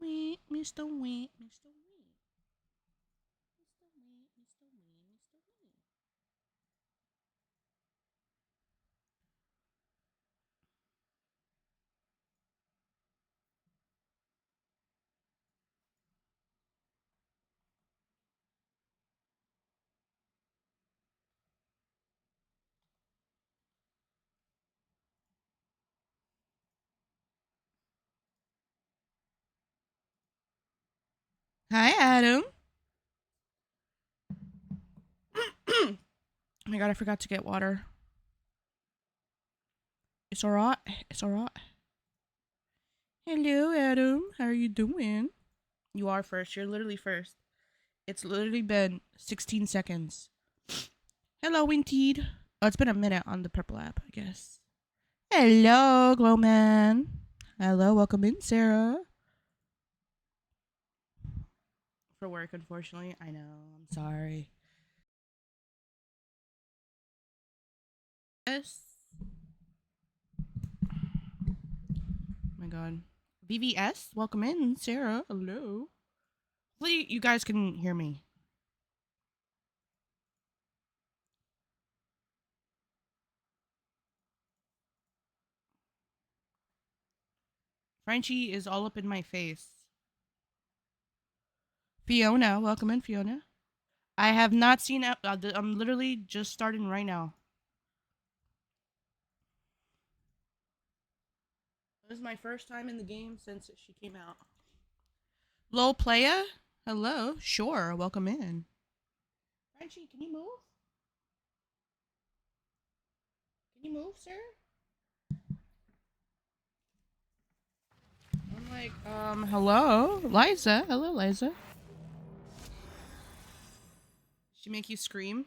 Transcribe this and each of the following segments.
Wink, Mr. Wink, Mr. Wink. Mr. Wink, Mr. Wink, Mr. Wink. Hi, Adam. Oh my god, I forgot to get water. It's alright. It's alright. Hello, Adam. How are you doing? You are first. You're literally first. It's literally been 16 seconds. Hello, Winteed. Oh, it's been a minute on the purple app, I guess. Hello, Glowman. Hello, welcome in, Sarah. For work, unfortunately. I know. I'm sorry. Yes. Oh my god. VVS, welcome in, Sarah. Hello. Hopefully, you guys can hear me. Frenchie is all up in my face. Fiona, welcome in, Fiona. I have not seen it. I'm literally just starting right now. This is my first time in the game since she came out. Lol Playa? Hello. Sure, welcome in. Frenchie, can you move? Can you move, sir? I'm like, hello? Liza. Hello, Liza. She make you scream?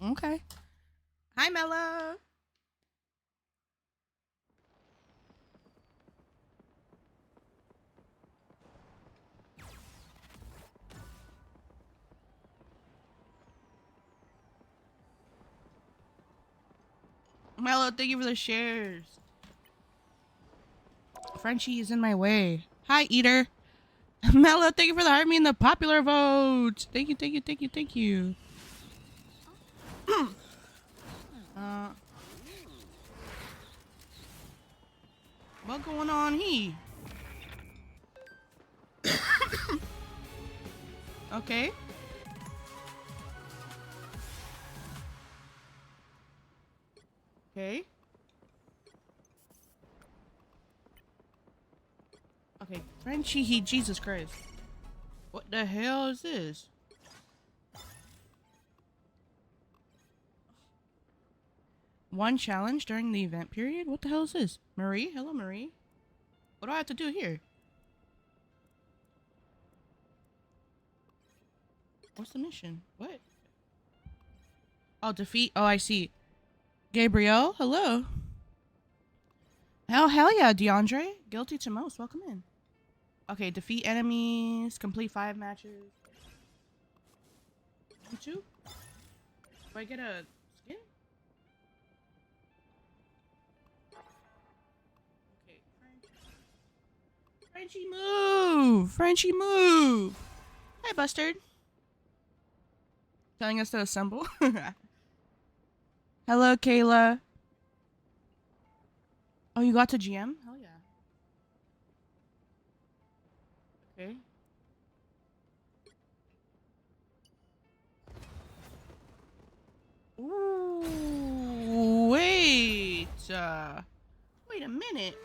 Okay. Hi, Mello. Mello, thank you for the shares. Frenchie is in my way. Hi, Eater. Mello, thank you for the heart me in the popular vote. Thank you, thank you, thank you, thank you. uh, what going on here? Okay. Okay. Okay. Frenchie, Jesus Christ. What the hell is this? One challenge during the event period? What the hell is this? Marie? Hello, Marie. What do I have to do here? What's the mission? What? Oh, defeat. Oh, I see. Gabrielle, hello. Hell yeah, DeAndre. Guilty to most. Welcome in. Okay, defeat enemies. Complete 5 matches. You too? Do I get a skin? Okay, Frenchie move! Frenchie move! Hi, Bustard. Telling us to assemble. Hello, Kayla. Oh, you got to GM? Hell yeah. Okay. Ooh, wait. Wait a minute.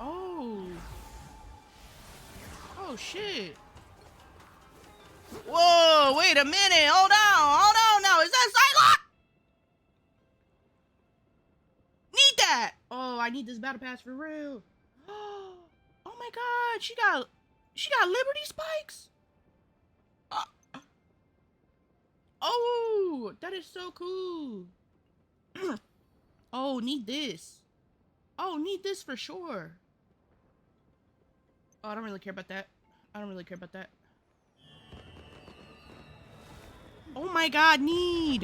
Oh. Oh, shit. Whoa, wait a minute. Hold on now. Is that Psylocke? Need that. Oh, I need this battle pass for real. Oh my god, she got Liberty Spikes. Uh, oh, that is so cool. Oh, need this. Oh, need this for sure. Oh, I don't really care about that. I don't really care about that. Oh my god, need.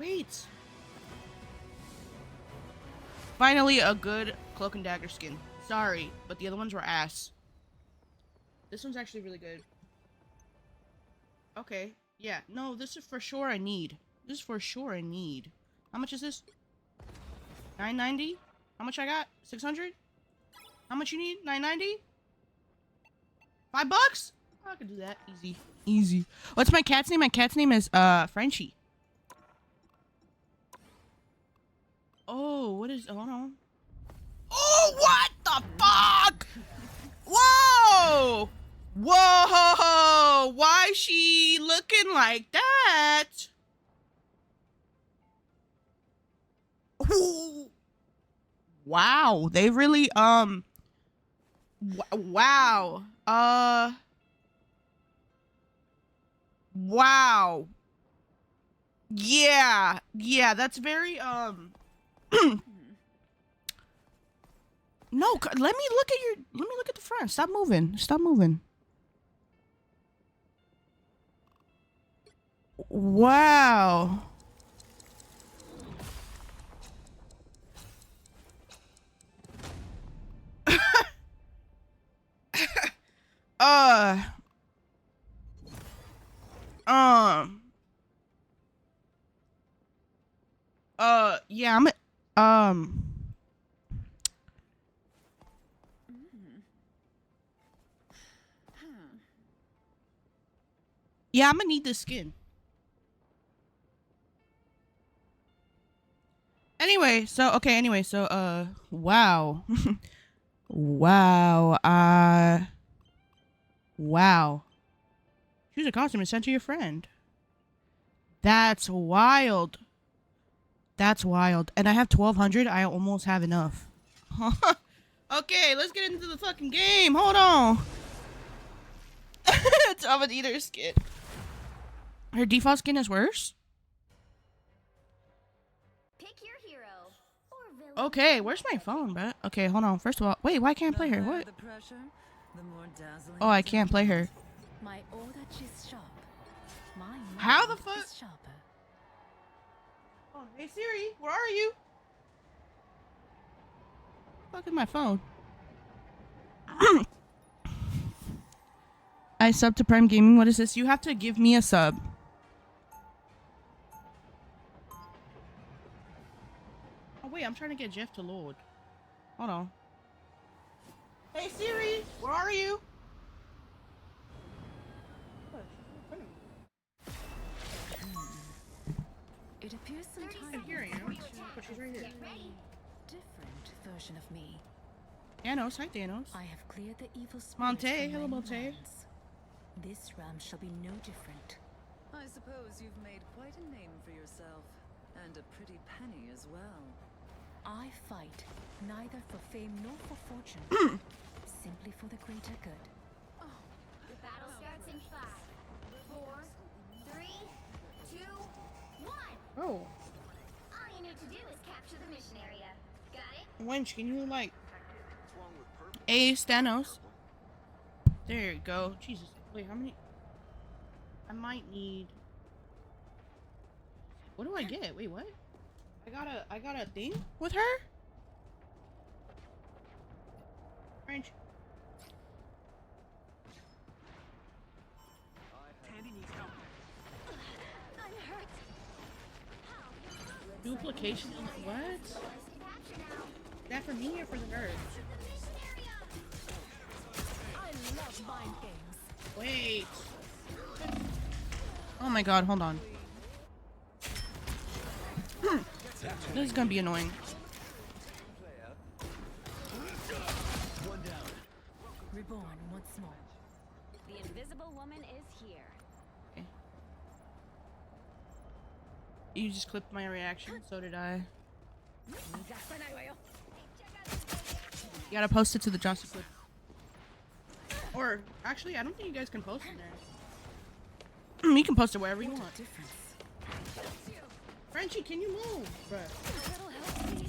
Wait. Finally, a good cloak and dagger skin. Sorry, but the other ones were ass. This one's actually really good. Okay. Yeah. No, this is for sure I need. This is for sure I need. How much is this? $9.90? How much I got? 600? How much you need? $9.90? $5? Oh, I can do that. Easy. Easy. What's my cat's name? My cat's name is Frenchie. Oh, what is... Hold on. Oh, what the fuck? Whoa! Whoa! Why is she looking like that? Ooh. Wow, they really wow. Wow. Yeah. Yeah, that's very No, let me look at the front. Stop moving. Stop moving. Wow. Um. Yeah, yeah, I'm gonna need this skin. Anyway, so wow. Wow. Wow. Choose a costume and send to your friend. That's wild. That's wild. And I have 1,200. I almost have enough. Okay, let's get into the fucking game. Hold on. It's of an eater skin. Her default skin is worse? Pick your hero or villain. Okay, where's my phone, bro? Okay, hold on. First of all, wait, why can't I play her? What? Oh, I can't play her. My order is sharp. My How the mind fuck? is sharper. Oh, hey Siri, where are you? Fuck is my phone? I sub to Prime Gaming. What is this? You have to give me a sub. Oh wait, I'm trying to get Jeff to load. Hold on. Hey Siri, where are you? It appears sometimes Here I am. But she's right here. different version of me. Thanos, hi Thanos. I have cleared the evil spirits Monte, from hello, many Monte. lands. This realm shall be no different. I suppose you've made quite a name for yourself. And a pretty penny as well. I fight neither for fame nor for fortune, simply for the greater good. The battle starts in 5, 4, 3, 2, 1. Oh, All you need to do is capture the mission area. Got it? Wench, can you like Ace Thanos? There you go. Jesus. Wait, how many? I might need. What do I get? Wait, what? I got a thing with her? French. I'm hurt. Duplication? What? Is that for me or for the nerd? I love mind games. Wait. Oh my god, hold on. This is gonna be annoying. Reborn once more. The invisible woman is here. Okay. You just clipped my reaction, so did I. You gotta post it to the Jossie clip. Or, actually, I don't think you guys can post it there. You can post it wherever you want. Difference. Frenchie, can you move? Bruh. A little help, please.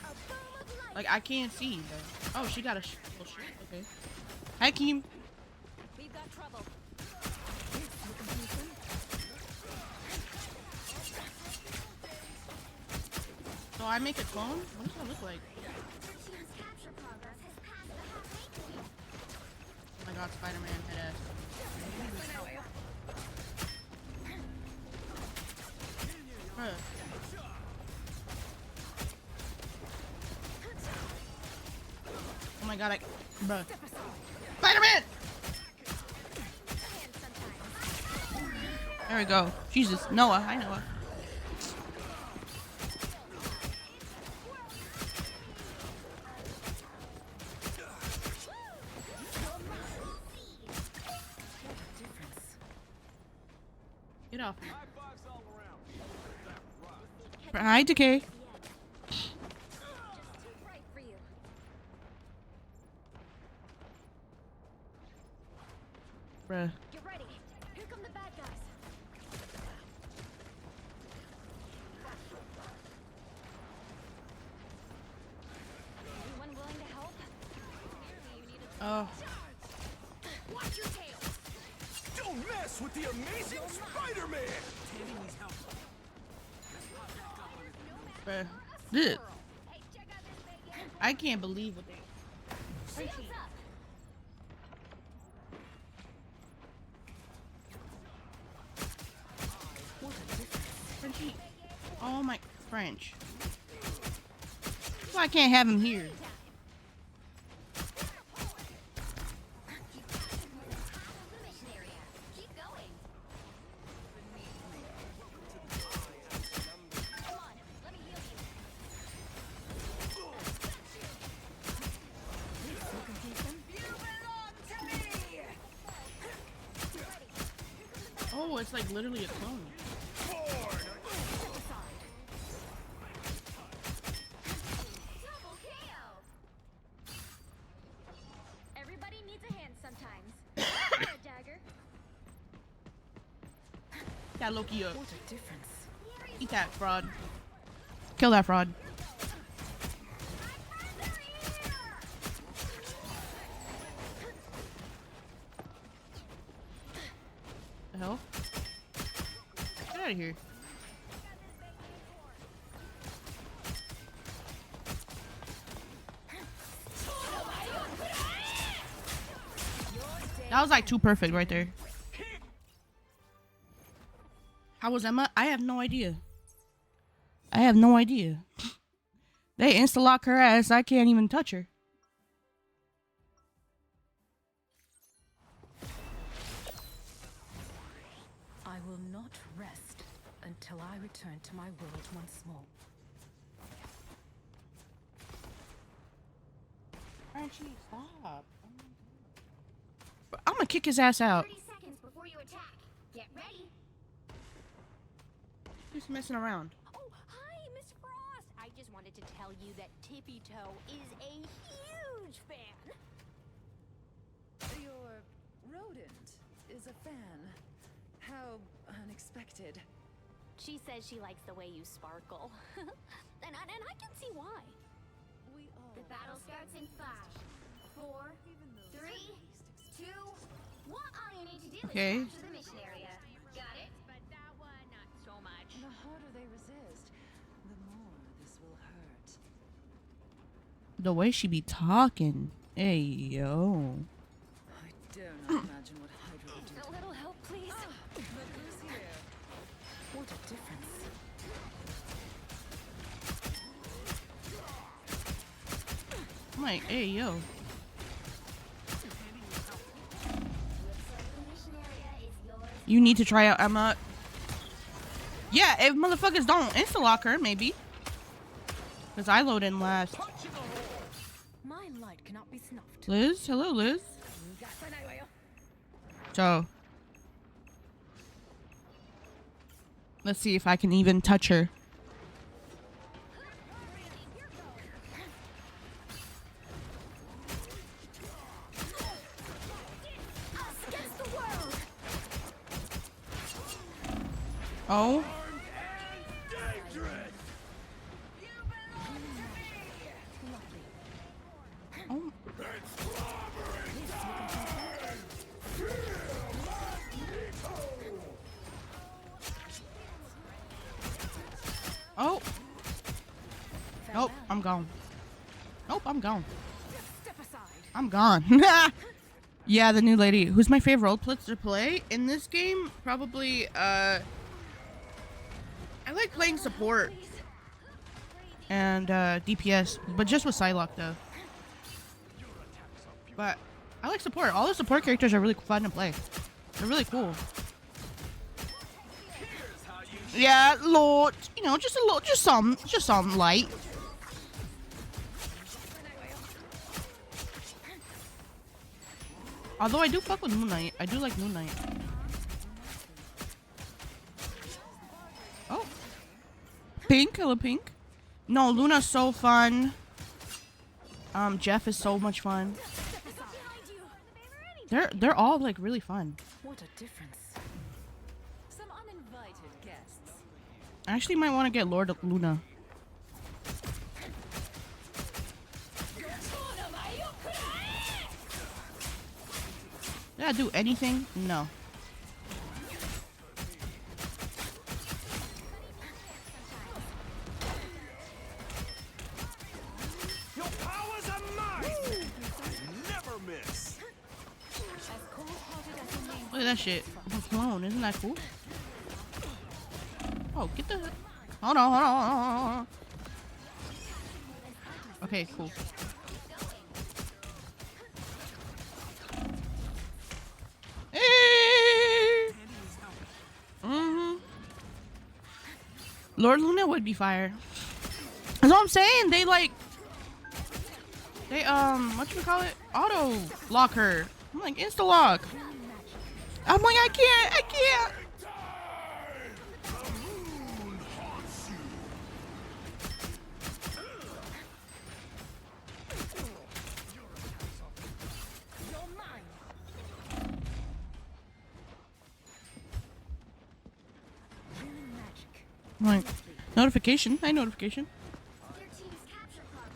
A boom of light. Like, I can't see, but... Oh, she got a little shirt. Okay. Hi, Keem. We've got trouble. So I make a clone? What does that look like? Your team's capture progress has passed the halfway point. Oh my god, Spider-Man head ass. Bruh. Oh my god, bruh. Spider-Man! There we go. Jesus, Noah. Hi, Noah. Get off me. Hi, Decay. Bruh. Get ready. Here come the bad guys. Anyone willing to help? Oh. Watch your tail. Don't mess with the amazing Spider-Man! Bruh. Ugh. Hey, check out this big ass. I can't believe what they. Shields up. Frenchie. Oh my French. Why I can't have him here? The mission area. Keep going. Come on, let me heal you. Oh, it's like literally a clone. Double KO. Everybody needs a hand sometimes. Or a dagger. That Loki up. What a difference. Eat that fraud. Kill that fraud. The hell? Get out of here. That was like too perfect right there. How was Emma? I have no idea. I have no idea. They insta-lock her ass. I can't even touch her. I will not rest until I return to my world once more. Archie, stop. I'm gonna kick his ass out. 30 seconds before you attack. Get ready. He's messing around. Oh, hi, Miss Frost. I just wanted to tell you that Tippy Toe is a huge fan. Your rodent is a fan. How unexpected. She says she likes the way you sparkle. and I can see why. We all The battle starts in 5, 4, 3, 2, 1. All you need to do Okay. is capture the mission area. Got it? But that one, not so much. The harder they resist, the more this will hurt. The way she be talking. Hey, yo. I dare not imagine what Hydra would do. A little help, please. Look who's here. What a difference. I'm like, hey, yo. The mission area is yours. You need to try out Emma. Yeah, if motherfuckers don't insta-lock her, maybe. Because I load in last. My light cannot be snuffed. Liz? Hello, Liz. So. Let's see if I can even touch her. Us against the world. Oh. Oh. Oh. gone. Nope, I'm gone. Step aside. I'm gone. Yeah, the new lady. Who's my favorite role to play in this game? Probably, I like playing support. And, DPS. But just with Psylocke, though. But I like support. All the support characters are really fun to play. They're really cool. Yeah, Lord. You know, just a little, just some light. Although I do fuck with Moon Knight. I do like Moon Knight. Oh. Pink, hello Pink. No, Luna's so fun. Jeff is so much fun. They're all like really fun. What a difference. Some uninvited guests. I actually might want to get Lord Luna. Did I do anything? No. Your powers are mine. Never miss. Look at that shit. I'm a clone. Isn't that cool? Oh, get the... Hold on. Okay, cool. Lord Luna would be fire. That's all I'm saying. They what you call it? Auto lock her. I'm like insta lock. I'm like I can't. Like notification. Hi notification. Your team's capture club.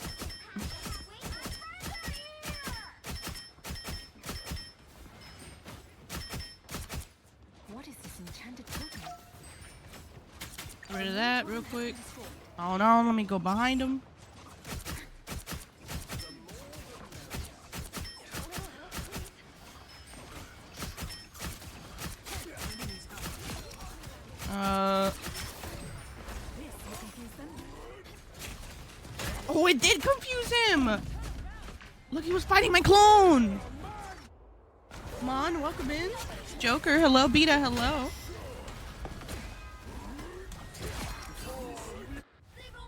What is this enchanted totem? Get rid of that real quick. Hold on, let me go behind him. Oh, it did confuse him! Look, he was fighting my clone! Come on, welcome in. Joker, hello. Beta, hello.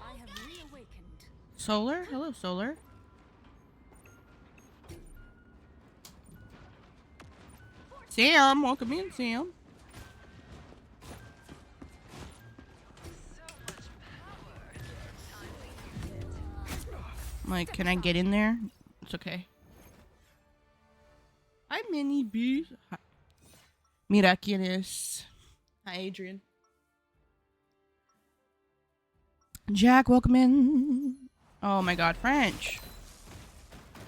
I have reawakened. Solar, hello, Solar. Sam, welcome in, Sam. Like, can I get in there? It's okay. Hi, Minnie B. Hi. Mira quién es. Hi, Adrian. Jack, welcome in. Oh my god, French.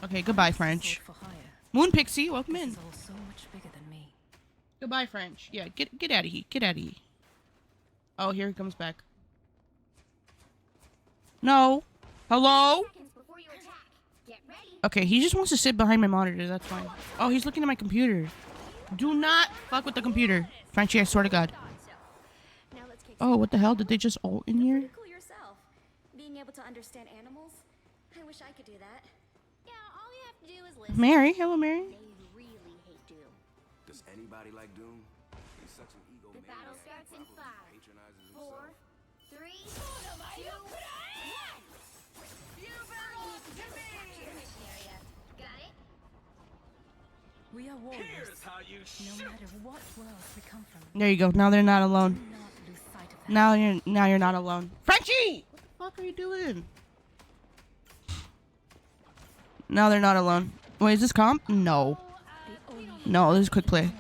Okay, goodbye, French. Sold for hire. Moon Pixie, welcome This in. is all so much bigger than me. Goodbye, French. Yeah, get out of here. Get out of here. Oh, here he comes back. No. Hello? Seconds before you attack. Get ready. Okay, he just wants to sit behind my monitor. That's fine. Oh, he's looking at my computer. Do not fuck with the computer. Frenchie, I swear to God. Now let's kick Oh, what the hell? Did they just ult in here? Pretty cool yourself. Being able to understand animals. I wish I could do that. Yeah, all you have to do is listen. Mary, hello, Mary. They really hate Doom. Does anybody like Doom? He's such an ego The man. battle starts in 5, Patronizes 4, himself. 3, 2, 1. You belong to me. Area. Got it? We are warriors. Here's how you No shoot. matter what world we come from, There you go. Now they're not do alone. not lose sight of that. Now you're not alone. Frenchie! What the fuck are you doing? Now they're not alone. Wait, is this comp? No. No, this is quick play.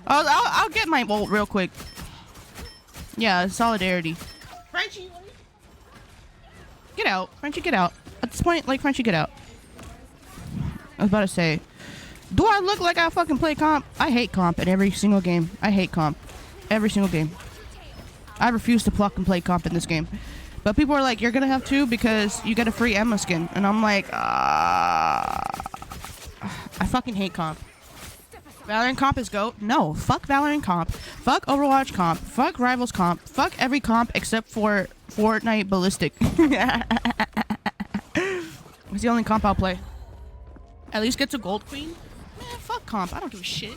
I'll get my ult real quick. Yeah, solidarity. Frenchie, get out. Frenchie, get out. At this point, like, Frenchie, get out. I was about to say, do I look like I fucking play comp? I hate comp in every single game. I hate comp. Every single game. I refuse to pluck and play comp in this game. But people are like, you're gonna have to because you get a free Emma skin. And I'm like, I fucking hate comp. Valorant comp is GOAT. No, fuck Valorant comp. Fuck Overwatch comp. Fuck Rivals comp. Fuck every comp except for Fortnite Ballistic. It's the only comp I'll play. At least get to Gold Queen. Man, fuck comp. I don't give a shit.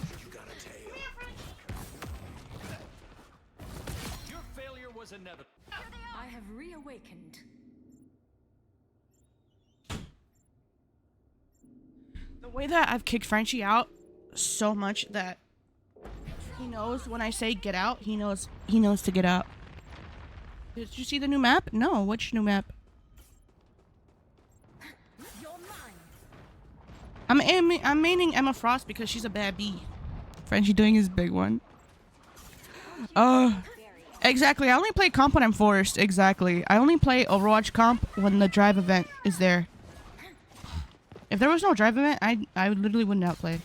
Your failure was inevitable. I have reawakened. The way that I've kicked Frenchie out so much that he knows when I say get out, he knows to get out. Did you see the new map? No, which new map? I'm maining Emma Frost because she's a bad bee. Frenchie doing his big one. Exactly. I only play comp when I'm forced. Exactly. I only play Overwatch comp when the drive event is there. If there was no drive event, I literally would not play.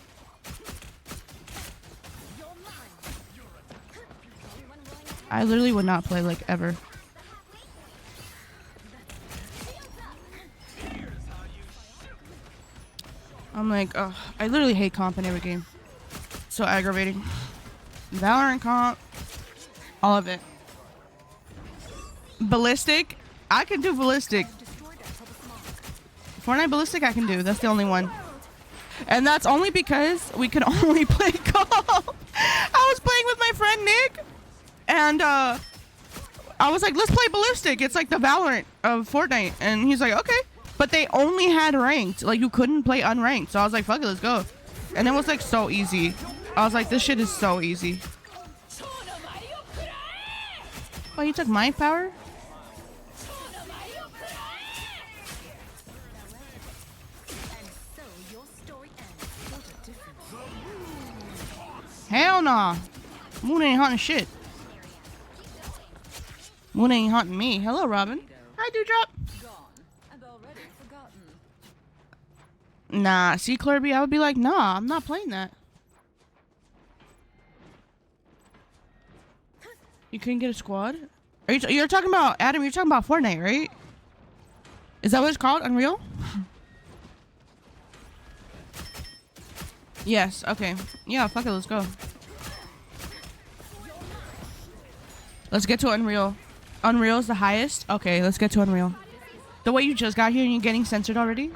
I literally would not play, like, ever. I'm like, ugh. I literally hate comp in every game. So aggravating. Valorant comp. All of it. Ballistic. I can do Ballistic. Fortnite Ballistic I can do. That's the only one. And that's only because we can only play comp. I was playing with my friend Nick. And I was like, let's play Ballistic. It's like the Valorant of Fortnite. And he's like, okay. But they only had ranked. Like, you couldn't play unranked. So I was like, fuck it, let's go. And it was like so easy. I was like, this shit is so easy. Oh, you took my power? Hell nah. Moon ain't hunting shit. Moon ain't hunting me. Hello, Robin. Hi, Dewdrop. Gone and already forgotten. Nah, see, Clarby, I would be like, nah, I'm not playing that. You couldn't get a squad? Are you're talking about, Adam, you're talking about Fortnite, right? Is that what it's called? Unreal? Yes, okay. Yeah, fuck it, let's go. Let's get to Unreal. Unreal is the highest? Okay, let's get to Unreal. The way you just got here and you're getting censored already?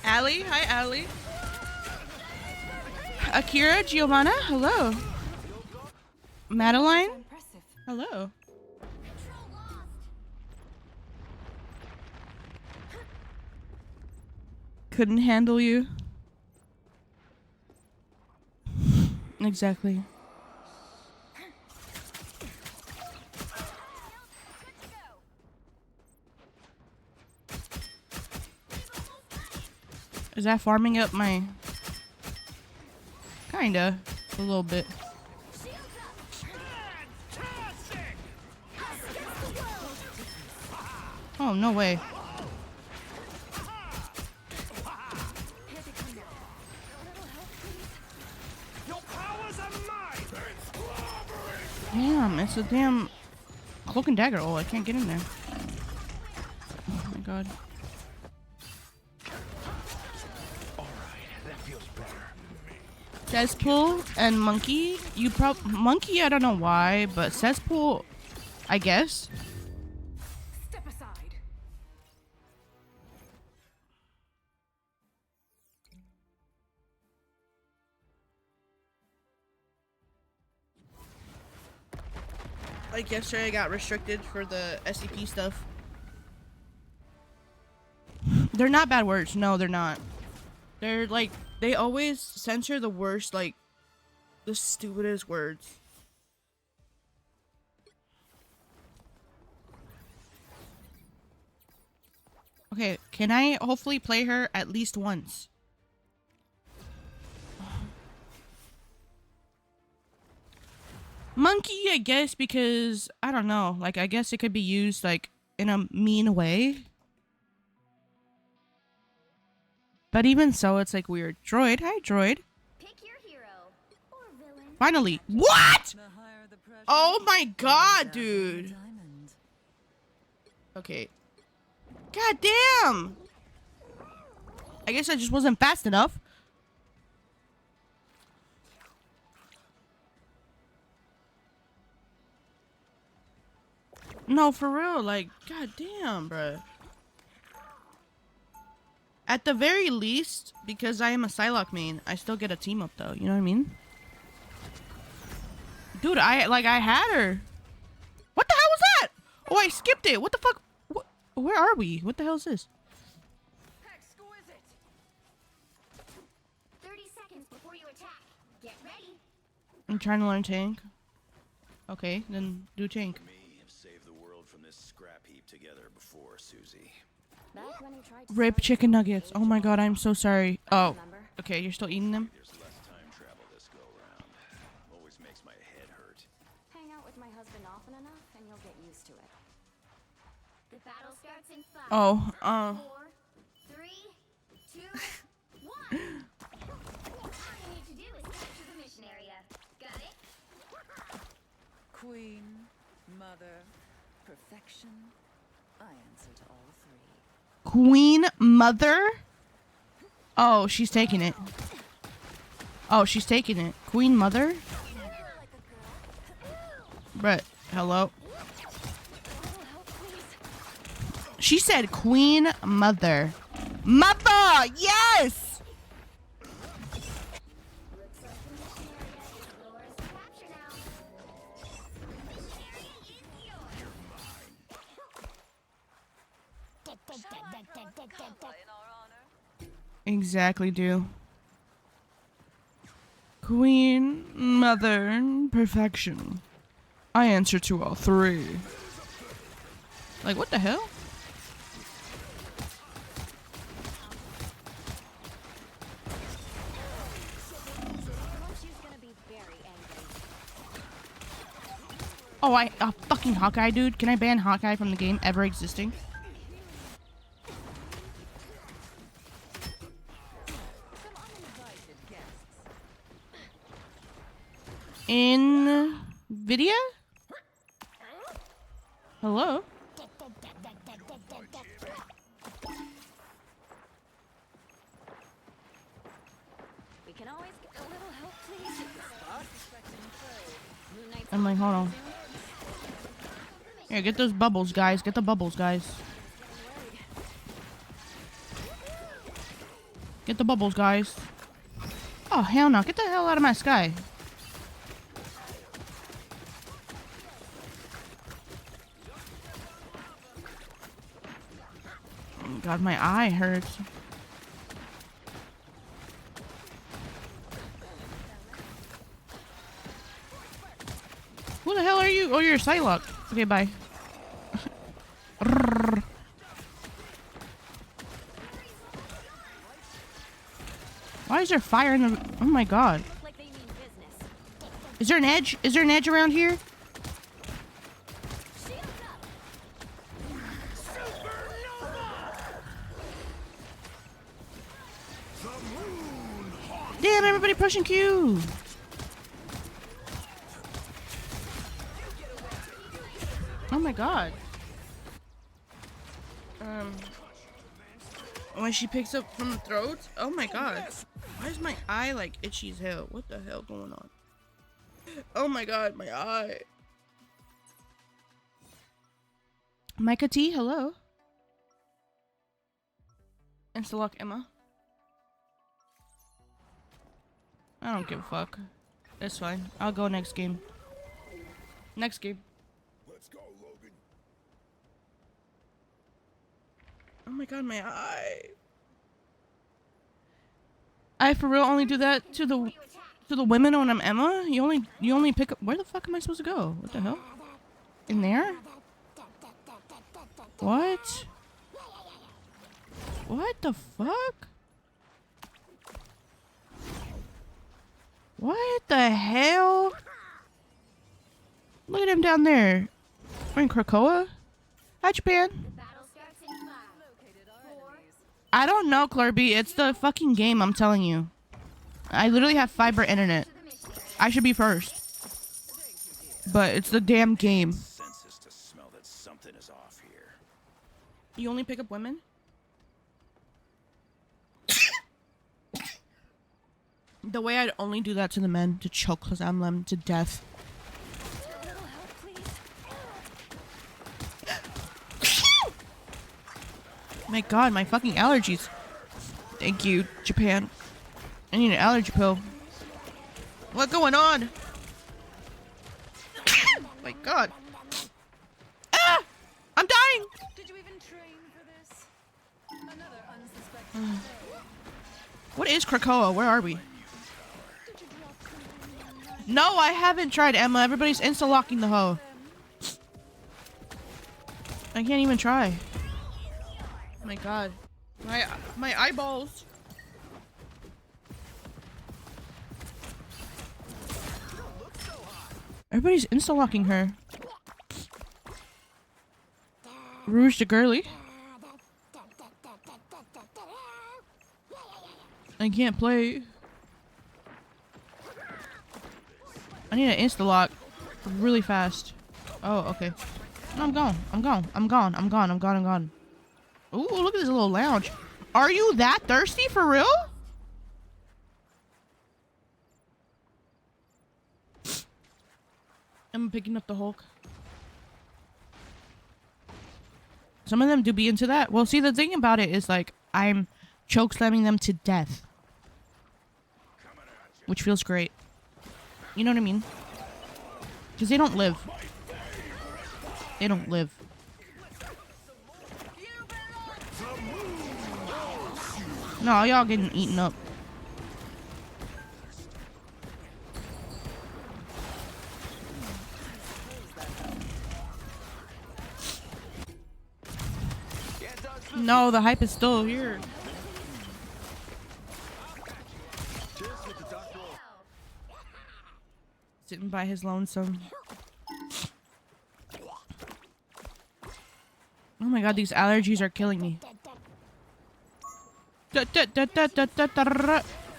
Allie, hi Allie. Akira, Giovanna, hello. Madeline, hello. Couldn't handle you. Exactly. Is that farming up my... Kinda. A little bit. Oh, no way. Damn, it's a damn cloak and dagger. Oh, I can't get in there. Oh my god. Cesspool and Monkey. Monkey, I don't know why, but Cesspool, I guess. Step aside. Like yesterday I got restricted for the SCP stuff. They're not bad words. No, they're not. They're like, they always censor the worst, like, the stupidest words. Okay, can I hopefully play her at least once? Monkey, I guess, because, I don't know, like, I guess it could be used, like, in a mean way. But even so, it's like weird. Droid, hi droid. Pick your hero or villain. Finally. What? The higher the pressure, Oh my the god, more dazzling dude. the diamond. Okay. God damn. I guess I just wasn't fast enough. No, for real. Like, god damn, bruh. At the very least, because I am a Psylocke main, I still get a team up though. You know what I mean? Dude, I had her. What the hell was that? Oh, I skipped it. What the fuck? What? Where are we? What the hell is this? Exquisite. 30 seconds before you attack. Get ready. I'm trying to learn tank. Okay, then do tank. Me have saved the world from this scrap heap together before, Susie. Back when he tried to Rip start chicken his own nuggets. age Oh my of god, I'm so sorry. Oh, remember? okay, you're still eating them? There's less time travel this go around. Always makes my head hurt. Hang out with my husband often enough, and you'll get used to it. The battle starts in 5, Oh, 4, 3, 2, 1. All you need to do is capture the mission area. Got it? Queen, mother, perfection. I answer to all three. Queen Mother? Oh, she's taking it. Oh, she's taking it. Queen Mother? Brett, hello? She said Queen Mother. Mother! Yes! Looks like the mission area is yours to capture now. Mission area is yours. In our honor. Exactly, do. Queen, Mother, perfection. I answer to all three. Like, what the hell? She's gonna be very angry. Oh, fucking Hawkeye, dude. Can I ban Hawkeye from the game ever existing? Some uninvited guests. Nvidia? Hello? We can always get a little help, please. Moon Knight's I'm like, hold on. Here, get those bubbles, guys. Get the bubbles, guys. Get the bubbles, guys. Oh, hell no. Get the hell out of my sky. Oh, God, my eye hurts. Who the hell are you? Oh, you're a Psylocke. Okay, bye. Why is there fire in the... Oh my god. look like they mean business. Is there an edge? Is there an edge around here? Shields up. Damn, everybody pushing Q. Oh my god. When she picks up from the throat? Oh my god. Why is my eye like itchy as hell? What the hell going on? Oh my god, my eye. Micah T, hello. Instalock Emma. I don't give a fuck. That's fine. I'll go next game. Next game. Let's go, Logan. Oh my god, my eye. I for real only do that to the women when I'm Emma? You only pick up. Where the fuck am I supposed to go? What the hell? In there? What? What the fuck? What the hell? Look at him down there. We're in Krakoa? Hi, Japan. Battle starts in 5, Located our 4, enemies. I don't know, Clarby. It's the fucking game, I'm telling you. I literally have fiber internet. I should be first. But it's the damn game. Senses to smell that something is off here. You only pick up women? The way I'd only do that to the men, to choke them to death. A little help, please. My god, my fucking allergies. Thank you, Japan. I need an allergy pill. What's going on? My god. Ah! I'm dying! Did you even train for this? Another unsuspecting What is Krakoa? Where are we? No, I haven't tried, Emma. Everybody's insta-locking the hoe. I can't even try. Oh my god. My eyeballs. Everybody's insta-locking her. Rouge the girly. I can't play. I need an insta-lock really fast. Oh, okay. No, I'm gone. I'm gone. I'm gone. I'm gone. I'm gone. I'm gone. Ooh, look at this little lounge. Are you that thirsty for real? I'm picking up the Hulk. Some of them do be into that. Well, see, the thing about it is, like, I'm choke slamming them to death. Which feels great. You know what I mean? Because they don't live. They don't live. No, y'all getting eaten up. No, the hype is still here. Sitting by his lonesome. Oh my god, these allergies are killing me.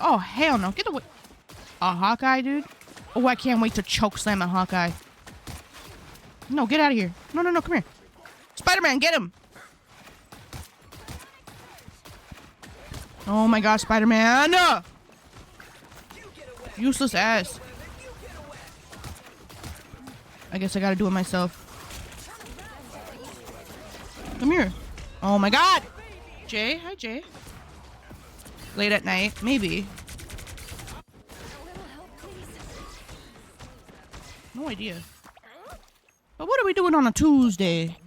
Oh, hell no. Get away. A Hawkeye, dude? Oh, I can't wait to choke slam a Hawkeye. No, get out of here. No, no, no, come here. Spider-Man, get him. Oh my god, Spider-Man. No! Useless ass. I guess I gotta do it myself. Come here. Oh my god! Jay? Hi, Jay. Late at night? Maybe. No idea. But what are we doing on a Tuesday?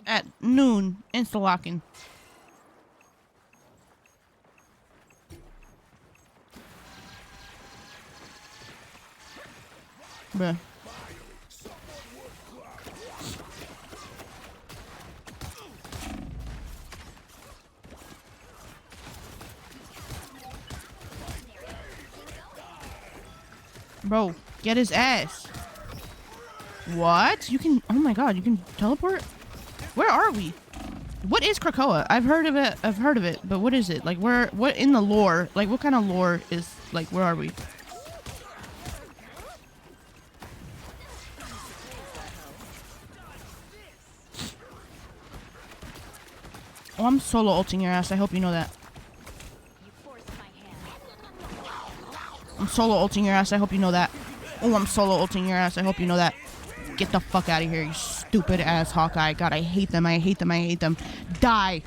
At noon. Insta-locking. Bruh. Bro, get his ass. What? You can... Oh my god, you can teleport? Where are we? What is Krakoa? I've heard of it. I've heard of it. But what is it? Like, where... What in the lore? Like, what kind of lore is... Like, where are we? Oh, I'm solo ulting your ass. I hope you know that. I'm solo ulting your ass. I hope you know that. Oh, I'm solo ulting your ass. I hope you know that. Get the fuck out of here, you stupid ass Hawkeye. God, I hate them. I hate them. I hate them. Die.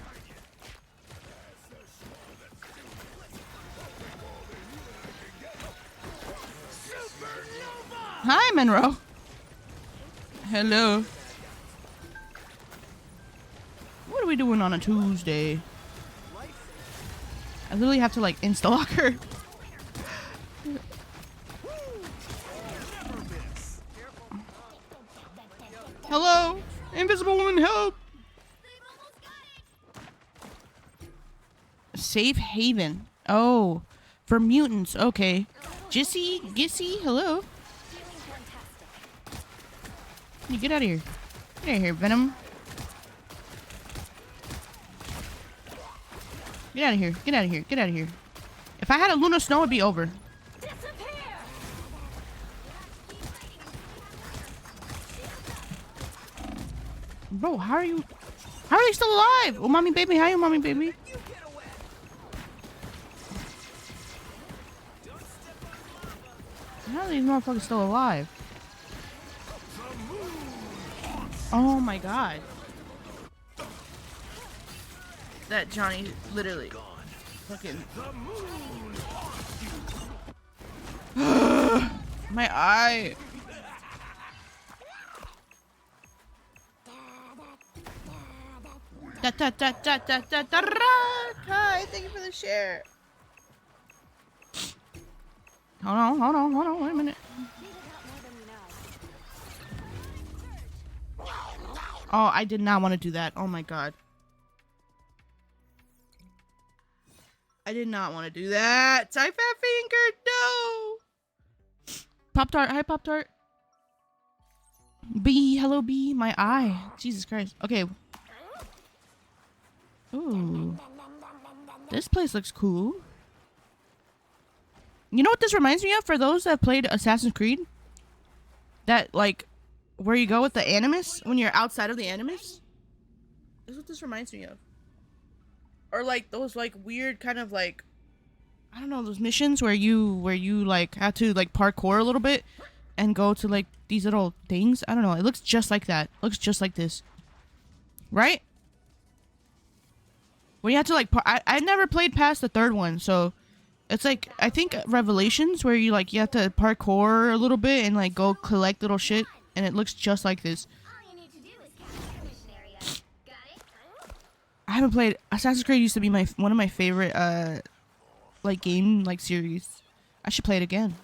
Hi, Monroe. Hello. What are we doing on a Tuesday? I literally have to, like, insta-lock her. Hello? Invisible woman, help! Safe haven. Oh. For mutants. Okay. Jissy? Gissy? Hello? You get out of here. Get out of here, Venom. Get out of here. Get out of here. Get out of here. If I had a Luna Snow, it'd be over. Bro, how are you? How are they still alive? Oh, mommy, baby. How are you, mommy, baby? How are these motherfuckers still alive? Oh my god. That Johnny literally fucking. My eye. Da da da da da da da. Hi, thank you for the share. Hold on, wait a minute. Oh, I did not want to do that. Oh my god. I did not want to do that. Type fat finger, no. Pop Tart, hi Pop Tart. B, hello B, my eye. Jesus Christ. Okay. Ooh. This place looks cool. You know what this reminds me of? For those that played Assassin's Creed? That, like, where you go with the Animus when you're outside of the Animus? This is what this reminds me of. Or, like, those, like, weird kind of, like, I don't know, those missions where you like, have to, like, parkour a little bit and go to, like, these little things. I don't know. It looks just like that. It looks just like this. Right? When you have to, like, I never played past the third one, so it's like, I think Revelations, where you, like, you have to parkour a little bit and, like, go collect little shit, and it looks just like this. All you need to do is capture the mission area. Got it? I haven't played Assassin's Creed. Used to be one of my favorite like game like series. I should play it again.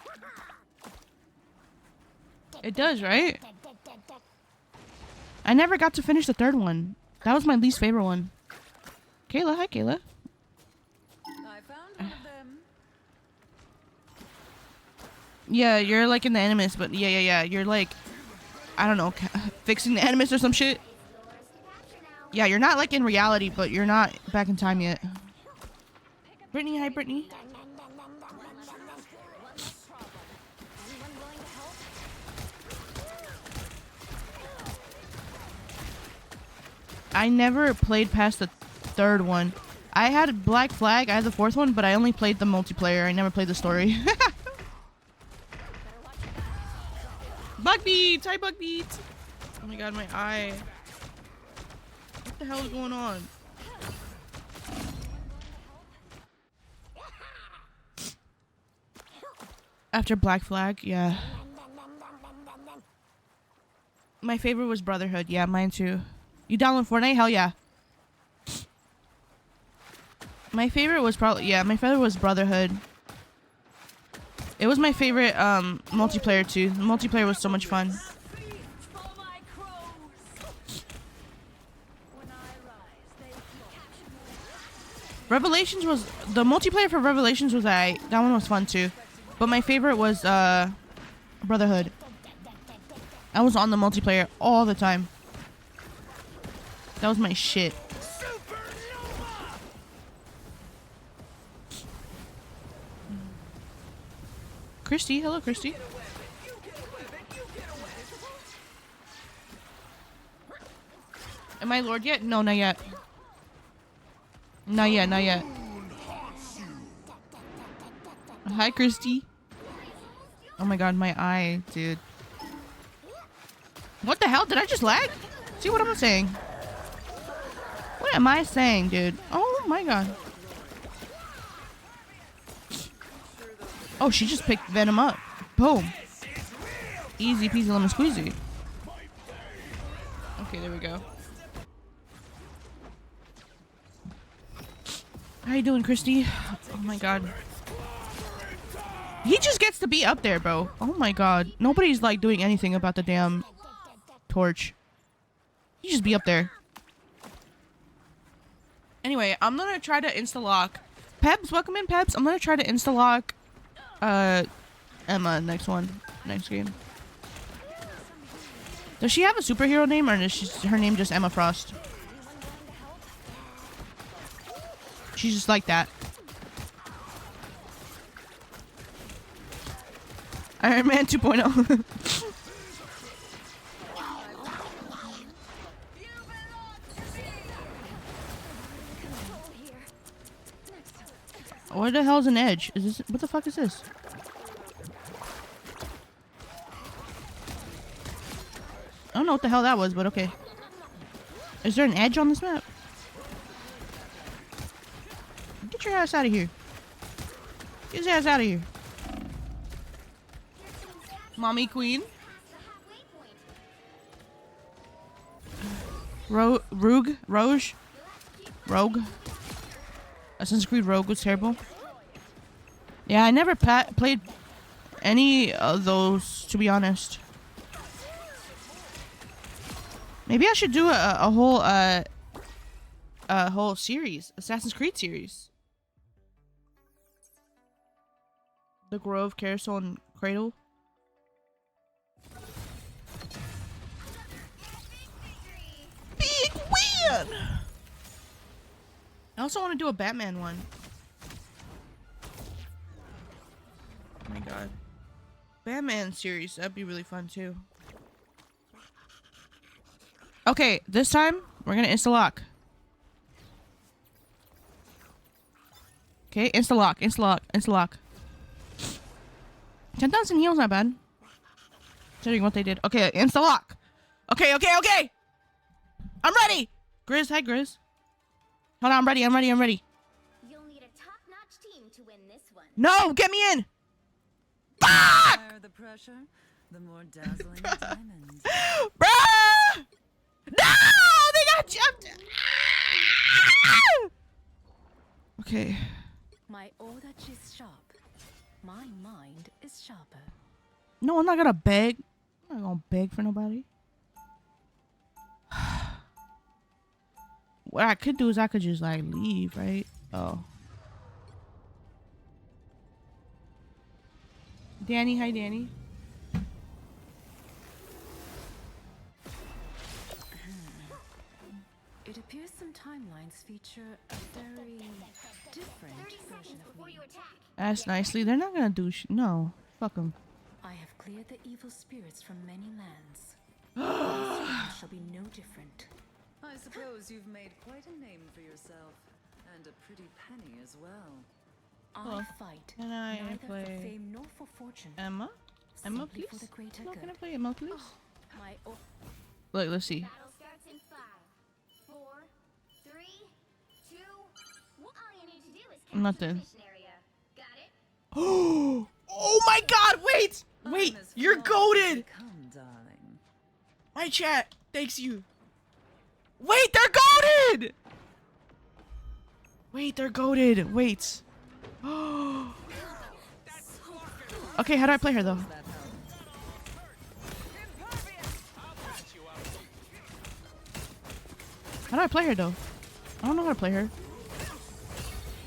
It does, right? I never got to finish the third one. That was my least favorite one. Kayla, hi Kayla. I found one of them. Yeah, you're like in the Animus, but yeah. You're like, I don't know, fixing the Animus or some shit. Yeah, you're not like in reality, but you're not back in time yet. Brittany, hi Brittany. I never played past the third one. I had Black Flag, I had the fourth one, but I only played the multiplayer. I never played the story. Bugbeats! Hi Bugbeats! Oh my god, my eye. What the hell is going on? After Black Flag, yeah. My favorite was Brotherhood. Yeah, mine too. You download Fortnite? Hell yeah. My favorite was my favorite was Brotherhood. It was my favorite multiplayer too. The multiplayer was so much fun. Revelations was the multiplayer for Revelations was that one was fun too. But my favorite was Brotherhood. I was on the multiplayer all the time. That was my shit. Christy, hello Christy. Am I Lord yet? No, not yet. Not yet, not yet. Hi Christy. Oh my god, my eye, dude. What the hell? Did I just lag? See what I'm saying? What am I saying, dude? Oh my god. Oh, she just picked Venom up. Boom. Easy peasy lemon squeezy. Okay, there we go. How you doing, Christy? Oh my god. He just gets to be up there, bro. Oh my god. Nobody's like doing anything about the damn torch. He just be up there. Anyway, I'm gonna try to insta-lock. Pebs, welcome in, Pebs. I'm gonna try to insta-lock Emma next game. Does she have a superhero name, or is her name just Emma Frost? She's just like that. Iron Man 2.0. Where the hell's an edge? Is this what the fuck is this? I don't know what the hell that was, but okay. Is there an edge on this map? Get your ass out of here. Get your ass out of here. Mommy queen. Rogue. Assassin's Creed Rogue was terrible. Yeah, I never played any of those, to be honest. Maybe I should do a whole series, Assassin's Creed series. The Grove, Carousel, and Cradle. Big win! I also want to do a Batman one. Oh my god. Batman series, that'd be really fun too. Okay, this time we're gonna insta-lock. Okay, insta-lock, insta-lock, insta-lock. 10,000 heals, not bad. Considering what they did. Okay, insta-lock. Okay. I'm ready! Grizz, hi Grizz. Hold on, I'm ready. You'll need a top-notch team to win this one. No, get me in! The Fuck! higher the pressure, the more dazzling the diamond. Bruh! No! They got jumped! Okay. My order is sharp. My mind is sharper. No, I'm not gonna beg. I'm not gonna beg for nobody. What I could do is I could just like leave, right? Oh. Danny, hi Danny. It appears some timelines feature a very different 30 version seconds of before me. you attack. Ask nicely. They're not gonna do no. Fuck them. I have cleared the evil spirits from many lands. This one shall be no different. I suppose you've made quite a name for yourself, and a pretty penny as well. I fight Can I neither play for fame nor for fortune. Emma? Emma, simply please? for the greater No, good. can I play Emma, please? My Look, let's see. Battle starts in 5, 4, 3, 2. All you need to do is capture Nothing. the mission area. Got it? Oh my god, wait! Wait, I'm as you're flawed as they goated! come, darling. My chat, thanks you. Wait, they're goated! Wait, they're goated. Wait. Okay, how do I play her though? That helps. How do I play her though? I don't know how to play her.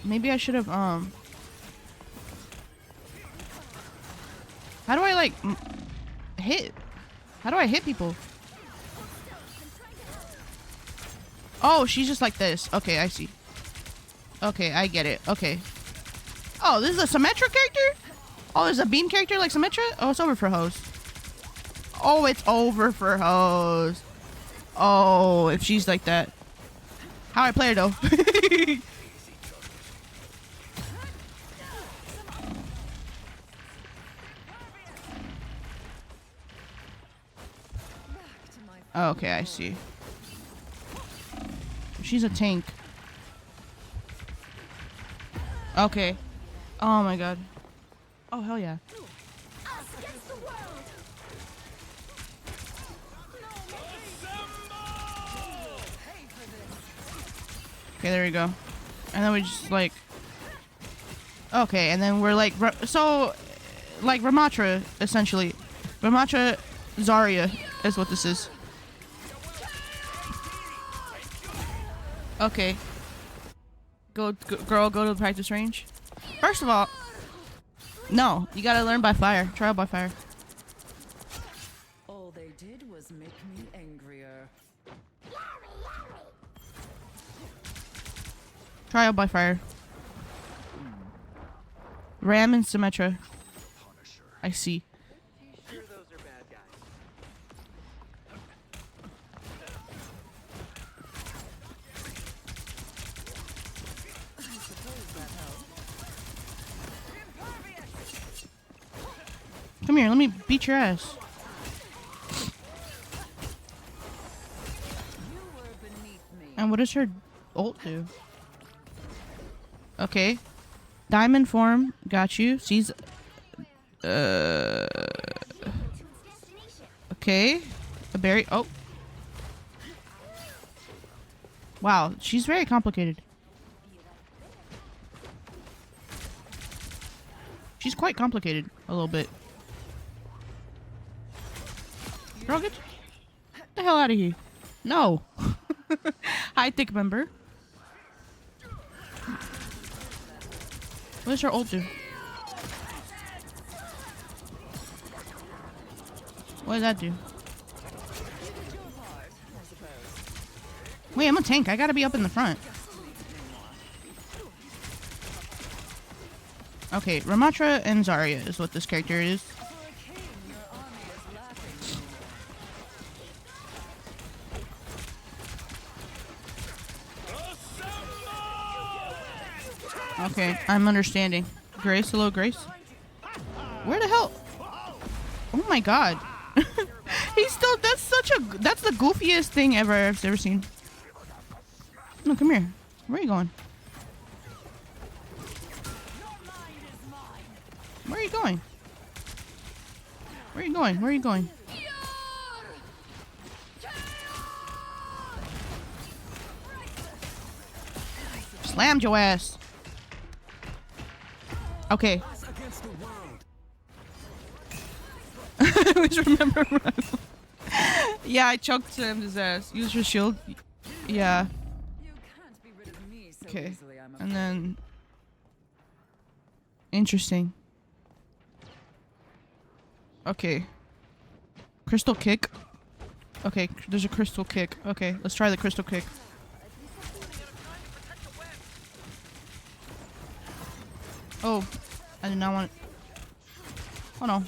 Maybe I should have How do I like hit? How do I hit people? Oh, she's just like this. Okay, I see. Okay, I get it. Okay. Oh, this is a Symmetra character? Oh, there's a beam character like Symmetra? Oh, it's over for Hose. Oh, it's over for Hose. Oh, if she's like that. How I play her though? Back to my Oh, okay, I see. She's a tank. Okay. Oh my god. Oh, hell yeah. Okay, there we go. And then we just like... Okay, and then we're like... So, like Ramatra, essentially. Ramatra Zarya is what this is. Okay. Go, girl, go to the practice range. First of all, no, you gotta learn by fire. Trial by fire. All they did was make me angrier. Trial by fire. Ram and Symmetra. I see. Sure those are bad guys. Come here, let me beat your ass. You were beneath me. And what does her ult do? Okay. Diamond form, got you. She's okay. A berry. Oh. Wow, she's very complicated. She's quite complicated a little bit. Girl, get the hell out of here. No. Hi, thick member. What does her ult do? What does that do? Wait, I'm a tank. I gotta be up in the front. Okay, Ramatra and Zarya is what this character is. For a king, your army is lacking anymore. Okay, I'm understanding. Grace, hello, Grace. Where the hell? Oh my god. He's still, that's the goofiest thing I've ever seen. No, come here. Where are you going? Where are you going? Where are you going? Where are you going? Slammed your ass. Okay. Always remember. Yeah, I choked his ass. Use your shield. Yeah. You can't be rid of me so Okay. easily, I'm And afraid. then. Interesting. Okay. Crystal kick. Okay, there's a crystal kick. Okay, let's try the crystal kick. Oh, I did not want it. Oh no.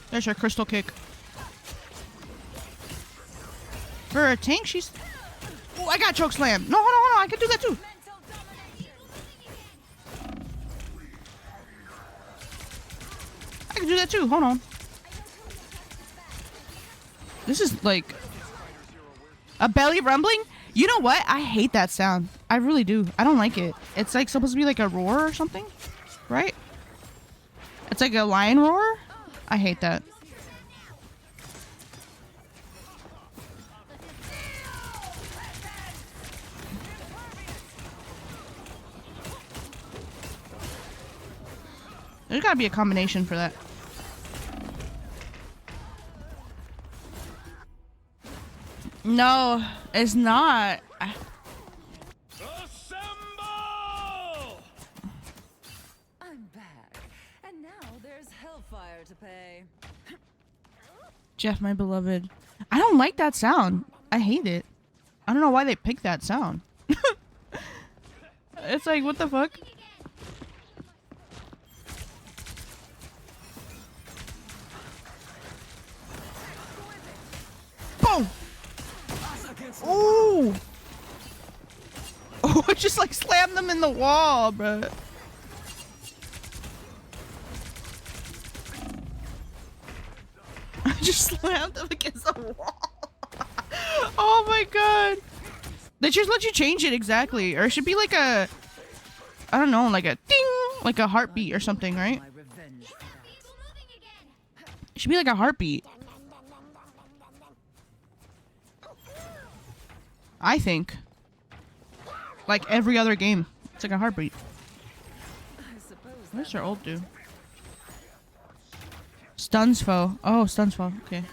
There's her crystal kick. For a tank, she's... Oh, I got choke slam. No, hold on. I can do that too. I can do that too. Hold on. This is like... A belly rumbling? You know what? I hate that sound. I really do. I don't like it. It's like supposed to be like a roar or something. Right? It's like a lion roar? I hate that. There's gotta be a combination for that. No, it's not. Assemble! I'm back. And now there's hellfire to pay. Jeff, my beloved. I don't like that sound. I hate it. I don't know why they picked that sound. It's like, what the fuck? Boom! Ooh! Oh, I just like slammed them in the wall, bro. I just slammed them against the wall. Oh my god. They just let you change it exactly. Or it should be like a... I don't know, like a ding! Like a heartbeat or something, right? My revenge for that. It should be like a heartbeat. I think. Like every other game. It's like a heartbeat. I suppose What does that her ult do? Stuns foe. Oh, stuns foe. Okay.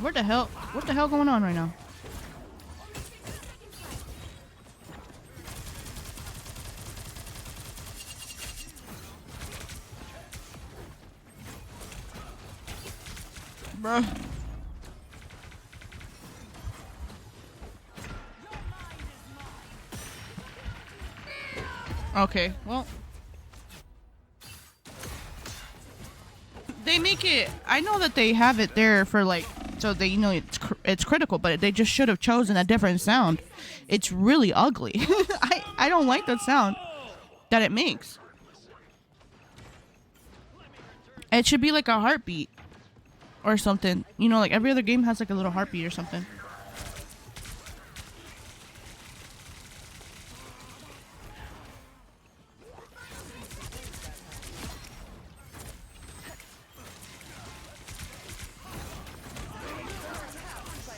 What the hell going on right now? Bruh. Okay, well. They make it. I know that they have it there for like, so they it's critical, but they just should have chosen a different sound. It's really ugly. I don't like that sound that it makes. It should be like a heartbeat or something. You know, like every other game has like a little heartbeat or something.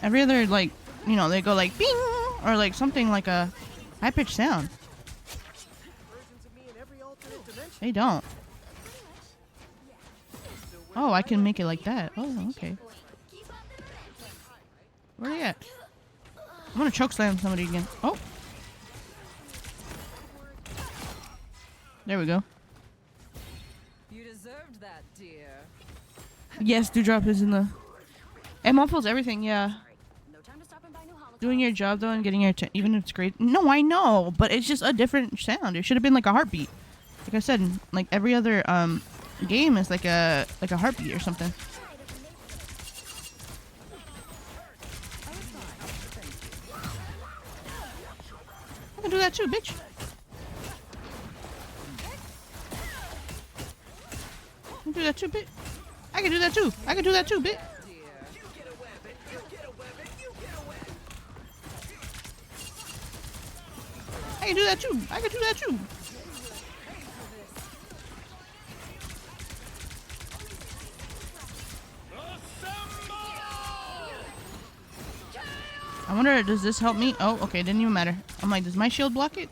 Every other, like, you know, they go like bing or like something like a high pitched sound. They don't. Oh, I can make it like that. Oh, okay. Where are they at? I'm gonna choke slam somebody again. Oh. There we go. You deserved that, dear. Yes, Dewdrop is in the... It muffles everything, yeah. No time to stop and buy new holocaust. Doing your job, though, and getting your... even if it's great... No, I know, but it's just a different sound. It should have been like a heartbeat. Like I said, like every other game is like a heartbeat or something. I can do that too, bitch. I can do that too, bitch. I can do that too. I can do that too, bitch. I can do that too. I can do that too. I wonder, does this help me? Oh, okay, didn't even matter. I'm like, does my shield block it?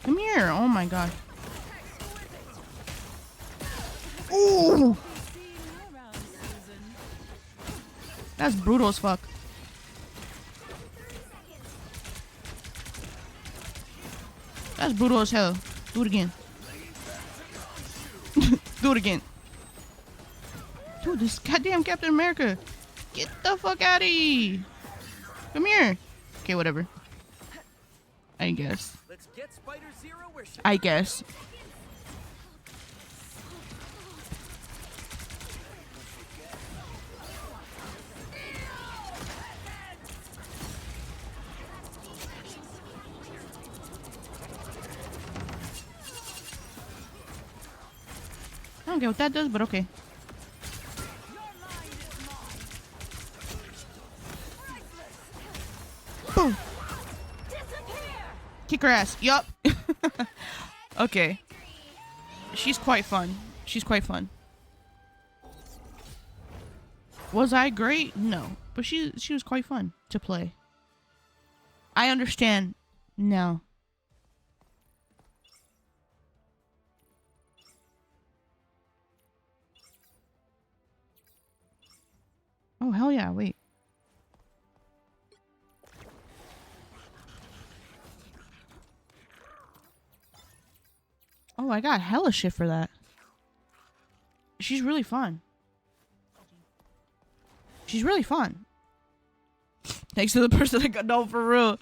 Come here. Oh my god. Ooh! That's brutal as fuck. That's brutal as hell. Do it again. Do it again. Dude, this goddamn Captain America. Get the fuck out of here. Come here. Okay, whatever. I guess. Let's get Spider Zero where she I guess. I don't get what that does, but okay. Boom. Kick her ass. Yup. Okay. She's quite fun. She's quite fun. Was I great? No. But she was quite fun to play. I understand now. Oh, hell yeah, wait. Oh, I got hella shit for that. She's really fun. She's really fun. Thanks to the person that got no for real.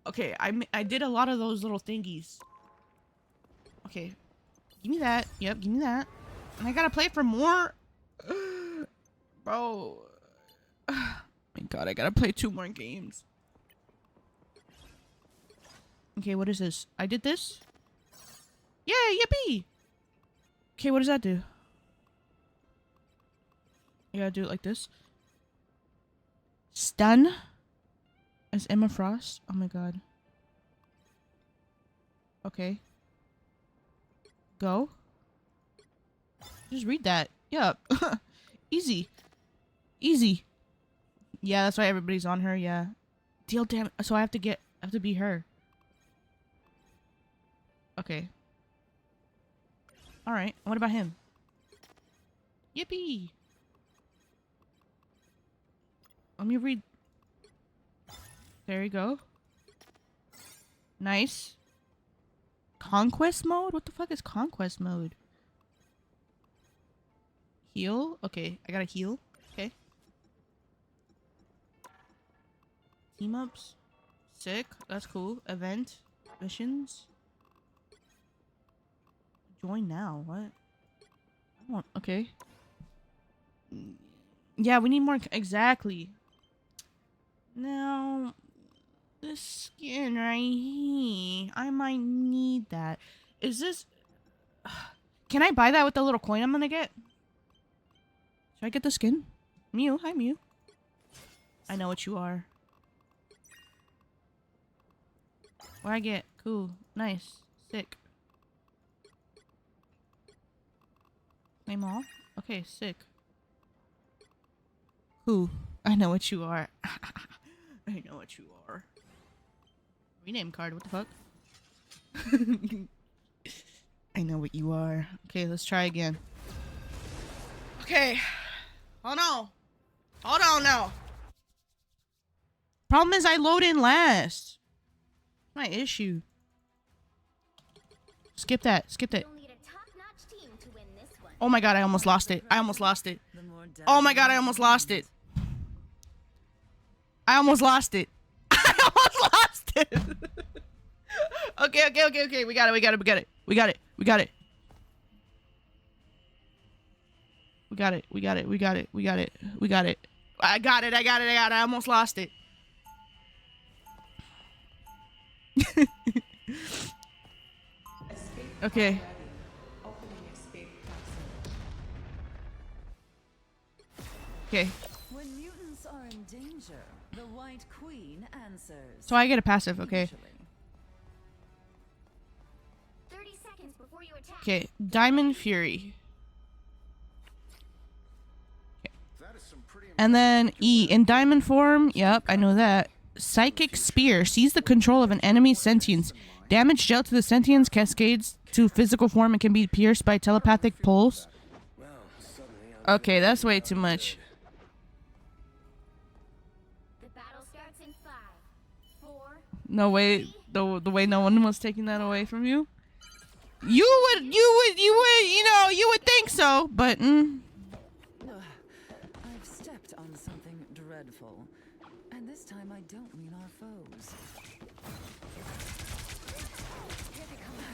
Okay, I did a lot of those little thingies. Okay. Give me that. Yep, give me that. And I gotta play for more. Bro. My god, I gotta play 2 more games. Okay, what is this? I did this? Yeah, yippee! Okay, what does that do? I gotta do it like this. Stun? As Emma Frost? Oh my god. Okay. Go. Just read that. Yep. Easy. Easy. Yeah, that's why everybody's on her, yeah. Deal damage. So I have to be her. Okay. Alright, what about him? Yippee! Let me read. There you go. Nice. Conquest mode? What the fuck is conquest mode? Heal? Okay, I gotta heal. Okay. Team ups. Sick. That's cool. Event. Missions. Join now. What? I want. Okay. Yeah, we need more. Exactly. Now, this skin right here. I might need that. Is this. Can I buy that with the little coin I'm gonna get? Should I get the skin? Mew. Hi, Mew. I know what you are. What I get? Cool. Nice. Sick. Name all? Okay, sick. Who? I know what you are. I know what you are. Rename card, what the fuck? I know what you are. Okay, let's try again. Okay. Oh no. Hold on now. Problem is I load in last. My issue. Skip that. Skip that. You'll need a top-notch team to win this one. Oh my god, I almost lost it. I almost lost it. The more Oh my god, I almost lost it. I almost lost it. I almost lost it. Okay. We got it. We got it. We got it. We got it. We got it. We got it. We got it. We got it. We got it. I got it. I got it. I got it. I almost lost it. Okay. Okay. When mutants are in danger, the White Queen answers. So I get a passive, okay. Usually. 30 seconds before you attack. Okay. Diamond Fury. And then E. In diamond form, yep, I know that. Psychic Spear. Seize the control of an enemy's sentience. Damage dealt to the sentience cascades to physical form and can be pierced by telepathic pulse. Okay, that's way too much. The battle starts in 5, 4. No way. The way no one was taking that away from you. You would, you would think so, but I've stepped on something dreadful. And this time I don't mean our foes.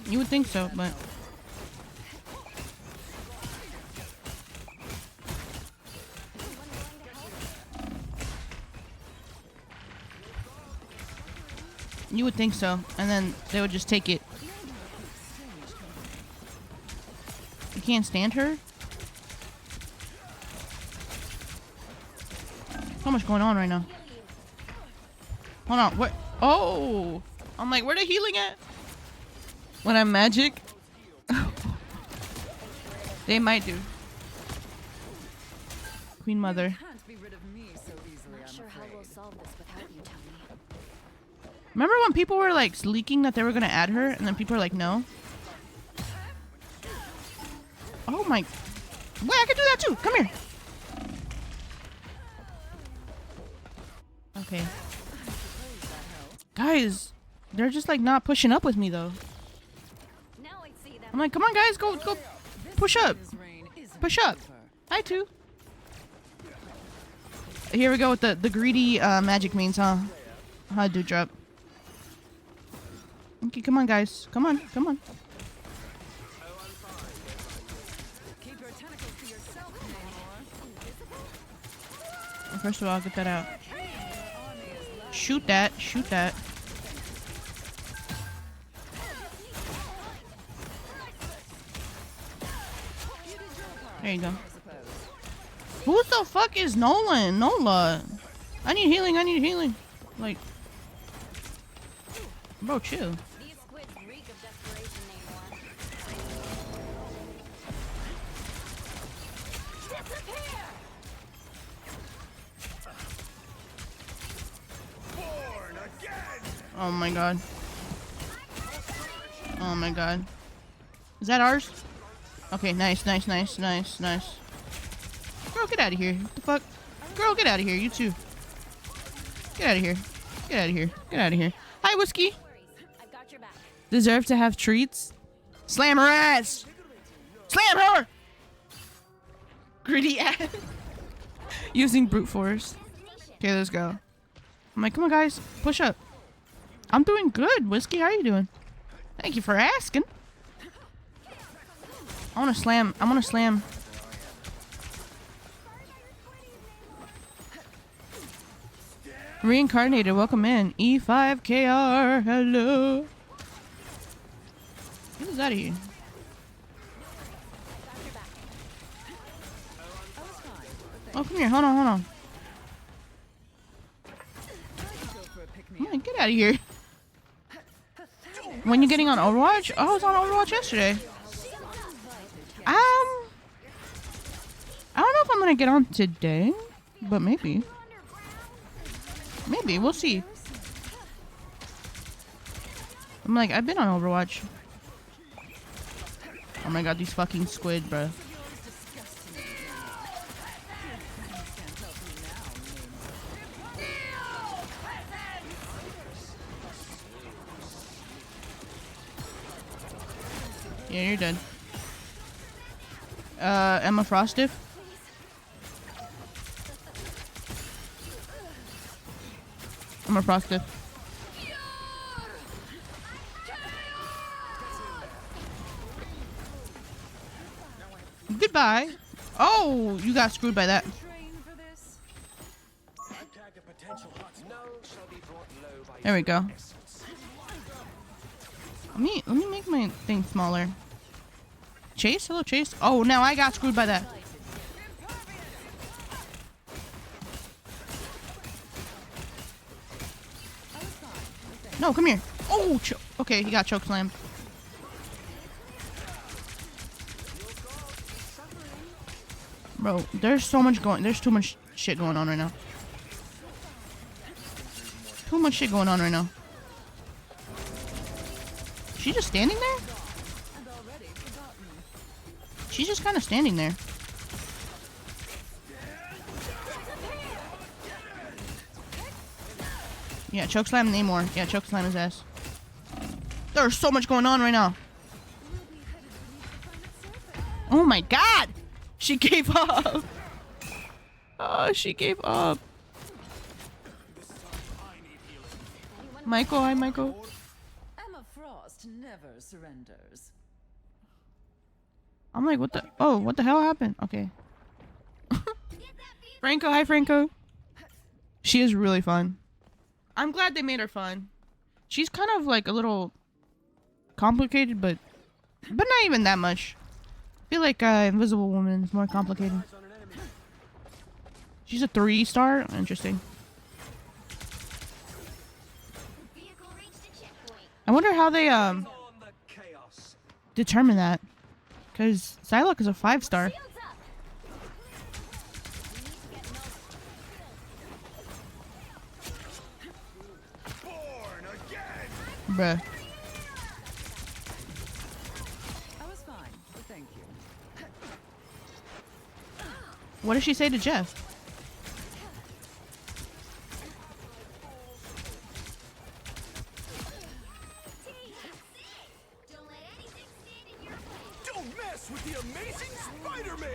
you would think so, but. You would think so, and then they would just take it. You can't stand her? So much going on right now. Hold on, what? Oh! I'm like, where the healing at? When I'm magic? They might do. Queen Mother. Can't be rid of me so easily, Not I'm sure how afraid. we'll solve this without you, Tony. Remember when people were like leaking that they were gonna add her, and then people were like, no? Oh my. Wait, I can do that too! Come here! Okay. Guys, they're just like not pushing up with me though. Now I see them. I'm like, come on guys, go push up. His reign isn't Push up. over. Hi too. Here we go with the greedy magic means, huh? How do drop. Okay, come on guys. Come on. Keep your tentacles to yourself, Namor. First of all, I'll get that out. Shoot that. Shoot that. There you go. Who the fuck is Nola? I need healing. Like, bro, chill. These squids reek of desperation, Namor. Disappear! Born again! Oh my god. Oh my god. Is that ours? Okay, nice. Girl, get out of here. What the fuck? Girl, get out of here. You too. Get out of here. Hi, Whiskey. I've got deserve to have treats. Slam her ass! Slam her! Gritty ass. Using brute force. Okay, let's go. I'm like, come on, guys. Push up. I'm doing good. Whiskey, how are you doing? Thank you for asking. I want to slam. I want to slam. Reincarnated, welcome in. E5KR, hello. Get us out of here. Oh, come here. Hold on, hold on. Come on, get out of here. When you getting on Overwatch? Oh, I was on Overwatch yesterday. I don't know if I'm gonna get on today, but maybe. Maybe, we'll see. I'm like, I've been on Overwatch. Oh my god, these fucking squid, bro. Yeah, you're dead. Emma Frostiff. Emma Frostiff. Goodbye. Oh, you got screwed by that. There we go. Let me make my thing smaller. Chase? Hello, Chase. Oh, now I got screwed by that. No, come here. Oh, okay, he got choke slammed. Bro, there's so much going. There's too much shit going on right now. Too much shit going on right now. She just standing there? She's just kind of standing there. Yeah, chokeslam Namor. Yeah, chokeslam his ass. There's so much going on right now. Oh my god! She gave up! Oh, she gave up. Michael, hi Michael. Emma Frost never surrenders. I'm like, what the? Oh, what the hell happened? Okay. Franco, hi Franco. She is really fun. I'm glad they made her fun. She's kind of like a little complicated, but not even that much. I feel like Invisible Woman is more complicated. She's a 3-star. Interesting. I wonder how they determine that. Because Psylocke is a 5-star. Bruh. I was fine, thank you. What did she say to Jeff? Don't mess with the amazing Spider-Man!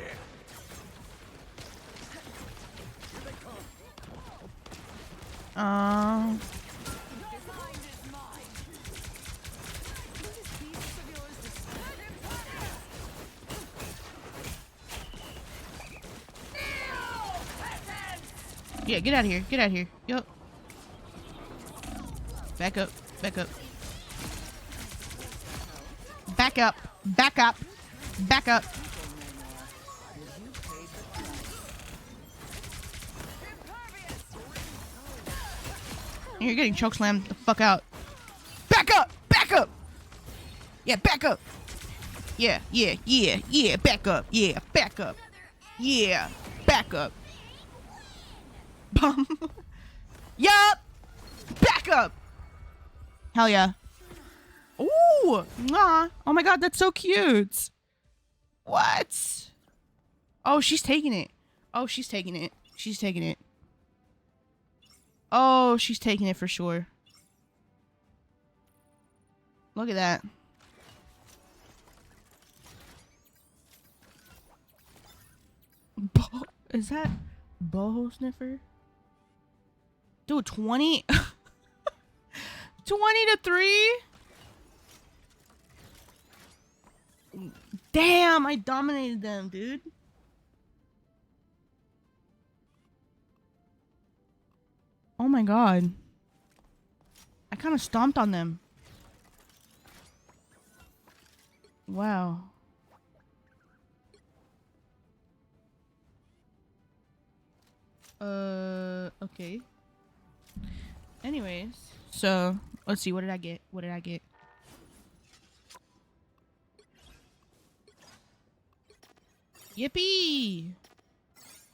Yeah, get out of here. Get out of here. Yup. Back up. Back up. Back up. Back up. Back up. You're getting chokeslammed the fuck out. Back up! Back up! Yeah, back up! Yeah, yeah, yeah, yeah, back up. Yeah, back up. Yeah, back up. Bum. Yup! Back up! Hell yeah. Ooh! Mwah. Oh my god, that's so cute! What? Oh, she's taking it. Oh, she's taking it. She's taking it. Oh, she's taking it for sure. Look at that. Is that boho sniffer? Dude, 20? 20-3? Damn, I dominated them, dude. Oh my god. I kind of stomped on them. Wow. Okay. Anyways, so let's see. What did I get? What did I get? Yippee!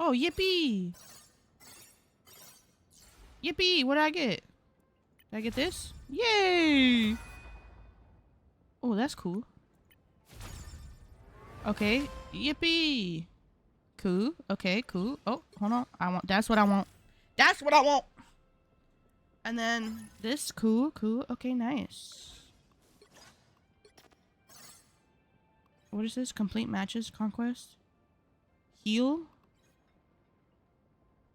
Oh, yippee! Yippee! What did I get? Did I get this? Yay! Oh, that's cool. Okay. Yippee! Cool. Okay, cool. Oh, hold on. That's what I want. That's what I want! And then this. Cool, cool. Okay, nice. What is this? Complete matches? Conquest? Heal?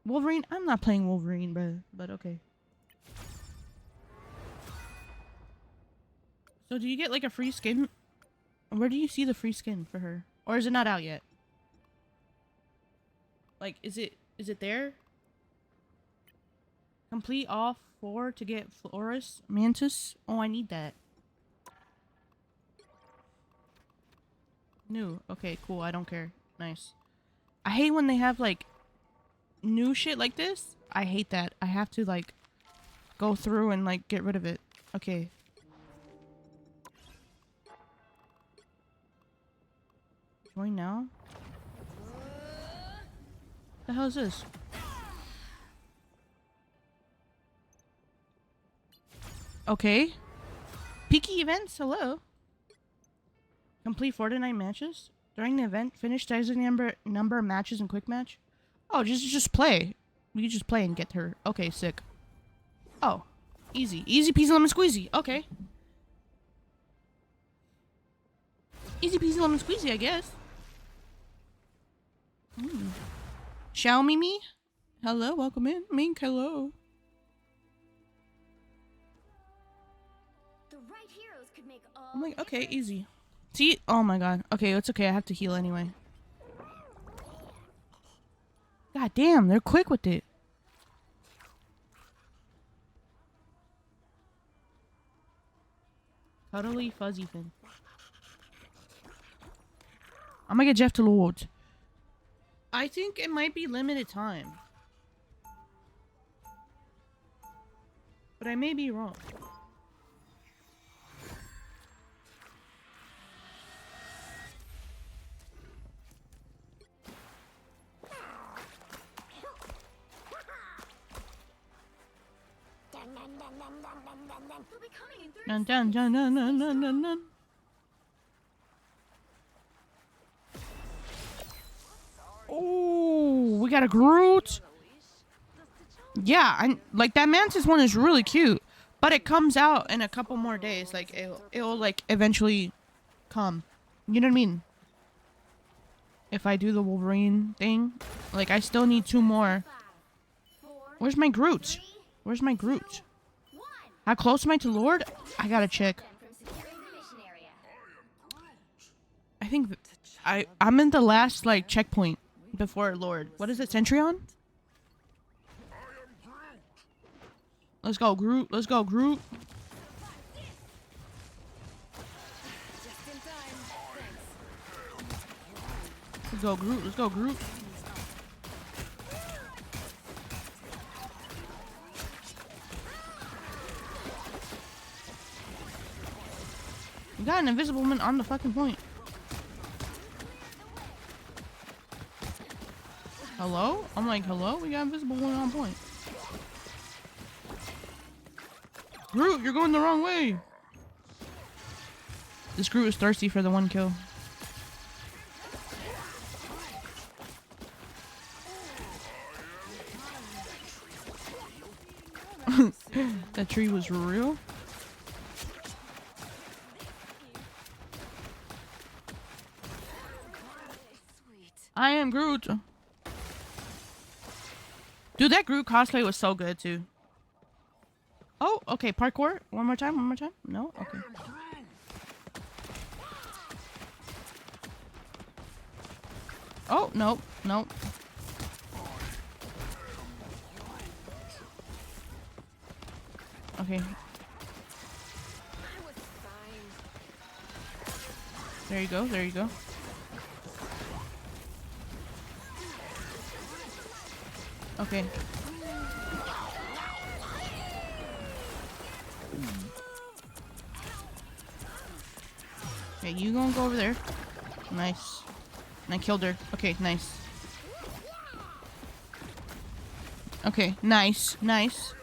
Wolverine? I'm not playing Wolverine, but okay. So do you get like a free skin? Where do you see the free skin for her? Or is it not out yet? Like, is it there? Complete all 4 to get Floris Mantis? Oh, I need that. New. Okay, cool. I don't care. Nice. I hate when they have like new shit like this. I hate that. I have to like go through and like get rid of it. Okay. Join now? The hell is this? Okay. Peaky events? Hello. Complete 49 matches? During the event, finish designated number of matches in quick match? Oh, just play. We can just play and get her. Okay, sick. Oh. Easy. Easy peasy lemon squeezy. Okay. Easy peasy lemon squeezy, I guess. Xiao Mimi? Hello, welcome in. Mink, hello. The right heroes could make all I'm like, the okay, difference. easy. See? Oh my god. Okay, it's okay. I have to heal anyway. God damn, they're quick with it. Cuddly fuzzy fin. I'm gonna get Jeff to Lord. I think it might be limited time. But I may be wrong. They'll be coming in 30 Dun dun dun dun dun dun dun dun. Oh, we got a Groot. Yeah, I like that Mantis one is really cute, but it comes out in a couple more days. Like it'll like eventually come. You know what I mean? If I do the Wolverine thing, like I still need 2 more. 4, Where's my Groot? 3, Where's my Groot? 1. How close am I to Lord? I gotta check. Them from securing the mission area. I think I'm in the last like checkpoint before Lord. What is it? Centurion? Let's go, Groot. Let's go, Groot. Let's go, Groot. Let's go, Groot. We got an invisible man on the fucking point. Hello? I'm like, hello? We got invisible one on point. Groot, you're going the wrong way. This Groot is thirsty for the 1 kill. That tree was real. I am Groot. Dude, that Groot cosplay was so good too. Oh, okay, parkour. One more time, one more time. No? Okay. Oh, no, no. Okay. There you go, there you go. Okay. Okay, you gonna go over there. Nice. And I killed her. Okay, nice. Okay, nice, nice.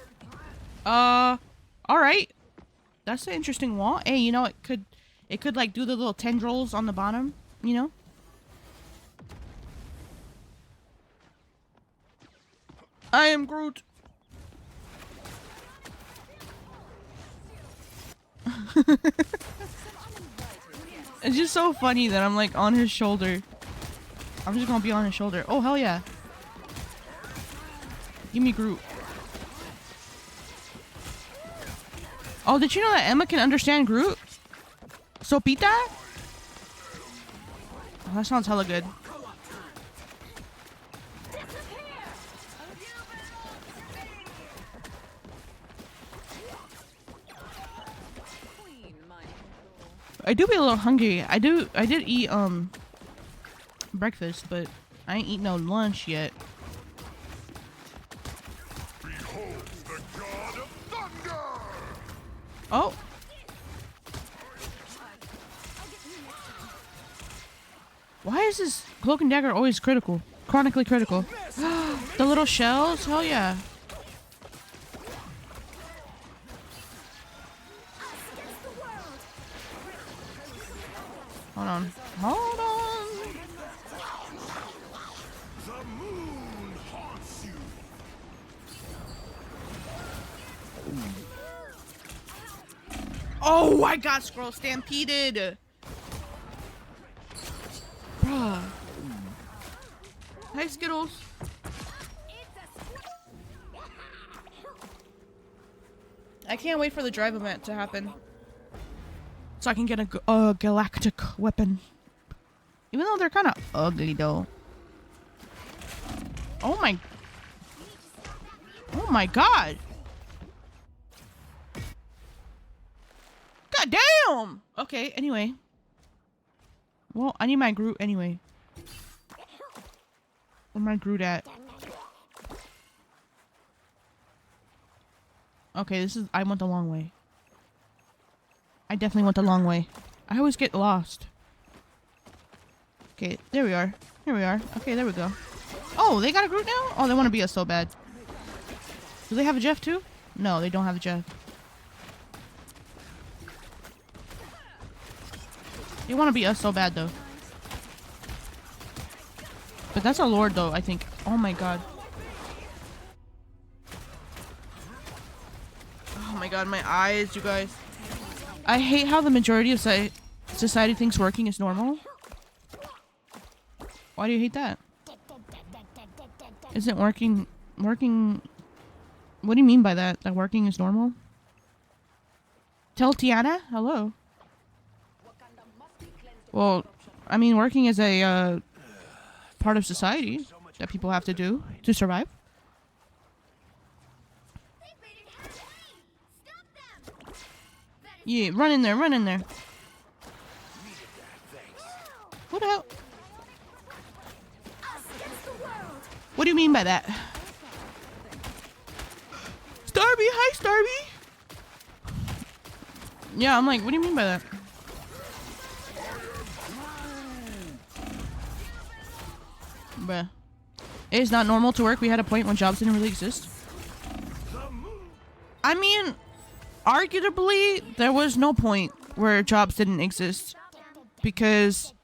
Alright. That's an interesting wall. Hey, you know, it could like do the little tendrils on the bottom, you know? I am Groot. It's just so funny that I'm like on his shoulder. I'm just gonna be on his shoulder. Oh, hell yeah. Give me Groot. Oh, did you know that Emma can understand Groot? Sopita? Oh, that sounds hella good. I do be a little hungry. I did eat breakfast, but I ain't eat no lunch yet. Behold the god of thunder! Oh. Why is this cloak and dagger always critical? Chronically critical. The little shells? Hell yeah. Hold on. Hold on. The moon haunts you! Oh, I got scroll stampeded. Bruh. Hi, Skittles. I can't wait for the drive event to happen. So I can get a galactic weapon. Even though they're kind of ugly, though. Oh my... Oh my god! God damn! Okay, anyway. Well, I need my Groot anyway. Where's my Groot at? Okay, this is... I went the long way. I definitely went the long way. I always get lost. Okay, there we are. Here we are. Okay, there we go. Oh, they got a Groot now? Oh, they want to be us so bad. Do they have a Jeff too? No, they don't have a Jeff. They want to be us so bad though. But that's our Lord though, I think. Oh my god. Oh my god, my eyes, you guys. I hate how the majority of society thinks working is normal. Why do you hate that? Isn't working... What do you mean by that? That working is normal? Tell Tiana? Hello. Well, I mean, working is a part of society that people have to do to survive. Yeah, run in there, run in there. What the hell? What do you mean by that? Starby, hi Starby. Yeah, I'm like, what do you mean by that? Bruh. It is not normal to work. We had a point when jobs didn't really exist. I mean, arguably, there was no point where jobs didn't exist. Because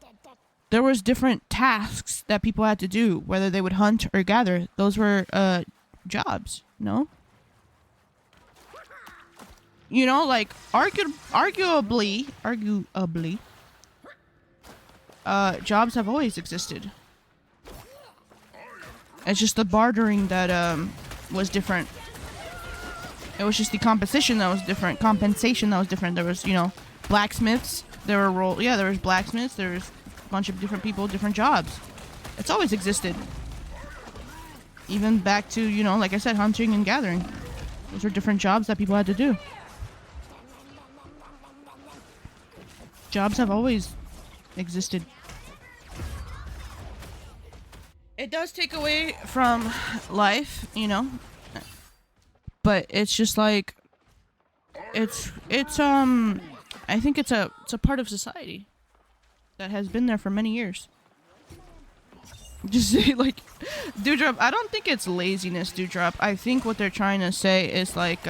there was different tasks that people had to do, whether they would hunt or gather. Those were jobs, no? You know, like arguably, jobs have always existed. It's just the bartering that was different. It was just the compensation that was different. There was, you know, blacksmiths. There was blacksmiths. There was a bunch of different people, different jobs. It's always existed. Even back to, you know, like I said, hunting and gathering. Those are different jobs that people had to do. Jobs have always existed. It does take away from life, you know, but it's just like I think it's a part of society that has been there for many years. Just say like, Dewdrop, I don't think it's laziness, Dewdrop. I think what they're trying to say is like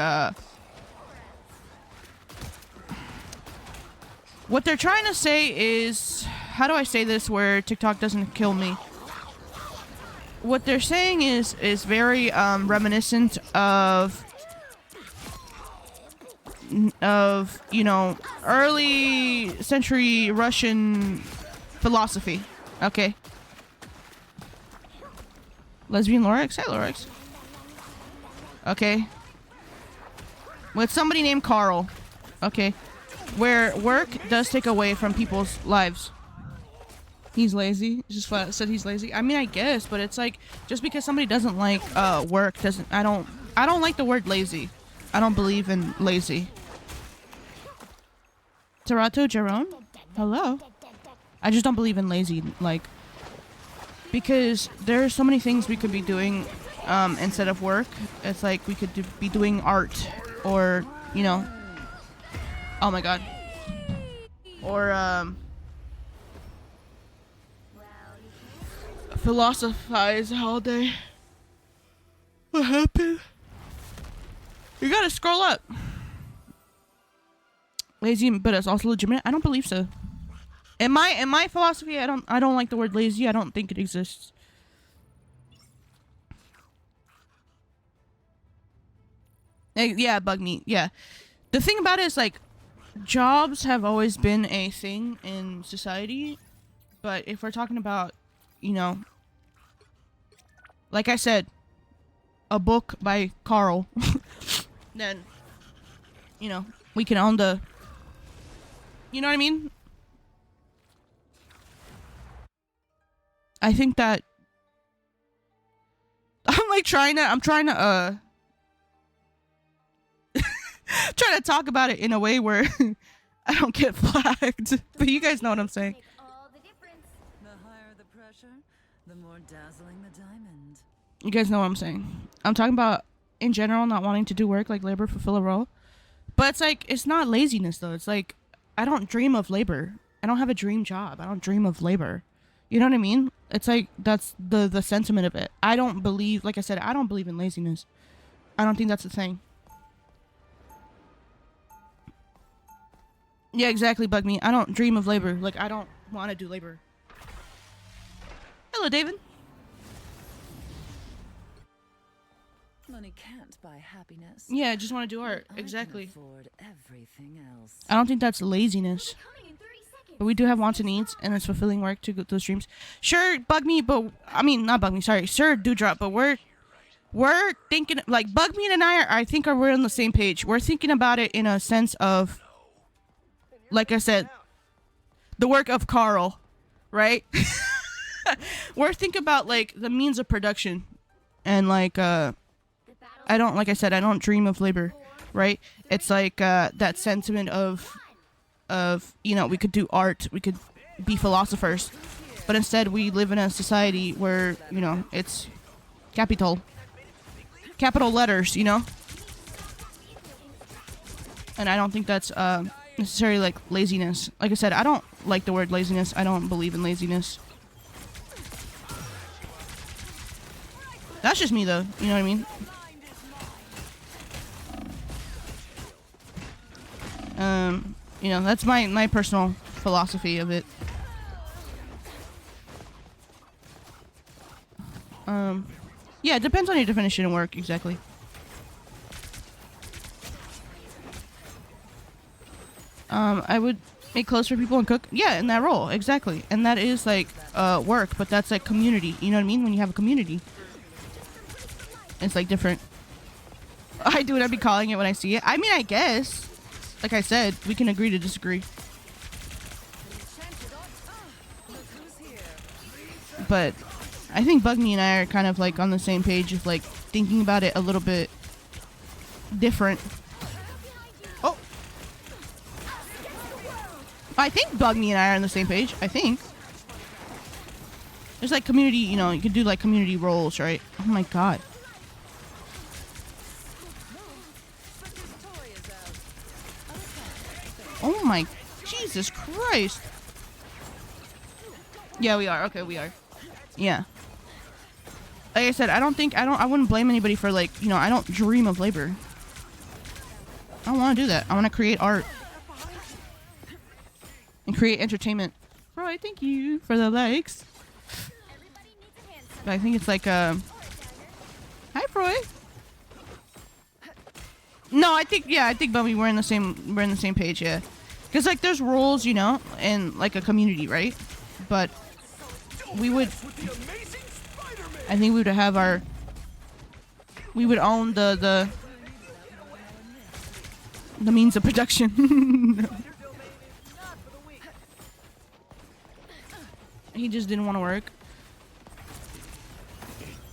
what they're trying to say is, how do I say this where TikTok doesn't kill me? What they're saying is very reminiscent of you know, early century Russian philosophy. Okay. Lesbian Lorax? Hey, Lorax. Okay. With somebody named Carl. Okay. Where work does take away from people's lives. He's lazy. Just flat out said he's lazy. I mean, I guess, but it's like, just because somebody doesn't like work doesn't. I don't like the word lazy. I don't believe in lazy. Tarato Jerome? Hello. I just don't believe in lazy, like, because there are so many things we could be doing instead of work. It's like we could be doing art, or, you know, oh my god, or philosophize all day. What happened? You gotta scroll up. Lazy, but it's also legitimate. I don't believe so. In my philosophy, I don't like the word lazy. I don't think it exists. Yeah, bug meat. Yeah. The thing about it is, like, jobs have always been a thing in society, but if we're talking about, you know, like I said, a book by Carl, then, you know, we can own the, you know what I mean? I think that I'm trying to trying to talk about it in a way where I don't get flagged. But you guys know what I'm saying. Make all the difference. The higher the pressure, the more dazzling the diamond. You guys know what I'm saying. I'm talking about, in general, not wanting to do work, like labor, fulfill a role. But it's like, it's not laziness, though. It's like, I don't dream of labor. I don't have a dream job. I don't dream of labor. You know what I mean? It's like, that's the sentiment of it. I don't believe, like I said, I don't believe in laziness. I don't think that's a thing. Yeah, exactly, bug me. I don't dream of labor. Like, I don't want to do labor. Hello, David. Money can't buy happiness. Yeah, I just want to do art. I can Exactly. afford everything else. I don't think that's laziness. Coming in 30 seconds. But we do have wants and needs, and it's fulfilling work to go those dreams. Sure, bug me, but I mean, not bug me. Sorry, sure, Dewdrop. But we're thinking, like, bug me and I think we're on the same page. We're thinking about it in a sense of, like I said, the work of Carl, right? We're thinking about, like, the means of production, and like I don't, like I said, I don't dream of labor, right? It's like that sentiment of you know, we could do art, we could be philosophers, but instead we live in a society where, you know, it's capital letters, you know, and I don't think that's necessarily like laziness. Like I said, I don't like the word laziness. I don't believe in laziness. That's just me, though. You know what I mean? You know, that's my personal philosophy of it. Yeah, it depends on your definition of work, exactly. I would make clothes for people and cook. Yeah, in that role, exactly. And that is like work, but that's like community. You know what I mean? When you have a community, It's like different. I do what I'd be calling it when I see it. I mean, I guess. Like I said, we can agree to disagree. But I think Bugme and I are kind of like on the same page of like thinking about it a little bit different. Oh, I think Bugme and I are on the same page. I think there's like community, you know, you could do like community roles, right? Oh my god. Oh my Jesus Christ. Yeah, we are. Okay, we are. Yeah. Like I said, I wouldn't blame anybody for like, you know, I don't dream of labor. I don't want to do that. I want to create art. And create entertainment. Roy, thank you for the likes. But I think it's like, hi, Roy. No, I think Bummy, we're in the same page, yeah. Because like there's roles, you know, in like a community, right? But we would, I think we would have our, we would own the means of production. He just didn't want to work.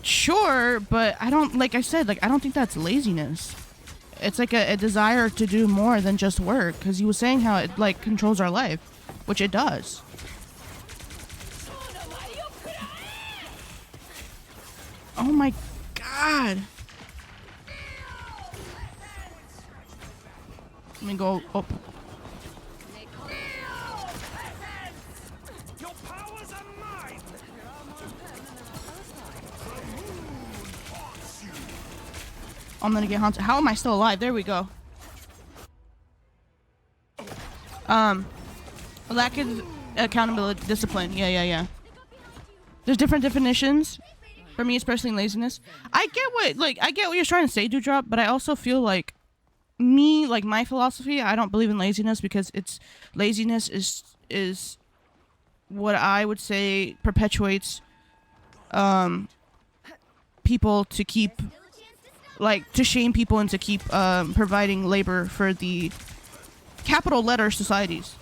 Sure, but I don't, like I said, like I don't think that's laziness. It's like a desire to do more than just work, because he was saying how it like controls our life, which it does. Oh my god. Let me go up. Your powers are mine. I'm gonna get haunted. How am I still alive? There we go. Lack of accountability, discipline. Yeah. There's different definitions. For me, it's personally laziness. I get what you're trying to say, Dewdrop, but I also feel like my philosophy, I don't believe in laziness because laziness is what I would say perpetuates people to keep, like, to shame people and to keep providing labor for the capital letter societies.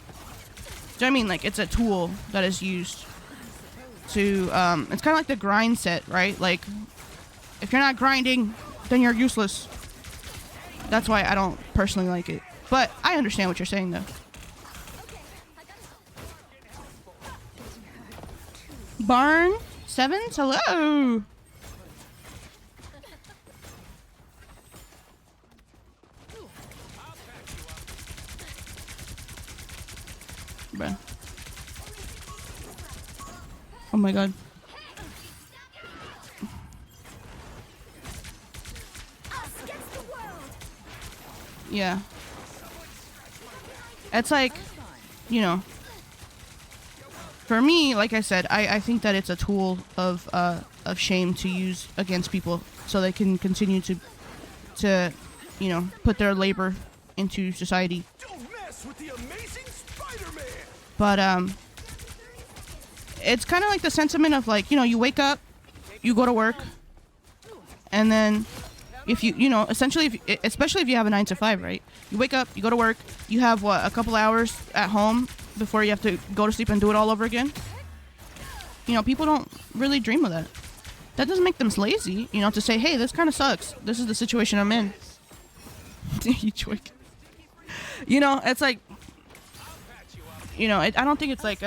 Do you know what I mean? Like, it's a tool that is used to, it's kind of like the grind set, right? Like, if you're not grinding, then you're useless. That's why I don't personally like it. But I understand what you're saying, though. Barn Sevens, hello. Bruh. Oh my god. Yeah. It's like, you know, for me, like I said, I think that it's a tool of shame to use against people so they can continue to, you know, put their labor into society. Don't mess with the amazing Spider-Man. But it's kind of like the sentiment of like, you know, you wake up, you go to work, and then if you know, essentially, especially if you have a 9 to 5, right? You wake up, you go to work, you have a couple hours at home before you have to go to sleep and do it all over again. You know, people don't really dream of that. That doesn't make them lazy, you know, to say, hey, this kind of sucks. This is the situation I'm in. You know, it's like, you know, I don't think it's like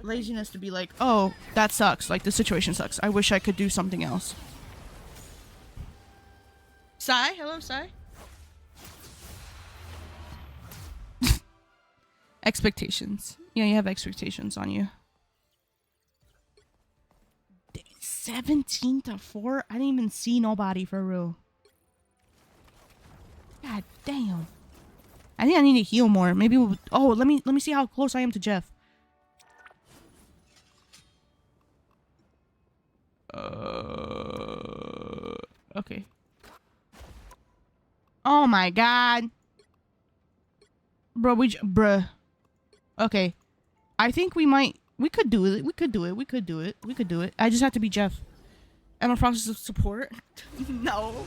laziness to be like, oh, that sucks. Like, the situation sucks. I wish I could do something else. Sai? Hello, Sai? Expectations. Yeah, you have expectations on you. 17 to 4? I didn't even see nobody for real. God damn. I think I need to heal more. Maybe let me see how close I am to Jeff. Okay. Oh my god. Bro, bruh. Okay. I think we could do it. We could do it. I just have to be Jeff. I'm a process of support. No.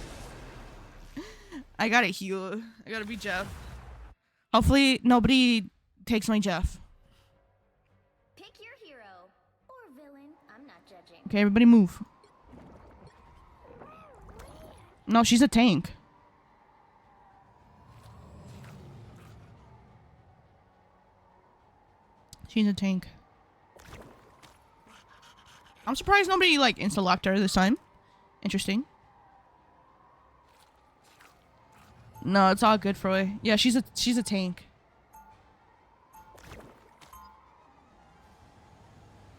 I gotta heal. I gotta be Jeff. Hopefully nobody takes my Jeff. Pick your hero or villain. I'm not judging. Okay, everybody move. No, she's a tank. She's a tank. I'm surprised nobody like insta-locked her this time. Interesting. No, it's all good, Froy. Yeah, she's a tank.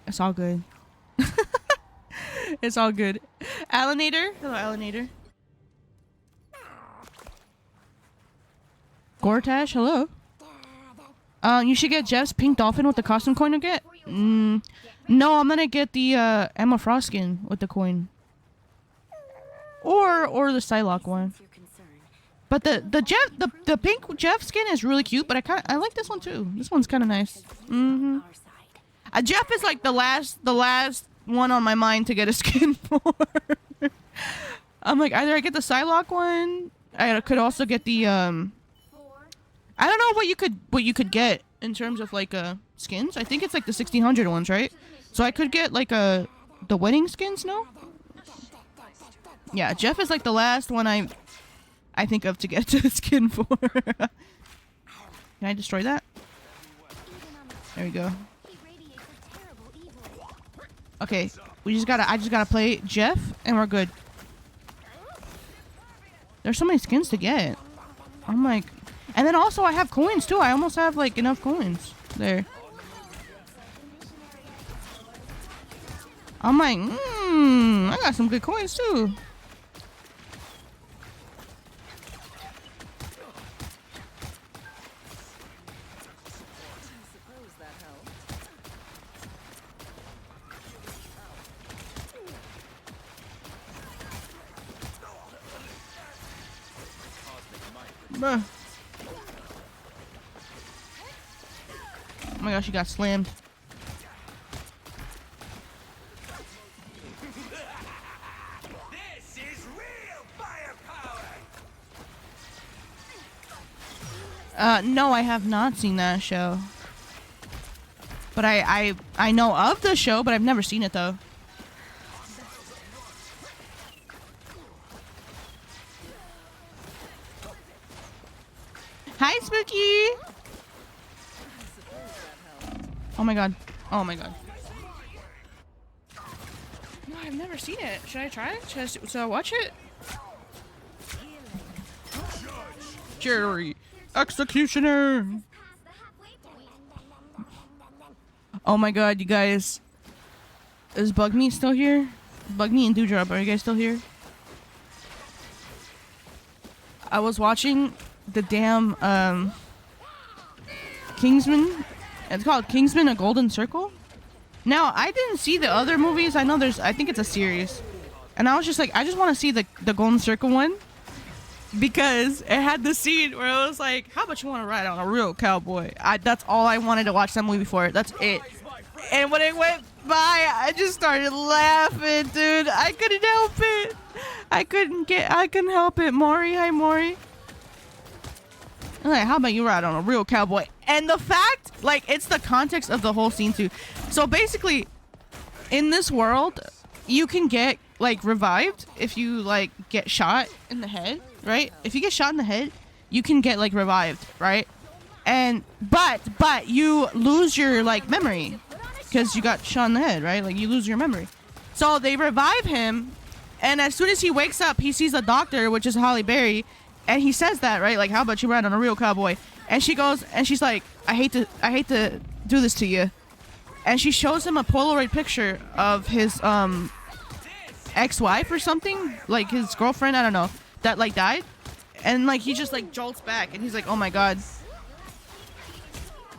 It's all good. It's all good. Alanator? Hello, Alanator. Gortash, hello. You should get Jeff's pink dolphin with the costume coin to get. No, I'm gonna get the Emma Frost skin with the coin. Or the Psylocke one. But the pink Jeff skin is really cute, but I like this one too. This one's kind of nice. Jeff is like the last one on my mind to get a skin for. I'm like, either I get the Psylocke one, I could also get the I don't know what you could get in terms of like skins. I think it's like the 1600 ones, right? So I could get like the wedding skins, no? Yeah, Jeff is like the last one I think of to get to the skin for. Can I destroy that? There we go. Okay, I just gotta play Jeff and we're good. There's so many skins to get. I'm like, and then also I have coins too. I almost have like enough coins there. I'm like, I got some good coins too. Bruh. Oh my gosh, she got slammed. This is real firepower. No, I have not seen that show. But I know of the show, but I've never seen it though. Hi, Spooky! Oh my god. Oh my god. No, I've never seen it. Should I try it? Should I watch it? Jerry! Executioner! Oh my god, you guys. Is Bug Me still here? Bug Me and Dewdrop, are you guys still here? I was watching the damn Kingsman. It's called Kingsman: A Golden Circle. Now I didn't see the other movies. I know I think it's a series, and I was just like, I just want to see the Golden Circle one because it had the scene where it was like, how about you want to ride on a real cowboy? That's all I wanted to watch that movie for. That's it. And when it went by, I just started laughing, dude. I couldn't help it. I couldn't help it. Maury, hi Maury. Like, how about you ride on a real cowboy? And the fact, like, it's the context of the whole scene too. So basically, in this world, you can get like revived if you like get shot in the head, right? If you get shot in the head, you can get like revived, right? And but you lose your like memory because you got shot in the head, right? Like you lose your memory. So they revive him, and as soon as he wakes up, he sees a doctor, which is Halle Berry. And he says that, right? Like, how about you ride on a real cowboy? And she goes, and she's like, I hate to do this to you. And she shows him a Polaroid picture of his ex-wife or something, like his girlfriend, I don't know, that like died. And like he just like jolts back, and he's like, oh my god.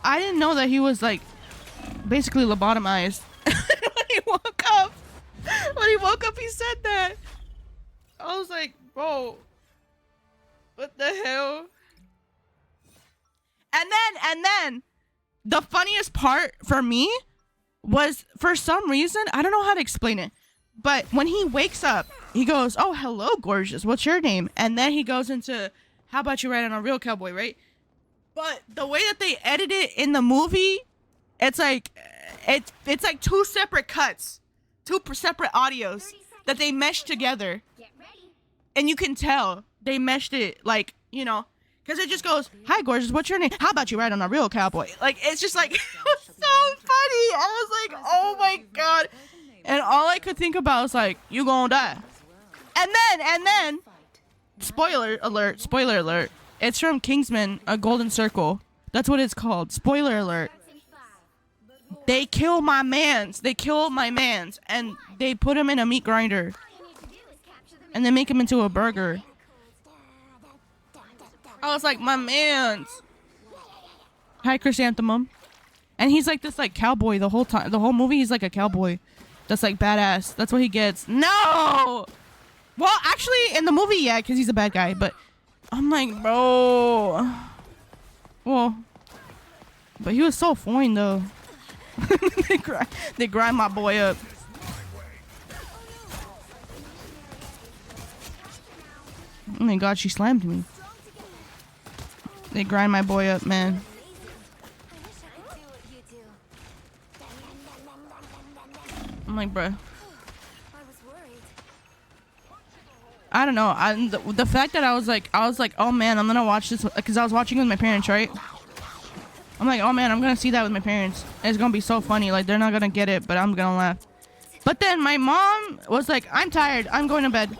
I didn't know that he was like basically lobotomized. When he woke up, he said that. I was like, bro. What the hell? And then the funniest part for me was, for some reason, I don't know how to explain it, But when he wakes up, he goes, "Oh, hello, gorgeous. What's your name?" And then he goes into, "How about you ride on a real cowboy?" Right? But the way that they edit it in the movie, it's like it's like two separate cuts, two separate audios that they meshed together, Get ready. and you can tell they meshed it like, you know, because it just goes, "Hi, gorgeous. What's your name? How about you ride on a real cowboy?" Like, it's just like, it was so funny. I was like, oh my god. And all I could think about was like, you gonna die. And then, spoiler alert. It's from Kingsman, A Golden Circle. That's what it's called. Spoiler alert. They kill my mans. They kill my mans. And they put him in a meat grinder. And they make him into a burger. I was like, my mans. Hi, Chrysanthemum. And he's like this like cowboy the whole time. The whole movie he's like a cowboy. That's like badass. That's what he gets. No! Well, actually, in the movie, yeah, because he's a bad guy. But I'm like, bro. Well, but he was so fine, though. they grind my boy up. Oh my god, she slammed me. They grind my boy up, man. I'm like, bruh. I don't know. The fact that I was like, oh man, I'm gonna watch this because I was watching with my parents, right? I'm like, oh man, I'm gonna see that with my parents. It's gonna be so funny. Like, they're not gonna get it, but I'm gonna laugh. But then my mom was like, I'm tired. I'm going to bed.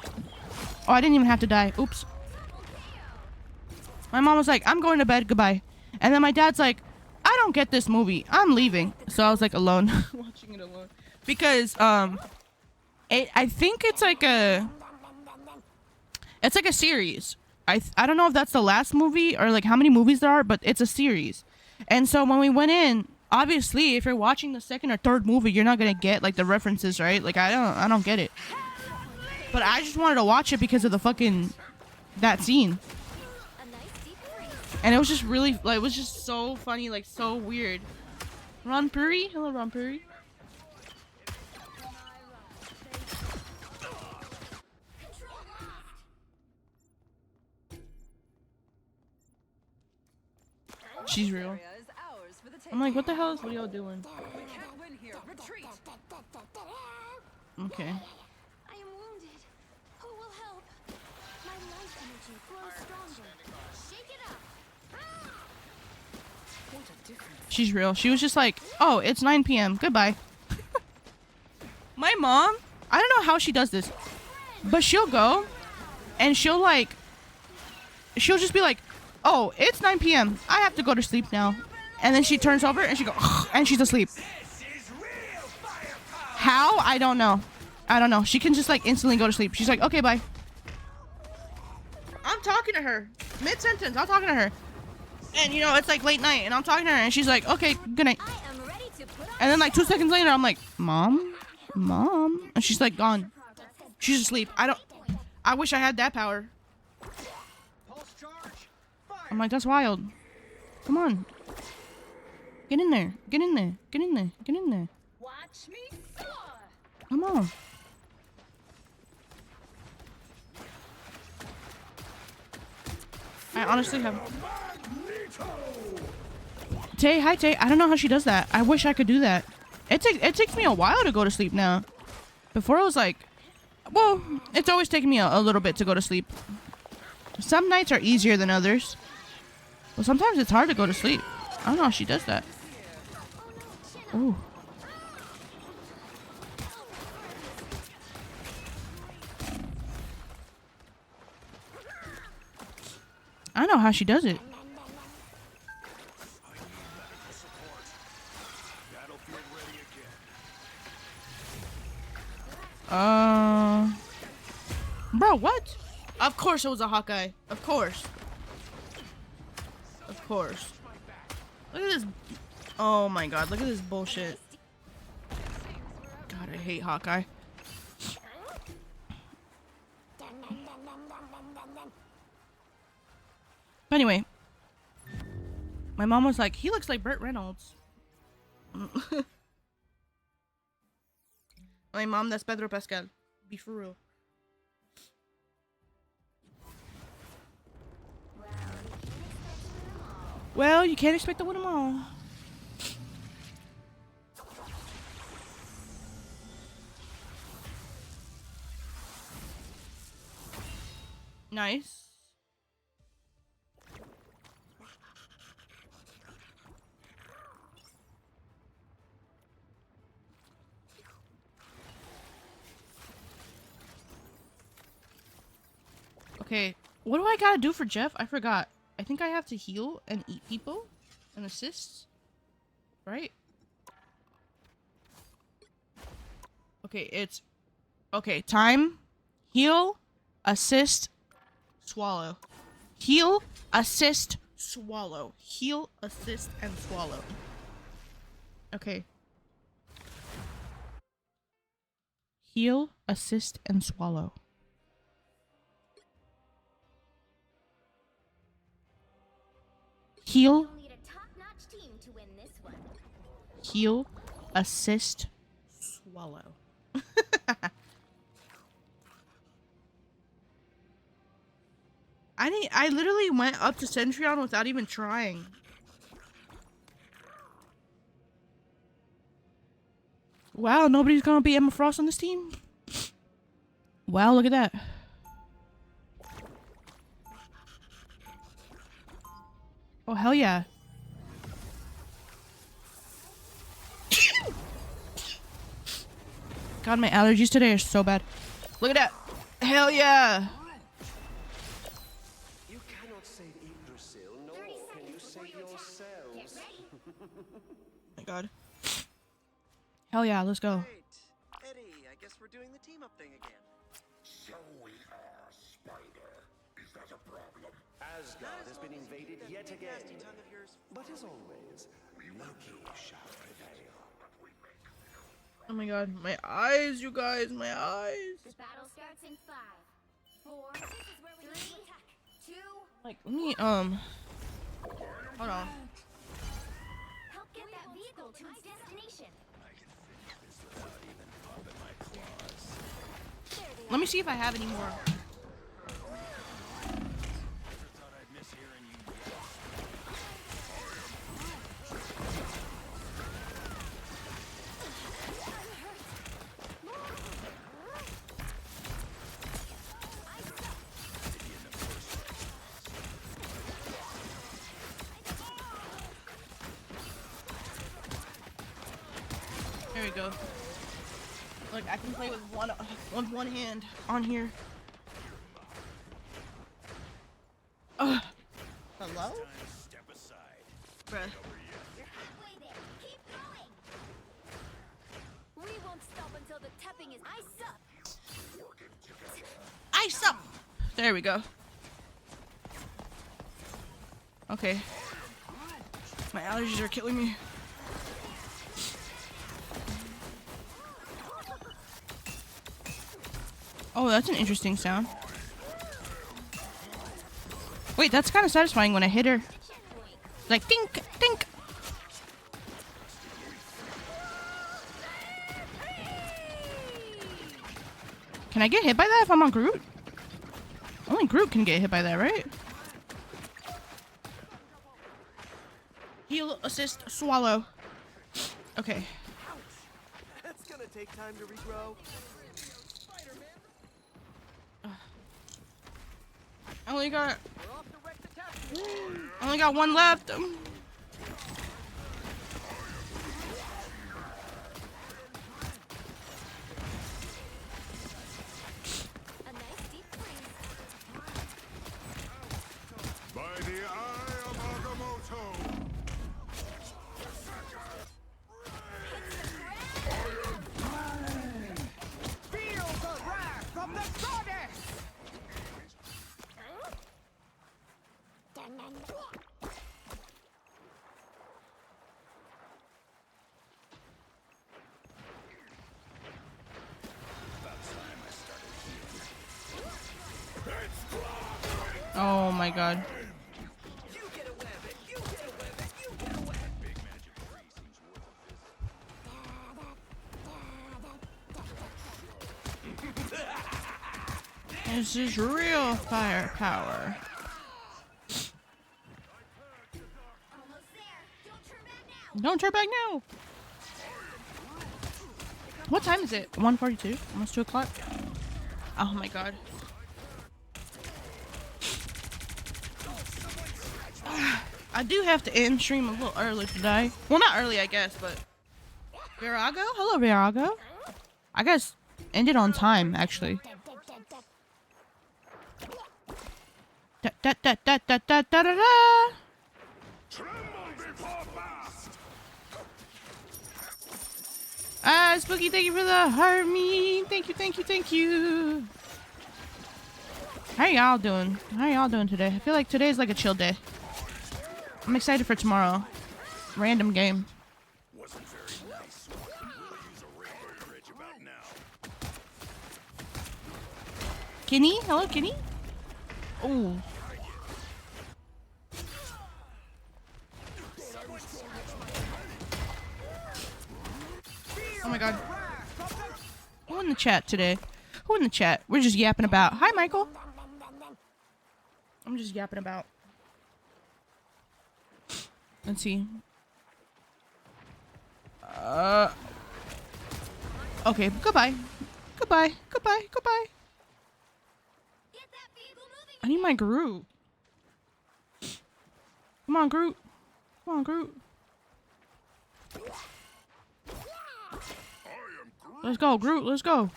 Oh, I didn't even have to die. Oops. My mom was like, I'm going to bed. Goodbye. And then my dad's like, I don't get this movie. I'm leaving. So I was like alone, watching it alone. Because I think it's like a series. I don't know if that's the last movie or like how many movies there are, but it's a series. And so when we went in, obviously if you're watching the second or third movie, you're not gonna get like the references, right? Like I don't get it. But I just wanted to watch it because of the fucking that scene. And it was just really like, it was just so funny, like so weird. Ron Puri? Hello, Ron Puri. She's real. I'm like, what the hell is Leo doing? Okay. I am wounded. Who will help? My life energy flows stronger. Shake it up. She's real. She was just like, oh, it's 9 p.m. Goodbye. My mom, I don't know how she does this, but she'll go and she'll just be like, oh, it's 9 p.m. I have to go to sleep now. And then she turns over and she goes, and she's asleep. How? I don't know. She can just like instantly go to sleep. She's like, okay, bye. I'm talking to her. Mid-sentence, I'm talking to her. And you know, it's like late night and I'm talking to her and she's like, okay, good night. And then like 2 seconds later, I'm like, Mom? And she's like, gone. She's asleep. I wish I had that power. I'm like, that's wild. Come on. Get in there. Get in there. Get in there. Get in there. Watch me soar. Come on. I honestly have... Tay, hi Tay. I don't know how she does that. I wish I could do that. It takes me a while to go to sleep now. Before I was like... Well, it's always taken me a little bit to go to sleep. Some nights are easier than others. Well, sometimes it's hard to go to sleep. I don't know how she does that. Ooh. I know how she does it. Bro, what? Of course it was a Hawkeye. Of course. Of course. Look at this. Oh my god, look at this bullshit. God, I hate Hawkeye. But anyway, my mom was like, he looks like Burt Reynolds. My mom, that's Pedro Pascal. Be for real. Well, you can't expect to win them all. Nice. Okay, what do I gotta do for Jeff? I forgot. I think I have to heal and eat people and assist, right? Okay, it's okay. Time, heal, assist, swallow. Heal, assist, swallow. Heal, assist, and swallow. Okay. Heal, assist, and swallow. Heal, You'll need a top-notch team to win this one. heal, assist, swallow. I literally went up to Centurion without even trying. Wow, nobody's gonna be Emma Frost on this team? Wow, look at that. Oh, hell yeah. God, my allergies today are so bad. Look at that. Hell yeah. You cannot save Yggdrasil, nor 30 can you seconds before save you attack. yourselves. Get ready. My God. Hell yeah, let's go. Great. Eddie, I guess we're doing the team up thing again. So we are, Spider. Is that a problem? Asgard has been invaded yet again. Nasty tongue of yours. But as always, Loki shall prevail. Oh my God, my eyes, you guys, my eyes. The battle starts in 5, 4, 3, 2. Like, let me, hold on. Help get that vehicle to its destination. Let me see if I have any more. There we go. Look, I can play with one hand on here. Hello? Step aside. Bruh. You're halfway there. Keep going. We won't stop until the tapping is ice up. Ice up! There we go. Okay. My allergies are killing me. Oh, that's an interesting sound. Wait, that's kind of satisfying when I hit her. Like, dink, dink. Can I get hit by that if I'm on Groot? Only Groot can get hit by that, right? Heal, assist, swallow. Okay. That's gonna take time to regrow. I only got We're off to wreck the tap. I only got one left. A nice deep freeze. By the eye of Agamotto. Feel the wrath of the goddess! Oh my God. You get away with it! You get away with it! You get away! Big magic tree seems worth a visit. This is real firepower. Almost there. Don't turn back now. Don't turn back now. What time is it? 1:42. Almost 2 o'clock. Oh my god. I do have to end stream a little early today. Well, not early, I guess, but Virago? Hello, Virago. I guess ended on time, actually. Da da da da da da da da da. Spooky, thank you for the heart me. Thank you, thank you, thank you. How y'all doing? How y'all doing today? I feel like today's like a chill day. I'm excited for tomorrow. Random game. Wasn't very nice. We'll use a rainbow bridge about now. Kenny? Hello, Kenny? Oh. Oh my god. Who in the chat today? Who in the chat? We're just yapping about. Hi, Michael. I'm just yapping about. Let's see. Okay, goodbye. Goodbye. Goodbye. Goodbye. Get that vehicle moving. I need my Groot. Come on, Groot. Come on, Groot. Let's go, Groot. Let's go.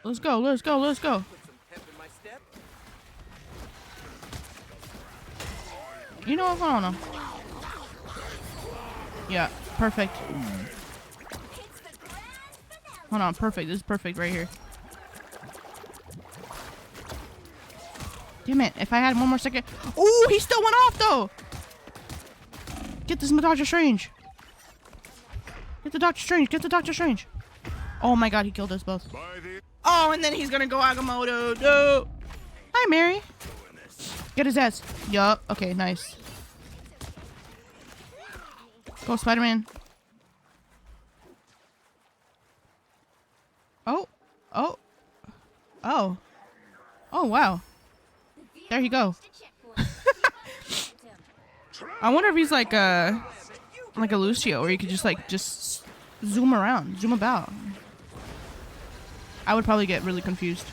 Let's go. Let's go. Let's go. Put some pep in my step. You know what? Hold on. Yeah, perfect. Hold on, perfect. This is perfect right here. Damn it. If I had one more second. Ooh, he still went off, though. Get this Doctor Strange. Get the Doctor Strange. Get the Doctor Strange. Oh my god, he killed us both. Oh, and then he's gonna go Agamotto. No. Hi, Mary. Get his ass. Yup. Okay, nice. Go, Spider-Man. Oh. Oh. Oh. Oh, wow. There you go. I wonder if he's like a Lucio, where you could just zoom around, zoom about. I would probably get really confused.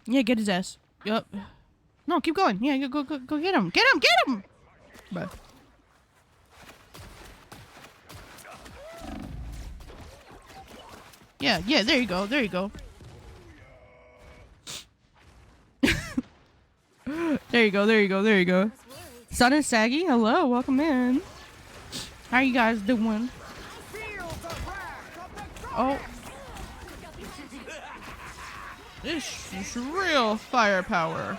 Yeah, get his ass. Yup. No, keep going. Yeah, go get him. Get him, get him! Bro. Yeah, there you go, there you go. There you go, there you go, there you go. Sun is Saggy, hello, welcome in. How you guys doing? Oh. This is real firepower.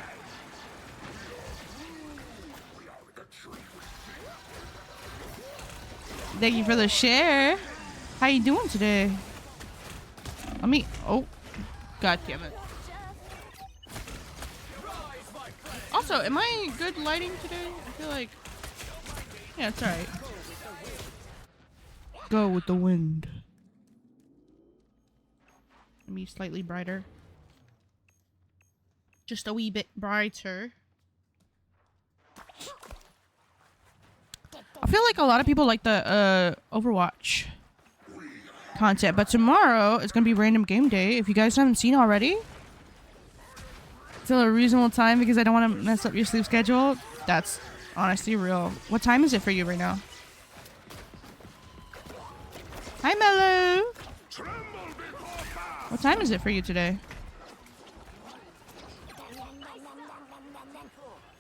Thank you for the share. How you doing today? Let me. Oh, god damn it. Also, am I good lighting today? I feel like. Yeah, it's alright. Go with the wind. Let me slightly brighter. Just a wee bit brighter. I feel like a lot of people like the Overwatch content, but tomorrow it's gonna be random game day. If you guys haven't seen already, till a reasonable time because I don't want to mess up your sleep schedule. That's honestly real. What time is it for you right now? Hi, Mello. What time is it for you today?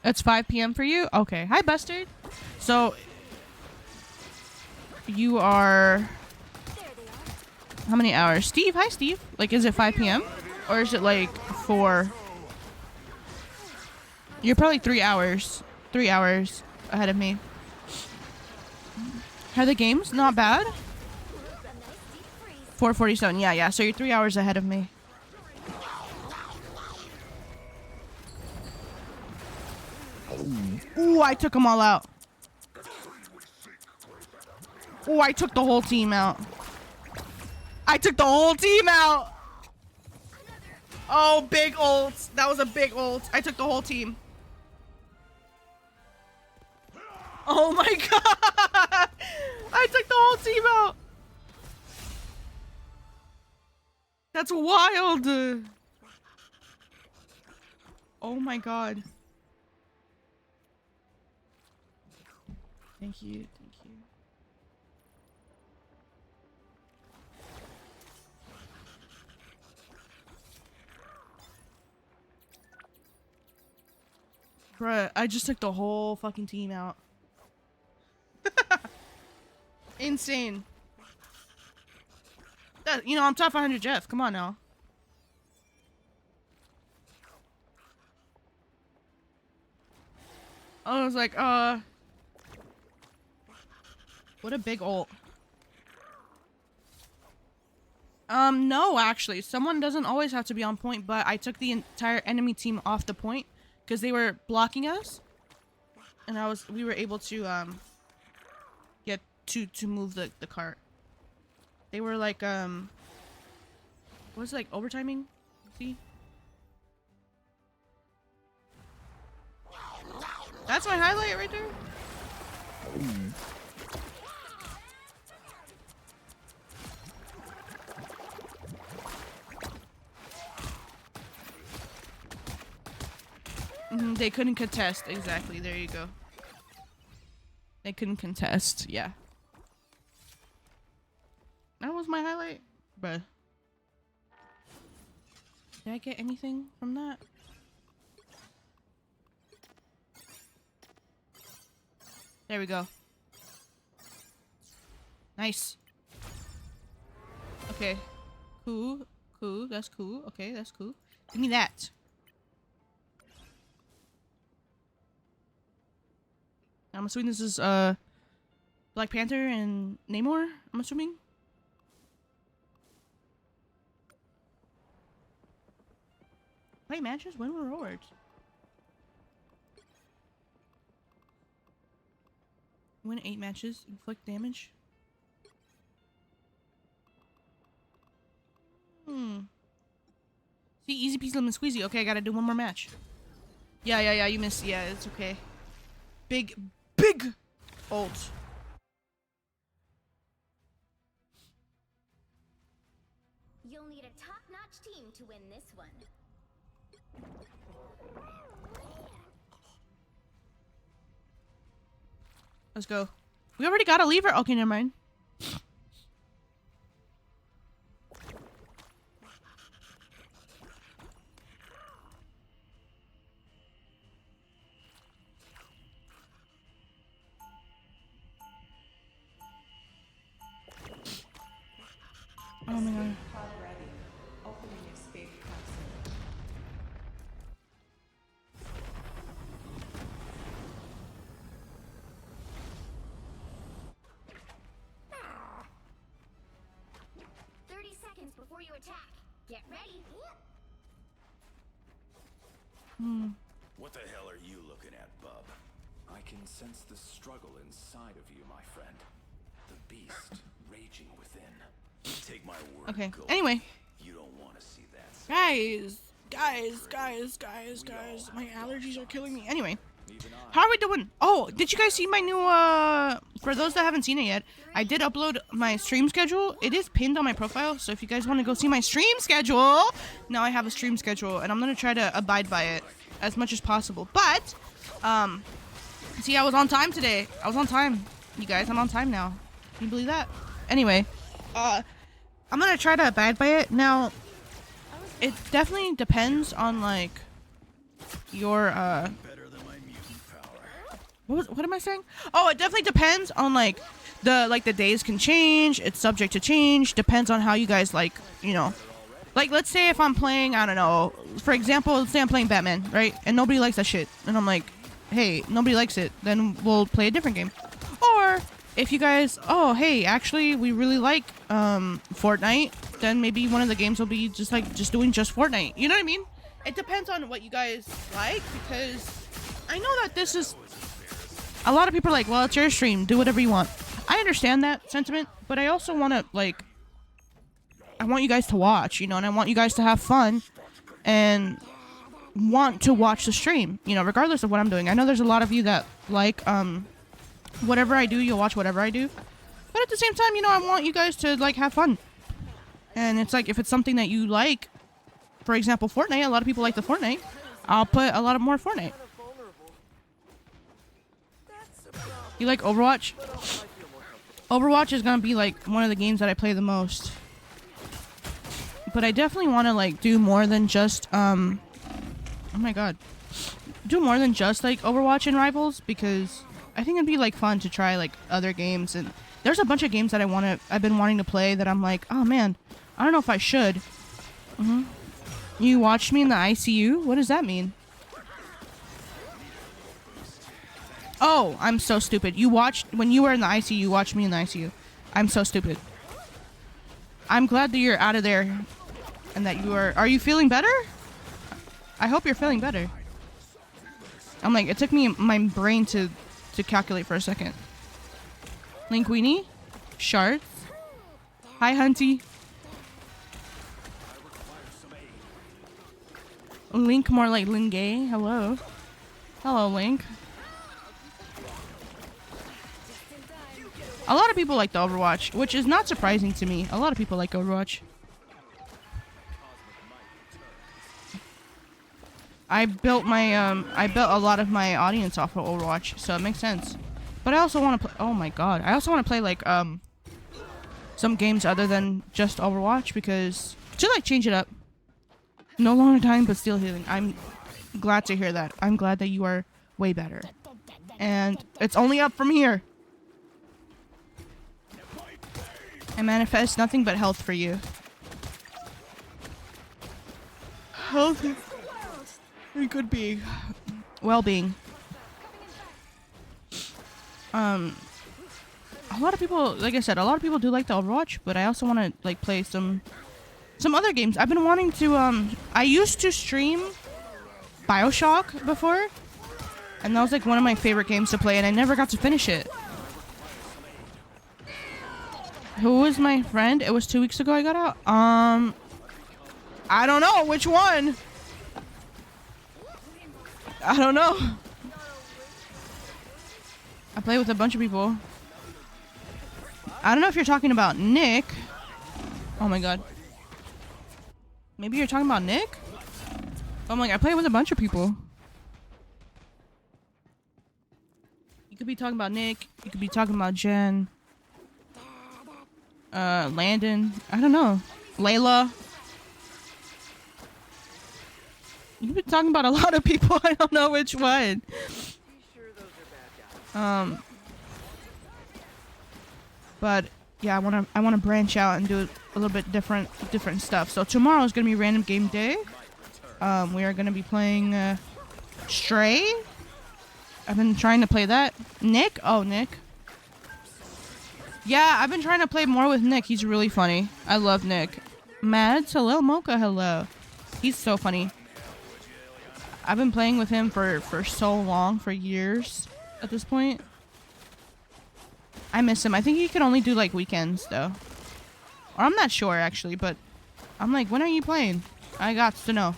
It's 5 p.m. for you? Okay. Hi, Bustard. So, you are... How many hours? Steve, hi, Steve. Like, is it 5 p.m.? Or is it, like, 4? You're probably 3 hours. 3 hours ahead of me. Are the games not bad? 4:47. Yeah. So you're 3 hours ahead of me. Ooh, I took them all out. Ooh, I took the whole team out. I took the whole team out. Oh, big ult. That was a big ult. I took the whole team. Oh my god. I took the whole team out. That's wild. Oh my god. Thank you. Thank you. Bruh, I just took the whole fucking team out. Insane. That, you know, I'm top 500 Jeff. Come on now. I was like, what a big ult. No, actually. Someone doesn't always have to be on point, but I took the entire enemy team off the point because they were blocking us. And we were able to, get to move the cart. They were like, what was it, like, overtiming? See? That's my highlight right there. They couldn't contest. Exactly. There you go. They couldn't contest. Yeah. That was my highlight. Bruh. Did I get anything from that? There we go. Nice. Okay. Cool. Cool. That's cool. Okay, that's cool. Give me that. I'm assuming this is Black Panther and Namor, I'm assuming. Play matches, win rewards. Win 8 matches, inflict damage. See, easy peasy lemon squeezy. Okay, I gotta do one more match. Yeah, you missed. Yeah, it's okay. Big ult. You'll need a top-notch team to win this one. Let's go. We already got a lever. Okay, never mind. Oh my god. Pod ready. Opening escape capsule. Before you attack, get ready. What the hell are you looking at, bub? I can sense the struggle inside of you, my friend. The beast raging within. Take my word. Okay. Gold. Anyway. You don't want to see that. Guys. My allergies are killing me. Anyway. How are we doing? Oh, did you guys see my new, for those that haven't seen it yet, I did upload my stream schedule. It is pinned on my profile, so if you guys want to go see my stream schedule, now I have a stream schedule, and I'm going to try to abide by it as much as possible. But, see, I was on time today. I was on time. You guys, I'm on time now. Can you believe that? Anyway, I'm going to try to abide by it. Now, it definitely depends on, like, your, what am I saying? Oh, it definitely depends on like the days can change. It's subject to change. Depends on how you guys like, you know. Like let's say if I'm playing, I don't know, for example, let's say I'm playing Batman, right? And nobody likes that shit. And I'm like, hey, nobody likes it. Then we'll play a different game. Or if you guys, oh, hey, actually we really like Fortnite, then maybe one of the games will be just doing just Fortnite. You know what I mean? It depends on what you guys like, because I know that this is A lot of people are like, well, it's your stream, do whatever you want. I understand that sentiment, but I also want to, like, I want you guys to watch, you know, and I want you guys to have fun and want to watch the stream, you know, regardless of what I'm doing. I know there's a lot of you that like, whatever I do, you'll watch whatever I do. But at the same time, you know, I want you guys to, like, have fun. And it's like, if it's something that you like, for example, Fortnite, a lot of people like the Fortnite, I'll put a lot of more Fortnite. You like Overwatch? Overwatch is gonna be, like, one of the games that I play the most. But I definitely want to, like, do more than just, oh my god. Do more than just, like, Overwatch and Rivals, because I think it'd be, like, fun to try, like, other games. And there's a bunch of games that I've been wanting to play that I'm like, oh man, I don't know if I should. You watched me in the ICU? What does that mean? Oh, I'm so stupid. You watched, when you were in the ICU, you watched me in the ICU. I'm so stupid. I'm glad that you're out of there and that are you feeling better? I hope you're feeling better. I'm like, it took me my brain to calculate for a second. Linguini? Shards? Hi, Hunty. Link more like Lingay. Hello. Hello, Link. A lot of people like the Overwatch, which is not surprising to me. A lot of people like Overwatch. I built a lot of my audience off of Overwatch, so it makes sense. But I also want to play, oh my god. I also want to play, like, some games other than just Overwatch, because to, like, change it up. No longer dying, but still healing. I'm glad to hear that. I'm glad that you are way better. And it's only up from here. I manifest nothing but health for you. Health. It could be well-being. A lot of people, like I said, a lot of people do like the Overwatch, but I also want to, like, play some other games. I've been wanting to, I used to stream BioShock before, and that was, like, one of my favorite games to play, and I never got to finish it. Who was my friend? It was 2 weeks ago I got out. I don't know which one. I don't know. I play with a bunch of people. I don't know if you're talking about Nick. Oh my god. Maybe you're talking about Nick? I'm like, I play with a bunch of people. You could be talking about Nick. You could be talking about Jen. Landon. I don't know. Layla. You could be talking about a lot of people. I don't know which one. But yeah, I wanna branch out and do a little bit different stuff. So tomorrow is gonna be random game day. We are gonna be playing Stray. I've been trying to play that. Nick? Oh, Nick. Yeah, I've been trying to play more with Nick. He's really funny. I love Nick. Mads, hello. Mocha, hello. He's so funny. I've been playing with him for so long, for years at this point. I miss him. I think he can only do, like, weekends, though. Or I'm not sure, actually, but I'm like, when are you playing? I got to know.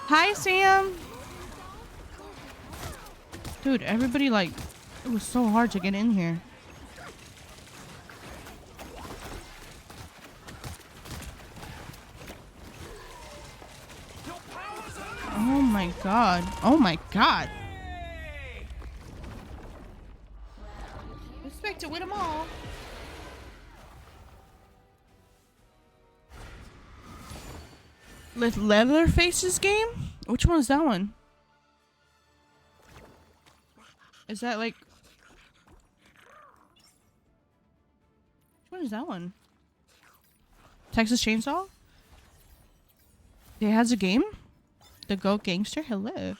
Hi, Sam. Dude, everybody, like, it was so hard to get in here. Oh my god. Oh my god. Expect to win them all. Leatherface's game? Which one is that one? Is that like... Which one is that one? Texas Chainsaw? It has a game? The Go Gangster? Hello.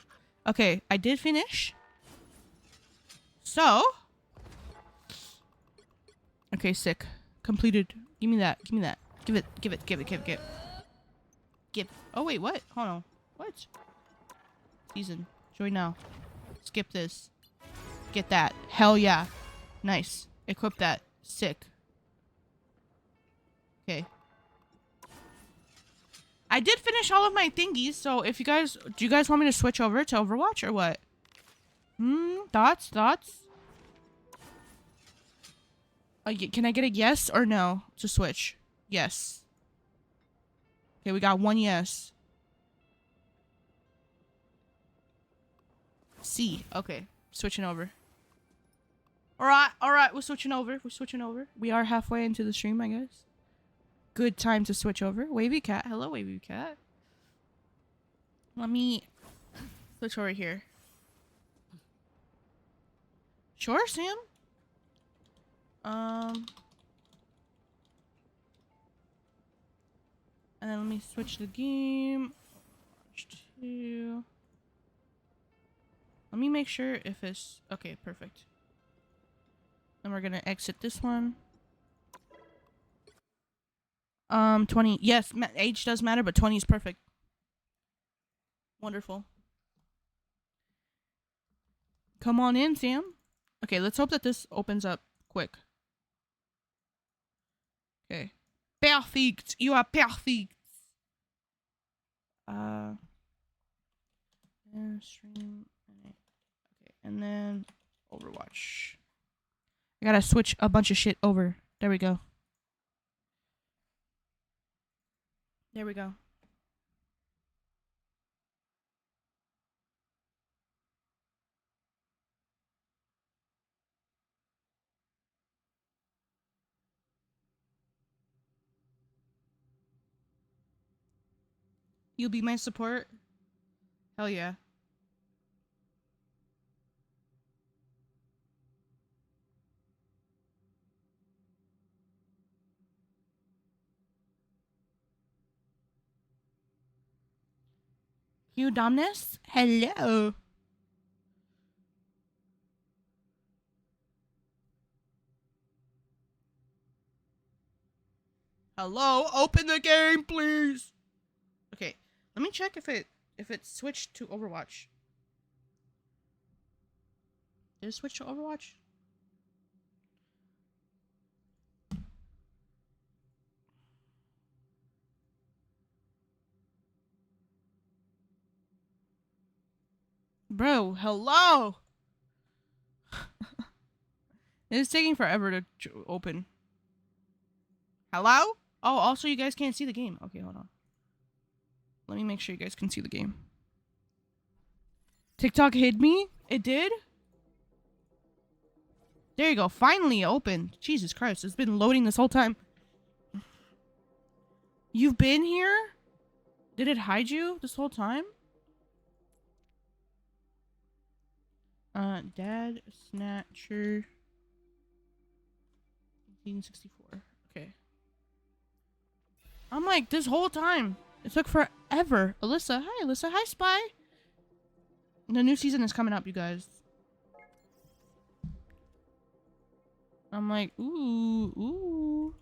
Okay, I did finish. So. Okay, sick. Completed. Give me that. Give me that. Give it. Give it. Give it. Give it. Give it. Give. Oh, wait. What? Hold on. What? Season. Join now. Skip this. Get that. Hell yeah. Nice. Equip that. Sick. Okay. I did finish all of my thingies, so if you guys... Do you guys want me to switch over to Overwatch or what? Thoughts? Thoughts? Can I get a yes or no to switch? Yes. Okay, we got one yes. C. Okay. Switching over. Alright, we're switching over. We're switching over. We are halfway into the stream, I guess. Good time to switch over. Wavy Cat. Hello, Wavy Cat. Let me switch over here. Sure, Sam. And then let me switch the game. Let me make sure if it's... Okay, perfect. Then we're gonna exit this one. 20. Yes, age does matter, but 20 is perfect. Wonderful. Come on in, Sam. Okay, let's hope that this opens up quick. Okay. Perfect. You are perfect. Stream. Okay, and then Overwatch. I gotta switch a bunch of shit over. There we go. There we go. You'll be my support? Hell yeah. You Domnus? Hello. Hello, open the game, please. Okay, let me check if it switched to Overwatch. Did it switch to Overwatch? Bro, hello. It's taking forever to open. Hello? Oh, also you guys can't see the game. Okay, hold on. Let me make sure you guys can see the game. TikTok hid me? It did? There you go. Finally opened. Jesus Christ. It's been loading this whole time. You've been here? Did it hide you this whole time? Dad Snatcher 1864. Okay. I'm like, this whole time. It took forever. Alyssa. Hi, Alyssa. Hi, Spy. The new season is coming up, you guys. I'm like, ooh.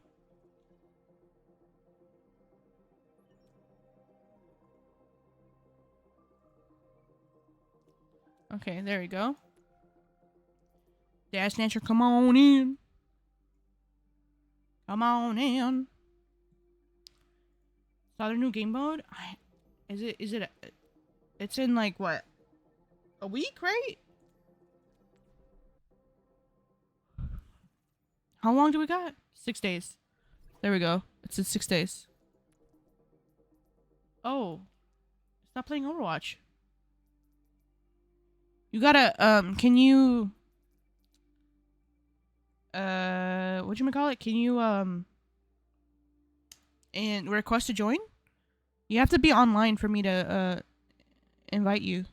Okay, there we go. Dad Snatcher, come on in. Come on in. Saw their new game mode? It's in like what? A week, right? How long do we got? 6 days. There we go. It's in 6 days. Oh. Stop playing Overwatch. You gotta, can you... whatchamacallit? Can you, and request to join? You have to be online for me to, invite you.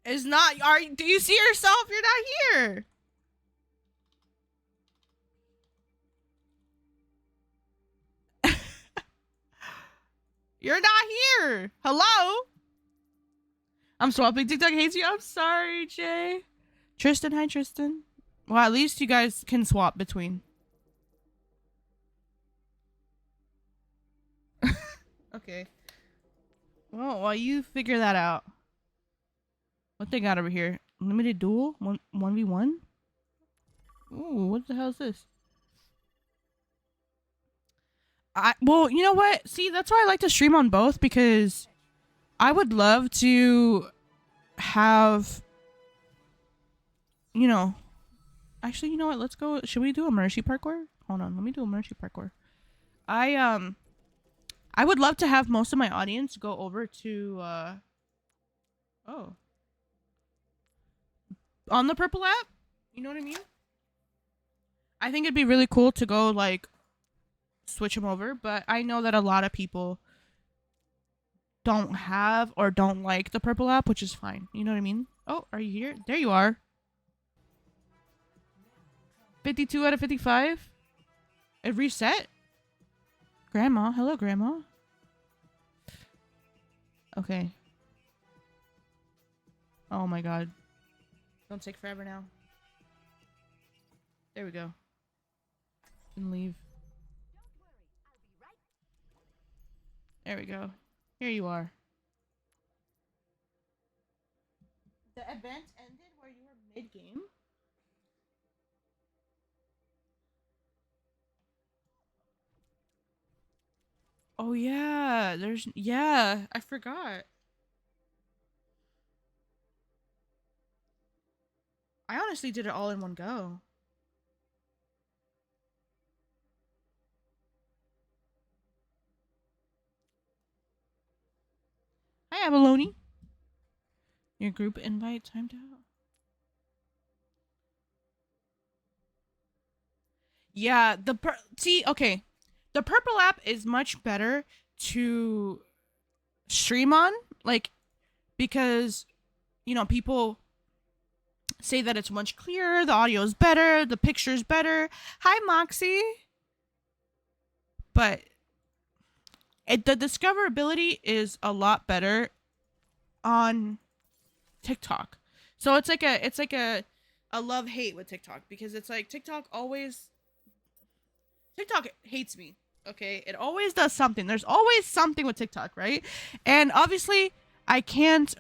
It's not, do you see yourself? You're not here. You're not here. Hello? I'm swapping. TikTok hates you. I'm sorry, Jay. Tristan, hi, Tristan. Well, at least you guys can swap between. Okay. Well, while you figure that out. What they got over here? Limited duel? 1v1? Ooh, what the hell is this? Well, you know what? See, that's why I like to stream on both, because I would love to have, you know, actually, you know what? Let's go. Should we do a mercy parkour? Hold on, let me do a mercy parkour. I would love to have most of my audience go over to oh, on the purple app. You know what I mean? I think it'd be really cool to go like switch them over, but I know that a lot of people don't have or don't like the purple app, which is fine. You know what I mean? Oh, are you here? There you are. 52 out of 55. It reset. Grandma, hello, Grandma. Okay. Oh my god. Don't take forever now. There we go. And leave. There we go. Here you are. The event ended where you were mid-game? Oh yeah, yeah, I forgot. I honestly did it all in one go. Hi, Abalone. Your group invite timed out. Yeah, see, okay. The purple app is much better to stream on, like, because, you know, people say that it's much clearer, the audio is better, the picture's better. Hi, Moxie. But the discoverability is a lot better on TikTok. So it's like a love-hate with TikTok, because it's like TikTok hates me. Okay, it always does something. There's always something with TikTok, right? And obviously, I can't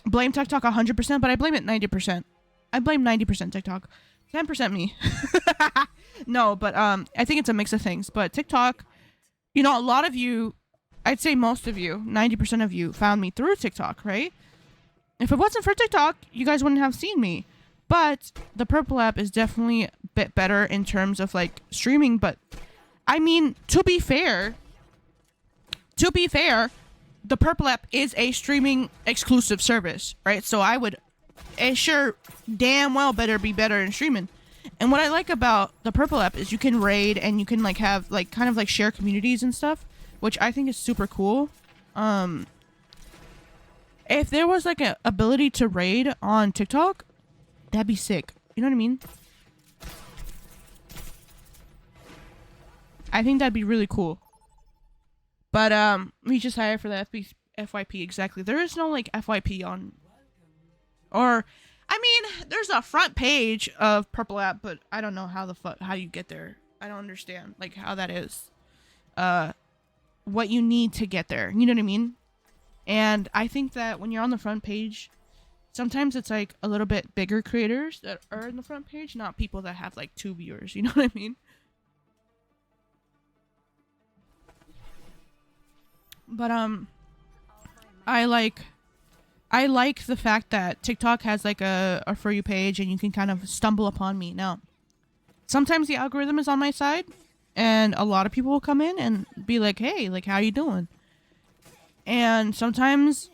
blame TikTok 100%, but I blame it 90%. I blame 90% TikTok, 10% me. No, but I think it's a mix of things. But TikTok, you know, a lot of you, I'd say most of you, 90% of you, found me through TikTok, right? If it wasn't for TikTok, you guys wouldn't have seen me. But the purple app is definitely a bit better in terms of like streaming, but I mean, to be fair, the purple app is a streaming exclusive service, right? So it sure damn well better be better in streaming. And what I like about the purple app is you can raid and you can like have like kind of like share communities and stuff, which I think is super cool. If there was like an ability to raid on TikTok, that'd be sick. You know what I mean? I think that'd be really cool. But we just hired for the FYP exactly. There is no like FYP on, or I mean, there's a front page of Purple App, but I don't know how you get there. I don't understand like how that is. What you need to get there. You know what I mean? And I think that when you're on the front page, sometimes it's like a little bit bigger creators that are in the front page, not people that have like 2 viewers. You know what I mean? But I like the fact that TikTok has like a For You page and you can kind of stumble upon me. Now, sometimes the algorithm is on my side and a lot of people will come in and be like, hey, like, how you doing? And sometimes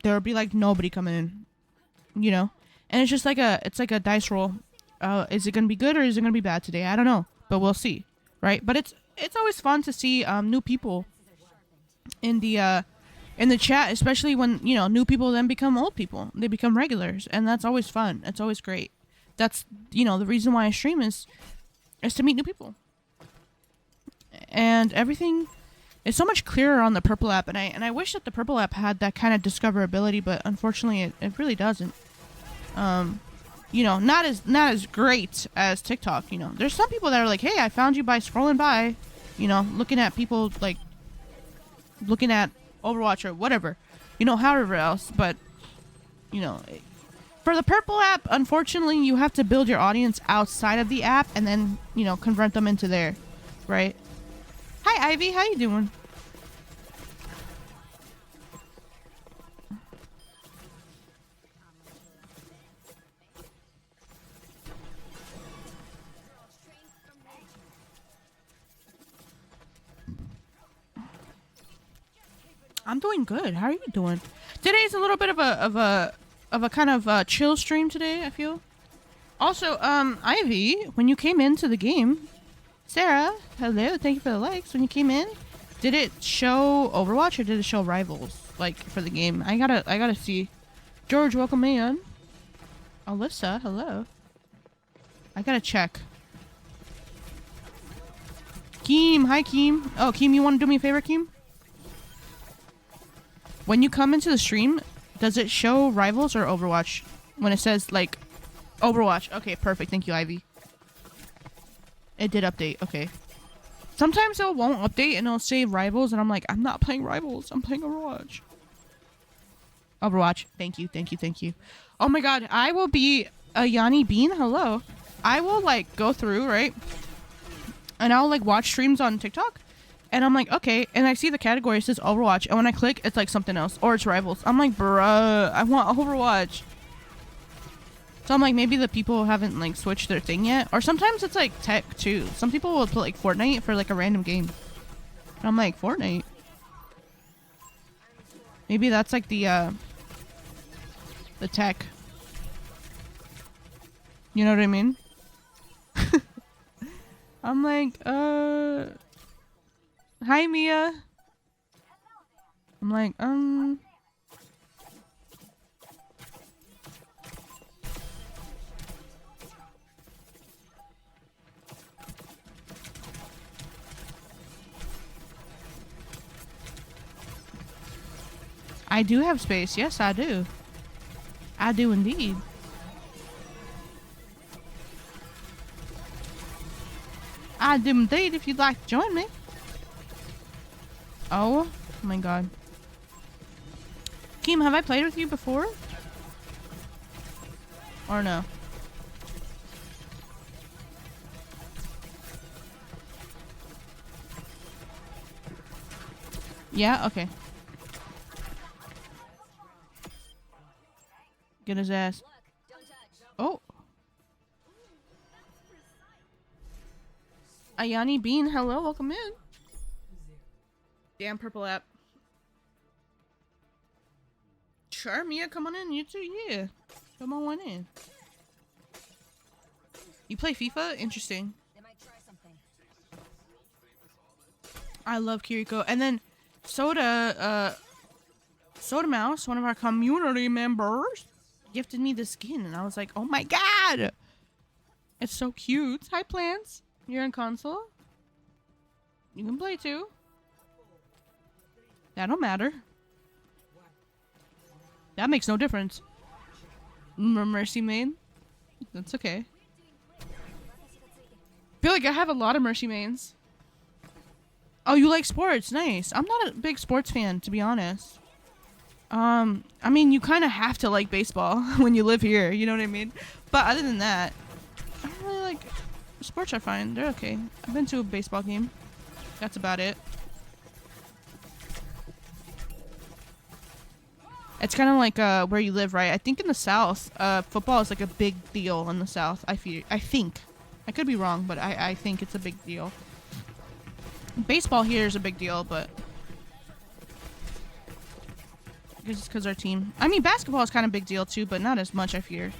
there'll be like nobody coming in, you know? And it's just like it's like a dice roll. Is it going to be good or is it going to be bad today? I don't know, but we'll see. Right. But it's always fun to see new people in the chat, especially when, you know, new people then become old people. They become regulars, and that's always fun. It's always great. That's, you know, the reason why I stream is to meet new people. And everything It's so much clearer on the purple app, and I wish that the purple app had that kind of discoverability, but unfortunately it really doesn't. You know, not as great as TikTok, you know. There's some people that are like, hey, I found you by scrolling by, you know, looking at people, like, looking at Overwatch or whatever, you know, however else, but, you know, for the purple app, unfortunately, you have to build your audience outside of the app and then, you know, convert them into there, right? Hi, Ivy, how you doing? I'm doing good. How are you doing? Today's a little bit of a kind of chill stream today, I feel. Also, Ivy, when you came into the game, Sarah, hello, thank you for the likes. When you came in, did it show Overwatch or did it show Rivals, like, for the game? I gotta see. George, welcome in. Alyssa, hello. I gotta check. Keem, hi Keem. Oh, Keem, you wanna do me a favor, Keem? When you come into the stream, does it show Rivals or Overwatch? When it says, like, Overwatch. Okay, perfect. Thank you, Ivy. It did update. Okay. Sometimes it won't update and it'll say Rivals, and I'm like, I'm not playing Rivals. I'm playing Overwatch. Overwatch. Thank you, thank you, thank you. Oh my god, I will be a Yanni Bean. Hello. I will, like, go through, right? And I'll, like, watch streams on TikTok. And I'm like, okay. And I see the category, it says Overwatch. And when I click, it's like something else. Or it's Rivals. I'm like, bruh, I want Overwatch. So I'm like, maybe the people haven't, like, switched their thing yet. Or sometimes it's, like, tech, too. Some people will put, like, Fortnite for, like, a random game. And I'm like, Fortnite? Maybe that's, like, the tech. You know what I mean? I'm like, hi, Mia. I'm like, I do have space. Yes, I do. I do indeed. I do indeed if you'd like to join me. Oh my god. Keem, have I played with you before? Or no? Yeah? Okay. Get his ass. Oh. Ayani Bean, hello, welcome in. Damn purple app. Sure, Mia, come on in. You too, yeah. Come on in. You play FIFA? Interesting. I love Kiriko. And then Soda Mouse, one of our community members, gifted me the skin, and I was like, oh my god! It's so cute. Hi, Plants. You're in console? You can play too. That don't matter. That makes no difference. Mercy main? That's okay. Feel like I have a lot of Mercy mains. Oh, you like sports? Nice. I'm not a big sports fan, to be honest. I mean, you kind of have to like baseball when you live here, you know what I mean? But other than that, I don't really like... Sports are fine. They're okay. I've been to a baseball game. That's about it. It's kind of like where you live, right? I think in the South, football is like a big deal in the South. I think. I could be wrong, but I think it's a big deal. Baseball here is a big deal, but... I guess it's because our team... I mean, basketball is kind of a big deal too, but not as much, I fear.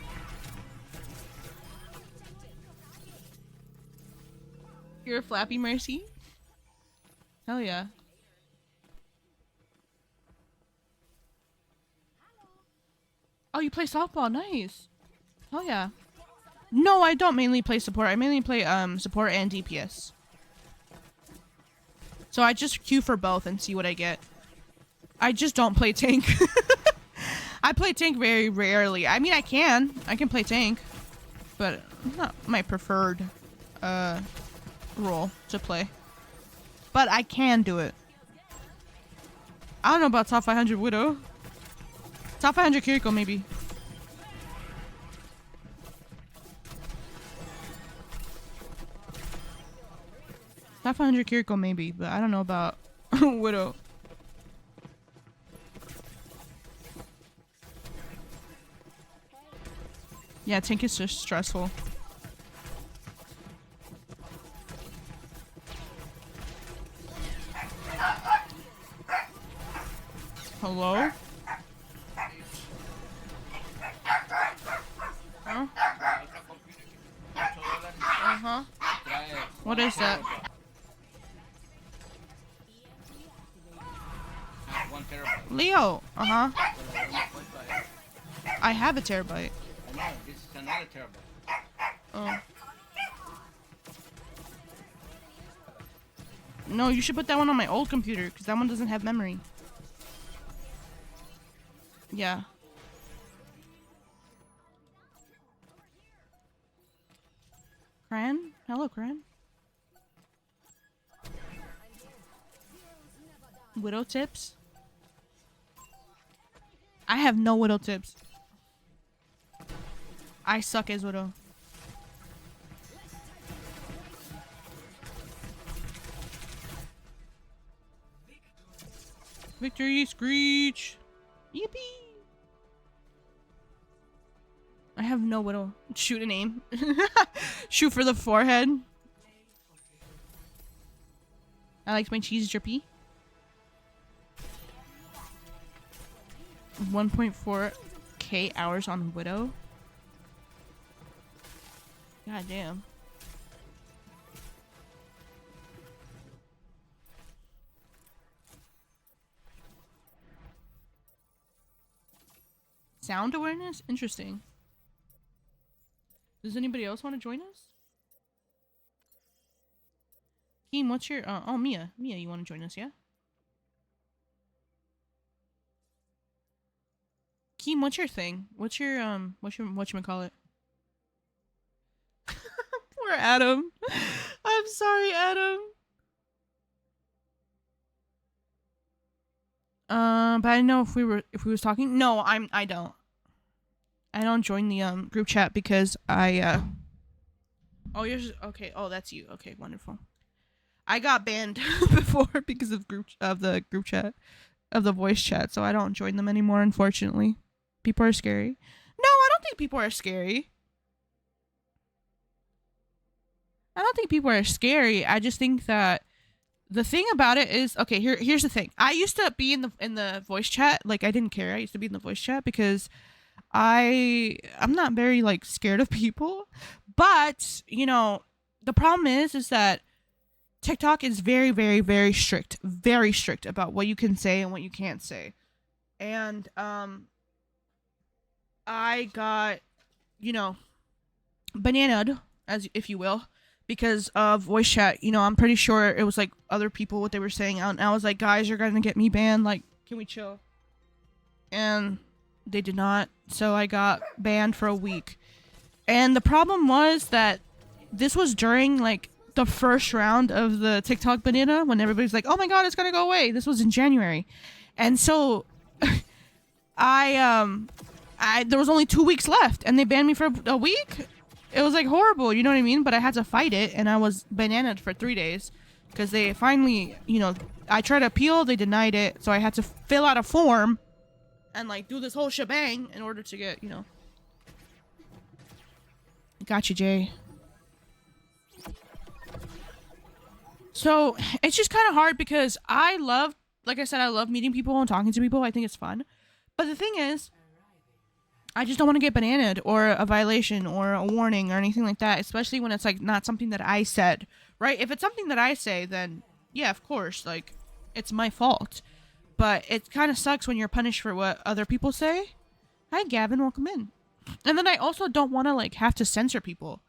You're a Flappy Mercy? Hell yeah. Oh, you play softball. Nice. Hell yeah. No, I don't mainly play support. I mainly play support and DPS. So I just queue for both and see what I get. I just don't play tank. I play tank very rarely. I mean, I can play tank, but not my preferred role to play. But I can do it. I don't know about top 500 Widow. Top 500 Kiriko maybe. Top 500 Kiriko maybe, but I don't know about Widow. Yeah, tank is just stressful. Hello? Huh? Uh-huh. What is that? 1 terabyte. Leo! Uh-huh. I have a terabyte. I know, this is another terabyte. Oh. No, you should put that one on my old computer, because that one doesn't have memory. Yeah. Cran? Hello, Cran. Widow tips? I have no Widow tips. I suck as Widow. Victory Screech! Yippee! I have no Widow. Shoot an aim. Shoot for the forehead. I like my cheese drippy. 1.4k hours on Widow. God damn. Sound awareness? Interesting. Does anybody else want to join us? Keem, what's your oh Mia. Mia, you want to join us, yeah? Keem, what's your thing? What's your whatchamacallit? Poor Adam. I'm sorry, Adam. But I didn't know if we was talking. No, I don't. I don't join the group chat because I oh, you're okay. Oh, that's you. Okay, wonderful. I got banned before because of the group chat, of the voice chat, so I don't join them anymore, unfortunately. People are scary. No, I don't think people are scary. I don't think people are scary. I just think that the thing about it is, okay, here's the thing. I used to be in the voice chat, like I didn't care. I used to be in the voice chat because I'm not very like scared of people. But, you know, the problem is that TikTok is very, very, very strict about what you can say and what you can't say. And I got, you know, bananaed, as if you will, because of voice chat. You know, I'm pretty sure it was like other people, what they were saying, and I was like, guys, you're gonna get me banned, like, can we chill? And they did not, so I got banned for a week. And the problem was that this was during like the first round of the TikTok banana, when everybody's like, oh my god, it's gonna go away. This was in January. And so there was only 2 weeks left and they banned me for a week. It was like horrible, you know what I mean? But I had to fight it, and I was bananaed for 3 days because they finally, you know, I tried to appeal, they denied it, so I had to fill out a form and like do this whole shebang in order to get, you know. Gotcha, Jay. So it's just kind of hard because I love, like I said, I love meeting people and talking to people. I think it's fun. But the thing is, I just don't want to get bananaed or a violation or a warning or anything like that, especially when it's like not something that I said, right? If it's something that I say, then yeah, of course, like it's my fault. But it kind of sucks when you're punished for what other people say. Hi, Gavin, welcome in. And then I also don't want to like have to censor people.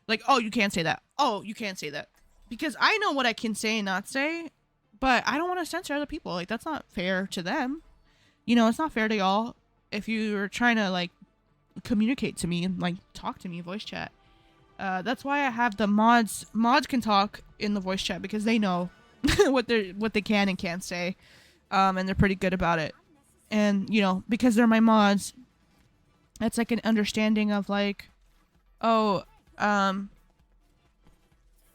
Like, oh, you can't say that. Oh, you can't say that. Because I know what I can say and not say, But I don't want to censor other people. Like, that's not fair to them. You know, it's not fair to y'all if you're trying to, like, communicate to me and, like, talk to me, voice chat. That's why I have the mods. Mods can talk in the voice chat because they know what they can and can't say. And they're pretty good about it. And, you know, because they're my mods, that's like an understanding of like, oh,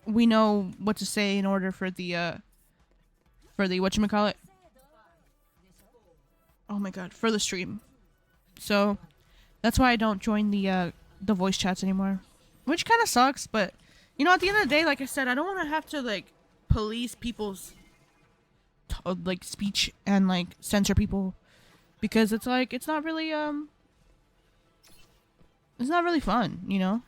we know what to say in order for the whatchamacallit. Oh my god, for the stream. So that's why I don't join the voice chats anymore. Which kind of sucks, but you know, at the end of the day, like I said, I don't want to have to like police people's like speech and like censor people, because it's like it's not really fun, you know.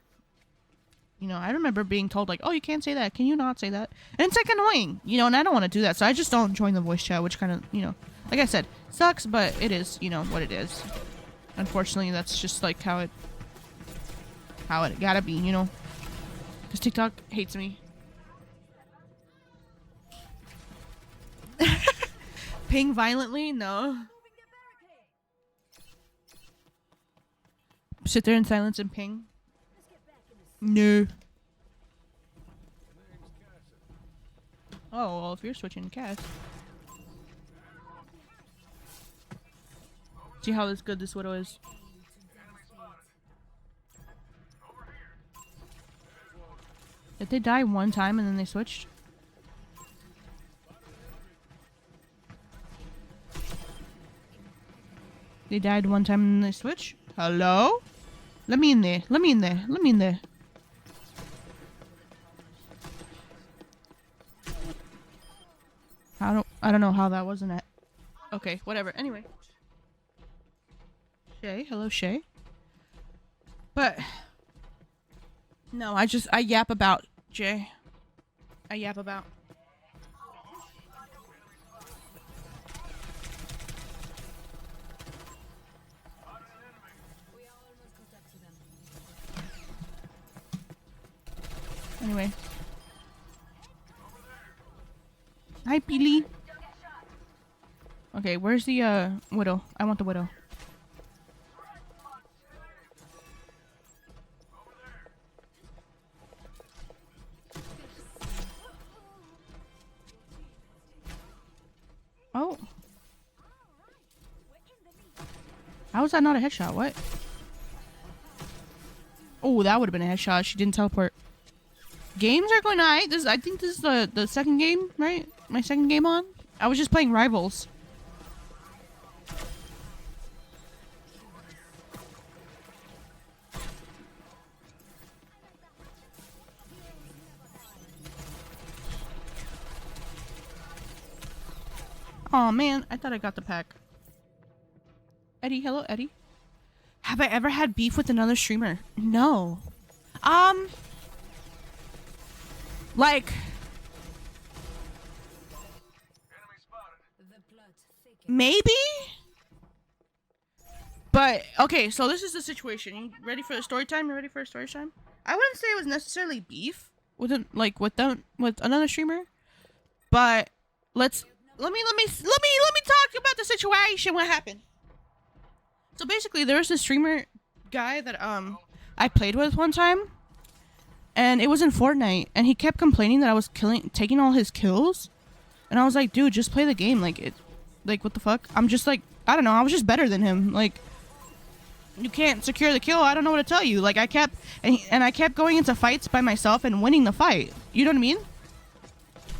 I remember being told like, oh, you can't say that, can you not say that, and it's like annoying, you know, and I don't want to do that, so I just don't join the voice chat, which kind of, you know, like I said, sucks, but it is, you know, what it is. Unfortunately, that's just like how it gotta be, you know, because TikTok hates me. Ping violently? No. Sit there in silence and ping? No. Oh, well, if you're switching to Cass. See how good this Widow is. Did they die one time and then they switched? They died one time and then they switched? Hello? Let me in there. Let me in there. Let me in there. I don't know how that wasn't it. Okay, whatever. Anyway. Shay. Hello, Shay. But no, I yap about, Jay. I yap about. Anyway. Hi, Billy. Okay, where's the Widow? I want the Widow. Oh. How is that not a headshot? What? Oh, that would have been a headshot. She didn't teleport. Games are going alright. I think this is the second game, right? My second game on. I was just playing Rivals. Oh man, I thought I got the pack. Eddie, hello Eddie. Have I ever had beef with another streamer? No. Like, maybe? But, okay, so this is the situation. You ready for the story time? You ready for a story time? I wouldn't say it was necessarily beef with another streamer, but let me talk about the situation. What happened? So basically, there was this streamer guy that I played with one time, and it was in Fortnite, and he kept complaining that I was taking all his kills, and I was like, dude, just play the game. Like what the fuck? I'm just like, I don't know. I was just better than him. Like, you can't secure the kill. I don't know what to tell you. Like, I kept going into fights by myself and winning the fight. You know what I mean?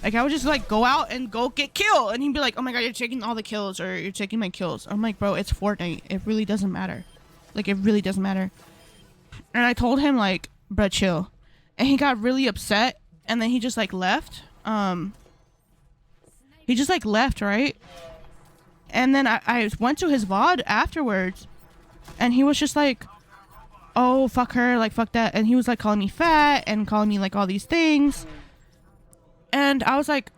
Like, I would just, like, go out and go get killed. And he'd be like, oh my god, you're taking all the kills, or you're taking my kills. I'm like, bro, it's Fortnite. It really doesn't matter. Like, it really doesn't matter. And I told him, like, bro, chill. And he got really upset. And then he just, like, left. He just, like, left, right? And then I went to his VOD afterwards. And he was just like, oh, fuck her. Like, fuck that. And he was, like, calling me fat and calling me, like, all these things. And I was like,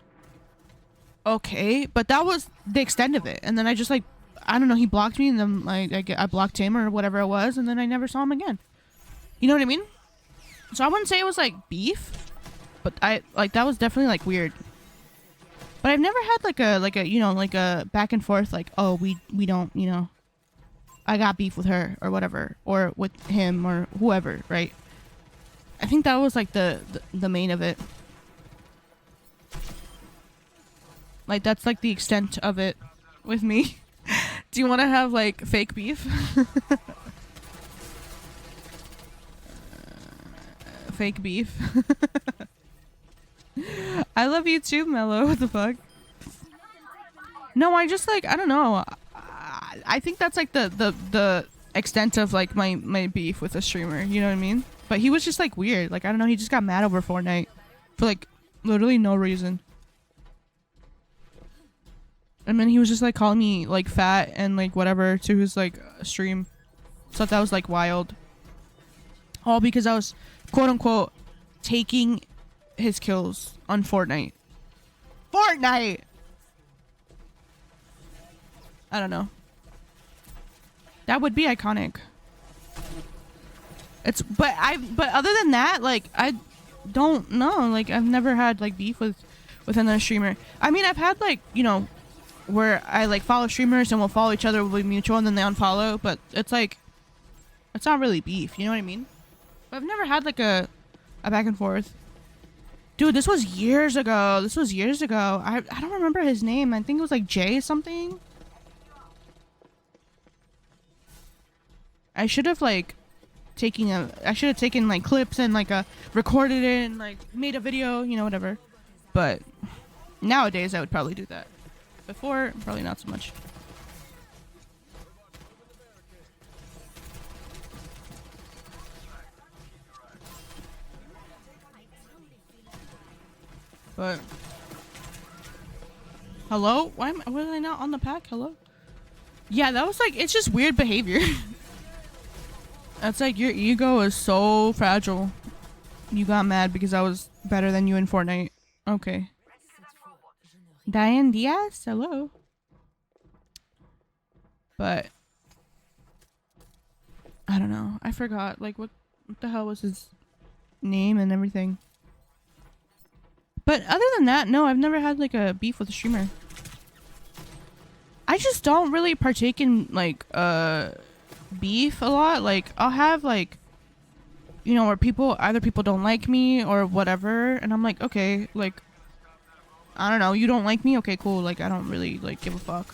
okay, but that was the extent of it. And then I just, like, I don't know, he blocked me, and then like I blocked him or whatever it was, and then I never saw him again. You know what I mean? So I wouldn't say it was like beef, but that was definitely like weird. But I've never had like a you know, like a back and forth like, oh, we don't, you know, I got beef with her or whatever, or with him or whoever, right? I think that was like the main of it. Like that's like the extent of it with me. Do you want to have like fake beef? Fake beef. I love you too, Mello. What the fuck? No, I just like I don't know. I think that's like the extent of like my beef with a streamer. You know what I mean? But he was just like weird. Like I don't know. He just got mad over Fortnite for like literally no reason. And then he was just like calling me like fat and like whatever to his like stream. So that was like wild. All because I was quote unquote taking his kills on Fortnite. Fortnite! I don't know. That would be iconic. But other than that, like I don't know. Like I've never had like beef with another streamer. I mean, I've had like, you know, where I like follow streamers and we'll follow each other, we'll be mutual, and then they unfollow, but it's like it's not really beef, you know what I mean? But I've never had like a back and forth. Dude, this was years ago. I don't remember his name. I think it was like Jay something. I should have like taken like clips and like recorded it and like made a video, you know, whatever. But nowadays I would probably do that. Before, probably not so much. But hello? Why was I not on the pack? Hello? Yeah, that was like, it's just weird behavior. That's like, your ego is so fragile. You got mad because I was better than you in Fortnite. Okay. Diane Diaz? Hello? But I don't know. I forgot. Like, what the hell was his name and everything? But other than that, no, I've never had like a beef with a streamer. I just don't really partake in like beef a lot. Like I'll have like, you know, where either people don't like me or whatever, and I'm like, okay, like I don't know, you don't like me, okay, cool. Like I don't really like give a fuck,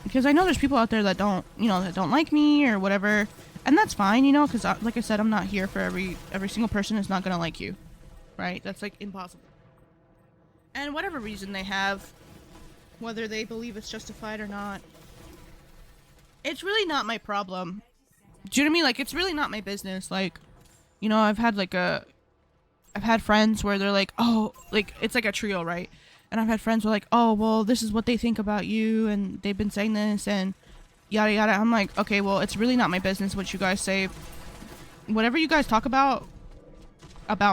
because I know there's people out there that don't, you know, that don't like me or whatever, and that's fine, you know, because like I said, I'm not here for every single person is not gonna like you. Right? That's like impossible. And whatever reason they have, whether they believe it's justified or not, it's really not my problem. Do you know what I mean? Like, it's really not my business. Like, you know, I've had friends where they're like, oh, like, it's like a trio, right? And I've had friends who are like, oh, well, this is what they think about you, and they've been saying this, and yada yada. I'm like, okay, well, it's really not my business what you guys say. Whatever you guys talk about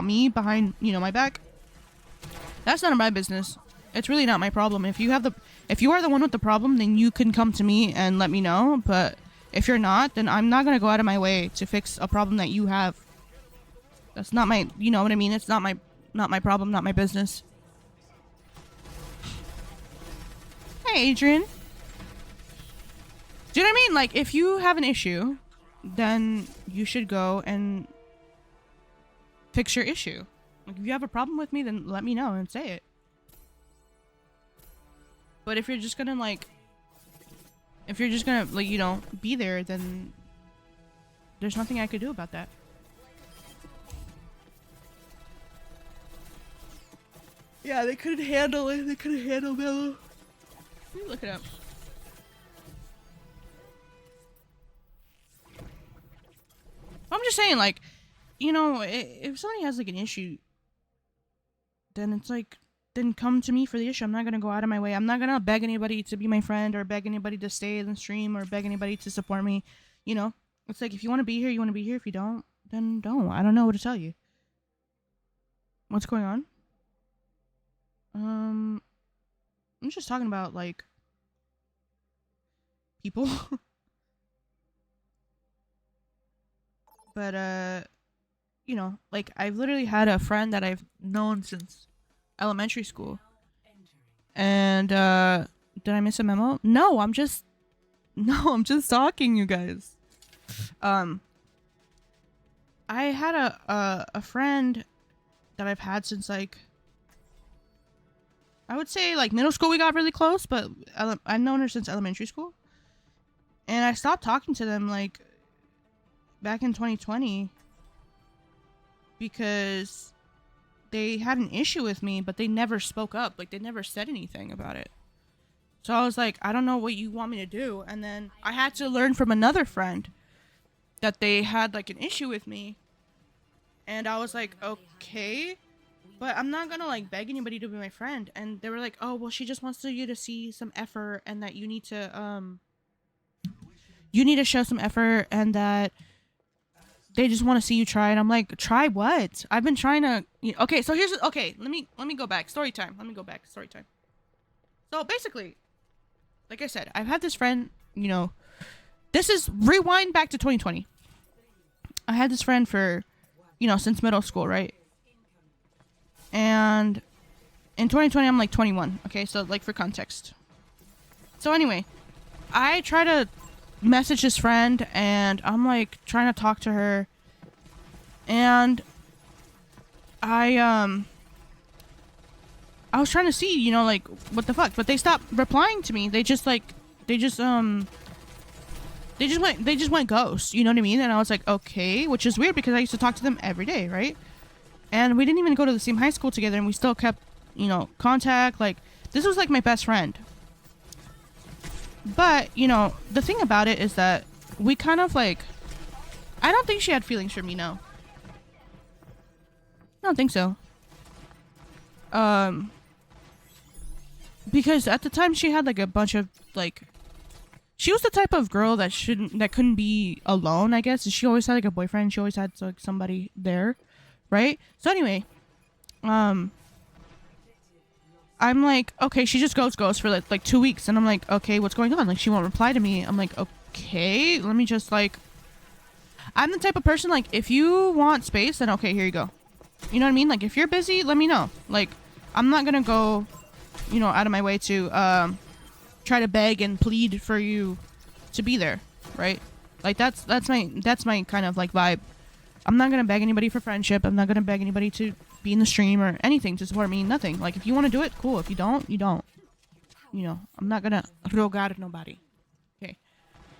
me behind, you know, my back, that's none of my business. It's really not my problem. If you are the one with the problem, then you can come to me and let me know. But if you're not, then I'm not gonna go out of my way to fix a problem that you have. That's not my, you know what I mean? It's not my problem, not my business. Hey, Adrian. Do you know what I mean? Like, if you have an issue, then you should go and fix your issue. Like, if you have a problem with me, then let me know and say it. But if you're just gonna like, you know, be there, then there's nothing I could do about that. Yeah, they couldn't handle it. They couldn't handle Mello. Let me look it up. I'm just saying, like, you know, if somebody has like an issue, then it's like, then come to me for the issue. I'm not gonna go out of my way. I'm not gonna beg anybody to be my friend or beg anybody to stay in the stream or beg anybody to support me. You know, it's like, if you want to be here, you want to be here. If you don't, then don't. I don't know what to tell you. What's going on? I'm just talking about like people. But you know, like, I've literally had a friend that I've known since elementary school. And did I miss a memo? No, I'm just talking, you guys. I had a friend that I've had since like, I would say like middle school we got really close, but I've known her since elementary school. And I stopped talking to them like back in 2020 because they had an issue with me, but they never spoke up. Like they never said anything about it. So I was like, I don't know what you want me to do. And then I had to learn from another friend that they had like an issue with me. And I was like, okay, but I'm not gonna like beg anybody to be my friend. And they were like, oh, well, she just wants you to see some effort and that you need to show some effort and that they just want to see you try. And I'm like, try what? I've been trying to, okay, so let me go back. Story time. So basically, like I said, I've had this friend, this is rewind back to 2020. I had this friend for, since middle school, right? And in 2020, I'm like 21. Okay, so like for context. So anyway, I try to message this friend and I'm like trying to talk to her. And I was trying to see, like what the fuck, but they stopped replying to me. They just went ghost, you know what I mean? And I was like, okay, which is weird because I used to talk to them every day, right? And we didn't even go to the same high school together and we still kept, contact. Like, this was like my best friend. But, the thing about it is that we kind of like, I don't think she had feelings for me, no. I don't think so. Because at the time she had like a bunch of like, she was the type of girl that couldn't be alone, I guess. She always had like a boyfriend. She always had like somebody there, right? So anyway, I'm like, okay, she just goes for like 2 weeks, and I'm like, okay, what's going on? Like, she won't reply to me. I'm like, okay, let me just like, I'm the type of person like, if you want space, then okay, here you go. You know what I mean? Like, if you're busy, let me know. Like, I'm not gonna go, out of my way to try to beg and plead for you to be there, right? Like that's my kind of like vibe. I'm not gonna beg anybody for friendship. I'm not gonna beg anybody to be in the stream or anything to support me. Nothing. Like, if you want to do it, cool. If you don't, you don't. I'm not gonna rogar nobody. Okay.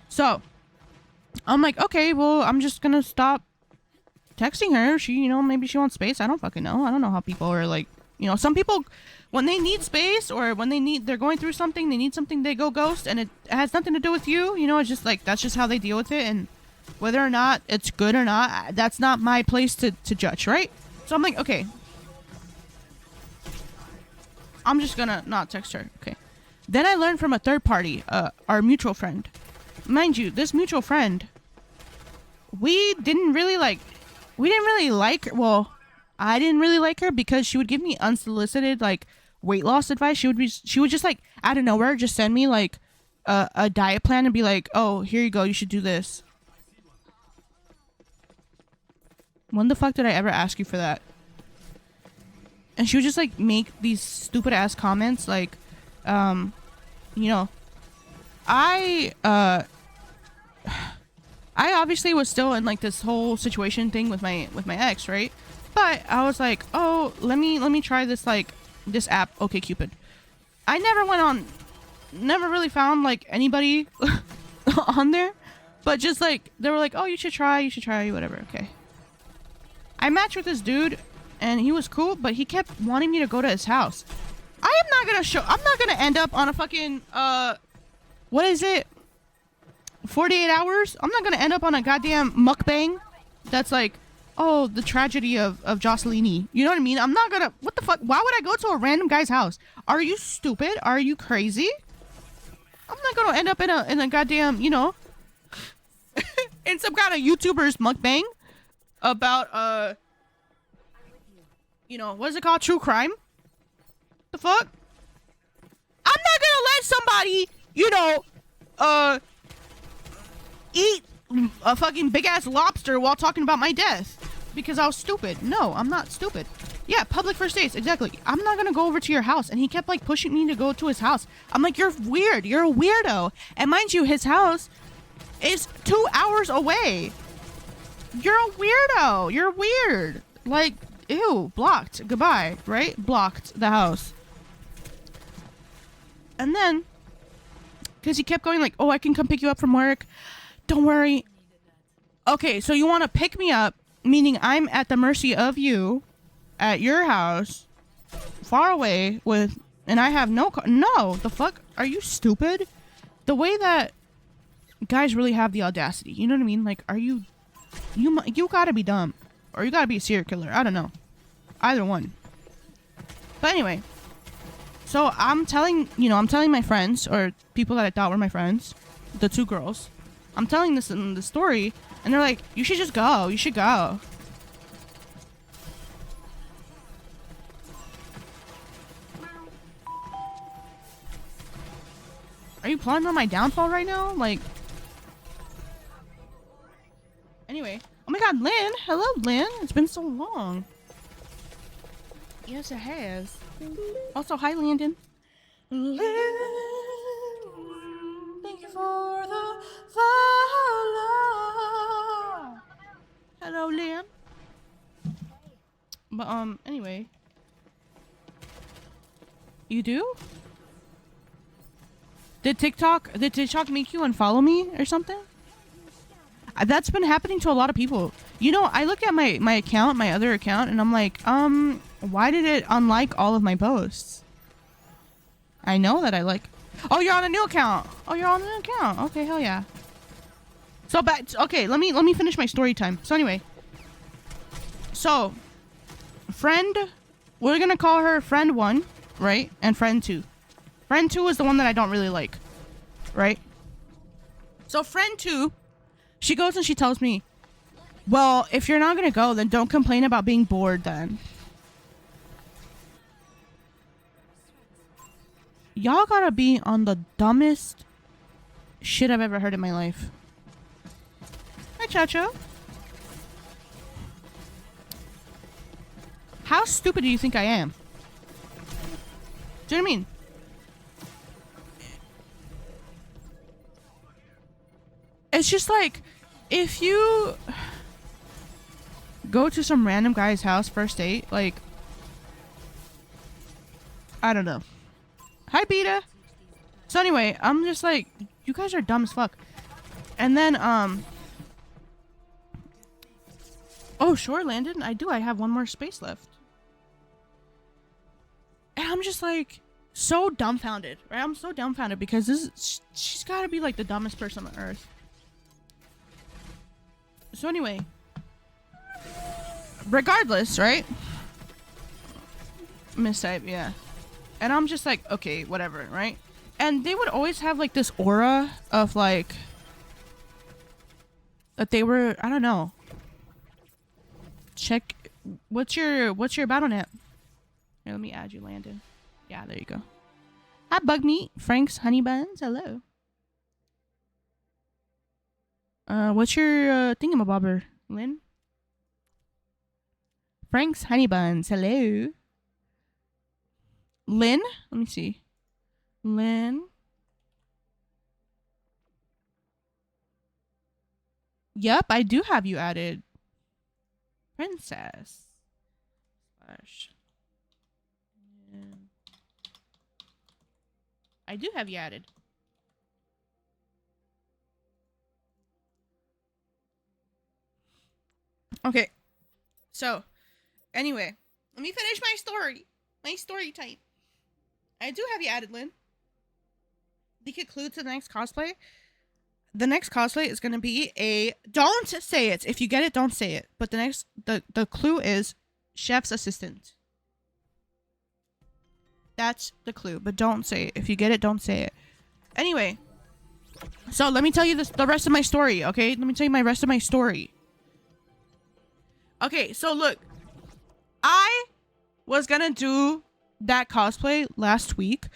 So I'm like, okay, well, I'm just gonna stop texting her. She, maybe she wants space. I don't fucking know. I don't know how people are like, some people, when they need space or when they're going through something, they need something, they go ghost, and it has nothing to do with you. It's just like, that's just how they deal with it. And whether or not it's good or not, that's not my place to judge, right? So I'm like, okay, I'm just gonna not text her. Okay. Then I learned from a third party, our mutual friend. Mind you, this mutual friend, we didn't really like her. Well, I didn't really like her because she would give me unsolicited like weight loss advice. She would just like out of nowhere just send me like a diet plan and be like, oh, here you go, you should do this. When the fuck did I ever ask you for that? And she would just like make these stupid ass comments like, I obviously was still in like this whole situation thing with my ex, right? But I was like, oh, let me try this this app, OkCupid. I never really found like anybody on there, but just like they were like, oh, you should try, whatever. Okay. I matched with this dude, and he was cool, but he kept wanting me to go to his house. I'm not gonna end up on a fucking what is it? 48 hours? I'm not gonna end up on a goddamn mukbang that's like, oh, the tragedy of Josselini. You know what I mean? I'm not gonna, what the fuck? Why would I go to a random guy's house? Are you stupid? Are you crazy? I'm not gonna end up in a goddamn, in some kind of YouTuber's mukbang about, what is it called? True crime? The fuck? I'm not gonna let somebody, eat a fucking big ass lobster while talking about my death because I was stupid. No, I'm not stupid. Yeah, public first dates, exactly. I'm not gonna go over to your house. And he kept like pushing me to go to his house. I'm like, you're weird. You're a weirdo. And mind you, his house is 2 hours away. You're a weirdo. You're weird. Like, ew, blocked. Goodbye, right? Blocked the house. And then, because he kept going like, oh, I can come pick you up from work. Don't worry. Okay, so you want to pick me up, meaning I'm at the mercy of you at your house, far away with, and I have no car. No, the fuck? Are you stupid? The way that guys really have the audacity, you know what I mean? Like, are you gotta be dumb, or you gotta be a serial killer. I don't know, either one. But anyway, so I'm telling my friends, or people that I thought were my friends, the 2 girls, I'm telling this in the story, and they're like, you should just go. You should go. Are you plotting on my downfall right now? Like, anyway. Oh my god, Lynn. Hello, Lynn. It's been so long. Yes, it has. Also, hi, Landon. Lynn, thank you for the follow. Hello, Lynn. But, anyway. You do? Did TikTok make you unfollow me or something? That's been happening to a lot of people. You know, I look at my account, my other account, and I'm like, why did it unlike all of my posts? I know that I like... Oh, you're on a new account. Oh, you're on a new account. Okay, hell yeah. So, okay, let me finish my story time. So, anyway. So, friend... We're gonna call her friend 1, right? And friend 2. Friend 2 is the one that I don't really like. Right? So, friend 2... She goes and she tells me, well, if you're not gonna go, then don't complain about being bored then. Y'all gotta be on the dumbest shit I've ever heard in my life. Hi, Chacho. How stupid do you think I am? Do you know what I mean? It's just like, if you go to some random guy's house first date, like, I don't know. Hi, Beta. So anyway, I'm just like, you guys are dumb as fuck. And then, oh, sure, Landon. I do. I have one more space left. And I'm just like, so dumbfounded, right? I'm so dumbfounded because she's gotta be like the dumbest person on earth. So anyway, regardless, right? Mistype, yeah. And I'm just like, okay, whatever, right? And they would always have like this aura of like that they were, I don't know. Check, what's your battle net? Here, let me add you, Landon. Yeah, there you go. Hi, Bug Meat, Frank's Honey Buns. Hello. What's your thingamabobber, Lynn? Frank's Honey Buns. Hello. Lynn? Let me see. Lynn? Yep, I do have you added. Princess. Slash. I do have you added. Okay. So, anyway, let me finish my story. My story time. I do have you added, Lynn. The conclude to the next cosplay. The next cosplay is going to be a... Don't say it. If you get it, don't say it. But the clue is chef's assistant. That's the clue. But don't say it. If you get it, don't say it. Anyway. So, let me tell you the rest of my story, okay? Let me tell you my rest of my story. Okay, so look. I was going to do that cosplay last week.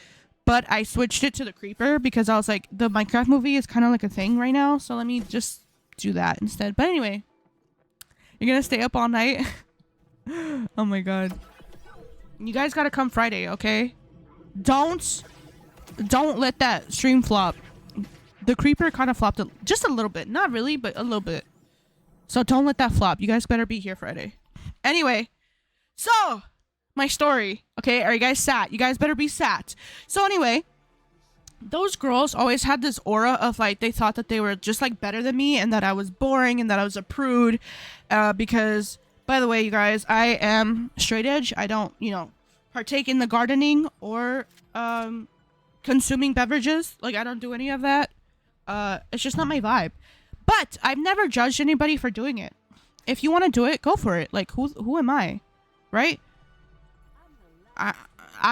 But I switched it to the creeper because I was like, the Minecraft movie is kind of like a thing right now. So let me just do that instead. But anyway, you're going to stay up all night. Oh my God. You guys gotta come Friday, okay? Don't let that stream flop. The creeper kind of flopped just a little bit. Not really, but a little bit. So don't let that flop. You guys better be here Friday. Anyway, so my story. Okay, are you guys sat? You guys better be sat. So anyway, those girls always had this aura of like they thought that they were just like better than me and that I was boring and that I was a prude. Because, by the way, you guys, I am straight edge. I don't, partake in the gardening or consuming beverages. Like, I don't do any of that. It's just not my vibe. But I've never judged anybody for doing it. If you want to do it, go for it. Like, who am I? Right? I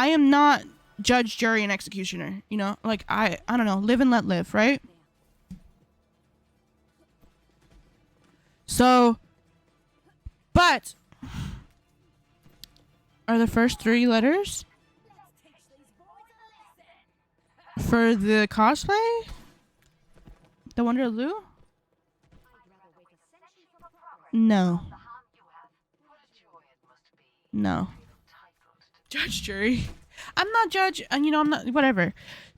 am not judge, jury, and executioner. Like, I don't know. Live and let live, right? So, but are the first 3 letters for the cosplay? The Wonderloo? No. No. Judge, jury. I'm not judge, and I'm not, whatever.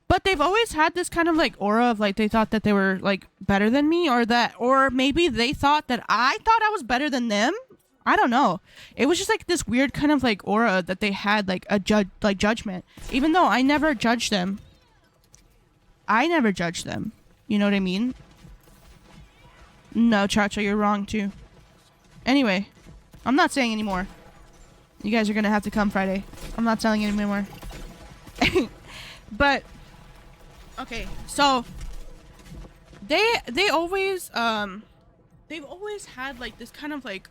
But they've always had this kind of like aura of like they thought that they were like better than me, or maybe they thought that I thought I was better than them. I don't know. It was just like this weird kind of like aura that they had, like a judgment, even though I never judged them. You know what I mean? No, Chacha, you're wrong too. Anyway, I'm not saying anymore. You guys are gonna have to come Friday. I'm not telling you anymore. But okay, so they always they've always had like this kind of like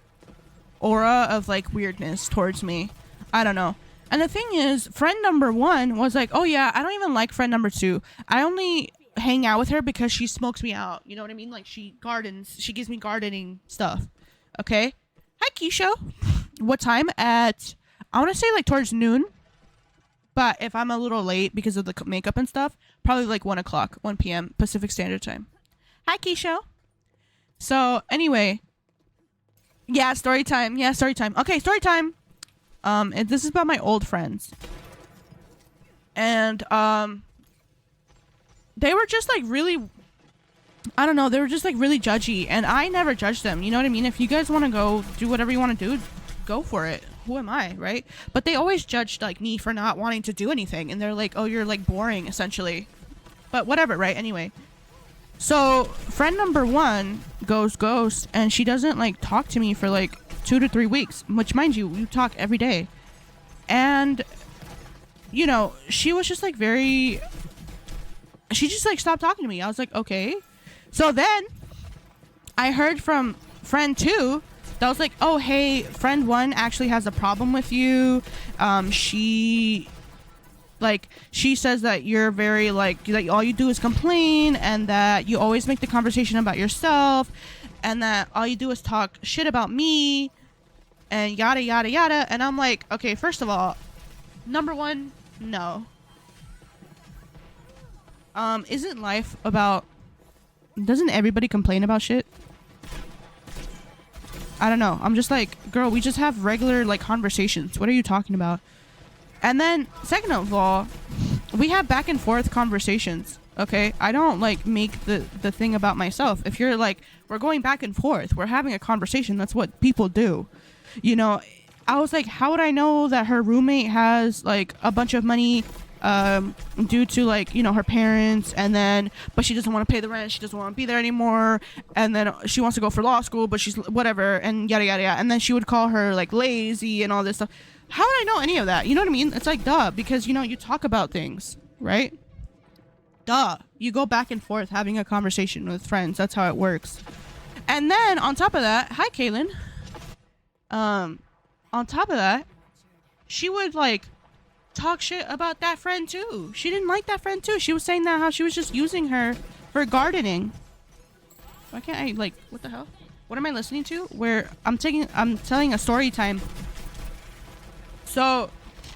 aura of like weirdness towards me. I don't know. And the thing is, friend number 1 was like, oh yeah, I don't even like friend number 2. I only hang out with her because she smokes me out. You know what I mean? Like, she gardens. She gives me gardening stuff. Okay? Hi, Keisha. What time? I want to say like towards noon. But if I'm a little late because of the makeup and stuff, probably like 1 p.m. Pacific Standard Time. Hi, Keisha. So, anyway. Yeah, story time. Okay, story time. And this is about my old friends. And, they were just like really, I don't know, they were just like really judgy, and I never judged them. You know what I mean? If you guys want to go do whatever you want to do, go for it. Who am I, right? But they always judged like me for not wanting to do anything, and they're like, oh, you're like boring essentially. But whatever, right? Anyway, so friend number 1 goes ghost, and she doesn't like talk to me for like 2 to 3 weeks, which, mind you talk every day. And she was just like she just like stopped talking to me. I was like, okay. So then I heard from friend 2 that was like, oh, hey, friend 1 actually has a problem with you. She says that you're very like, that all you do is complain, and that you always make the conversation about yourself, and that all you do is talk shit about me, and yada yada yada. And I'm like, okay, first of all, number 1, no. Isn't life about, doesn't everybody complain about shit? I don't know. I'm just like, girl, we just have regular like conversations. What are you talking about? And then second of all, we have back and forth conversations. Okay, I don't like make the thing about myself. If you're like, we're going back and forth, we're having a conversation, that's what people do. I was like, how would I know that her roommate has like a bunch of money due to like, her parents, and then but she doesn't want to pay the rent, she doesn't want to be there anymore, and then she wants to go for law school, but she's whatever, and yada yada yada. And then she would call her like lazy and all this stuff. How would I know any of that? You know what I mean? It's like, duh, because you talk about things, right? Duh. You go back and forth having a conversation with friends. That's how it works. And then on top of that, hi Kaylin. On top of that, she would like talk shit about that friend too. She didn't like that friend too. She was saying that how she was just using her for gardening. Why can't I, like, what the hell? What am I listening to? Where I'm telling a story time. So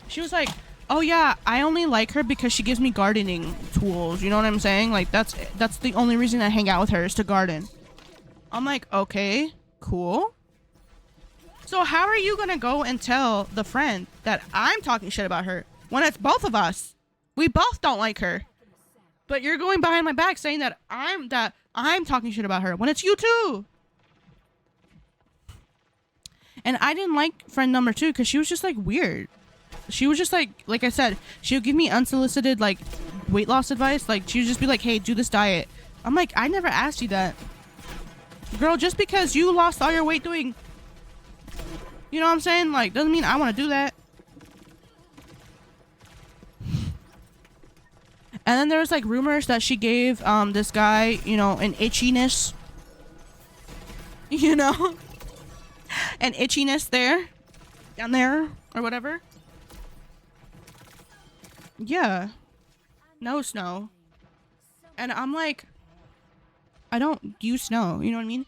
she was like, oh yeah, I only like her because she gives me gardening tools. You know what I'm saying? Like, that's the only reason I hang out with her, is to garden. I'm like, okay, cool. So how are you gonna go and tell the friend that I'm talking shit about her when it's both of us? We both don't like her. But you're going behind my back saying that I'm talking shit about her when it's you too. And I didn't like friend number 2 because she was just like weird. She was just like I said, she would give me unsolicited like weight loss advice. Like she would just be like, hey, do this diet. I'm like, I never asked you that. Girl, just because you lost all your weight doing, you know what I'm saying? Like, doesn't mean I want to do that. And then there was like rumors that she gave this guy, you know, an itchiness. You know? An itchiness there. Down there. Or whatever. Yeah. No snow. And I'm like, I don't use snow. You know what I mean?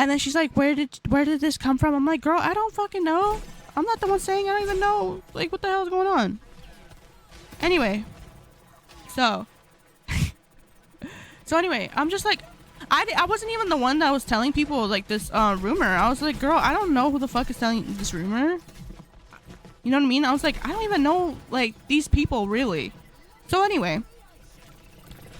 And then she's like, where did this come from? I'm like, girl, I don't fucking know. I'm not the one saying I don't even know. Like, what the hell is going on? Anyway. So anyway, I'm just like, I wasn't even the one that was telling people like this rumor. I was like, girl, I don't know who the fuck is telling this rumor. You know what I mean? I was like, I don't even know like these people really. So anyway,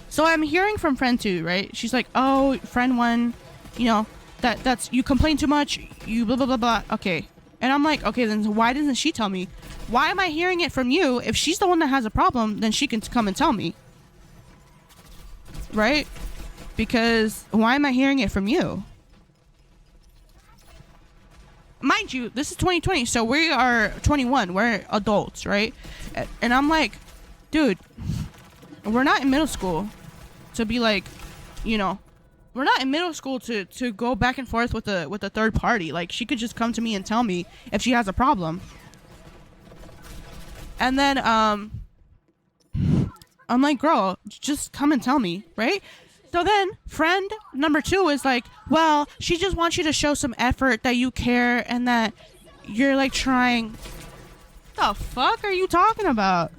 so I'm hearing from friend 2, right? She's like, oh, friend 1, you know, that's you complain too much, you blah blah blah blah. Okay. And I'm like, okay, then why doesn't she tell me? Why am I hearing it from you? If she's the one that has a problem, then she can come and tell me. Right? Because why am I hearing it from you? Mind you, this is 2020, so we are 21. We're adults, right? And I'm like, dude, we're not in middle school to be like, you know, we're not in middle school to go back and forth with a third party. Like, she could just come to me and tell me if she has a problem. And then I'm like, girl, just come and tell me, right? So then friend number 2 is like, well, she just wants you to show some effort, that you care, and that you're like trying. What the fuck are you talking about?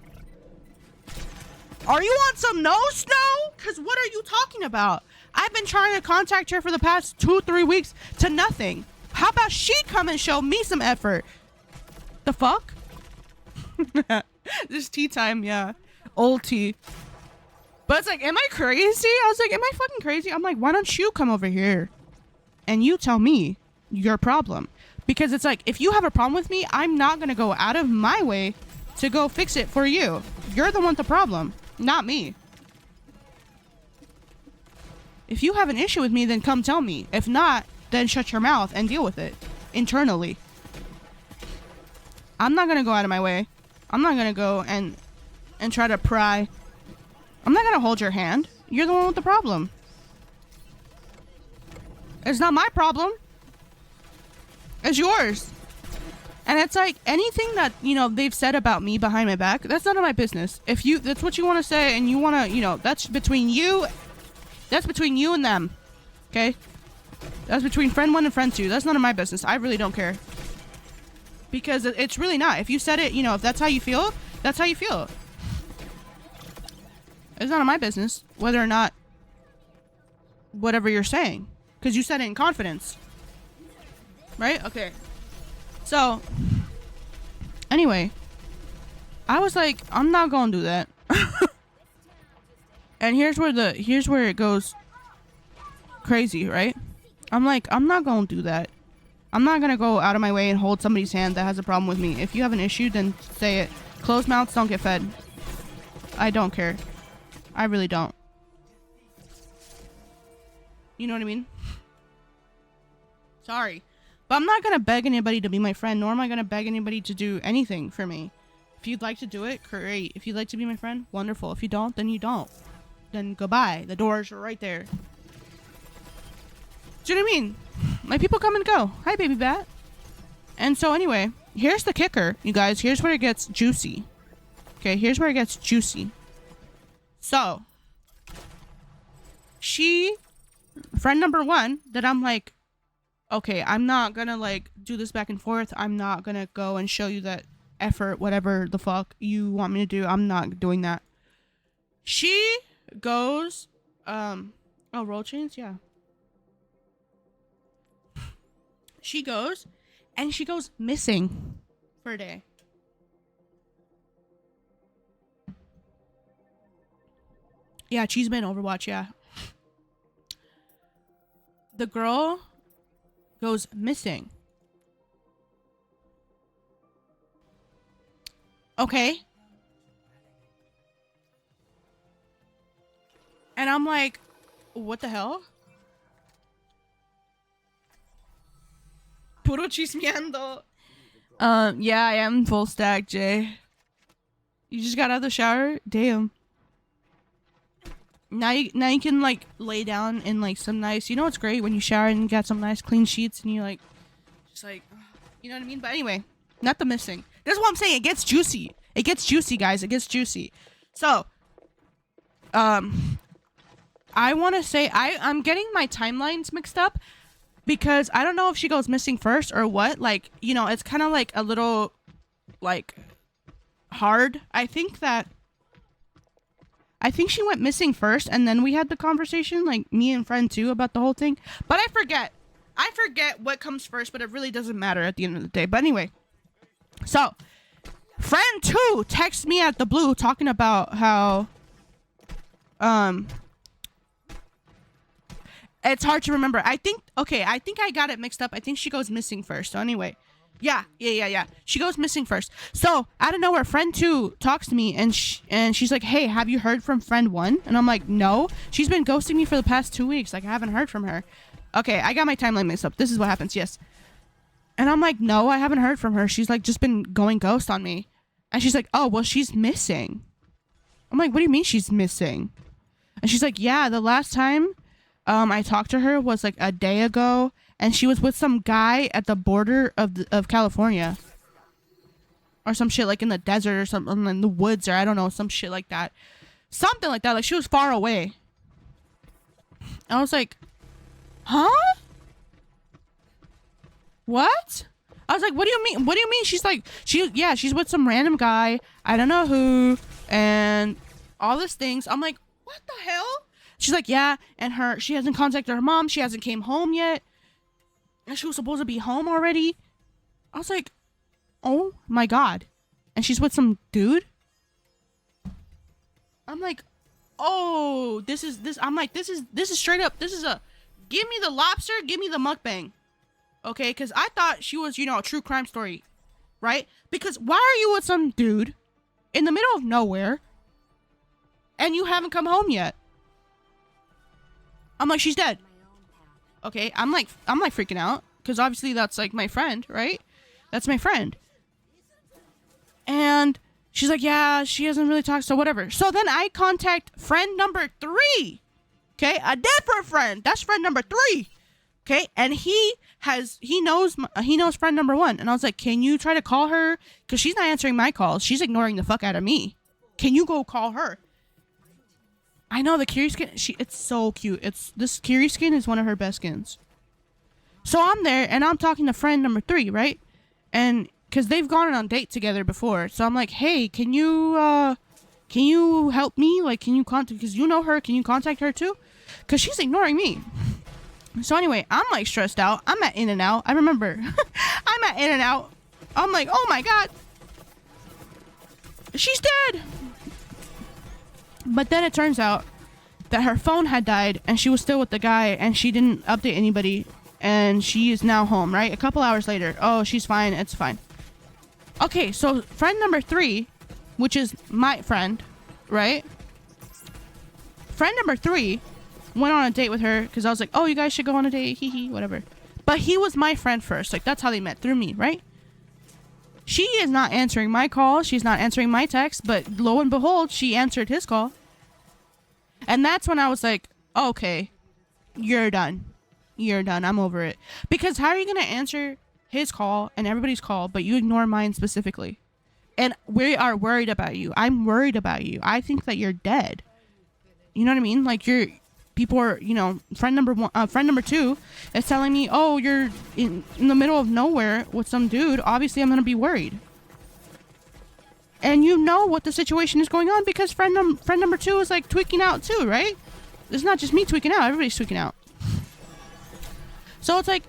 Are you on some no snow? Because what are you talking about? I've been trying to contact her for the past 2-3 weeks to nothing. How about she come and show me some effort? The fuck? This tea time, yeah. Old tea. But it's like, am I crazy? I was like, am I fucking crazy? I'm like, why don't you come over here and you tell me your problem? Because it's like, if you have a problem with me, I'm not going to go out of my way to go fix it for you. You're the one with the problem, not me. If you have an issue with me, then come tell me. If not, then shut your mouth and deal with it internally. I'm not going to go out of my way. I'm not going to go and try to pry. I'm not going to hold your hand. You're the one with the problem. It's not my problem. It's yours. And it's like, anything that, you know, they've said about me behind my back, that's none of my business. If you, that's what you want to say and you want to, you know, that's between you and them. Okay? That's between friend 1 and friend 2. That's none of my business. I really don't care. Because it's really not. If you said it, you know, if that's how you feel, that's how you feel. It's none of my business whether or not whatever you're saying. Because you said it in confidence. Right? Okay. So, anyway, I was like, I'm not going to do that. And here's where it goes crazy, right? I'm like, I'm not going to do that. I'm not going to go out of my way and hold somebody's hand that has a problem with me. If you have an issue, then say it. Closed mouths don't get fed. I don't care. I really don't. You know what I mean? Sorry. But I'm not going to beg anybody to be my friend, nor am I going to beg anybody to do anything for me. If you'd like to do it, great. If you'd like to be my friend, wonderful. If you don't, then you don't. Then goodbye. The doors are right there. Do you know what I mean? My people come and go. Hi, baby bat. And so anyway, here's the kicker, you guys. Here's where it gets juicy. Okay, here's where it gets juicy. So, friend number 1, that I'm like, okay, I'm not gonna like do this back and forth. I'm not gonna go and show you that effort, whatever the fuck you want me to do. I'm not doing that. She goes, roll chains, yeah. She goes And she goes missing for a day. Yeah, Cheeseman Overwatch, yeah. The girl goes missing. Okay. And I'm like, what the hell? Puro chismeando. Yeah, I am full stack, Jay. You just got out of the shower? Damn. Now you can like lay down in like some nice, you know what's great when you shower and you got some nice clean sheets and you like just like, you know what I mean? But anyway, not the missing. That's what I'm saying. It gets juicy. It gets juicy, guys. It gets juicy. So, I want to say I'm getting my timelines mixed up because I don't know if she goes missing first or what. Like, you know, it's kind of like a little like hard. I think she went missing first and then we had the conversation, like me and friend 2 about the whole thing. But I forget what comes first, but it really doesn't matter at the end of the day. But anyway, so friend 2 texts me at the blue talking about how it's hard to remember. I think I got it mixed up. I think she goes missing first. So anyway, yeah. She goes missing first. So out of nowhere, friend 2 talks to me and she's like, "Hey, have you heard from friend 1?" And I'm like, "No, she's been ghosting me for the past 2 weeks. Like I haven't heard from her." Okay, I got my timeline mixed up. This is what happens. Yes. And I'm like, "No, I haven't heard from her. She's like just been going ghost on me." And she's like, "Oh, well, she's missing." I'm like, "What do you mean she's missing?" And she's like, "Yeah, the last time I talked to her was like a day ago, and she was with some guy at the border of California, or some shit like in the desert or something in the woods or I don't know, some shit like that, something like that. Like she was far away." I was like, "Huh? What?" I was like, "What do you mean? What do you mean?" She's like, she's with some random guy. I don't know who, and all these things. I'm like, "What the hell?" She's like, "Yeah," and she hasn't contacted her mom. She hasn't came home yet. And she was supposed to be home already. I was like, "Oh my god." And she's with some dude. I'm like, "Oh, this is straight up. This is a give me the lobster, give me the mukbang." Okay, because I thought she was, you know, a true crime story, right? Because why are you with some dude in the middle of nowhere and you haven't come home yet? I'm like, "She's dead." Okay, I'm like freaking out because obviously that's like my friend, right? That's my friend. And she's like, "Yeah, she hasn't really talked, so whatever." So then I contact friend number 3. Okay, a different friend. That's friend number 3. Okay, and he knows friend number 1, and I was like, "Can you try to call her? Because she's not answering my calls. She's ignoring the fuck out of me. Can you go call her?" I know the Kiri skin. It's so cute. This Kiri skin is one of her best skins. So I'm there and I'm talking to friend number 3, right? And because they've gone on a date together before, so I'm like, "Hey, can you help me? Like, can you contact? Because you know her. Can you contact her too? Because she's ignoring me." So anyway, I'm like stressed out. I'm at In-N-Out. I remember, I'm at In-N-Out. I'm like, "Oh my god, she's dead." But then it turns out that her phone had died and she was still with the guy and she didn't update anybody and she is now home, right? A couple hours later. "Oh, she's fine. It's fine." Okay, so friend number 3, which is my friend, right? Friend number 3 went on a date with her because I was like, "Oh, you guys should go on a date. Hee hee, whatever." But he was my friend first. Like, that's how they met, through me, right? She is not answering my call. She's not answering my text. But lo and behold, she answered his call. And that's when I was like, "Okay, you're done. You're done. I'm over it." Because how are you going to answer his call and everybody's call, but you ignore mine specifically? And we are worried about you. I'm worried about you. I think that you're dead. You know what I mean? Like, people are, you know, friend number 2 is telling me, "Oh, you're in the middle of nowhere with some dude." Obviously, I'm going to be worried. And you know what the situation is going on because friend number 2 is like tweaking out too, right? It's not just me tweaking out. Everybody's tweaking out. So it's like,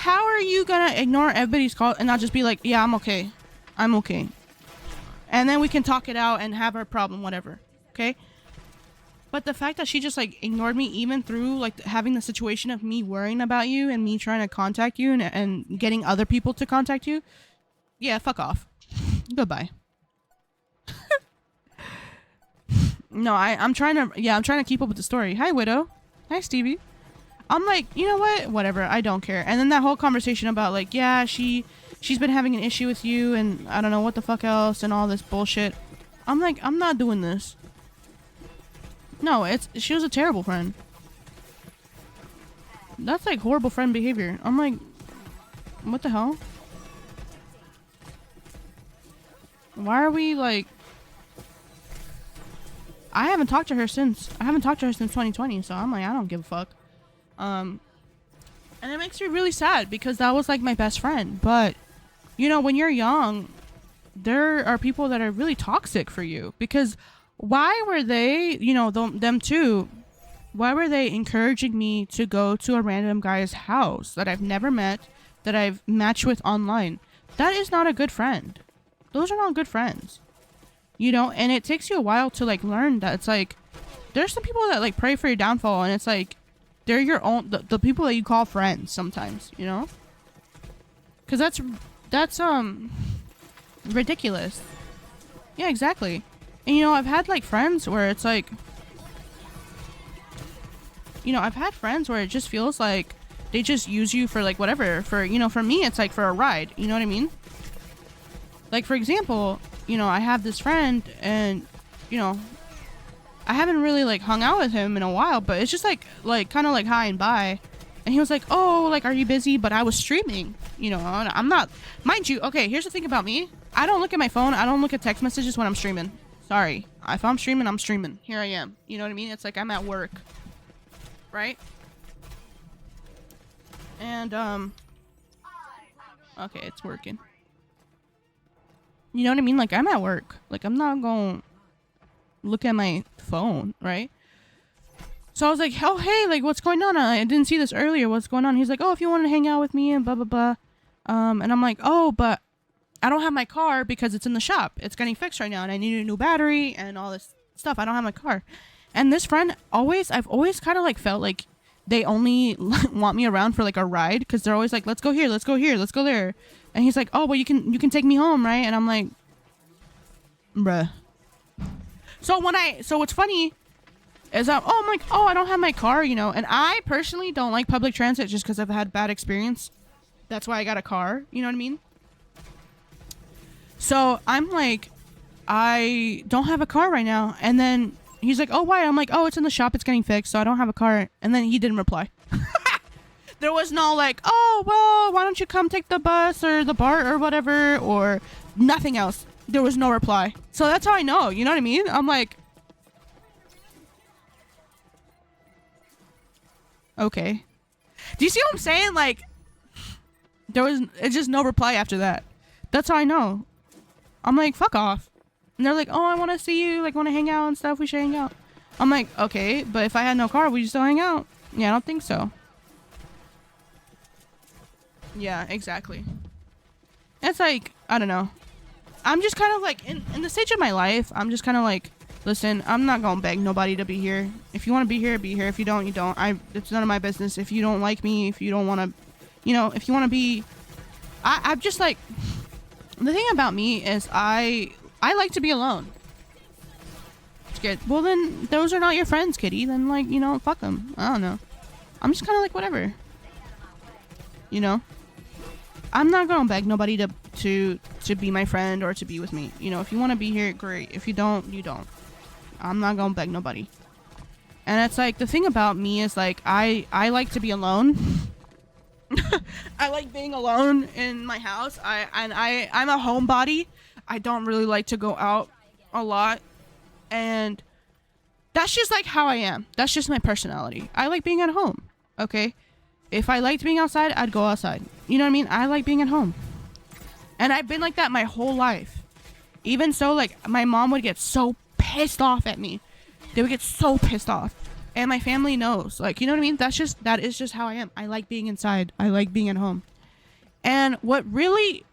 how are you gonna ignore everybody's call and not just be like, yeah, I'm okay. I'm okay. And then we can talk it out and have our problem, whatever. Okay? But the fact that she just like ignored me even through like having the situation of me worrying about you and me trying to contact you and getting other people to contact you. Yeah, fuck off. Goodbye. No, I'm trying to keep up with the story. Hi, Widow. Hi, Stevie. I'm like, you know what? Whatever. I don't care. And then that whole conversation about like, yeah, she's been having an issue with you and I don't know what the fuck else and all this bullshit. I'm like, I'm not doing this. No, she was a terrible friend. That's like horrible friend behavior. I'm like, what the hell? Why are we like... I haven't talked to her since 2020, so I'm like, I don't give a fuck. And it makes me really sad because that was like my best friend. But, you know, when you're young, there are people that are really toxic for you. Because why were they, you know, them too, why were they encouraging me to go to a random guy's house that I've never met, that I've matched with online? That is not a good friend. Those are not good friends. You know, and it takes you a while to like learn that it's like, there's some people that like pray for your downfall and it's like, they're your own, the people that you call friends sometimes, you know? Cause that's ridiculous. Yeah, exactly. And you know, I've had like friends where it's like, you know, I've had friends where it just feels like they just use you for like whatever. For, you know, for me, it's like for a ride. You know what I mean? Like, for example, you know, I have this friend and, you know, I haven't really like hung out with him in a while, but it's just like kind of like hi and bye. And he was like, oh, like, are you busy? But I was streaming, you know, I'm not, mind you. Okay, here's the thing about me. I don't look at my phone. I don't look at text messages when I'm streaming. Sorry. If I'm streaming, I'm streaming. Here I am. You know what I mean? It's like I'm at work. Right? And, okay, it's working. You know what I mean? Like, I'm at work. Like, I'm not going to look at my phone, right? So I was like, oh, hey, like, what's going on? I didn't see this earlier. What's going on? He's like, oh, if you want to hang out with me and blah, blah, blah. And I'm like, oh, but I don't have my car because it's in the shop. It's getting fixed right now and I need a new battery and all this stuff. I don't have my car. And this friend I've always kind of like felt like they only want me around for like a ride because they're always like, let's go here, let's go here, let's go there. And he's like, oh, well, you can take me home, right? And I'm like, bruh. So what's funny is that, oh, I'm like, oh, I don't have my car, you know, and I personally don't like public transit just because I've had bad experience. That's why I got a car. You know what I mean? So I'm like, I don't have a car right now. And then he's like, oh, why? I'm like, oh, it's in the shop. It's getting fixed. So I don't have a car. And then he didn't reply. There was no like, oh, well, why don't you come take the bus or the BART or whatever, or nothing else. There was no reply. So that's how I know. You know what I mean? I'm like, okay. Do you see what I'm saying? Like, it's just no reply after that. That's how I know. I'm like, fuck off. And they're like, oh, I want to see you, like, want to hang out and stuff. We should hang out. I'm like, okay, but if I had no car, would you still hang out? Yeah, I don't think so. Yeah, exactly. It's like, I don't know. I'm just kind of like, in the stage of my life, I'm just kind of like, listen, I'm not going to beg nobody to be here. If you want to be here, be here. If you don't, you don't. It's none of my business. If you don't like me, if you don't want to, you know, if you want to be, I'm just like, the thing about me is I like to be alone. It's good. Well, then those are not your friends, kitty. Then, like, you know, fuck them. I don't know. I'm just kind of like, whatever. You know? I'm not going to beg nobody to be my friend or to be with me. You know, if you want to be here, great. If you don't, you don't. I'm not going to beg nobody. And it's like, the thing about me is like, I like to be alone. I like being alone in my house. I'm a homebody. I don't really like to go out a lot. And that's just like how I am. That's just my personality. I like being at home. Okay? If I liked being outside, I'd go outside. You know what I mean? I like being at home. And I've been like that my whole life. Even so, like, my mom would get so pissed off at me. They would get so pissed off. And my family knows. Like, you know what I mean? That is just how I am. I like being inside. I like being at home. And what really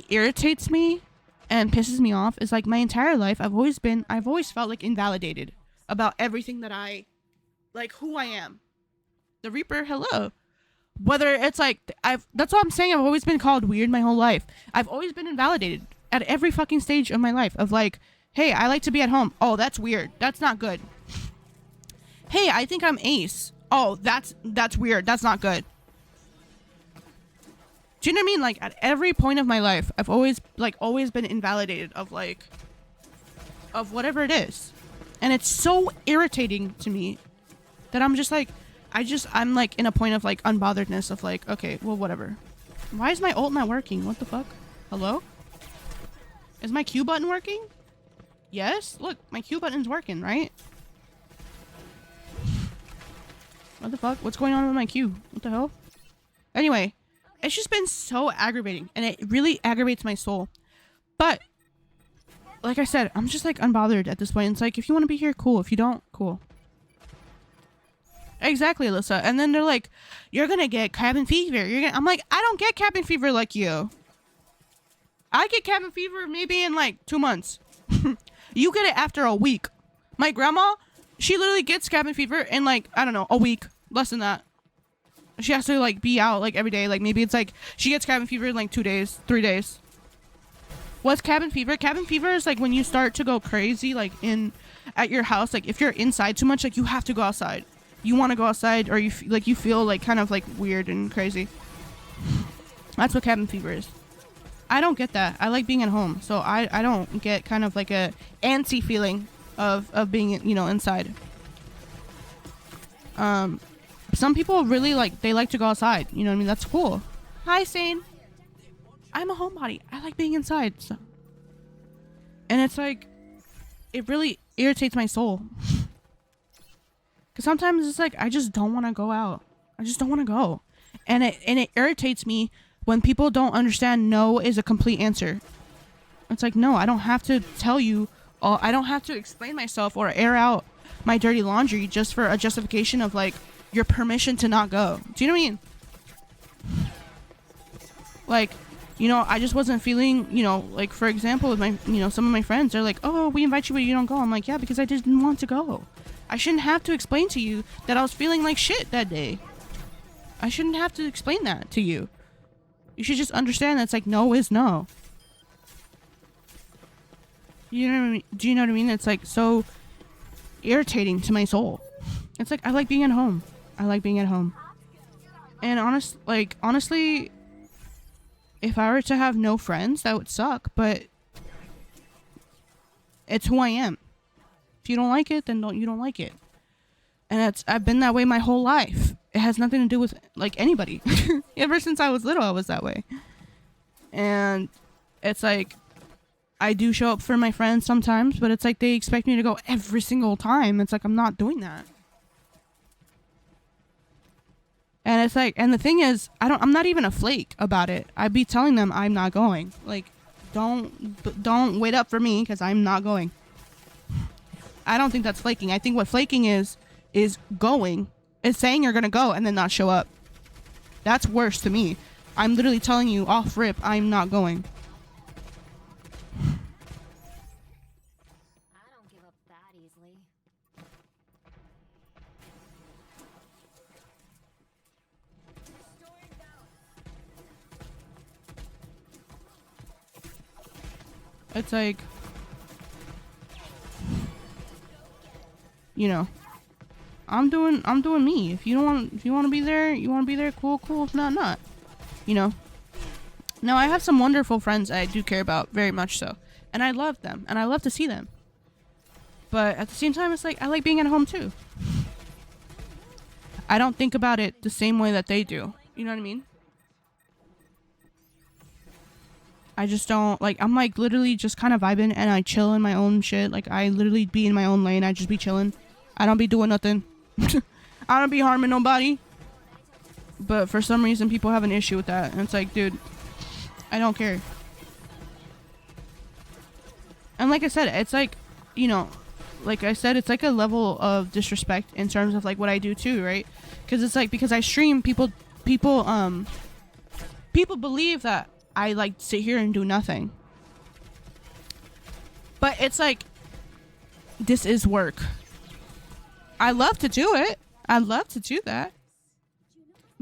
irritates me and pisses me off is like my entire life I've always felt like invalidated about everything that I like, who I am. The Reaper, hello. Whether it's like that's what I'm saying, I've always been called weird my whole life. I've always been invalidated at every fucking stage of my life of like, hey, I like to be at home. Oh, that's weird. That's not good. Hey, I think I'm ace. Oh, that's weird. That's not good. Do you know what I mean? Like at every point of my life, I've always been invalidated of whatever it is. And it's so irritating to me that I'm just like, I'm like in a point of like unbotheredness of like, okay, well, whatever. Why is my ult not working? What the fuck? Hello? Is my Q button working? Yes? Look, my Q button's working, right? What the fuck? What's going on with my Q? What the hell? Anyway, it's just been so aggravating, and it really aggravates my soul. But, like I said, I'm just like unbothered at this point. It's like, if you want to be here, cool. If you don't, cool. Exactly, Alyssa. And then they're like, you're gonna get cabin fever. I'm like, I don't get cabin fever like you. I get cabin fever maybe in like 2 months. You get it after a week. My grandma, she literally gets cabin fever in like, I don't know, a week. Less than that. She has to like be out like every day. Like maybe it's like she gets cabin fever in like 2 days, 3 days. What's cabin fever? Cabin fever is like when you start to go crazy like at your house. Like if you're inside too much, like you have to go outside. You want to go outside, or you feel like kind of like weird and crazy. That's what cabin fever is. I don't get that. I like being at home, so I don't get kind of like a antsy feeling of being, you know, inside. Some people really they like to go outside. You know what I mean? That's cool. Hi, Sane. I'm a homebody. I like being inside. So. And it's like, it really irritates my soul. Because sometimes it's like, I just don't want to go out. I just don't want to go. And it irritates me when people don't understand no is a complete answer. It's like, no, I don't have to tell you. I don't have to explain myself or air out my dirty laundry just for a justification of like your permission to not go. Do you know what I mean? Like, you know, I just wasn't feeling, you know, like for example with my, you know, some of my friends, they're like, oh, we invite you but you don't go. I'm like, yeah, because I didn't want to go. I shouldn't have to explain to you that I was feeling like shit that day. I shouldn't have to explain that to you. You should just understand that it's like no is no. You know what I mean? Do you know what I mean? It's like so irritating to my soul. It's like I like being at home. I like being at home. And honestly, if I were to have no friends, that would suck, but it's who I am. If you don't like it, then you don't like it. And I've been that way my whole life. It has nothing to do with like anybody. Ever since I was little, I was that way. And it's like, I do show up for my friends sometimes, but it's like they expect me to go every single time. It's like, I'm not doing that. And it's like, and the thing is, I'm not even a flake about it. I'd be telling them I'm not going. Like, don't wait up for me because I'm not going. I don't think that's flaking. I think what flaking is going, is saying you're going to go and then not show up. That's worse to me. I'm literally telling you off rip, I'm not going. I don't give up that easily. It's like, you know, I'm doing me. If you want to be there, cool. If not, not. You know. Now I have some wonderful friends I do care about very much so, and I love them, and I love to see them. But at the same time, it's like I like being at home too. I don't think about it the same way that they do. You know what I mean? I just don't like. I'm like literally just kind of vibing, and I chill in my own shit. Like I literally be in my own lane. I just be chilling. I don't be doing nothing. I don't be harming nobody. But for some reason, people have an issue with that, and it's like, dude, I don't care. And like I said, it's like, you know, like I said, it's like a level of disrespect in terms of like what I do too, right? Because it's like, because I stream, people people believe that I like sit here and do nothing. But it's like, this is work. I love to do it. I love to do that.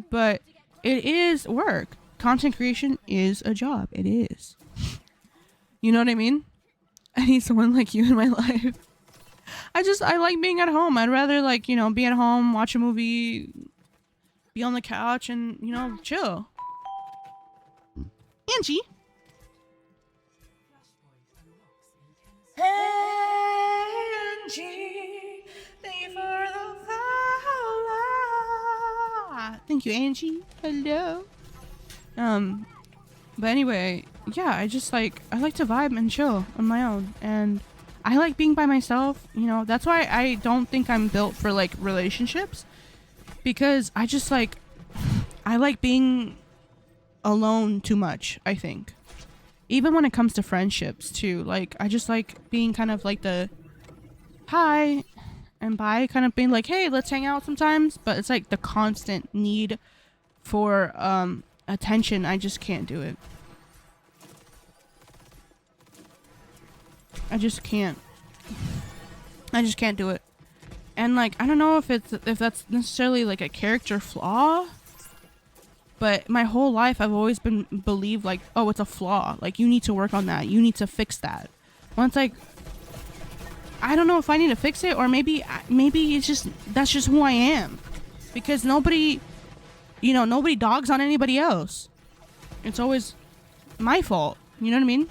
But it is work. Content creation is a job. It is. You know what I mean? I need someone like you in my life. I like being at home. I'd rather like, you know, be at home, watch a movie, be on the couch and, you know, chill. Angie. Angie, thank you for the follow. Thank you, Angie. Hello. But anyway, yeah, I like to vibe and chill on my own, and I like being by myself. You know, that's why I don't think I'm built for like relationships, because I like being alone too much, I think. Even when it comes to friendships too, like I just like being kind of like the hi and bye, kind of being like, hey, let's hang out sometimes. But it's like the constant need for attention. I just can't do it. I just can't do it. And like, I don't know if that's necessarily like a character flaw, but my whole life I've always been believed like, oh, it's a flaw. Like, you need to work on that. You need to fix that. Once like, I don't know if I need to fix it, or maybe it's just, that's just who I am. Because nobody dogs on anybody else. It's always my fault. You know what I mean?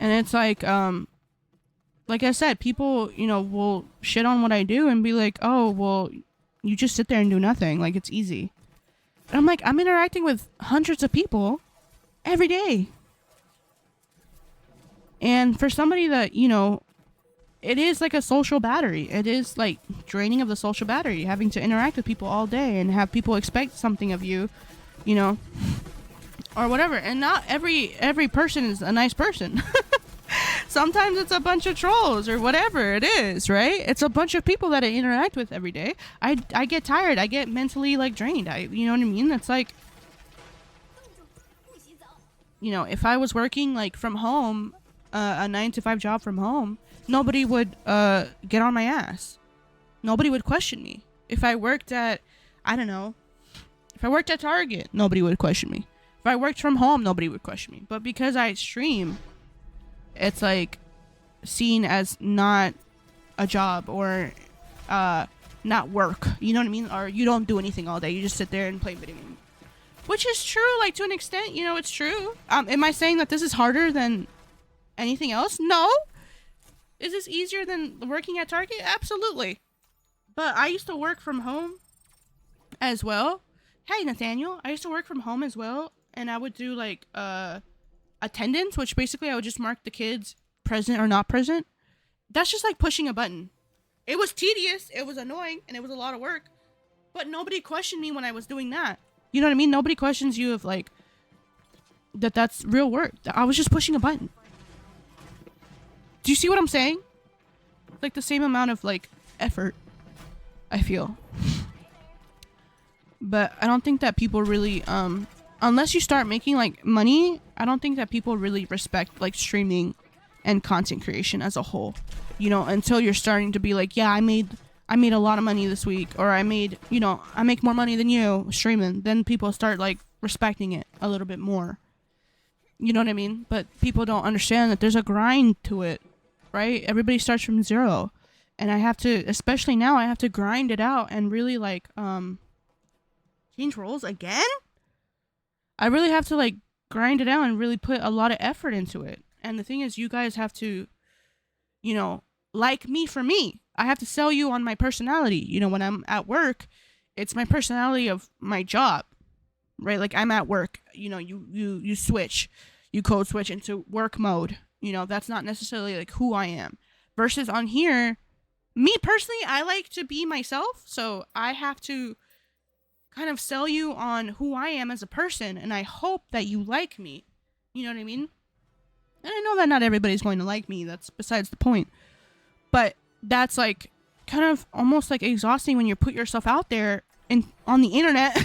And it's like I said, people, you know, will shit on what I do and be like, oh, well, you just sit there and do nothing. Like, it's easy. And I'm like, I'm interacting with hundreds of people every day. And for somebody that, you know, it is like a social battery. It is like draining of the social battery, having to interact with people all day and have people expect something of you, you know, or whatever. And not every person is a nice person. Sometimes it's a bunch of trolls or whatever it is, right? It's a bunch of people that I interact with every day. I get tired. I get mentally like drained. You know what I mean? It's like, you know, if I was working like from home, a 9-to-5 job from home, nobody would get on my ass. Nobody would question me. If I worked at, I don't know, if I worked at Target, nobody would question me. If I worked from home, nobody would question me. But because I stream, it's like seen as not a job or not work. You know what I mean? Or you don't do anything all day. You just sit there and play video games. Which is true, like, to an extent. You know, it's true. Am I saying that this is harder than anything else? No. Is this easier than working at Target? Absolutely. But I used to work from home as well. Hey, Nathaniel. I used to work from home as well. And I would do, like, attendance, which basically I would just mark the kids present or not present. That's just like pushing a button. It was tedious, it was annoying, and it was a lot of work. But nobody questioned me when I was doing that. You know what I mean? Nobody questions you of like that's real work. I was just pushing a button. Do you see what I'm saying? Like the same amount of like effort, I feel. But I don't think that people really unless you start making like money, I don't think that people really respect like streaming and content creation as a whole. You know, until you're starting to be like, yeah, I made a lot of money this week, or I make more money than you streaming. Then people start like respecting it a little bit more. You know what I mean? But people don't understand that there's a grind to it, right? Everybody starts from zero. And I have to, especially now, I have to grind it out and really like change roles again? I really have to like grind it out and really put a lot of effort into it. And the thing is, you guys have to, you know, like me for me. I have to sell you on my personality. You know, when I'm at work, it's my personality of my job, right? Like I'm at work, you know, you switch, you code switch into work mode. You know, that's not necessarily like who I am. Versus on here, me personally, I like to be myself. So I have to kind of sell you on who I am as a person. And I hope that you like me. You know what I mean? And I know that not everybody's going to like me. That's besides the point. But that's like kind of almost like exhausting when you put yourself out there on the internet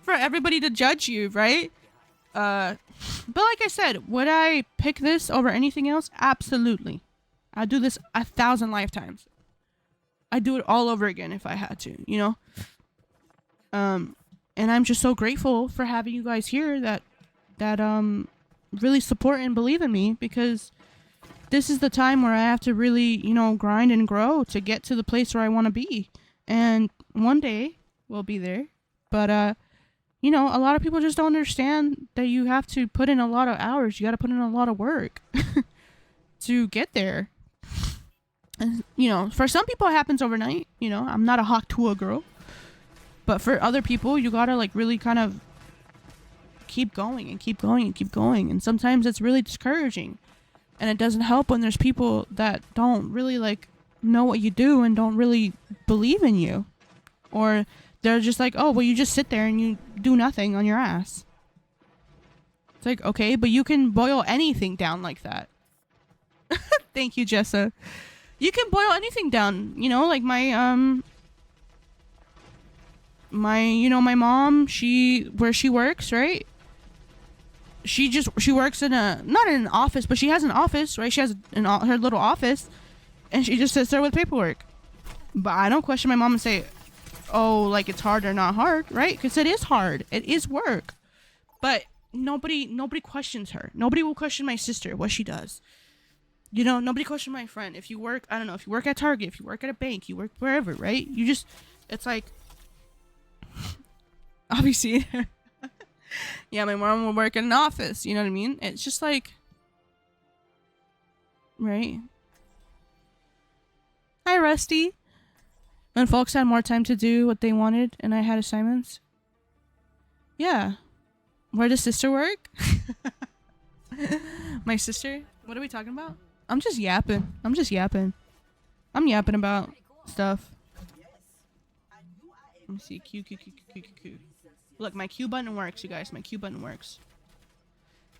for everybody to judge you, right? But like I said, would I pick this over anything else? Absolutely. I'd do this 1,000 lifetimes. I'd do it all over again if I had to, you know? And I'm just so grateful for having you guys here that really support and believe in me, because this is the time where I have to really, you know, grind and grow to get to the place where I want to be. And one day we'll be there. But, you know, a lot of people just don't understand that you have to put in a lot of hours. You got to put in a lot of work to get there. And, you know, for some people it happens overnight. You know, I'm not a hawk to a girl. But for other people, you got to like really kind of keep going and keep going and keep going. And sometimes it's really discouraging. And it doesn't help when there's people that don't really like know what you do and don't really believe in you. Or they're just like, oh, well, you just sit there and you do nothing on your ass. It's like, okay, but you can boil anything down like that. Thank you, Jessa. You can boil anything down, you know, like my mom, where she works, right? She works in not in an office, but she has an office, right? She has her little office, and she just sits there with paperwork. But I don't question my mom and say, oh, like it's hard or not hard, right? Because it is hard. It is work. But nobody questions her. Nobody will question my sister, what she does. You know, nobody question my friend. If you work, I don't know, if you work at Target, if you work at a bank, you work wherever, right? You just, it's like, obviously, yeah, my mom will work in an office, you know what I mean? It's just like, right? Hi, Rusty. When folks had more time to do what they wanted and I had assignments. Yeah. Where does sister work? My sister? What are we talking about? I'm just yapping. I'm yapping about stuff. Let me see. Q. Look, my Q button works, you guys. My Q button works.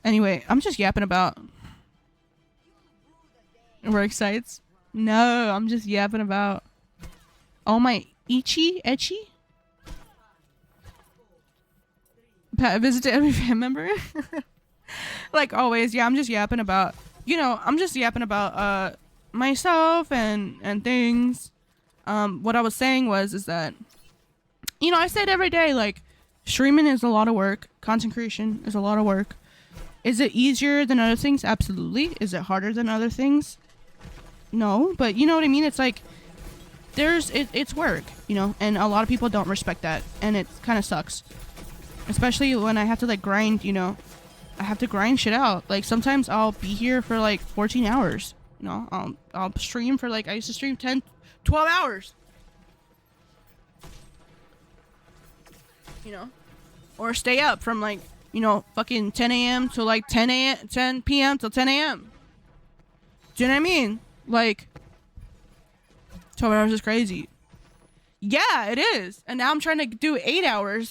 Anyway, I'm just yapping about work sites. No, I'm just yapping about all my etchy. Visit to every fan member. Like always, yeah, I'm just yapping about, you know, myself and things. What I was saying is that, you know, I said every day, like, streaming is a lot of work. Content creation is a lot of work. Is it easier than other things? Absolutely. Is it harder than other things? No, but you know what I mean? It's like, it's work, you know, and a lot of people don't respect that, and it kind of sucks. Especially when I have to, like, grind, you know. I have to grind shit out. Like, sometimes I'll be here for, like, 14 hours. You know, I'll stream for, like, I used to stream 10, 12 hours. You know? Or stay up from, like, you know, fucking 10 a.m. to, like, 10 p.m. till 10 a.m. Do you know what I mean? Like, 12 hours is crazy. Yeah, it is. And now I'm trying to do 8 hours.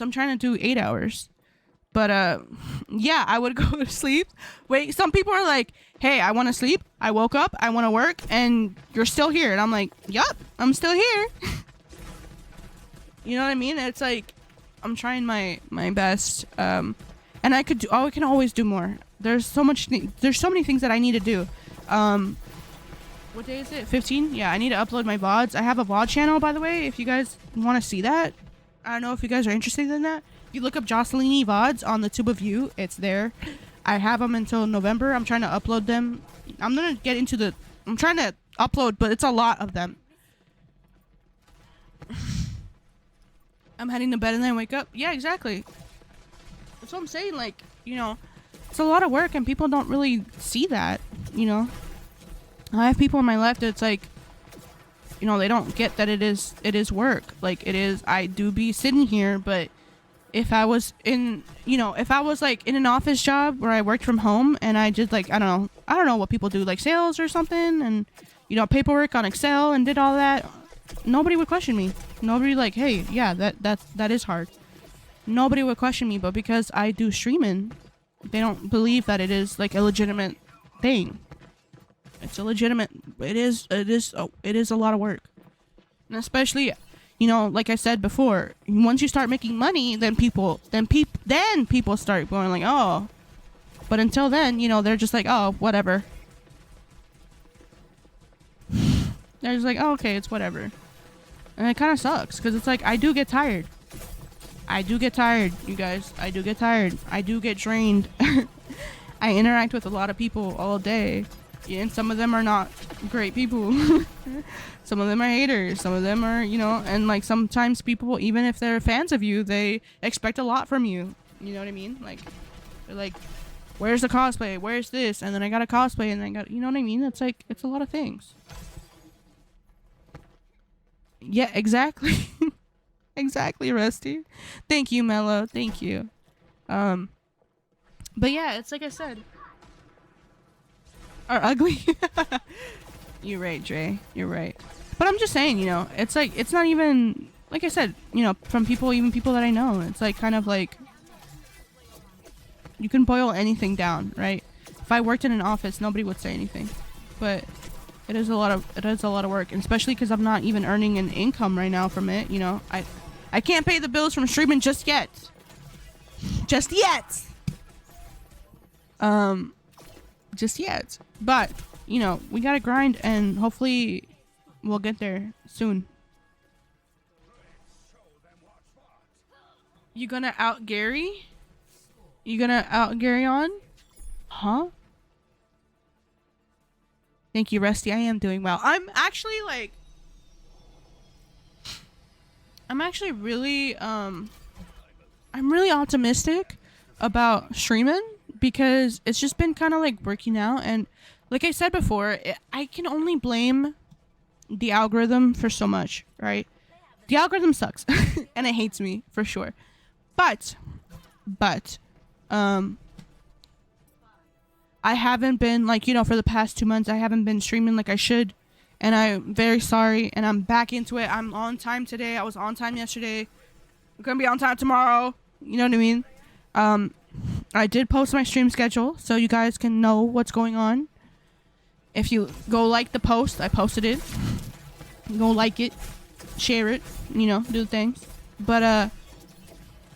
But, yeah, I would go to sleep. Wait, some people are like, hey, I want to sleep. I woke up. I want to work. And you're still here. And I'm like, yup, I'm still here. You know what I mean? It's like, I'm trying my best. And I can always do more. There's so many things that I need to do. What day is it? 15? Yeah, I need to upload my VODs. I have a VOD channel, by the way, if you guys want to see that. I don't know if you guys are interested in that. You look up Jocelyn VODs on the Tube of You. It's there. I have them until November. I'm trying to upload them. I'm trying to upload, but it's a lot of them. I'm heading to bed and then I wake up. Yeah, exactly. That's what I'm saying. Like, you know, it's a lot of work and people don't really see that, you know. I have people in my life that's like, you know, they don't get that it is work. Like, it is, I do be sitting here, but if I was like in an office job where I worked from home and I just like, I don't know what people do, like sales or something, and, you know, paperwork on Excel and did all that, nobody would question me. Nobody like, hey, yeah, that is hard. Nobody would question me, but because I do streaming, they don't believe that it is like a legitimate thing. It's a legitimate, it is a lot of work. And especially, you know, like I said before, once you start making money, then people start going like, oh. But until then, you know, they're just like, oh, whatever. They're just like, oh, okay, it's whatever. And it kind of sucks because it's like I do get tired. I do get tired, you guys. I do get tired. I do get drained. I interact with a lot of people all day. And some of them are not great people. Some of them are haters. Some of them are, you know, and like sometimes people, even if they're fans of you, they expect a lot from you. You know what I mean? Like, they're like, where's the cosplay? Where's this? And then I got a cosplay and I got, you know what I mean? It's like, it's a lot of things. Yeah, exactly. Exactly, Rusty. Thank you, Mello. Thank you. But yeah, it's like I said. Are ugly. You're right, Dre. You're right. But I'm just saying, you know, it's like, it's not even, like I said, you know, from people, even people that I know, it's like kind of like, you can boil anything down, right? If I worked in an office, nobody would say anything. But it is a lot of work, and especially because I'm not even earning an income right now from it, you know. I can't pay the bills from streaming just yet. Just yet. Just yet. But, you know, we gotta grind and hopefully we'll get there soon. You gonna out Gary? You gonna out Gary on? Huh? Thank you, Rusty. I am doing well. I'm actually really, I'm really optimistic about streaming because it's just been kind of like working out. And like I said before, I can only blame the algorithm for so much, right? The algorithm sucks and it hates me for sure. But, I haven't been, like, you know, for the past 2 months, I haven't been streaming like I should. And I'm very sorry. And I'm back into it. I'm on time today. I was on time yesterday. I'm going to be on time tomorrow. You know what I mean? I did post my stream schedule so you guys can know what's going on. If you go like the post, I posted it. Go like it. Share it. You know, do the things. But,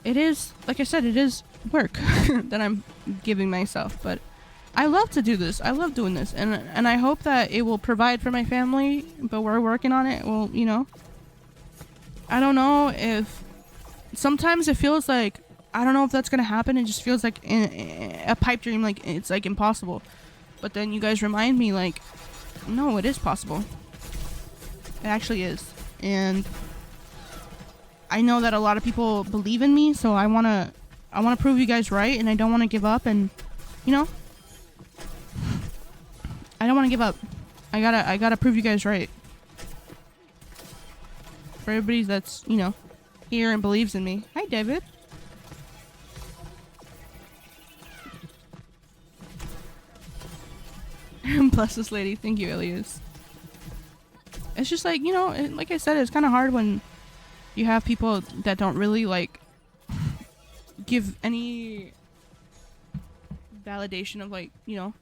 it is, like I said, it is work that I'm giving myself. But I love to do this. I love doing this. And I hope that it will provide for my family. But we're working on it. Well, you know. I don't know if... Sometimes it feels like... I don't know if that's going to happen. It just feels like a pipe dream. Like, it's like impossible. But then you guys remind me, like... No, it is possible. It actually is. And... I know that a lot of people believe in me. So I want to prove you guys right. And I don't want to give up. And, you know... I don't want to give up. I gotta prove you guys right. For everybody that's, you know, here and believes in me. Hi, David. Bless this lady. Thank you, Elias. It's just like, you know, like I said, it's kind of hard when you have people that don't really, like, give any validation of, like, you know,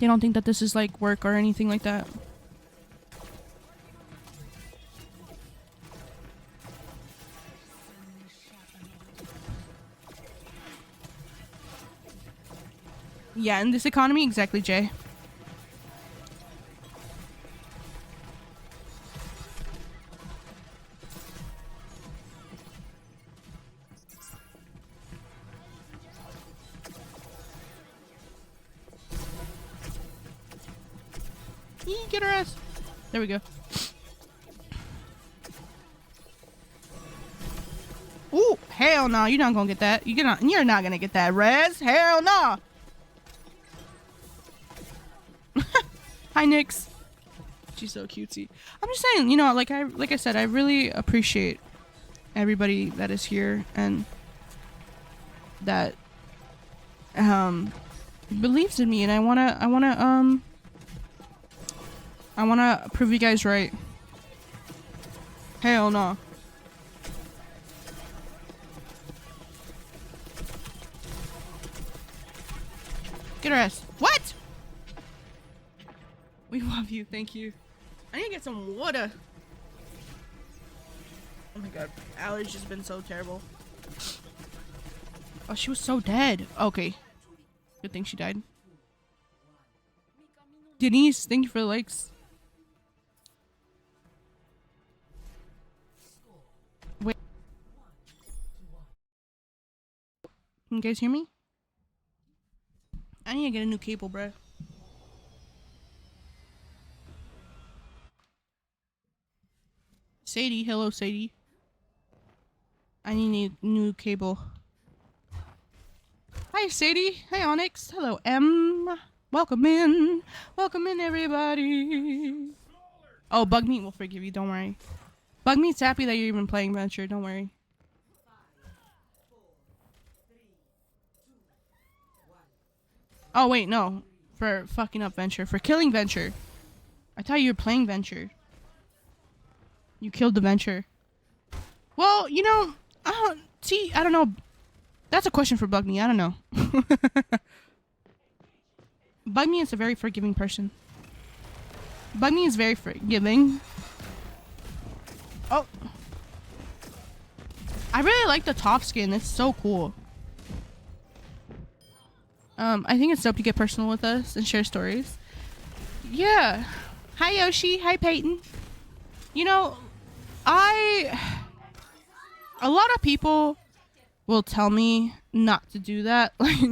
they don't think that this is like work or anything like that. Yeah, in this economy, exactly, Jay. Get her ass. There we go. Ooh, hell no. You're not gonna get that. You're not gonna get that, Rez. Hell no. Hi, Nyx. She's so cutesy. I'm just saying, you know, like I said, I really appreciate everybody that is here and that believes in me, and I wanna prove you guys right. Hell no. Get her ass. What? We love you. Thank you. I need to get some water. Oh my god, Allie's just been so terrible. Oh, she was so dead. Okay. Good thing she died. Denise, thank you for the likes. Wait. Can you guys hear me? I need to get a new cable, bruh. Sadie, hello Sadie. I need a new cable. Hi Sadie. Hi Onyx. Hello M. Welcome in. Welcome in everybody. Oh, Bugmeat will forgive you, don't worry. Bugmeat's happy that you're even playing Venture, don't worry. Oh wait, no. For fucking up Venture. For killing Venture. I thought you were playing Venture. You killed the Venture. Well, you know, see, I don't know. That's a question for Bugmeat, I don't know. Bugmeat is a very forgiving person. Bugmeat is very forgiving. Oh. I really like the top skin. It's so cool. I think it's dope to get personal with us and share stories. Yeah. Hi Yoshi. Hi Peyton. You know, a lot of people will tell me not to do that. Like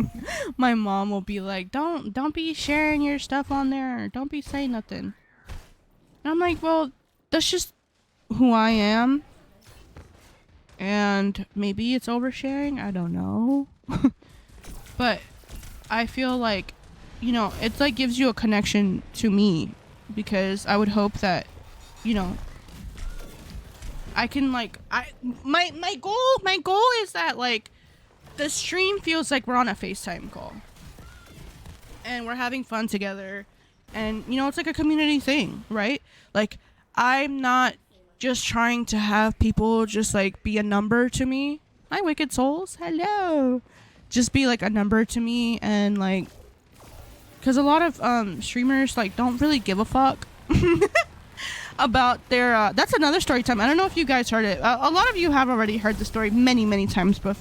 my mom will be like, don't be sharing your stuff on there. Don't be saying nothing. And I'm like, well, that's just who I am. And maybe it's oversharing. I don't know. But I feel like, you know, it's like gives you a connection to me, because I would hope that, you know, I can like, my goal is that like the stream feels like we're on a FaceTime call and we're having fun together, and you know, it's like a community thing, right? Like I'm not just trying to have people just like be a number to me. Hi Wicked Souls, hello. Just be like a number to me, and like, because a lot of streamers like don't really give a fuck about their that's another story time. I don't know if you guys heard it. A lot of you have already heard the story many times, but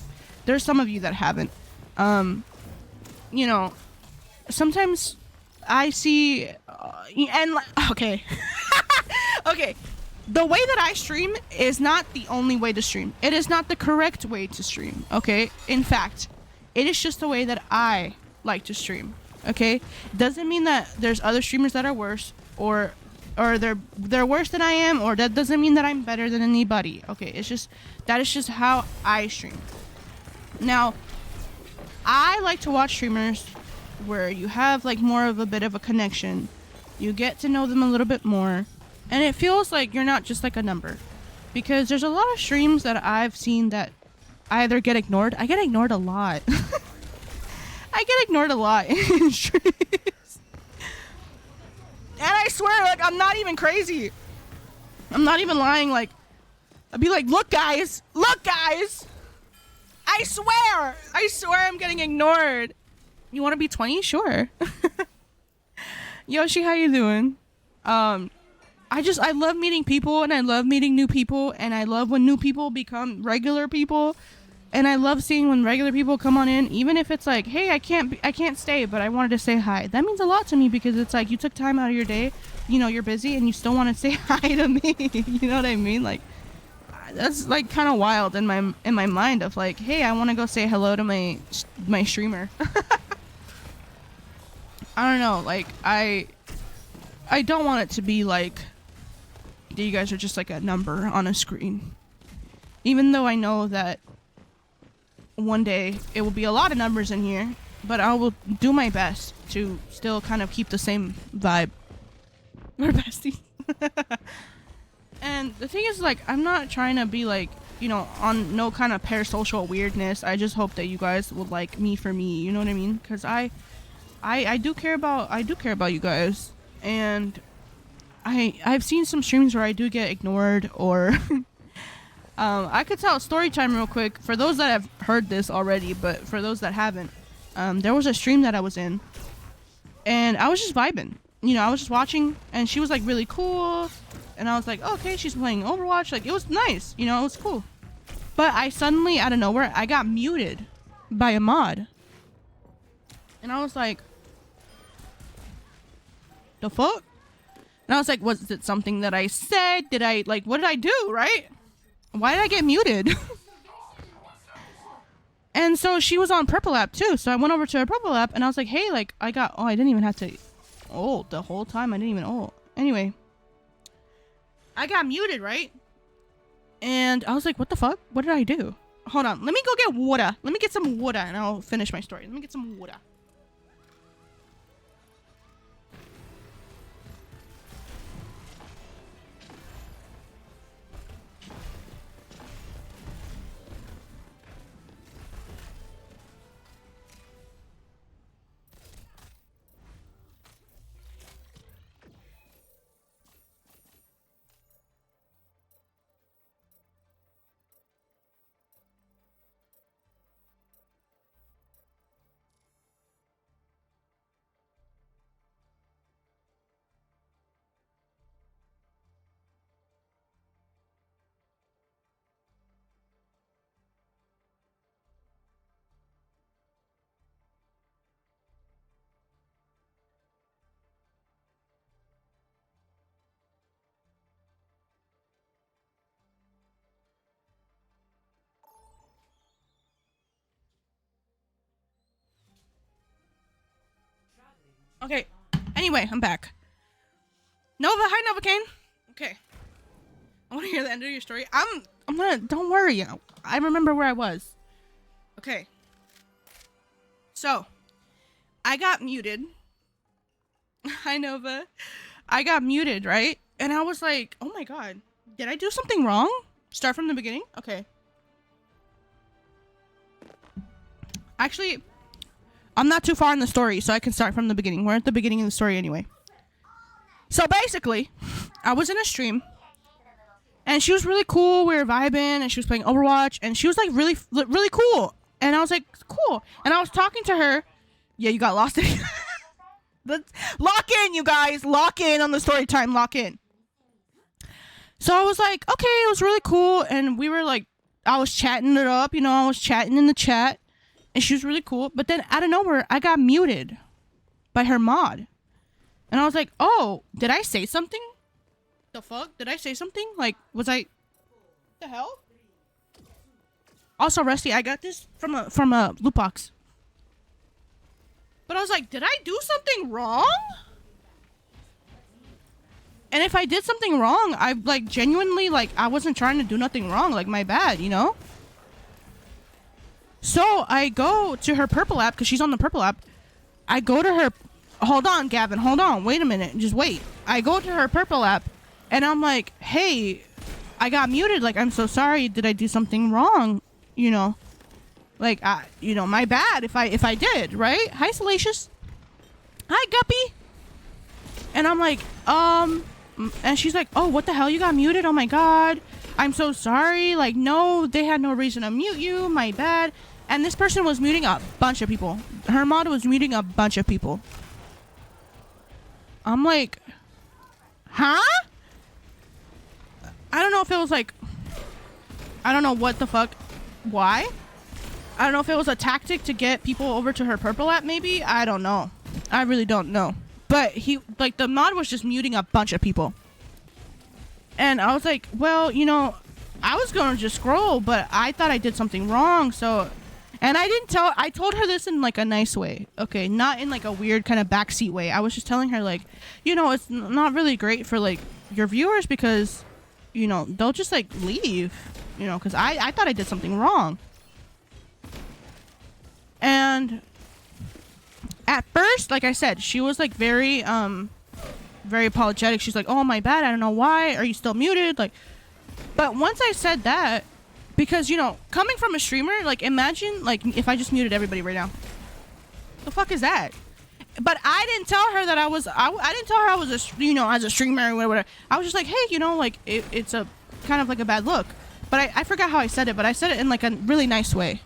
there's some of you that haven't. You know, sometimes I see and okay. Okay, the way that I stream is not the only way to stream. It is not the correct way to stream, okay? In fact, it is just the way that I like to stream, okay? Doesn't mean that there's other streamers that are worse, or they're worse than I am, or that doesn't mean that I'm better than anybody, okay? It's just, that is just how I stream. Now, I like to watch streamers where you have like more of a bit of a connection. You get to know them a little bit more, and it feels like you're not just like a number. Because there's a lot of streams that I've seen that either get ignored. I get ignored a lot. I get ignored a lot in streams. And I swear, like, I'm not even crazy. I'm not even lying. Like, I'd be like, look guys, I swear I'm getting ignored. You want to be 20? Sure. Yoshi, how you doing? I love meeting people, and I love meeting new people, and I love when new people become regular people, and I love seeing when regular people come on in, even if it's like, hey, I can't stay, but I wanted to say hi. That means a lot to me, because it's like you took time out of your day, you know, you're busy, and you still want to say hi to me. You know what I mean? Like, that's like kind of wild in my mind of like, hey, I want to go say hello to my streamer. I don't know, like I don't want it to be like that you guys are just like a number on a screen. Even though I know that one day it will be a lot of numbers in here, but I will do my best to still kind of keep the same vibe. We're besties. And the thing is, like, I'm not trying to be like, you know, on no kind of parasocial weirdness. I just hope that you guys will like me for me, you know what I mean? Because I do care about you guys, and I've seen some streams where I do get ignored, or I could tell a story time real quick for those that have heard this already, but for those that haven't, there was a stream that I was in, and I was just vibing. you know, I was just watching, and she was like really cool, and I was like, okay, she's playing Overwatch. Like, it was nice, you know, it was cool. But I suddenly, out of nowhere, I got muted by a mod, and I was like, the fuck? And I was like, was it something that I said? Did I, like, what did I do, right? Why did I get muted? And so she was on Purple App too. So I went over to her Purple App and I was like, hey, like, I didn't even have to ult the whole time. I didn't even ult. Anyway, I got muted, right? And I was like, what the fuck? What did I do? Hold on. Let me go get water. Let me get some water and I'll finish my story. Let me get some water. Okay. Anyway, I'm back. Nova, hi Novocaine. Okay. I want to hear the end of your story. I'm gonna, don't worry. I remember where I was. Okay. So, I got muted. Hi Nova. I got muted, right? And I was like, oh my god. Did I do something wrong? Start from the beginning? Okay. Actually, I'm not too far in the story, so I can start from the beginning. We're at the beginning of the story anyway. So basically, I was in a stream, and she was really cool. We were vibing, and she was playing Overwatch, and she was like really cool. And I was like, cool. And I was talking to her. Yeah, you got lost. Lock in, you guys. Lock in on the story time. Lock in. So I was like, okay, it was really cool. And we were like, I was chatting it up. You know, I was chatting in the chat. And she was really cool. But then out of nowhere, I got muted by her mod. And I was like, oh, did I say something? The fuck? Did I say something? Like, was I... The hell? Also, Rusty, I got this from a loot box. But I was like, did I do something wrong? And if I did something wrong, I, like, genuinely, like, I wasn't trying to do nothing wrong. Like, my bad, you know? So I go to her Purple App because she's on the Purple App. I go to her. Hold on, Gavin. Hold on. Wait a minute. Just wait. I go to her Purple App, and I'm like, "Hey, I got muted. Like, I'm so sorry. Did I do something wrong? You know, like, you know, my bad if I did. Right? Hi, Salacious. Hi, Guppy. And I'm like, and she's like, oh, what the hell? You got muted? Oh my god. I'm so sorry. Like, no, they had no reason to mute you. My bad. And this person was muting a bunch of people. Her mod was muting a bunch of people. I'm like, huh? I don't know if it was like, I don't know what the fuck. Why? I don't know if it was a tactic to get people over to her Purple App, maybe. I don't know. I really don't know. But like, the mod was just muting a bunch of people. And I was like, well, you know, I was going to just scroll, but I thought I did something wrong, so... And I told her this in, like, a nice way, okay? Not in, like, a weird kind of backseat way. I was just telling her, like, you know, it's not really great for, like, your viewers because, you know, they'll just, like, leave, you know, because I thought I did something wrong. And at first, like I said, she was, like, very apologetic. She's like, oh, my bad. I don't know why. Are you still muted? Like, but once I said that, because, you know, coming from a streamer, like, imagine, like, if I just muted everybody right now. The fuck is that? But I didn't tell her that I didn't tell her I was a, you know, as a streamer or whatever. I was just like, hey, you know, like, it's a kind of like a bad look. But I forgot how I said it, but I said it in, like, a really nice way.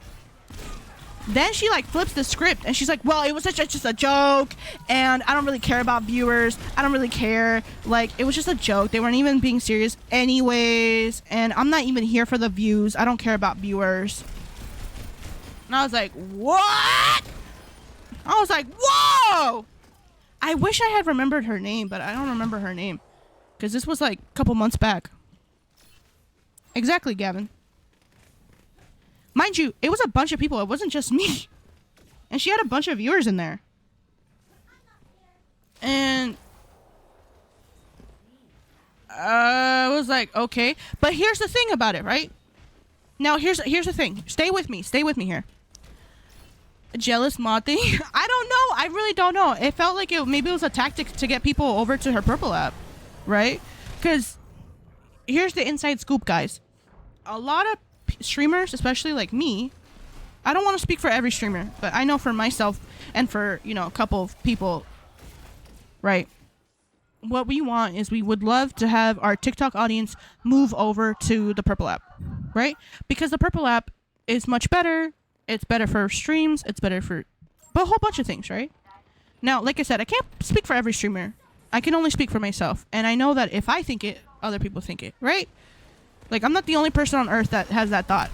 Then she like flips the script and she's like, well, it was just a joke and I don't really care about viewers. I don't really care. Like, it was just a joke. They weren't even being serious anyways. And I'm not even here for the views. I don't care about viewers. And I was like, what? I was like, whoa! I wish I had remembered her name, but I don't remember her name. Because this was like a couple months back. Exactly, Gavin. Mind you, it was a bunch of people. It wasn't just me. And she had a bunch of viewers in there. And I was like, okay. But here's the thing about it, right? Now, here's the thing. Stay with me here. A jealous mod thing? I don't know. I really don't know. It felt like maybe it was a tactic to get people over to her purple app, right? Because here's the inside scoop, guys. A lot of streamers, especially like me, I don't want to speak for every streamer, but I know for myself and for, you know, a couple of people, right? What we want is we would love to have our TikTok audience move over to the purple app, right? Because the purple app is much better. It's better for streams. It's better for a whole bunch of things, right? Now, like I said, I can't speak for every streamer. I can only speak for myself. And I know that if I think it, other people think it, right? Like, I'm not the only person on earth that has that thought.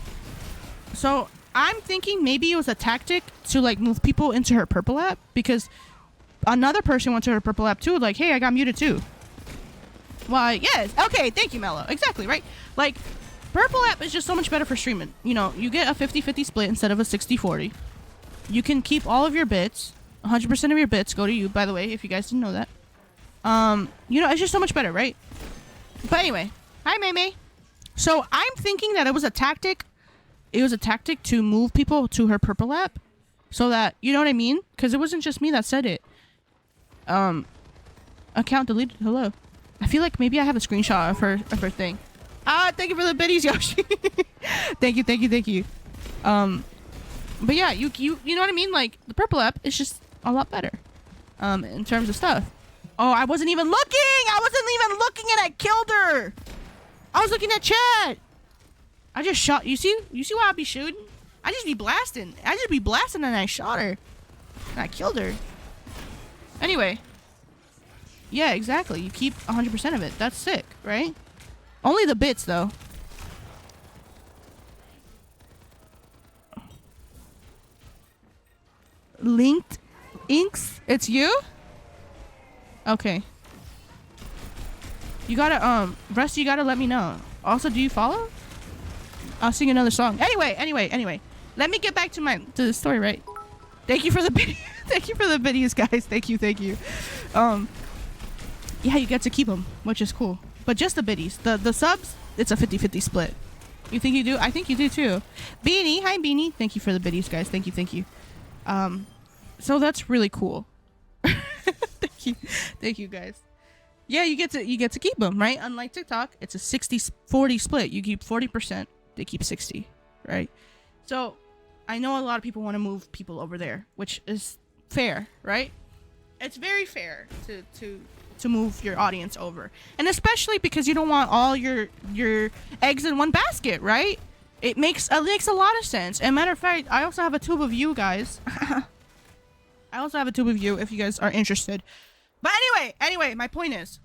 So I'm thinking maybe it was a tactic to like move people into her purple app because another person went to her purple app too. Like, hey, I got muted too. Why, yes. Okay, thank you, Mello. Exactly, right? Like, purple app is just so much better for streaming. You know, you get a 50-50 split instead of a 60-40. You can keep all of your bits. 100% of your bits go to you, by the way, if you guys didn't know that. You know, it's just so much better, right? But anyway, hi, May. So I'm thinking that it was a tactic. It was a tactic to move people to her purple app so that, you know what I mean? Because it wasn't just me that said it. Account deleted. Hello. I feel like maybe I have a screenshot of her thing. Thank you for the biddies, Yoshi. Thank you. But yeah, you know what I mean? Like, the purple app is just a lot better. In terms of stuff. Oh, I wasn't even looking and I killed her. I was looking at chat. I just shot. You see why I be shooting? I just be blasting and I shot her. And I killed her. Anyway. Yeah, exactly. You keep 100% of it. That's sick, right? Only the bits, though. Linked Inks? It's you? Okay. You gotta, Rusty, you gotta let me know. Also, do you follow? I'll sing another song. Anyway. Let me get back to the story, right? Thank you for the thank you for the videos, guys. Thank you. Yeah, you get to keep them, which is cool. But just the biddies. The subs, it's a 50-50 split. You think you do? I think you do too. Beanie, hi Beanie. Thank you for the biddies, guys. Thank you. So that's really cool. Thank you, guys. Yeah, you get to keep them, right? Unlike TikTok, it's a 60-40 split. You keep 40%, they keep 60, right? So I know a lot of people want to move people over there, which is fair, right? It's very fair to move your audience over, and especially because you don't want all your eggs in one basket, right? It makes a lot of sense. And matter of fact, I also have a tube of you guys. I also have a tube of you if you guys are interested. But anyway, my point is,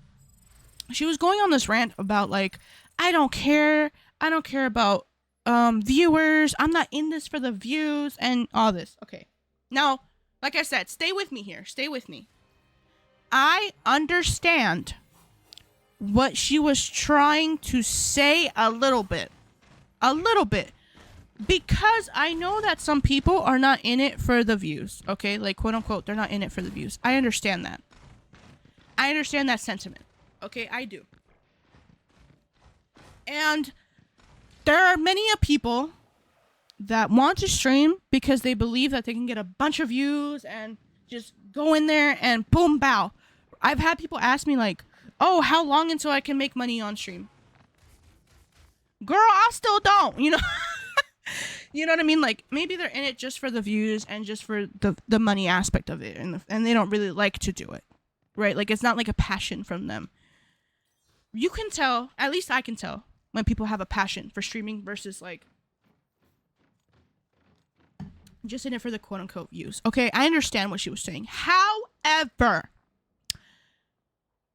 she was going on this rant about like, I don't care about viewers. I'm not in this for the views and all this. Okay, now, like I said, stay with me here. Stay with me. I understand what she was trying to say a little bit, because I know that some people are not in it for the views. Okay, like quote unquote, they're not in it for the views. I understand that. I understand that sentiment. Okay, I do. And there are many people that want to stream because they believe that they can get a bunch of views and just go in there and boom, bow. I've had people ask me like, oh, how long until I can make money on stream? Girl, I still don't, you know? You know what I mean? Like, maybe they're in it just for the views and just for the money aspect of it, and they don't really like to do it. Right? Like, it's not like a passion from them. You can tell, at least I can tell, when people have a passion for streaming versus like just in it for the quote unquote views. Okay, I understand what she was saying. However,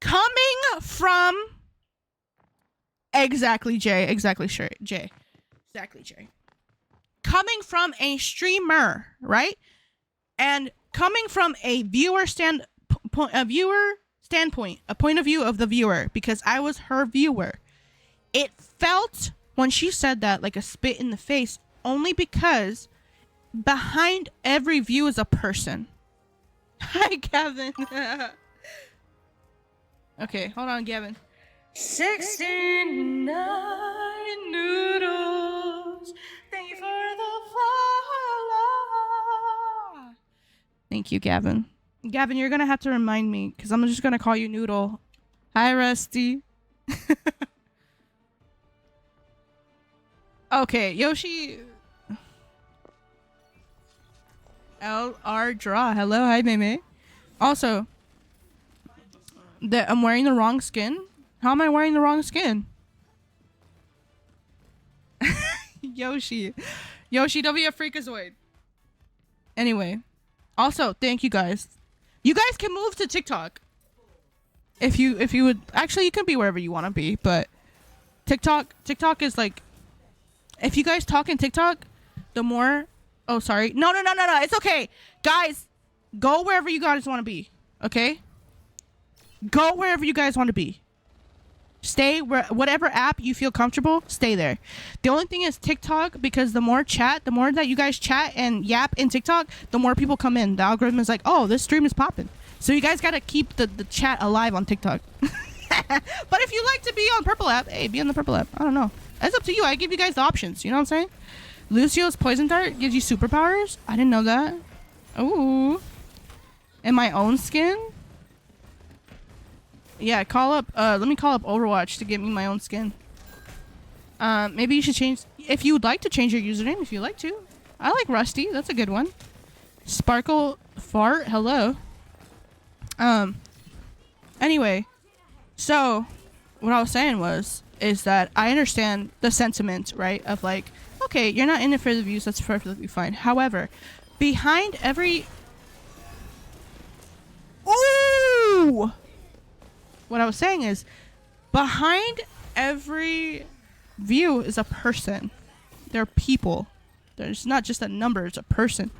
coming from exactly Jay, coming from a streamer, right? And coming from a standpoint, a point of view of the viewer, because I was her viewer, it felt when she said that like a spit in the face, only because behind every view is a person. Hi, Gavin. Okay, hold on, Gavin. 69 noodles. Thank you for the follow. Thank you, Gavin. Gavin, you're gonna have to remind me, because I'm just gonna call you Noodle. Hi, Rusty. Okay, Yoshi. LR Draw. Hello, hi, Meme. Also, I'm wearing the wrong skin. How am I wearing the wrong skin? Yoshi, don't be a freakazoid. Anyway, also, thank you guys. You guys can move to TikTok. If you would, actually, you can be wherever you want to be, but TikTok is like, if you guys talk in TikTok, the more, oh, sorry. No. It's okay. Guys, go wherever you guys want to be. Okay? Go wherever you guys want to be. Stay where, whatever app you feel comfortable, stay there. The only thing is TikTok, because the more that you guys chat and yap in TikTok, the more people come in. The algorithm is like, oh, this stream is popping. So you guys got to keep the chat alive on TikTok. But if you like to be on Purple app, hey, be on the Purple app. I don't know. It's up to you. I give you guys the options. You know what I'm saying? Lucio's poison dart gives you superpowers. I didn't know that. Ooh. And my own skin? Yeah, let me call up Overwatch to get me my own skin. Maybe you should change, if you would like to change your username, if you like to. I like Rusty. That's a good one. Sparkle Fart. Hello. Anyway. So, what I was saying is that I understand the sentiment, right? Of like, okay, you're not in it for the views. That's perfectly fine. However, behind every... Ooh! What I was saying is, behind every view is a person. There are people. There's not just a number, it's a person.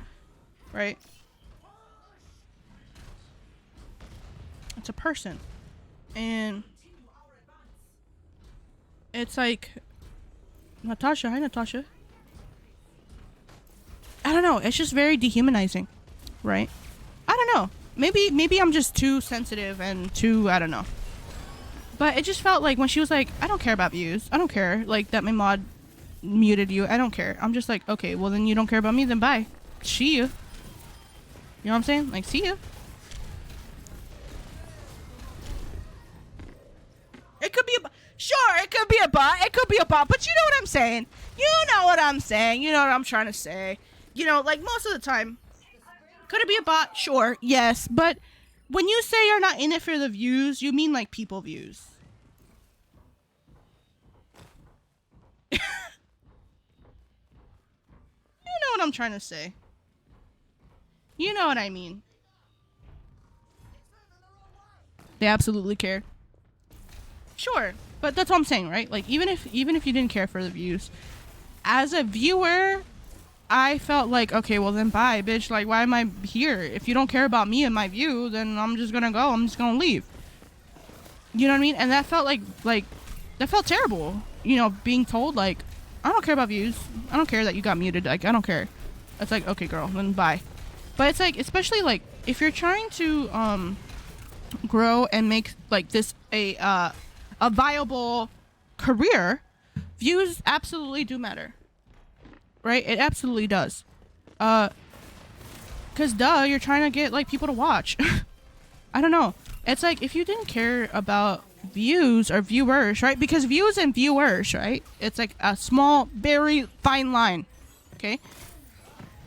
Right? It's a person. And it's like, Natasha, hi Natasha. I don't know, it's just very dehumanizing, right? I don't know. Maybe I'm just too sensitive and too, I don't know. But it just felt like when she was like, I don't care about views. I don't care, like, that my mod muted you. I don't care. I'm just like, okay, well then you don't care about me, then bye. See you. You know what I'm saying? Like, see you. It could be sure, it could be a bot. It could be a bot, but you know what I'm saying. You know what I'm saying. You know what I'm trying to say. You know, like most of the time. Could it be a bot? Sure, yes. But when you say you're not in it for the views, you mean like people views. You know what I'm trying to say. You know what I mean. They absolutely care. Sure, but that's what I'm saying, right? Like, even if you didn't care for the views, as a viewer, I felt like, okay, well then bye, bitch. Like, why am I here? If you don't care about me and my view, then I'm just gonna go. I'm just gonna leave. You know what I mean? And that felt like that felt terrible. You know, being told like, I don't care about views. I don't care that you got muted. Like, I don't care. It's like, okay, girl, then bye. But it's like, especially like if you're trying to grow and make like this a viable career, views absolutely do matter. Right? It absolutely does. Cause duh, you're trying to get like people to watch. I don't know. It's like if you didn't care about views or viewers, right? Because views and viewers, right? It's like a small, very fine line. Okay?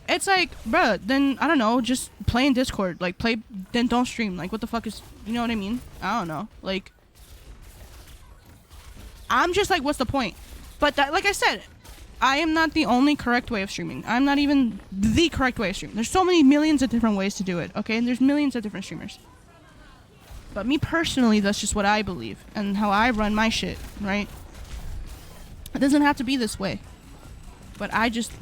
It's like, bruh, then I don't know, just play in Discord. Like then don't stream. Like what the fuck is, you know what I mean? I don't know. Like, I'm just like, what's the point? But that, like I said, I am not the only correct way of streaming. I'm not even the correct way of streaming. There's so many millions of different ways to do it, okay? And there's millions of different streamers. But me personally, that's just what I believe and how I run my shit, right? It doesn't have to be this way. But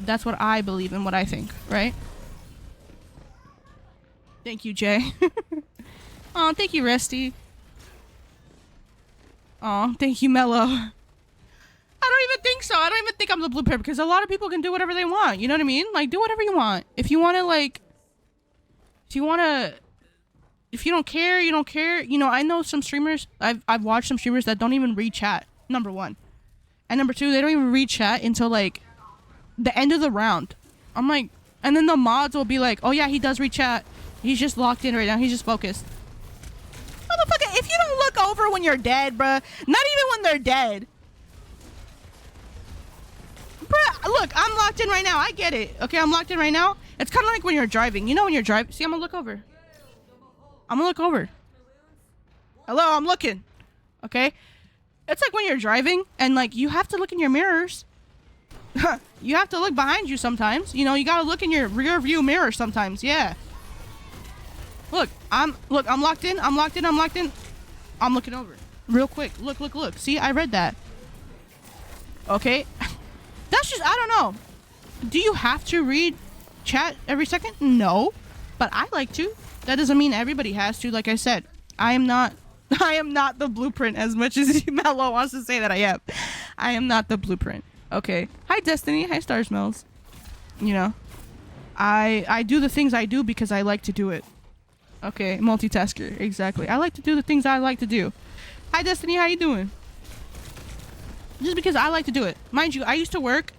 that's what I believe and what I think, right? Thank you, Jay. Oh, thank you, Resty. Oh, thank you, Mello. I don't even think so. I don't even think I'm the blueprint because a lot of people can do whatever they want. You know what I mean? Like, do whatever you want. If you want to, like, if you don't care, you don't care. You know, I know some streamers. I've watched some streamers that don't even read chat. Number one. And number two, they don't even read chat until, like, the end of the round. I'm like, and then the mods will be like, oh yeah, he does read chat. He's just locked in right now. He's just focused. Motherfucker, if you don't look over when you're dead, bruh, not even when they're dead. Bruh, look, I'm locked in right now. I get it. Okay, I'm locked in right now. It's kind of like when you're driving. You know when you're driving? See, I'm gonna look over. I'm gonna look over. Hello, I'm looking. Okay? It's like when you're driving and, like, you have to look in your mirrors. You have to look behind you sometimes. You know, you gotta look in your rear view mirror sometimes. Yeah. Look, I'm locked in. I'm locked in. I'm looking over. Real quick. Look. See, I read that. Okay. That's just, I don't know. Do you have to read chat every second? No. But I like to. That doesn't mean everybody has to. Like I said, I am not the blueprint as much as Mello wants to say that I am. I am not the blueprint. Okay. Hi, Destiny. Hi, Star Smells. You know, I do the things I do because I like to do it. Okay, multitasker. Exactly. I like to do the things I like to do. Hi, Destiny. How you doing? Just because I like to do it. Mind you, I used to work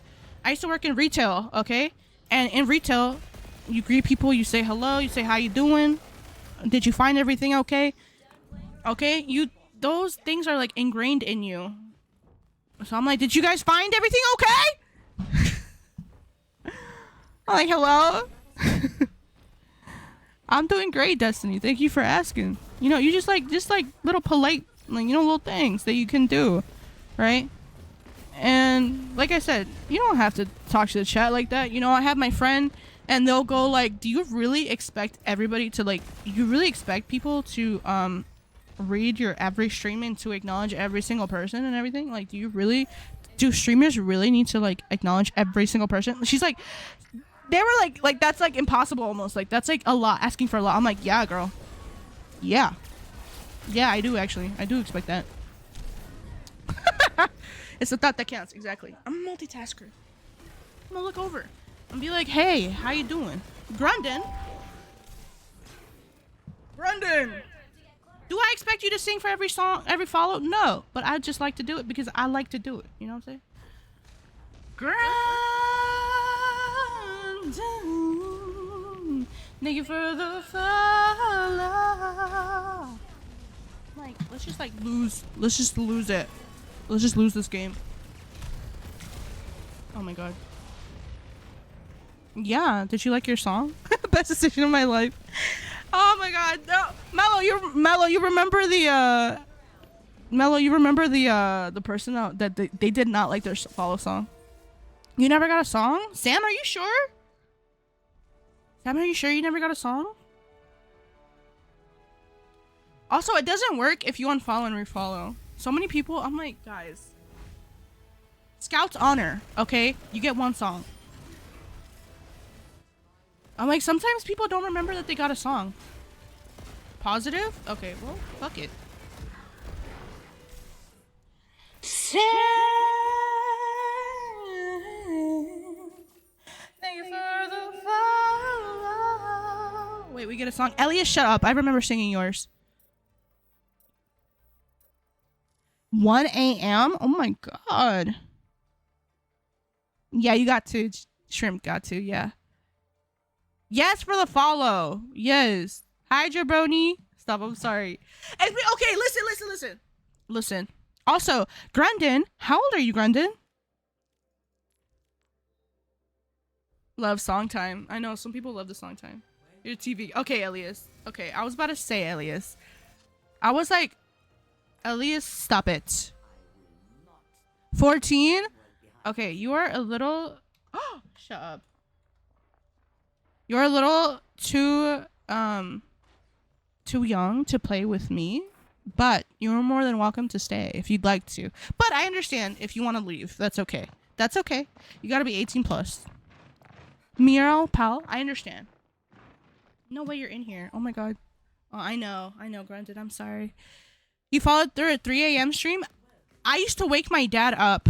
in retail, okay? And in retail, you greet people, you say hello, you say how you doing? Did you find everything okay? Okay? Those things are like ingrained in you. So I'm like, did you guys find everything okay? I'm like, hello? I'm doing great, Destiny. Thank you for asking. You know, you just like little polite, like, you know, little things that you can do, right? And like I said, you don't have to talk to the chat like that. You know, I have my friend and they'll go like, do you really expect everybody to, like, you really expect people to read your every stream and to acknowledge every single person and everything? Like, do streamers really need to, like, acknowledge every single person? She's like, they were like that's like impossible almost. Like, that's like a lot, asking for a lot. I'm like, yeah, girl. Yeah, I do actually. I do expect that. It's the thought that counts. Exactly. I'm a multitasker. I'm gonna look over and be like, hey, how you doing? Grundon? Do I expect you to sing for every song, every follow? No. But I just like to do it because I like to do it. You know what I'm saying? Grundon. Thank you for the follow. Like, let's just lose. Let's just lose it. Let's just lose this game. Oh my god. Yeah, did you like your song? Best decision of my life. Oh my god. No. Mello, you remember the the person that they did not like their follow song? You never got a song? Sam, are you sure? Sam, are you sure you never got a song? Also, it doesn't work if you unfollow and refollow. So many people, I'm like, guys. Scout's honor, okay? You get one song. I'm like, sometimes people don't remember that they got a song. Positive? Okay, well, fuck it. Thank you for the follow. Wait, we get a song. Elias, shut up. I remember singing yours. 1 a.m.? Oh my god. Yeah, you got to. Shrimp got to, yeah. Yes, for the follow. Yes. Hi, Jabroni. Stop, I'm sorry. And okay, listen. Also, Grundon, how old are you, Grundon? Love song time. I know, some people love the song time. Your TV. Okay, Elias. Okay, I was about to say Elias. I was like, Elias, stop it. 14? Okay, you are a little. Oh, shut up. You're a little too young to play with me, but you're more than welcome to stay if you'd like to. But I understand if you want to leave. That's okay. That's okay. You gotta be 18 plus. Miro, pal, I understand. No way you're in here. Oh my god. Oh, I know, granted. I'm sorry. You followed through a 3 a.m. stream? I used to wake my dad up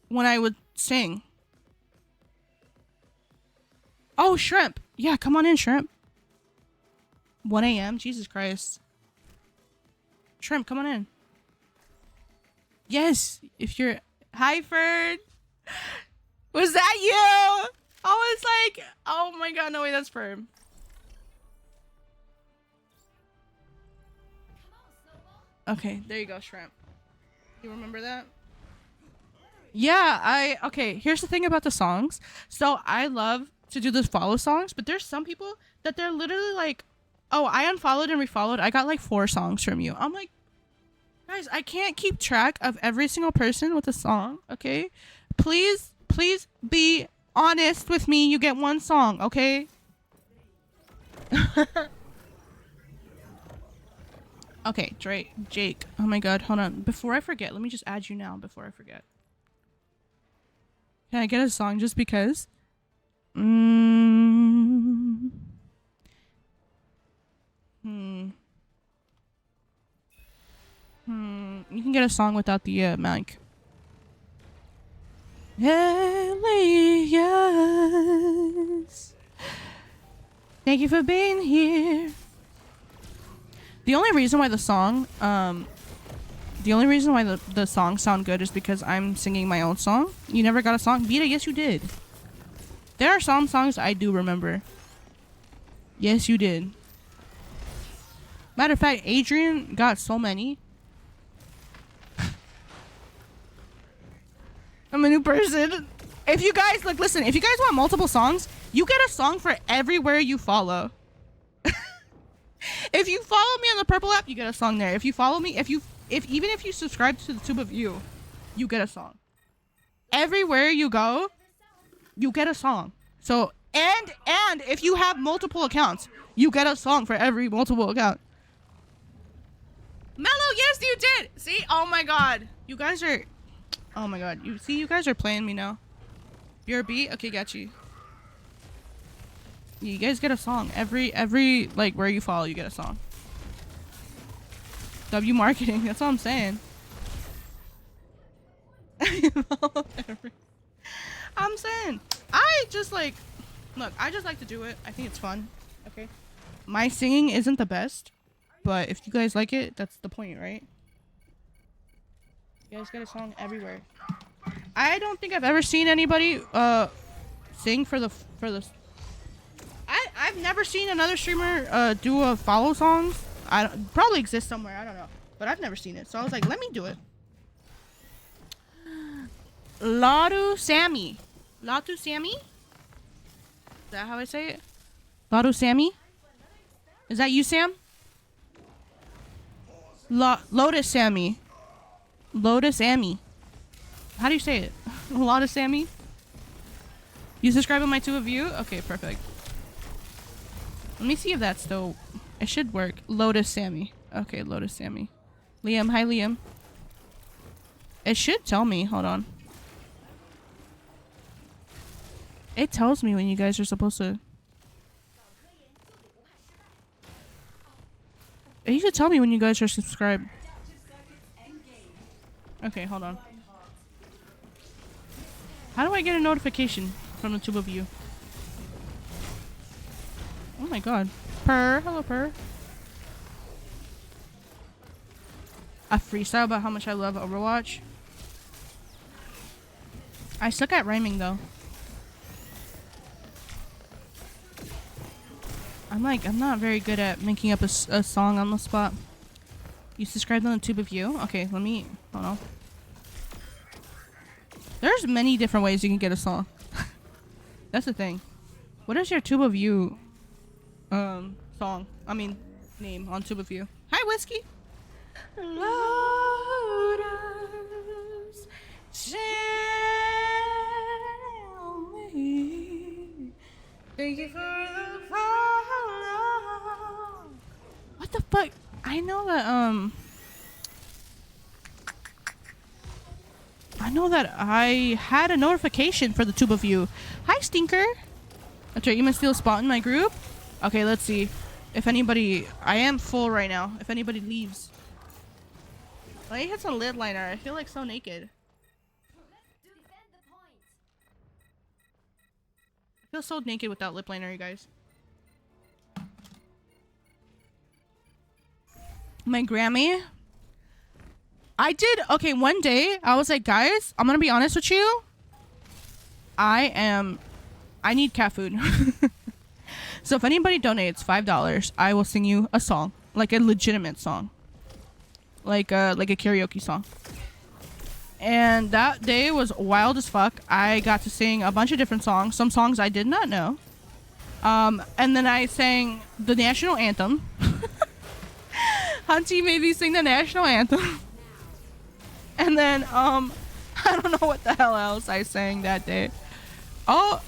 when I would sing. Oh, Shrimp. Yeah, come on in, Shrimp. 1 a.m.? Jesus Christ. Shrimp, come on in. Yes, if you're... Hi, Ferd. Was that you? I was like, oh my god, no way, that's Ferd. Okay, there you go, Shrimp. You remember that? Yeah, okay, here's the thing about the songs. So I love to do the follow songs, but there's some people that they're literally like, oh, I unfollowed and refollowed. I got like 4 songs from you. I'm like, guys, I can't keep track of every single person with a song, okay? Please be honest with me. You get 1 song, okay? Okay, Jake. Oh my god, hold on. Before I forget, let me just add you now before I forget. Can I get a song just because? You can get a song without the mic. Elias, thank you for being here. The only reason why the songs sound good is because I'm singing my own song. You never got a song? Vita, yes you did. There are some songs I do remember. Yes, you did. Matter of fact, Adrian got so many. I'm a new person. If you guys, like, listen, if you guys want multiple songs, you get a song for everywhere you follow. If you follow me on the Purple app, you get a song there. If you follow me, even if you subscribe to the Tube of You, you get a song. Everywhere you go, you get a song. So, and if you have multiple accounts, you get a song for every multiple account. Mello, yes, you did. See? Oh my god. You guys are... Oh my god. You guys are playing me now. You're a beat? Okay, got you. You guys get a song. Every like, where you follow, you get a song. W marketing. That's all I'm saying. I'm saying. I just like... Look, I just like to do it. I think it's fun. Okay? My singing isn't the best. But if you guys like it, that's the point, right? You guys get a song everywhere. I don't think I've ever seen anybody sing for the I've never seen another streamer do a follow songs. Probably exists somewhere, I don't know. But I've never seen it. So I was like, let me do it. Ladu Sammy. Latu Sammy? Is that how I say it? Ladu Sammy? Is that you, Sam? Lotus Sammy. Lotus Sammy. How do you say it? Lotus Sammy? You subscribe to my Tube of You? Okay, perfect. Let me see if that's still... It should work. Lotus Sammy. Okay, Lotus Sammy. Liam. Hi, Liam. It should tell me. Hold on. It tells me when you guys are supposed to... You should tell me when you guys are subscribed. Okay, hold on. How do I get a notification from the Tube of You? Oh my god. Purr. Hello, Purr. A freestyle about how much I love Overwatch. I suck at rhyming, though. I'm not very good at making up a song on the spot. You subscribed on the Tube of You? Okay, let me... Hold on. There's many different ways you can get a song. That's the thing. What is your Tube of You song? I mean, name on Tube of You. Hi, Whiskey. Lotus Thank you for the follow. What the fuck? I know that I had a notification for the tube of you. Hi, Stinker. That's right, you must steal a spot in my group. Okay, let's see. If anybody... I am full right now. If anybody leaves. Why hits a lid liner? I feel like so naked. I feel so naked without lip liner, you guys. My Grammy. I did... Okay, one day, I was like, guys, I'm gonna be honest with you. I need cat food. So if anybody donates $5, I will sing you a song. Like a legitimate song. Like a karaoke song. And that day was wild as fuck. I got to sing a bunch of different songs. Some songs I did not know. And then I sang the national anthem. Hunty made me sing the national anthem. And then, I don't know what the hell else I sang that day. Oh,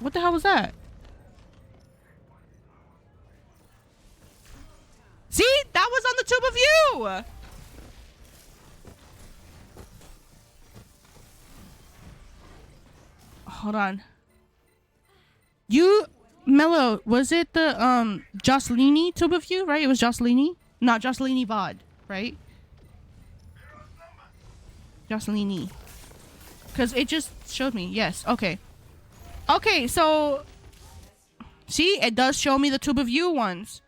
what the hell was that? See? That was on the tube of you! Hold on. You, Mello, was it the, Jocelini tube of you, right? It was Jocelini? Not Jocelini VOD, right? Jocelini. Because it just showed me. Yes, okay. Okay, so... See? It does show me the tube of you ones.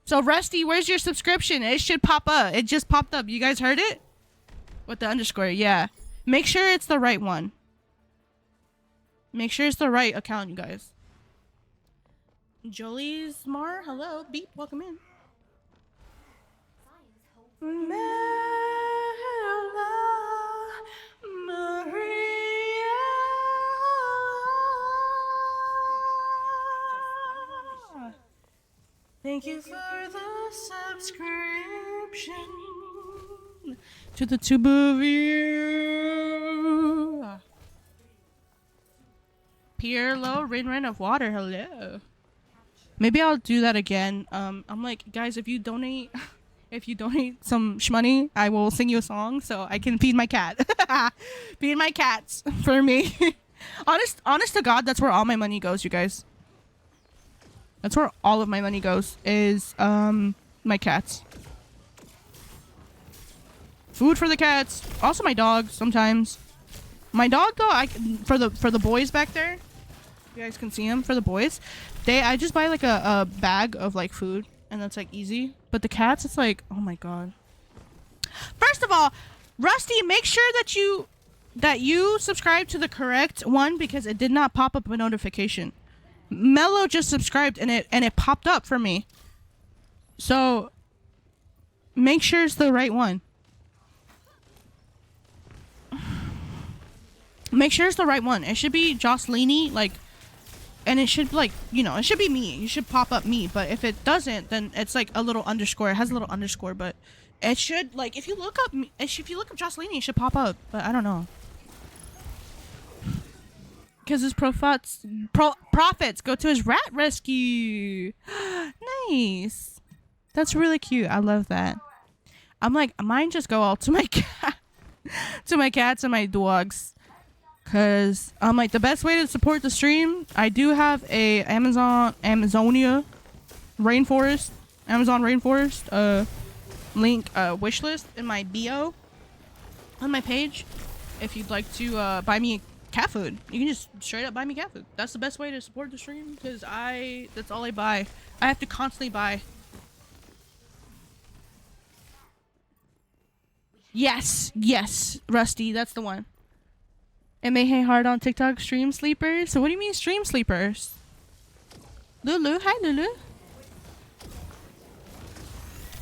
So, Rusty, where's your subscription? It should pop up. It just popped up. You guys heard it? With the underscore, yeah. Make sure it's the right one. Make sure it's the right account, you guys. Jolie's Mar, hello. Beep, welcome in. Thank you for the subscription to the tube of you. Pierlo, Rin of Water, hello. Maybe I'll do that again. I'm like, guys, if you donate some shmoney, I will sing you a song so I can feed my cat. Feed my cats for me. honest to God, that's where all my money goes, you guys. That's where all of my money goes, is my cats. Food for the cats. Also my dog sometimes. My dog though, for the boys back there, you guys can see him. For the boys, I just buy like a bag of like food, and that's like easy. But the cats, it's like, oh my god. First of all, Rusty, make sure that you subscribe to the correct one, because it did not pop up a notification. Mello just subscribed and it popped up for me. So make sure it's the right one. Make sure it's the right one. It should be Jocelini, like, and it should, like, you know, it should be me. You should pop up me. But if it doesn't, then it's like a little underscore. It has a little underscore, but it should, like, if you look up Jocelini, it should pop up. But I don't know. Because his profits go to his rat rescue. Nice. That's really cute. I love that. I'm like, mine just go all to my cat, to my cats and my dogs. Because I'm like, the best way to support the stream, I do have a Amazon rainforest link wish list in my bio on my page. If you'd like to buy me cat food, you can just straight up buy me cat food. That's the best way to support the stream, because that's all I buy. I have to constantly buy. Yes, Rusty, that's the one. And may hey hard on TikTok stream sleepers. So what do you mean stream sleepers? Lulu, hi Lulu.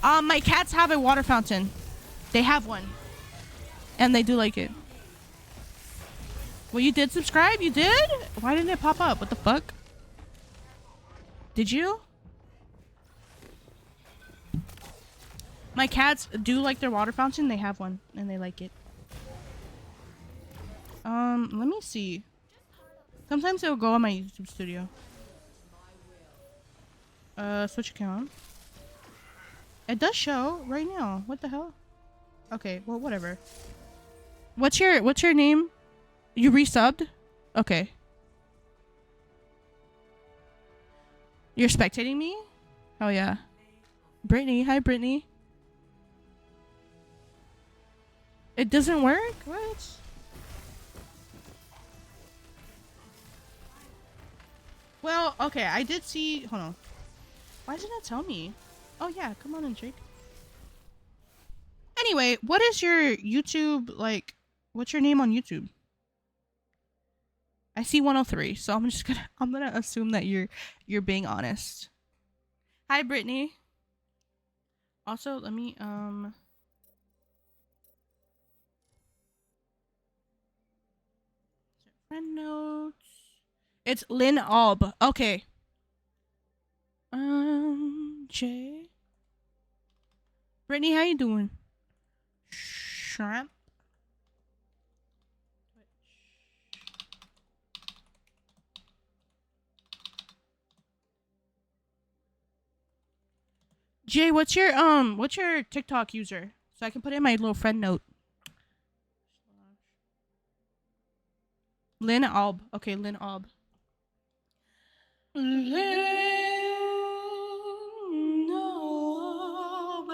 My cats have a water fountain. They have one, and they do like it. Well, you did subscribe? You did? Why didn't it pop up? What the fuck? Did you? My cats do like their water fountain. They have one, and they like it. Let me see. Sometimes it'll go on my YouTube studio. Switch account. It does show right now. What the hell? Okay, well, whatever. What's your name? You resubbed? Okay. You're spectating me? Oh yeah. Brittany, hi Brittany. It doesn't work? What? Well, okay, I did see. Hold on. Why didn't it tell me? Oh yeah, come on in, Jake. Anyway, what is your YouTube like? What's your name on YouTube? I see 103, so I'm gonna assume that you're being honest. Hi, Brittany. Also, let me friend notes. It's Lynn Alb. Okay. Jay. Brittany, how you doing? Shrimp. Jay, what's your TikTok user? So I can put it in my little friend note. Lynn Alb. Okay, Lynn Alb. Lynn Alb.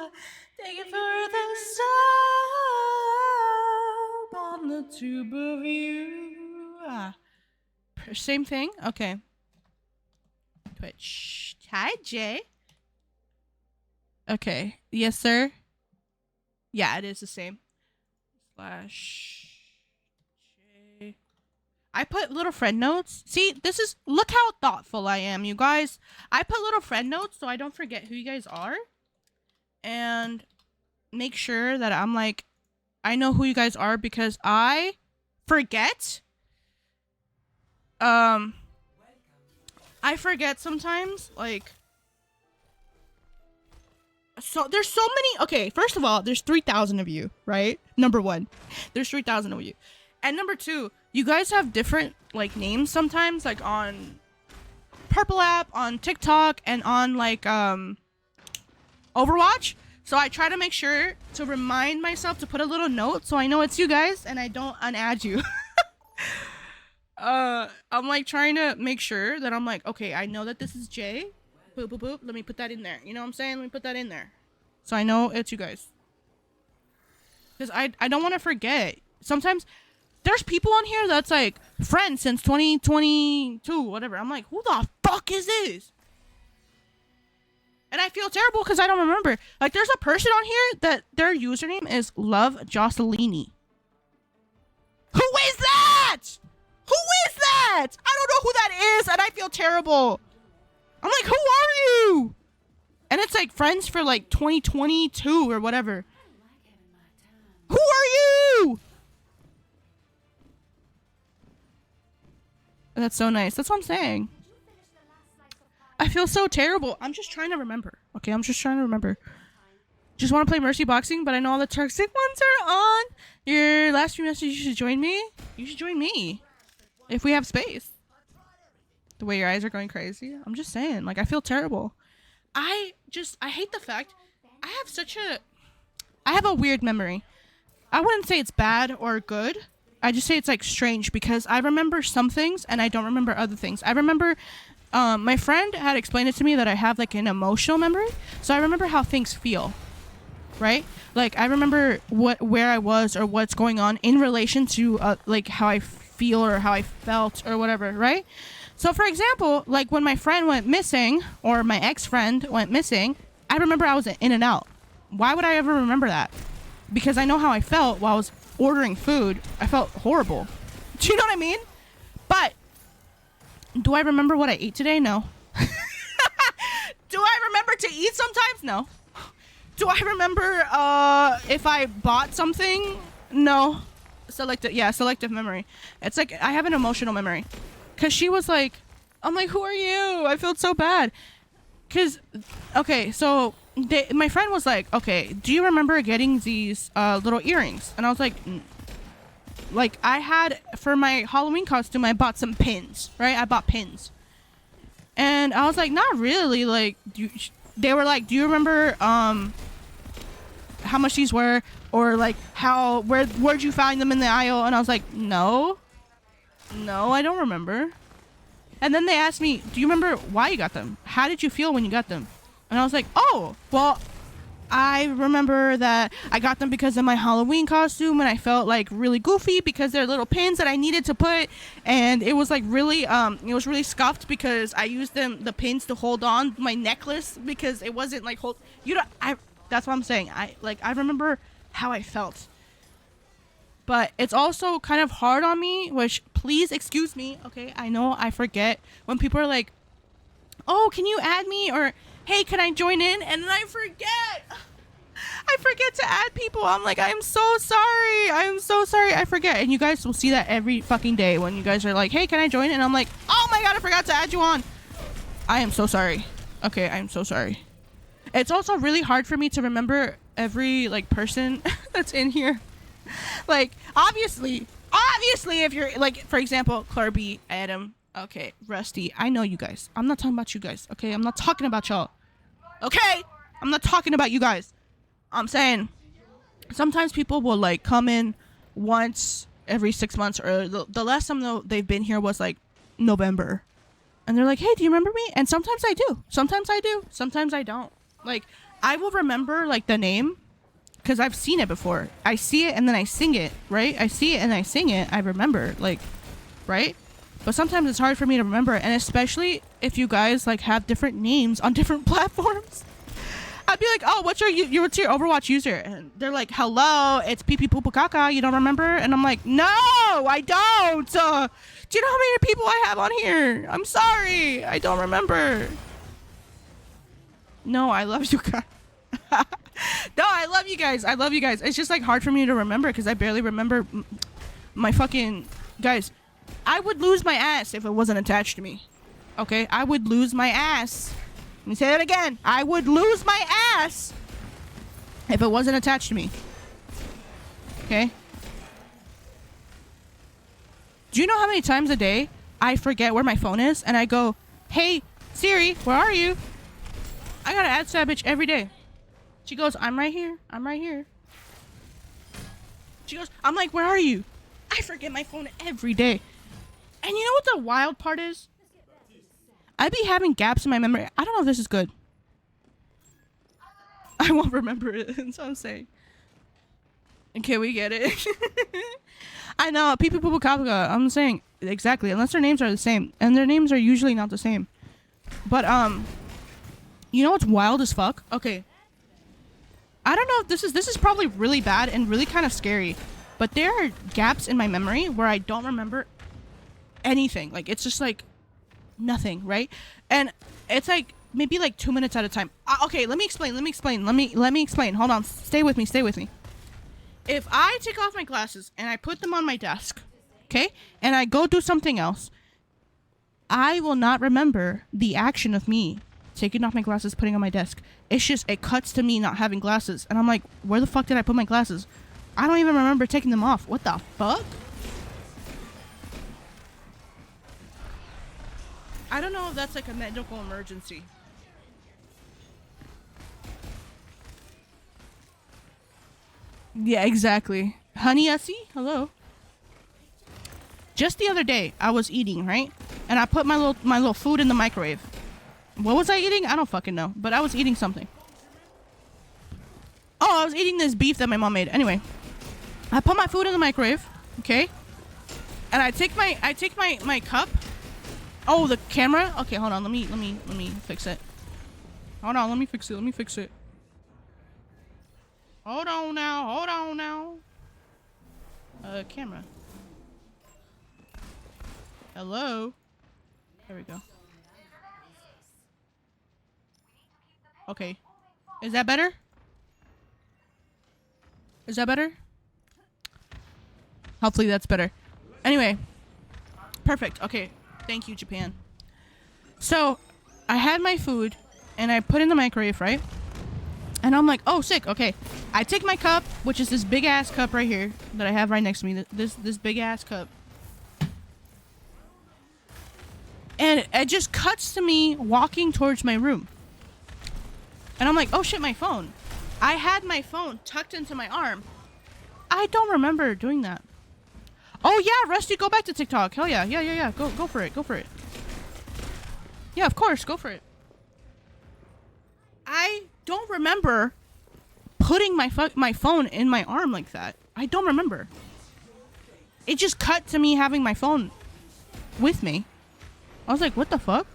Take it for the sub on the tube of you. Ah. Same thing? Okay. Twitch. Hi, Jay. Okay. Yes, sir. Yeah, it is the same. Slash J. I put little friend notes. See, look how thoughtful I am, you guys. I put little friend notes so I don't forget who you guys are. And make sure that I'm like, I know who you guys are because I forget. I forget sometimes, like. So there's so many. Okay, first of all, there's 3,000 of you, right? Number one, there's 3,000 of you, and number two, you guys have different like names sometimes, like on Purple app, on TikTok, and on like Overwatch. So I try to make sure to remind myself to put a little note so I know it's you guys and I don't unadd you. I'm like trying to make sure that I'm like, okay, I know that this is Jay. Boop, boop, boop. Let me put that in there. You know what I'm saying? Let me put that in there. So I know it's you guys. Because I don't want to forget. Sometimes there's people on here that's like friends since 2022, whatever. I'm like, who the fuck is this? And I feel terrible because I don't remember. Like, there's a person on here that their username is Love Josselini. Who is that? Who is that? I don't know who that is, and I feel terrible. I'm like, who are you? And it's like friends for like 2022 or whatever. Who are you? That's so nice. That's what I'm saying. I feel so terrible. I'm just trying to remember. Okay, I'm just trying to remember. Just want to play Mercy Boxing, but I know all the toxic ones are on. Your last few messages, you should join me. You should join me. If we have space. The way your eyes are going crazy. I'm just saying. Like, I feel terrible. I hate the fact I have a weird memory. I wouldn't say it's bad or good. I just say it's like strange because I remember some things and I don't remember other things. I remember my friend had explained it to me that I have like an emotional memory. So I remember how things feel, right? Like I remember where I was or what's going on in relation to like how I feel or how I felt or whatever, right? So for example, like when my friend went missing or my ex-friend went missing, I remember I was in and out. Why would I ever remember that? Because I know how I felt while I was ordering food. I felt horrible. Do you know what I mean? But do I remember what I ate today? No. Do I remember to eat sometimes? No. Do I remember if I bought something? No. Selective memory. It's like I have an emotional memory. Cause she was like, I'm like, who are you? I felt so bad. Cause, okay, so my friend was like, okay, do you remember getting these little earrings? And I was like, like I had for my Halloween costume, I bought some pins, right? I bought pins. And I was like, not really. Like, they were like, do you remember how much these were, or like where'd you find them in the aisle? And I was like, no, I don't remember. And then they asked me, do you remember why you got them? How did you feel when you got them? And I was like, oh, well, I remember that I got them because of my Halloween costume, and I felt like really goofy because they're little pins that I needed to put, and it was like really it was really scuffed because I used the pins to hold on my necklace because it wasn't like that's what I'm saying. I remember how I felt. But it's also kind of hard on me, which please excuse me, okay? I know I forget when people are like, "Oh, can you add me?" or "Hey, can I join in?" And then I forget. I forget to add people. I'm like, I'm so sorry. I forget. And you guys will see that every fucking day when you guys are like, "Hey, can I join?" And I'm like, "Oh my god, I forgot to add you on." I am so sorry. Okay, I'm so sorry. It's also really hard for me to remember every like person that's in here. Like, obviously, if you're like, for example, Clarby, Adam, okay, Rusty, I know you guys. I'm not talking about you guys, okay? I'm not talking about y'all. Okay? I'm not talking about you guys. I'm saying sometimes people will like come in once every 6 months, or the last time they've been here was like November. And they're like, "Hey, do you remember me?" And sometimes I do. Sometimes I don't. Like, I will remember like the name because I've seen it before. I see it and then I sing it, right? I see it and I sing it. I remember, like, right? But sometimes it's hard for me to remember, and especially if you guys like have different names on different platforms. I'd be like, "Oh, what's your Overwatch user?" And they're like, "Hello, it's pee pee poo poo caca. You don't remember?" And I'm like, "No, I don't. Do you know how many people I have on here? I'm sorry, I don't remember." No, I love you guys. No, I love you guys. It's just like hard for me to remember because I barely remember my fucking guys. I would lose my ass if it wasn't attached to me. Okay, I would lose my ass. Let me say that again. I would lose my ass if it wasn't attached to me. Okay? Do you know how many times a day I forget where my phone is and I go, "Hey, Siri, where are you?" I gotta ask that bitch every day. She goes, I'm right here. She goes, I'm like, "Where are you?" I forget my phone every day. And you know what the wild part is? I be having gaps in my memory. I don't know if this is good. I won't remember it. That's what I'm saying. Okay, we get it. I know. People Kapka. I'm saying exactly. Unless their names are the same, and their names are usually not the same. But you know what's wild as fuck? Okay. I don't know if this is probably really bad and really kind of scary, but there are gaps in my memory where I don't remember anything. Like, it's just like nothing, right? And it's like maybe like 2 minutes at a time. Okay, let me explain. Let me explain. Hold on. Stay with me. If I take off my glasses and I put them on my desk, okay, and I go do something else, I will not remember the action of me taking off my glasses, putting on my desk. It's just, it cuts to me not having glasses. And I'm like, where the fuck did I put my glasses? I don't even remember taking them off. What the fuck? I don't know if that's like a medical emergency. Yeah, exactly. Honey Essie, hello. Just the other day, I was eating, right? And I put my little food in the microwave. What was I eating? I don't fucking know. But I was eating something. Oh, I was eating this beef that my mom made. Anyway, I put my food in the microwave, okay? And I take my cup. Oh, the camera? Okay, hold on. Let me fix it. Hold on, let me fix it. Hold on now. Camera. Hello? There we go. Okay. Is that better? Hopefully that's better. Anyway. Perfect. Okay. Thank you, Japan. So, I had my food, and I put it in the microwave, right? And I'm like, oh, sick. Okay. I take my cup, which is this big ass cup right here that I have right next to me. This big ass cup. And it just cuts to me walking towards my room. And I'm like, oh shit, my phone. I had my phone tucked into my arm. I don't remember doing that. Oh yeah, Rusty, go back to TikTok. Hell yeah, yeah. Go for it, go for it. Yeah, of course, go for it. I don't remember putting my phone in my arm like that. I don't remember. It just cut to me having my phone with me. I was like, what the fuck?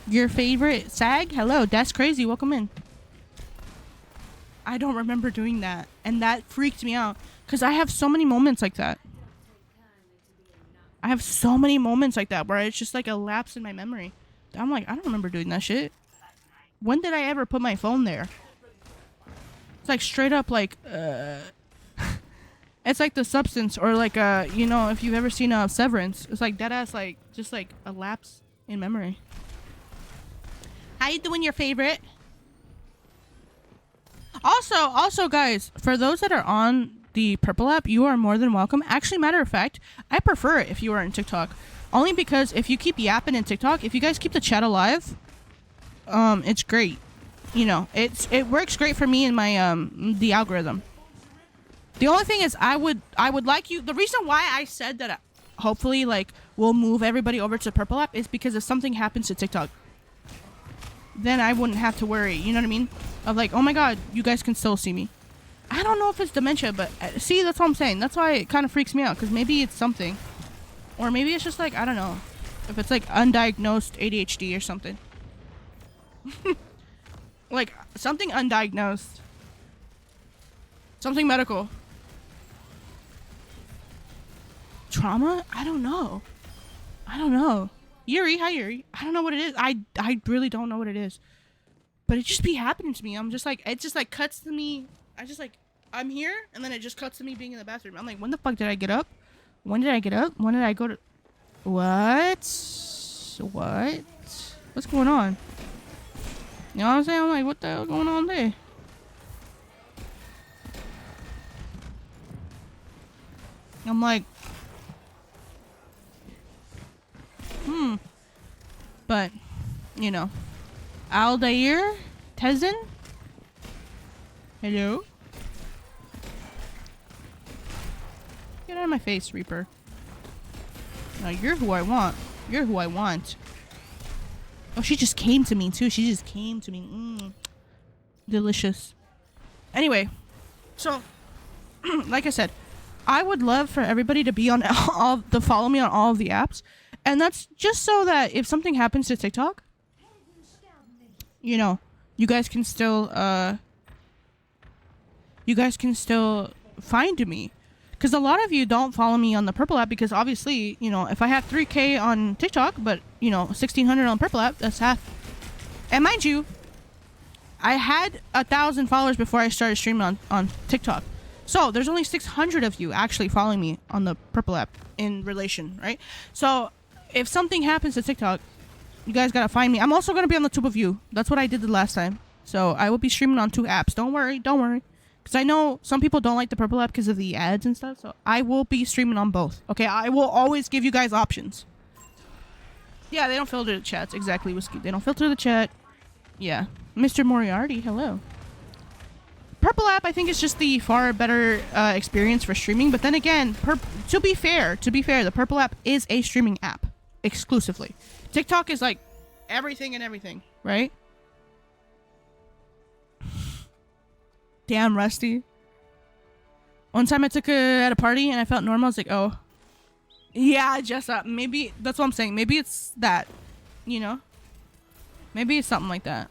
Your favorite SAG? Hello, that's crazy. Welcome in. I don't remember doing that. And that freaked me out. Because I have so many moments like that. I have so many moments like that where it's just like a lapse in my memory. I'm like, I don't remember doing that shit. When did I ever put my phone there? It's like straight up like, it's like The Substance or like, you know, if you've ever seen Severance. It's like dead ass, like, just like a lapse in memory. How you doing, your favorite? Also, guys, for those that are on the Purple app, you are more than welcome. Actually, matter of fact, I prefer it if you are in TikTok. Only because if you keep yapping in TikTok, if you guys keep the chat alive, it's great. You know, it works great for me and my the algorithm. The only thing is, I would like you. The reason why I said that hopefully like we'll move everybody over to Purple app is because if something happens to TikTok, then I wouldn't have to worry. You know what I mean? Of like, oh my god, you guys can still see me. I don't know if it's dementia, but see, that's what I'm saying. That's why it kind of freaks me out, because maybe it's something. Or maybe it's just like, I don't know. If it's like undiagnosed ADHD or something. Like, something undiagnosed. Something medical. Trauma? I don't know. Yuri, hi Yuri. I don't know what it is. I really don't know what it is. But it just be happening to me. I'm just like, it just like cuts to me. I'm here, and then it just cuts to me being in the bathroom. I'm like, when the fuck did I get up? When did I get up? When did I go to... What? What's going on? You know what I'm saying? I'm like, what the hell going on there? I'm like... But, you know. Aldair? Tezen? Hello? Get out of my face, Reaper. No, you're who I want. You're who I want. Oh, she just came to me, too. She just came to me. Delicious. Anyway. So, like I said, I would love for everybody to be on to follow me on all of the apps. And that's just so that if something happens to TikTok, you know, you guys can still find me. Because a lot of you don't follow me on the Purple app because obviously, you know, if I have 3K on TikTok, but, you know, 1,600 on Purple app, that's half. And mind you, I had 1,000 followers before I started streaming on TikTok. So there's only 600 of you actually following me on the Purple app in relation, right? So if something happens to TikTok, you guys gotta find me. I'm also gonna be on the Tube of You. That's what I did the last time. So I will be streaming on 2 apps. Don't worry. Because I know some people don't like the Purple app because of the ads and stuff. So I will be streaming on both. Okay, I will always give you guys options. Yeah, they don't filter the chats. Exactly, Whiskey. They don't filter the chat. Yeah. Mr. Moriarty, hello. Purple app, I think, is just the far better experience for streaming. But then again, to be fair, the Purple app is a streaming app exclusively. TikTok is like everything and everything, right? Damn, Rusty. One time I took it at a party and I felt normal. I was like, oh. Yeah, just maybe, that's what I'm saying. Maybe it's that, you know? Maybe it's something like that.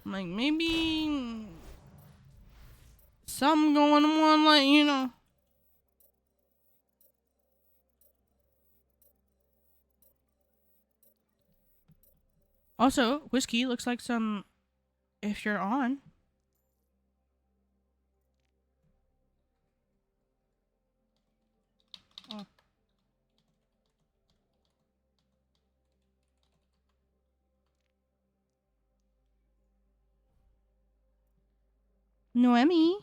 I'm like, maybe something going on, like, you know. Also, Whiskey looks like some, if you're on. Noemi.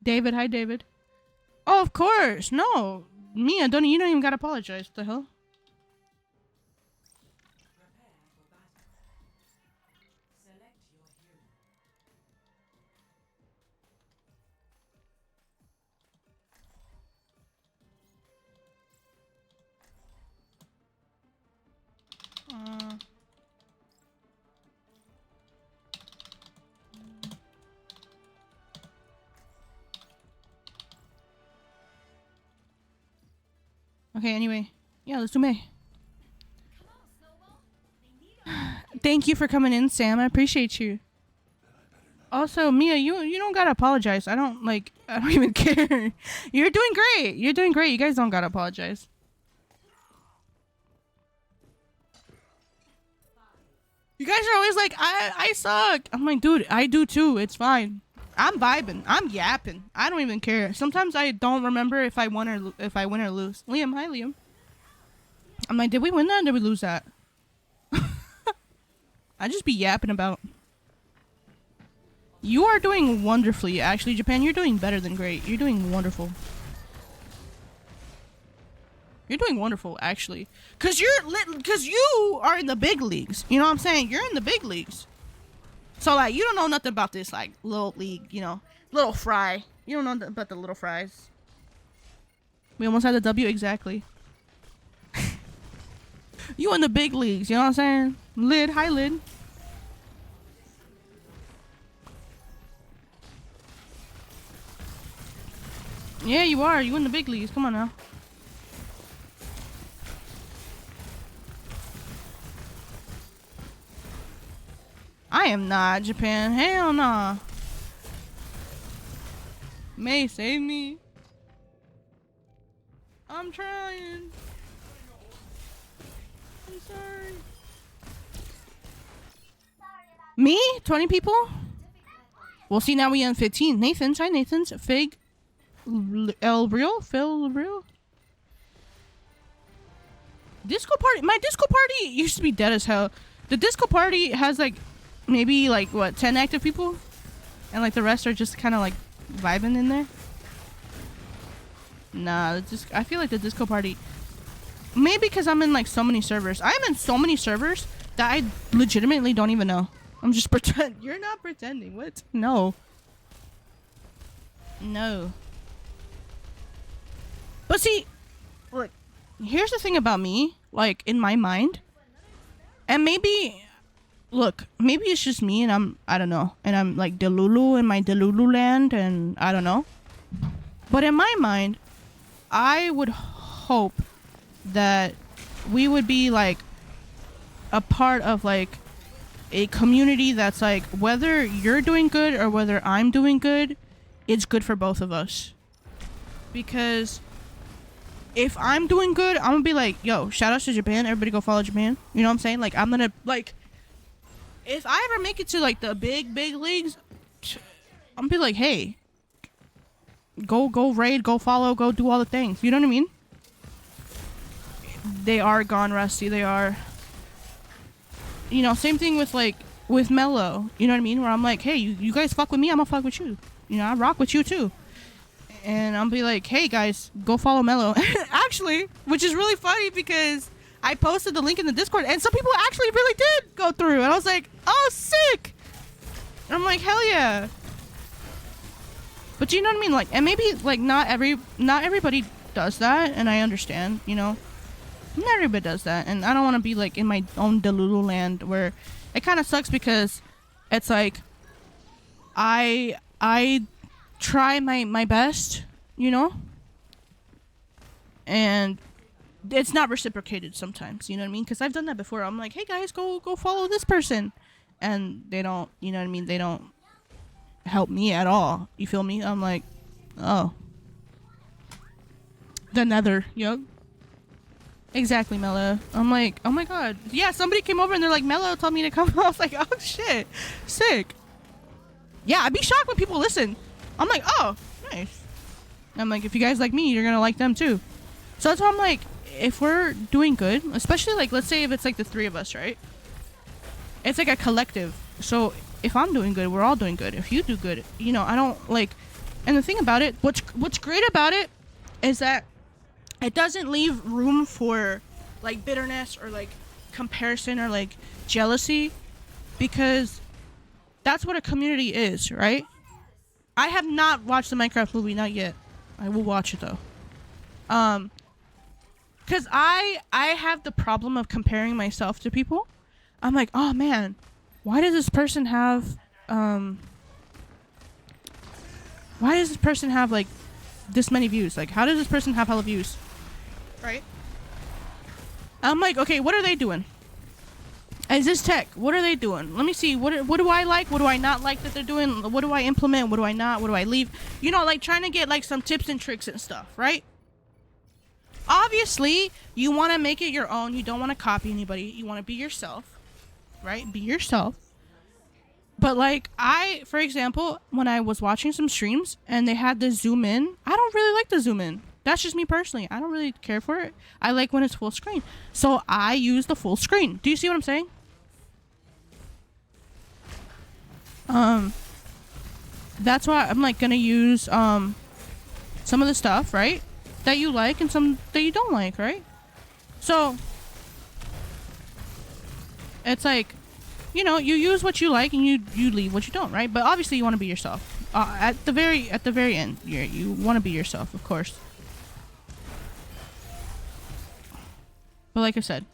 David, hi David. Oh, of course. No. Mia, you don't even gotta apologize. What the hell? Okay, anyway. Yeah, let's do May. Thank you for coming in, Sam. I appreciate you. Also, Mia, you don't gotta apologize. I don't even care. You're doing great. You're doing great. You guys don't gotta apologize. You guys are always like, I suck. I'm like, dude, I do too. It's fine. I'm vibing. I'm yapping. I don't even care. Sometimes I don't remember if I win or lose. Liam, hi Liam. I'm like, did we win that or did we lose that? I just be yapping about. You are doing wonderfully, actually, Japan. You're doing better than great. You're doing wonderful. You're doing wonderful, actually. Cause you are in the big leagues. You know what I'm saying? You're in the big leagues. So like, you don't know nothing about this like little league, you know, little fry. You don't know nothing about the little fries. We almost had a W, exactly. You in the big leagues, you know what I'm saying? Lid, hi Lid. Yeah, you are. You in the big leagues. Come on now. I am not Japan. Hell nah. May, save me. I'm trying. I'm sorry. Me? 20 people? Well, see, now we on 15. Nathan's. Hi, Nathan's. Fig. El Real? Phil Real? Disco party? My disco party used to be dead as hell. The disco party has like maybe like what 10 active people, and like the rest are just kind of like vibing in there. Nah, I feel like the disco party, maybe because I'm in like so many servers. I'm in so many servers that I legitimately don't even know. I'm just pretend. You're not pretending. What? No. But see, look, here's the thing about me, like in my mind, and maybe it's just me and I don't know, and I'm like Delulu in my Delulu land, and I don't know. But in my mind, I would hope that we would be like a part of like a community that's like, whether you're doing good or whether I'm doing good, it's good for both of us. Because if I'm doing good, I'm gonna be like, yo, shout out to Japan, everybody go follow Japan. You know what I'm saying? Like, I'm gonna, like, if I ever make it to, like, the big leagues, I'm gonna be like, hey, go raid, go follow, go do all the things. You know what I mean? They are gone, Rusty. They are. You know, same thing with, like, with Mello. You know what I mean? Where I'm like, hey, you guys fuck with me, I'm gonna fuck with you. You know, I rock with you, too. And I'll be like, hey guys, go follow Mello. Actually, which is really funny because I posted the link in the Discord and some people actually really did go through. And I was like, oh, sick. And I'm like, hell yeah. But you know what I mean? Like, and maybe like not everybody does that. And I understand, you know, not everybody does that. And I don't want to be like in my own Delulu land where it kind of sucks because it's like, I try my best, you know, and it's not reciprocated sometimes, you know what I mean? Because I've done that before. I'm like, hey guys, go follow this person, and they don't, you know what I mean, they don't help me at all. You feel me? I'm like, oh, the nether. Yep, exactly, Mello. I'm like, oh my god, yeah, somebody came over and they're like, Mello told me to come. I was like, oh shit, sick. Yeah, I'd be shocked when people listen. I'm like, oh, nice. I'm like, if you guys like me, you're gonna like them too. So that's why I'm like, if we're doing good, especially like, let's say if it's like the three of us, right? It's like a collective. So if I'm doing good, we're all doing good. If you do good, you know, I don't like. And the thing about it, what's great about it, is that it doesn't leave room for like bitterness or like comparison or like jealousy, because that's what a community is, right? I have not watched the Minecraft movie, not yet. I will watch it though. Cause I have the problem of comparing myself to people. I'm like, oh man, why does this person have like this many views? Like, how does this person have hella views? Right? I'm like, okay, what are they doing? Is this tech? What are they doing? Let me see. What do I like? What do I not like that they're doing? What do I implement? What do I not? What do I leave? You know, like trying to get like some tips and tricks and stuff, right? Obviously, you want to make it your own. You don't want to copy anybody. You want to be yourself, right? Be yourself. But like for example, when I was watching some streams and they had the zoom in, I don't really like the zoom in. That's just me personally. I don't really care for it. I like when it's full screen. So I use the full screen. Do you see what I'm saying? That's why I'm like gonna use some of the stuff, right, that you like and some that you don't like, right? So it's like, you know, you use what you like and you leave what you don't, right? But obviously you want to be yourself. At the very end, you want to be yourself, of course. But like I said,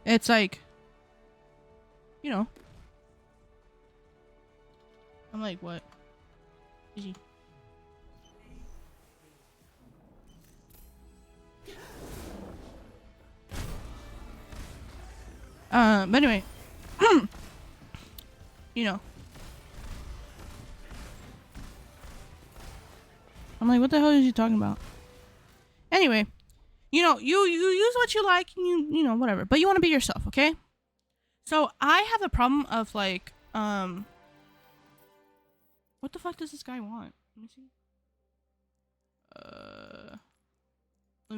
it's like, you know, I'm like, what? Easy. But anyway, you know, I'm like, what the hell is he talking about? Anyway, you know, you use what you like and you know, whatever, but you want to be yourself, okay? So I have the problem of like, what the fuck does this guy want? Let me see.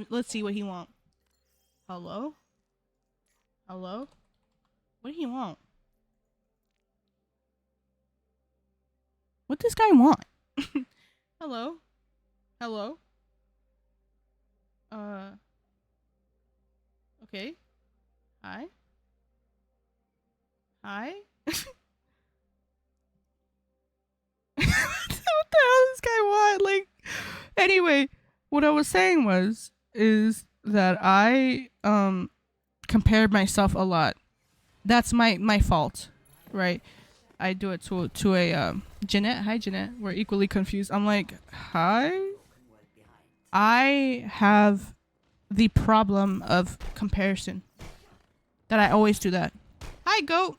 Let's see what he want. Hello? Hello? What do he want? What does this guy want? Hello? Hello? Okay. Hi? Hi? What the hell does this guy want? Like, anyway, what I was saying is that I compared myself a lot. That's my fault, right? I do it to a Jeanette. Hi, Jeanette. We're equally confused. I'm like, hi. I have the problem of comparison. That I always do that. Hi, goat.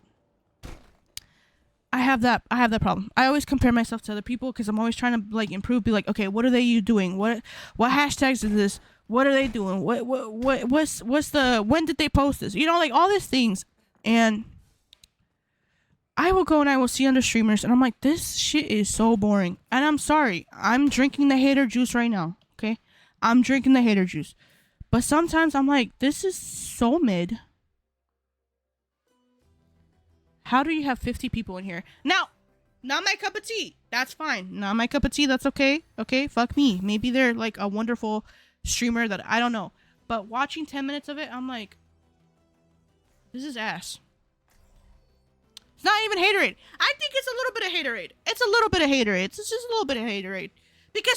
I have that problem. I always compare myself to other people because I'm always trying to like improve. Be like, okay, what are they doing? What hashtags is this? What are they doing? What's the, when did they post this? You know, like all these things. And I will go and I will see other streamers and I'm like, this shit is so boring. And I'm sorry. I'm drinking the hater juice right now. Okay? I'm drinking the hater juice. But sometimes I'm like, this is so mid. How do you have 50 people in here? Now, not my cup of tea. That's fine. Not my cup of tea. That's okay. Okay? Fuck me. Maybe they're like a wonderful streamer that I don't know. But watching 10 minutes of it, I'm like, this is ass. It's not even haterade. I think it's a little bit of haterade. It's a little bit of haterade. It's just a little bit of haterade. Because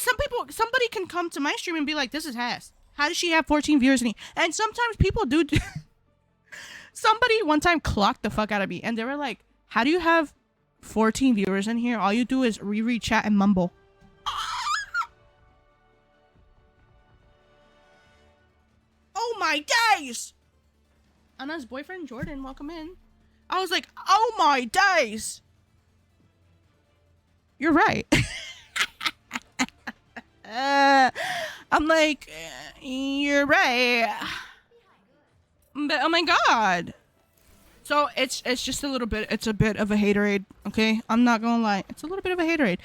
somebody can come to my stream and be like, this is ass. How does she have 14 viewers? And sometimes people do. Somebody one time clocked the fuck out of me. And they were like, how do you have 14 viewers in here? All you do is reread chat and mumble. Oh my days! Anna's boyfriend, Jordan, welcome in. I was like, oh my days! You're right. I'm like, you're right. But oh my god. So it's just a little bit, it's a bit of a haterade, okay? I'm not gonna lie. It's a little bit of a haterade.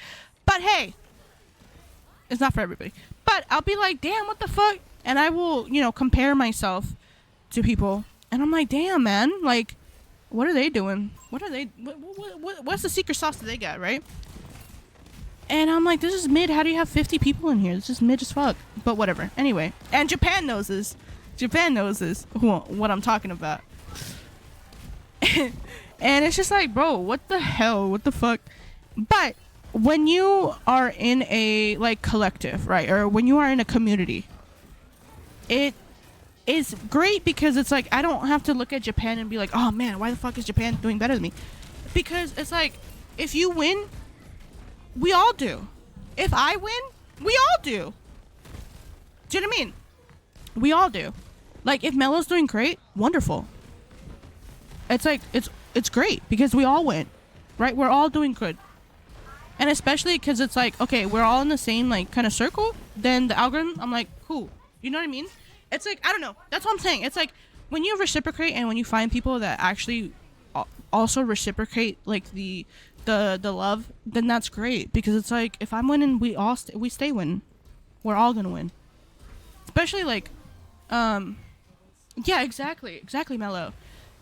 But hey, It's not for everybody. But I'll be like, damn, what the fuck? And I will, compare myself to people. And I'm like, damn, man. Like, what are they doing? What's the secret sauce that they got, right? And I'm like, this is mid. How do you have 50 people in here? This is mid as fuck. But whatever. Anyway. And Japan knows this. What I'm talking about. And it's just like, bro, what the hell? What the fuck? But when you are in a, like, collective, right? Or when you are in a community, it is great because it's like, I don't have to look at Japan and be like, oh, man, why the fuck is Japan doing better than me? Because it's like, if you win, we all do. If I win, we all do. Do you know what I mean? We all do. Like, if Melo's doing great, wonderful. It's like, it's great because we all win, right? We're all doing good. And especially because it's like, okay, we're all in the same, like, kind of circle, then the algorithm, I'm like, cool. You know what I mean? It's like, I don't know. That's what I'm saying. It's like, when you reciprocate and when you find people that actually also reciprocate, like, the love, then that's great. Because it's like, if I'm winning, we stay winning. We're all gonna win. Especially, like, yeah, exactly, Mello.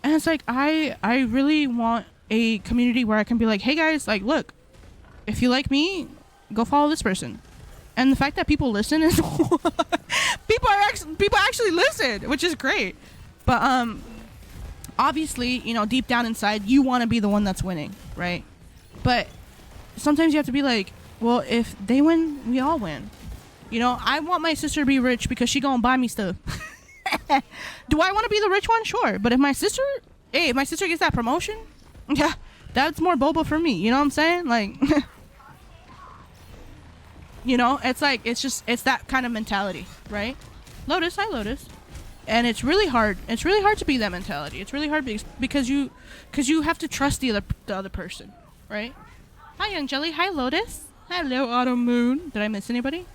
And it's like, I really want a community where I can be like, hey guys, like, look, if you like me, go follow this person. And the fact that people listen is people actually listen, which is great. But obviously, deep down inside, you want to be the one that's winning, right? But sometimes you have to be like, well, if they win, we all win. I want my sister to be rich because she gonna buy me stuff. Do I want to be the rich one? Sure. But if my sister gets that promotion, yeah, that's more boba for me. You know what I'm saying? Like, it's like, it's that kind of mentality, right? Lotus, hi Lotus. And it's really hard. It's really hard to be that mentality. It's really hard because you have to trust the other person, right? Hi Young Jelly, hi Lotus. Hello Autumn Moon. Did I miss anybody?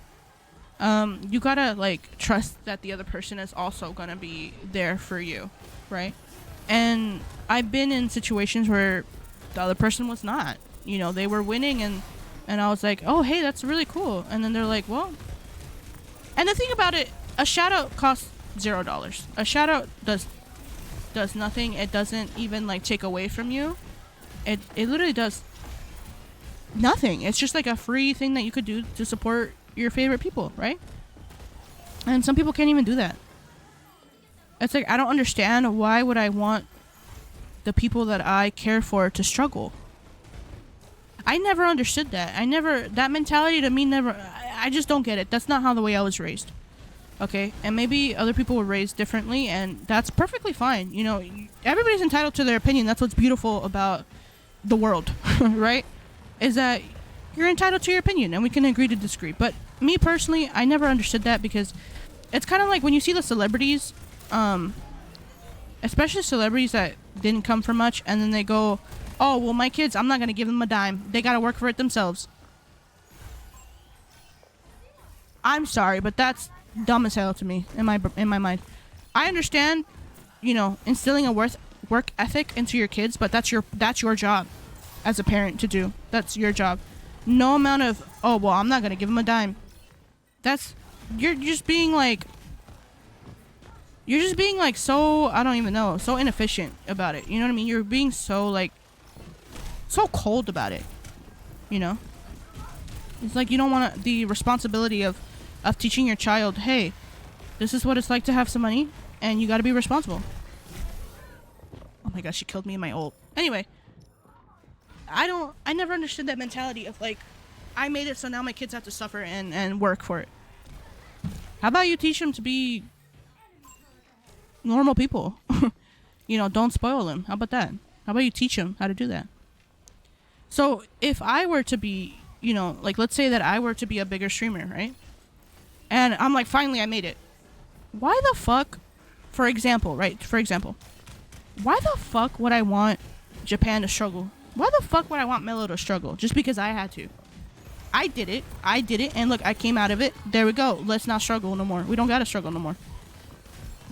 You gotta, like, trust that the other person is also gonna be there for you, right? And I've been in situations where the other person was not. They were winning and I was like, oh, hey, that's really cool. And then they're like, well. And the thing about it, a shout-out costs $0. A shout-out does nothing. It doesn't even, like, take away from you. It literally does nothing. It's just, like, a free thing that you could do to support your favorite people, right? And some people can't even do that. It's like, I don't understand, why would I want the people that I care for to struggle? I never understood that. That mentality to me I just don't get it. That's not how the way I was raised. Okay? And maybe other people were raised differently, and that's perfectly fine. Everybody's entitled to their opinion. That's what's beautiful about the world, right? Is that you're entitled to your opinion and we can agree to disagree. But me personally, I never understood that because it's kind of like when you see the celebrities, especially celebrities that didn't come from much, and then they go, oh, well, my kids, I'm not going to give them a dime. They got to work for it themselves. I'm sorry, but that's dumb as hell to me in my mind. I understand, instilling a work ethic into your kids, but that's your job as a parent to do. That's your job. No amount of, oh, well, I'm not going to give them a dime. You're just being like so, I don't even know, so inefficient about it. You know what I mean? You're being so, like, so cold about it. It's like you don't want the responsibility of teaching your child, hey, this is what it's like to have some money and you got to be responsible. Oh my gosh, she killed me in my ult. Anyway, I never understood that mentality of, like, I made it so now my kids have to suffer and work for it. How about you teach them to be normal people? Don't spoil them. How about that? How about you teach them how to do that? So if I were to be, like, let's say that I were to be a bigger streamer, right? And I'm like, finally I made it. Why the fuck, for example, why the fuck would I want Japan to struggle? Why the fuck would I want Melo to struggle? Just because I had to. I did it, and look, I came out of it. There we go. Let's not struggle no more. We don't gotta struggle no more.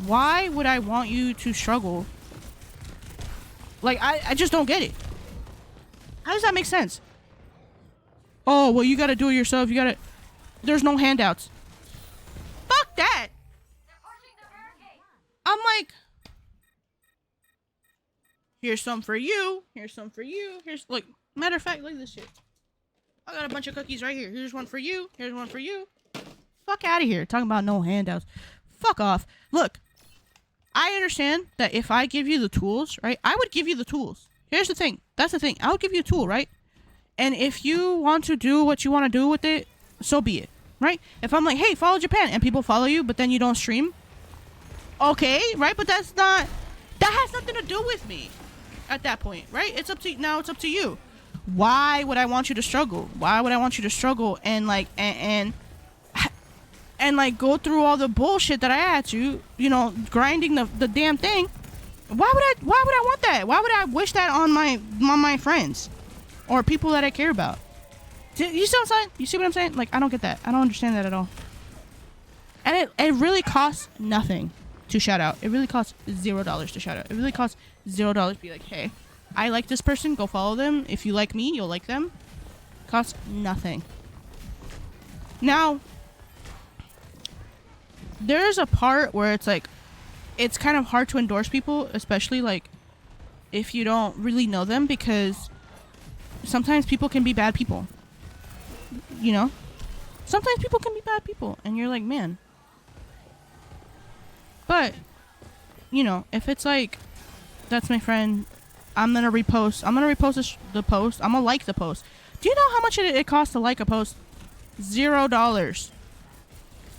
Why would I want you to struggle? Like, I just don't get it. How does that make sense? Oh, well, you gotta do it yourself. You gotta... there's no handouts. Fuck that. I'm like, here's some for you. Here's some for you. Here's, look, matter of fact, look at this shit. I got a bunch of cookies right here. Here's one for you. Here's one for you. Fuck out of here. Talking about no handouts. Fuck off. Look, I understand that if I give you the tools, right? I would give you the tools. Here's the thing. That's the thing. I would give you a tool, right? And if you want to do what you want to do with it, so be it, right? If I'm like, hey, follow Japan, and people follow you, but then you don't stream, okay, right? But that's not, that has nothing to do with me at that point, right? It's up to, now it's up to you. Why would I want you to struggle? Why would I want you to struggle and like, and like go through all the bullshit that I had to, you know, grinding the damn thing? Why would I want that? Why would I wish that on my friends or people that I care about? You see what I'm saying? You see what I'm saying? Like, I don't get that. I don't understand that at all. And it really costs nothing to shout out. It really costs $0 to shout out. It really costs $0 to be like, hey, I like this person, go follow them. If you like me, you'll like them. Costs nothing. Now, there's a part where it's like, it's kind of hard to endorse people, especially like if you don't really know them, because sometimes people can be bad people. You know? Sometimes people can be bad people, and you're like, man. But, you know, if it's like, that's my friend, I'm gonna repost the post. I'm gonna like the post. Do you know how much it costs to like a post? $0.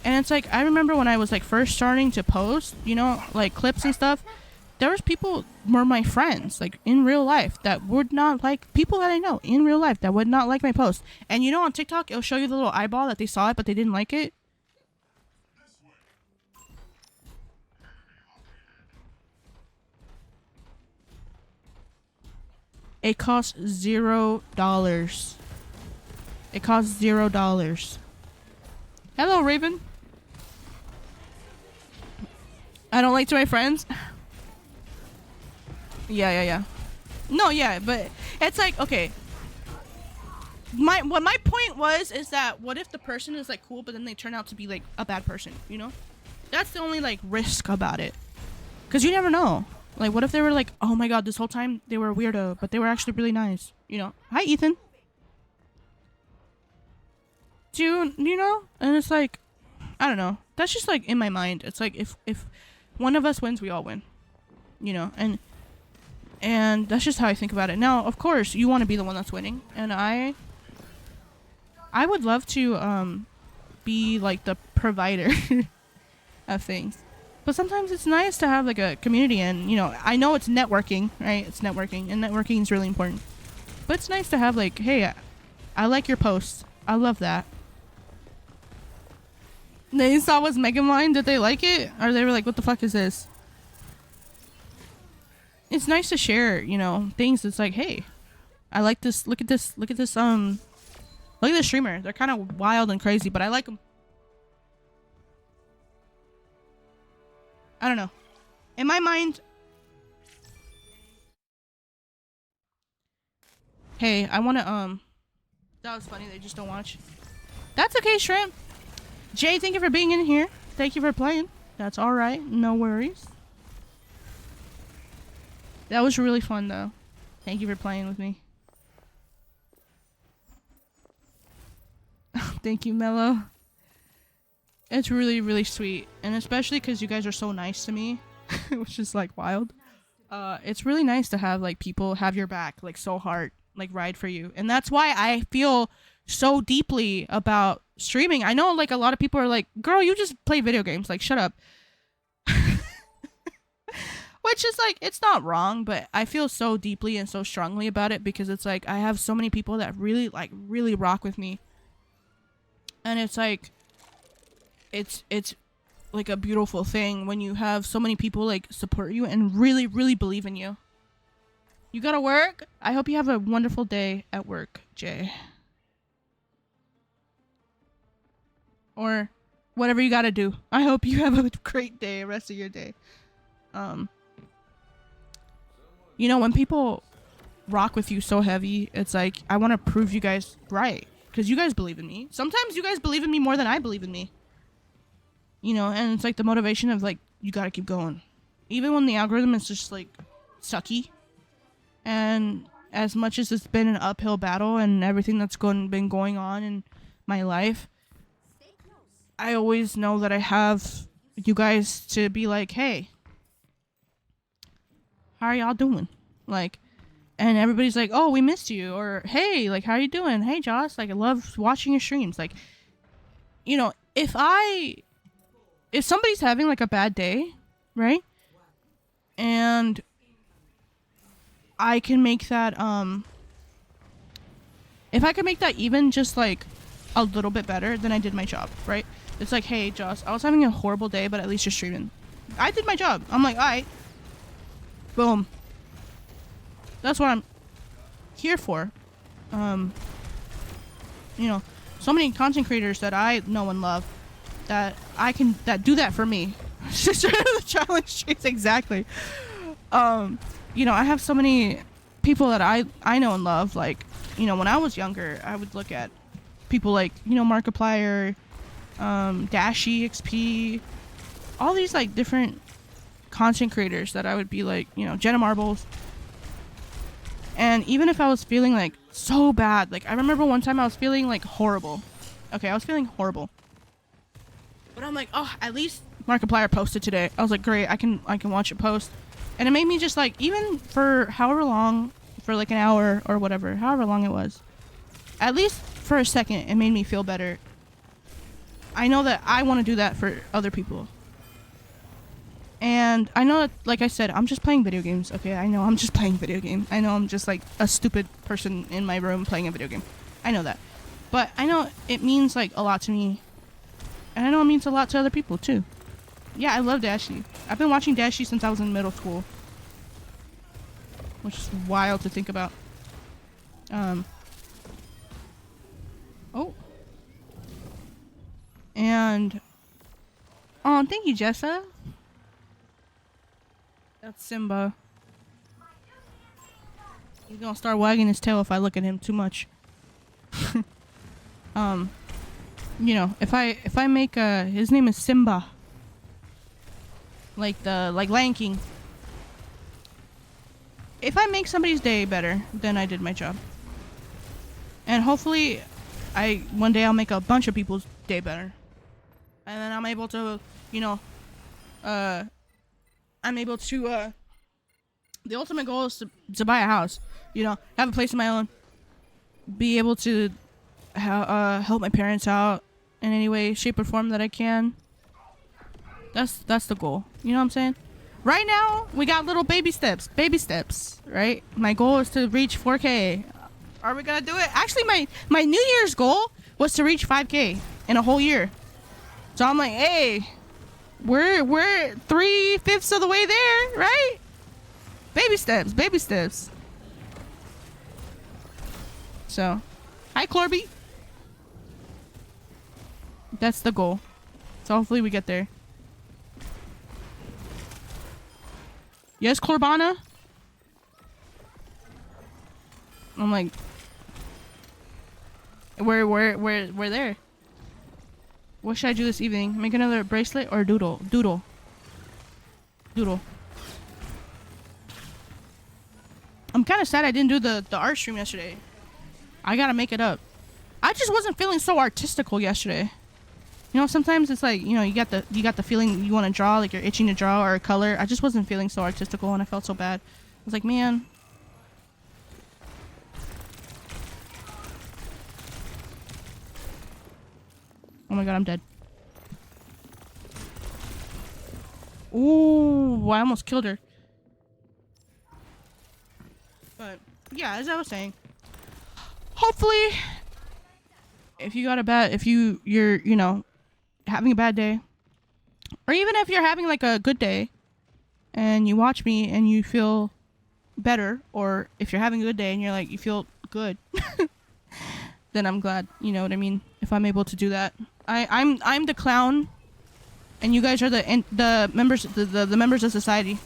And it's like, I remember when I was like first starting to post, you know, like clips and stuff, there was people were my friends, like in real life, that would not like, people that I know in real life that would not like my post. And you know, on TikTok, it'll show you the little eyeball that they saw it, but they didn't like it. It costs $0. It costs $0. Hello, Raven. I don't like to my friends. Yeah. No, yeah, but it's like, okay. What my point was is that what if the person is like cool, but then they turn out to be like a bad person, you know? That's the only like risk about it. Cause you never know. Like, what if they were like, oh my god, this whole time they were a weirdo, but they were actually really nice, you know? Hi, Ethan. Do you know? And it's like, I don't know. That's just like in my mind. It's like if one of us wins, we all win, you know? And that's just how I think about it. Now, of course, you want to be the one that's winning, and I would love to be like the provider of things. But sometimes it's nice to have like a community, and you know, I know it's networking, right? It's networking, and networking is really important. But it's nice to have like, hey, I like your posts. I love that. They saw was Megamind. Did they like it? Or they were like, what the fuck is this? It's nice to share, you know, things. It's like, hey, I like this. Look at this. Look at this. Look at this streamer. They're kind of wild and crazy, but I like them. I don't know. In my mind, hey, I want to, that was funny. They just don't watch. That's okay, Shrimp. Jay, thank you for being in here. Thank you for playing. That's all right. No worries. That was really fun, though. Thank you for playing with me. Thank you, Mello. It's really, really sweet. And especially because you guys are so nice to me, which is, like, wild. It's really nice to have, like, people have your back, like, so hard, like, ride for you. And that's why I feel so deeply about streaming. I know, like, a lot of people are like, girl, you just play video games. Like, shut up. Which is, like, it's not wrong, but I feel so deeply and so strongly about it because it's, like, I have so many people that really, like, really rock with me. And it's, like, it's like a beautiful thing when you have so many people, like, support you and really, really believe in you. You gotta work? I hope you have a wonderful day at work, Jay. Or whatever you gotta do. I hope you have a great day, rest of your day. You know, when people rock with you so heavy, it's like, I want to prove you guys right. because you guys believe in me. Sometimes you guys believe in me more than I believe in me. You know, and it's like the motivation of like, you gotta keep going. Even when the algorithm is just like sucky. And as much as it's been an uphill battle and everything that's been going on in my life, I always know that I have you guys to be like, hey, how are y'all doing? Like, and everybody's like, oh, we missed you. Or, hey, like, how are you doing? Hey, Joss, like, I love watching your streams. Like, you know, if somebody's having like a bad day, right? And I can make that, if I can make that even just like a little bit better, then I did my job, right? It's like, hey, Joss, I was having a horrible day, but at least you're streaming. I did my job. I'm like, alright. Boom. That's what I'm here for. You know, so many content creators that I know and love that do that for me. The challenge streams, exactly. You know, I have so many people that I know and love. Like, you know, when I was younger, I would look at people like, you know, Markiplier, Dashy XP, all these like different content creators that I would be like, you know, Jenna Marbles. And even if I was feeling like so bad, like I remember one time I was feeling like horrible. Okay, I was feeling horrible. But I'm like, oh, at least Markiplier posted today. I was like, great, I can watch it post. And it made me just like, even for however long, for like an hour or whatever, however long it was, at least for a second, it made me feel better. I know that I want to do that for other people. And I know that, like I said, I'm just playing video games. Okay, I know I'm just playing video game. I know I'm just like a stupid person in my room playing a video game. I know that. But I know it means like a lot to me. And I know it means a lot to other people too. Yeah, I love Dashy. I've been watching Dashy since I was in middle school. Which is wild to think about. Oh. And oh, thank you, Jessa. That's Simba. He's gonna start wagging his tail if I look at him too much. You know, if I make his name is Simba. Like Lion King. If I make somebody's day better, then I did my job. And hopefully one day I'll make a bunch of people's day better. And then I'm able to, you know, the ultimate goal is to buy a house, you know, have a place of my own, be able to help my parents out in any way, shape, or form that I can. That's the goal. You know what I'm saying? Right now, we got little baby steps, right? My goal is to reach 4K. Are we gonna do it? Actually, my New Year's goal was to reach 5K in a whole year. So I'm like, hey, we're 3/5 of the way there, right? Baby steps. So, hi, Corby. That's the goal. So hopefully we get there. Yes, Corbana? I'm like, we're there. What should I do this evening? Make another bracelet or doodle? Doodle. I'm kind of sad I didn't do the art stream yesterday. I gotta make it up. I just wasn't feeling so artistical yesterday. You know, sometimes it's like, you know, you got the feeling you want to draw, like you're itching to draw or a color. I just wasn't feeling so artistical and I felt so bad. I was like, man. Oh my god, I'm dead. Ooh, I almost killed her. But yeah, as I was saying, hopefully if you're, you know, having a bad day, or even if you're having like a good day and you watch me and you feel better, or if you're having a good day and you're like, you feel good, then I'm glad, you know what I mean, if I'm able to do that. I'm the clown and you guys are the members, the members of society.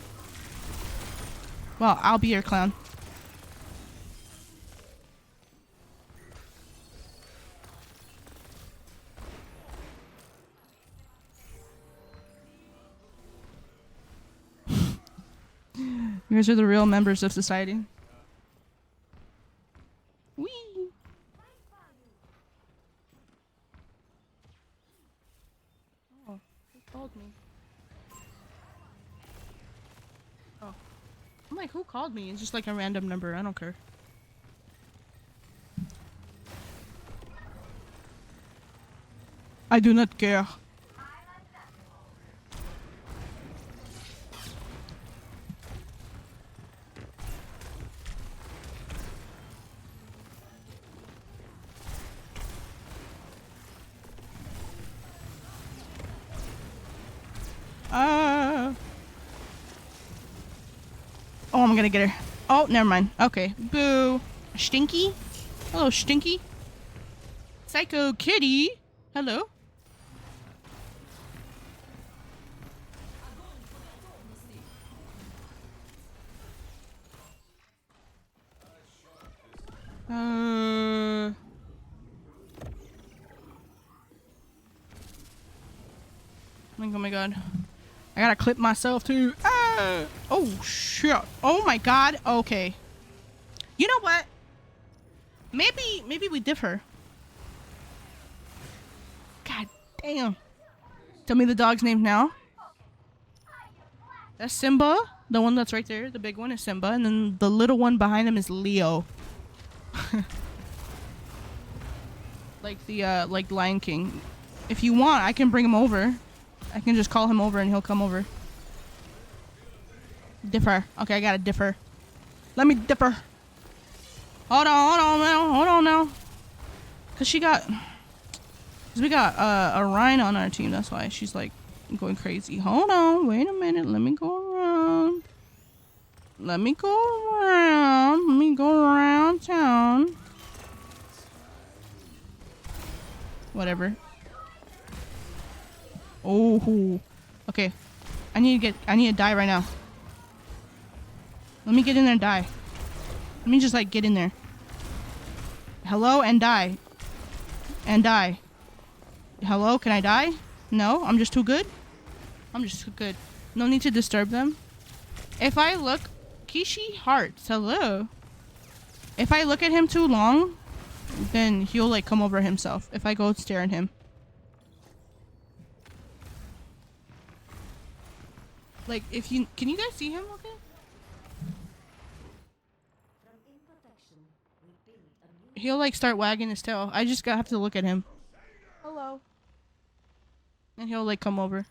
Well, I'll be your clown. You guys are the real members of society. Whee! Oh, who called me? Oh. I'm like, who called me? It's just like a random number. I don't care. I do not care. Oh, I'm gonna get her. Oh, never mind. Okay. Boo. Stinky? Hello, Stinky. Psycho Kitty. Hello. Oh my god. I gotta clip myself too. Ah! Oh shit. Oh my god. Okay. You know what? Maybe we differ. God damn. Tell me the dog's name now. That's Simba. The one that's right there. The big one is Simba. And then the little one behind him is Leo. Like the like Lion King. If you want, I can bring him over. I can just call him over and he'll come over. Differ. Okay, I gotta differ. Let me differ. Hold on now. Cause we got a Rhine on our team. That's why she's like going crazy. Hold on, wait a minute. Let me go around. Let me go around town. Whatever. Oh, okay. I need to die right now. Let me get in there and die. Let me just like get in there. Hello and die. And die. Hello, can I die? No, I'm just too good. I'm just too good. No need to disturb them. If I look, Kishi Hearts, hello. If I look at him too long, then he'll like come over himself. If I go stare at him. Like, if you... Can you guys see him okay? He'll, like, start wagging his tail. I just have to look at him. Hello. And he'll, like, come over.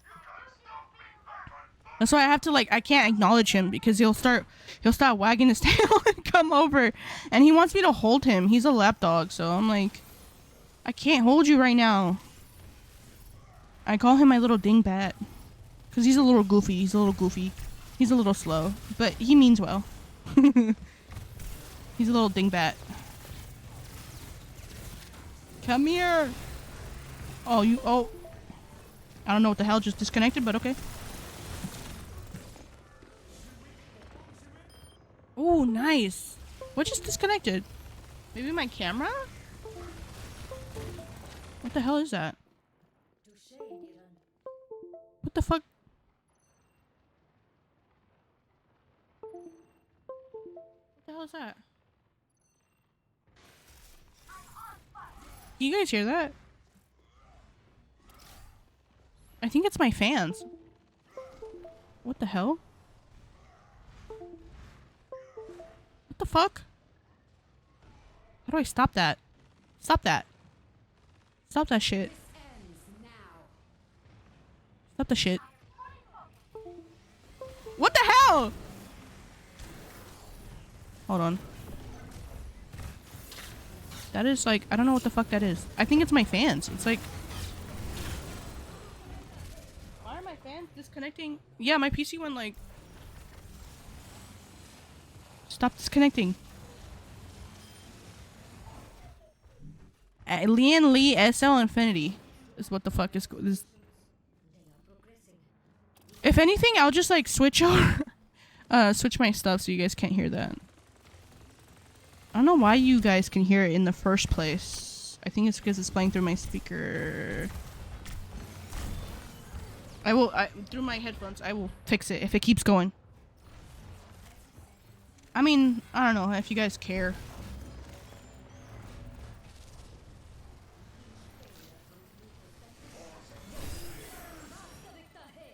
That's why I have to, like... I can't acknowledge him because he'll start wagging his tail and come over. And he wants me to hold him. He's a lapdog, so I'm like... I can't hold you right now. I call him my little dingbat. Because he's a little goofy. He's a little slow. But he means well. He's a little dingbat. Come here. Oh. I don't know what the hell just disconnected, but okay. Oh, nice. What just disconnected? Maybe my camera? What the hell is that? What the fuck? What the hell is that? You guys hear that? I think it's my fans. What the hell? What the fuck? How do I stop that? Stop that. Stop that shit. Stop the shit. What the hell? Hold on. That is like, I don't know what the fuck that is. I think it's my fans. It's like... Why are my fans disconnecting? Yeah, my PC went like... Stop disconnecting. Lian Lee SL Infinity is what the fuck is this. If anything, I'll just like switch over, switch my stuff so you guys can't hear that. I don't know why you guys can hear it in the first place. I think it's because it's playing through my speaker. Through my headphones, I will fix it if it keeps going. I mean, I don't know if you guys care.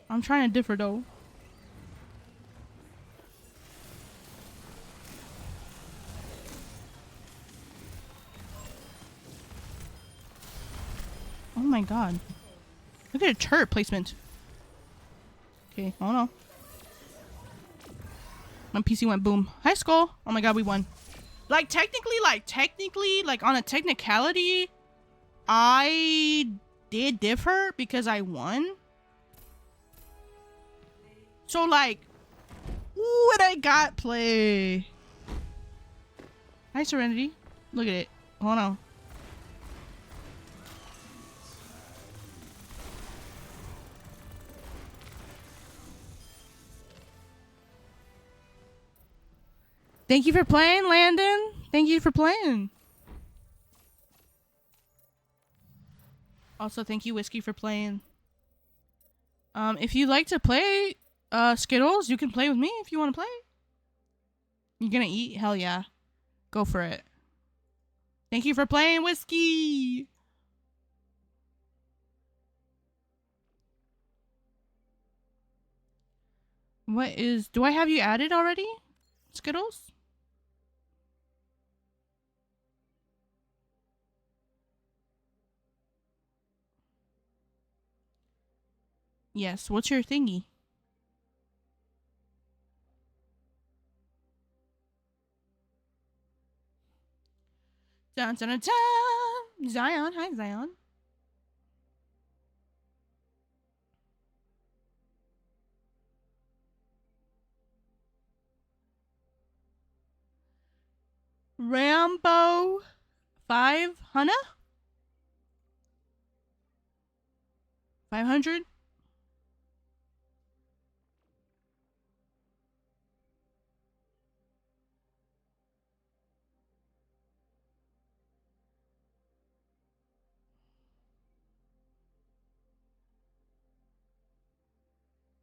I'm trying to differ though. Oh my god. Look at a turret placement. Okay, oh no. My PC went boom. Hi, Skull. Oh my god, we won. Like, technically, on a technicality, I did differ because I won. So, like, what I got play. Hi, Serenity. Look at it. Hold on. Thank you for playing, Landon. Thank you for playing. Also, thank you, Whiskey, for playing. If you'd like to play Skittles, you can play with me if you want to play. You gonna eat? Hell yeah. Go for it. Thank you for playing, Whiskey. What is... Do I have you added already? Skittles? Yes. What's your thingy? Dun, dun, dun, dun. Zion. Hi, Zion. Rambo 5 Hannah? 500?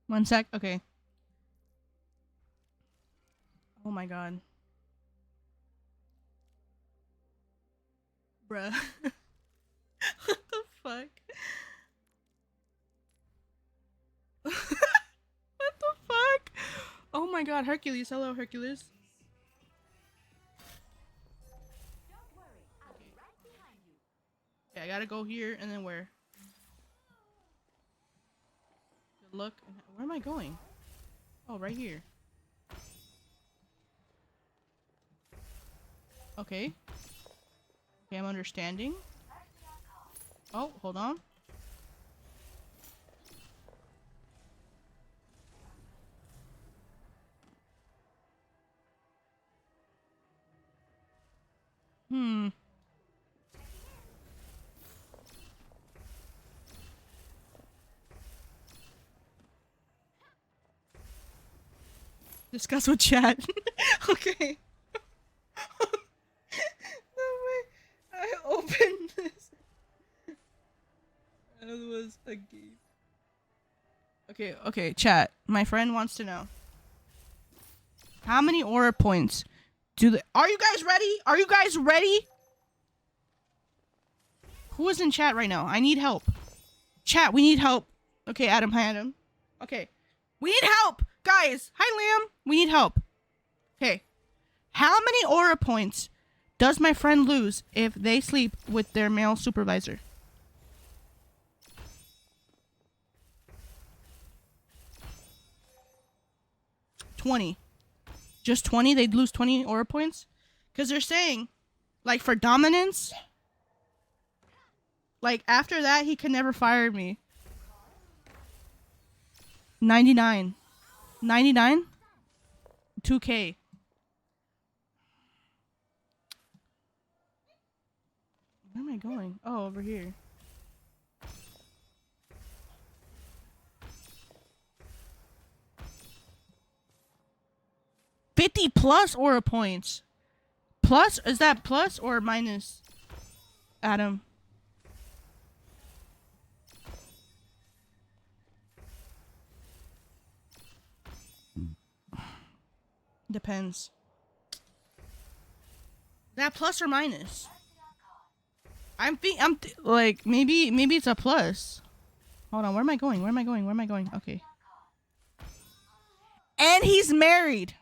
One sec. Okay. Oh my god. Bruh. What the fuck? What the fuck? Oh my god, Hercules. Hello, Hercules. Okay, I gotta go here and then where? Good luck. Where am I going? Oh, right here. Okay. Okay, I'm understanding. Oh, hold on. Hmm. Discuss with chat. Okay. No way. I opened this. That was a game. Okay, okay, chat. My friend wants to know. How many aura points do the... Are you guys ready? Are you guys ready? Who is in chat right now? I need help. Chat, we need help. Okay, Adam. Hi, Adam. Okay. We need help! Guys! Hi, Liam! We need help. Okay. How many aura points does my friend lose if they sleep with their male supervisor? 20. Just 20? They'd lose 20 aura points? Because they're saying, like, for dominance, like, after that, he could never fire me. 99. 99? 2K. Where am I going? Oh, over here. $50 plus aura points. Plus? Is that plus or minus? Adam. Depends. That plus or minus? Like maybe it's a plus. Hold on, where am I going? Where am I going? Where am I going? Okay. And he's married.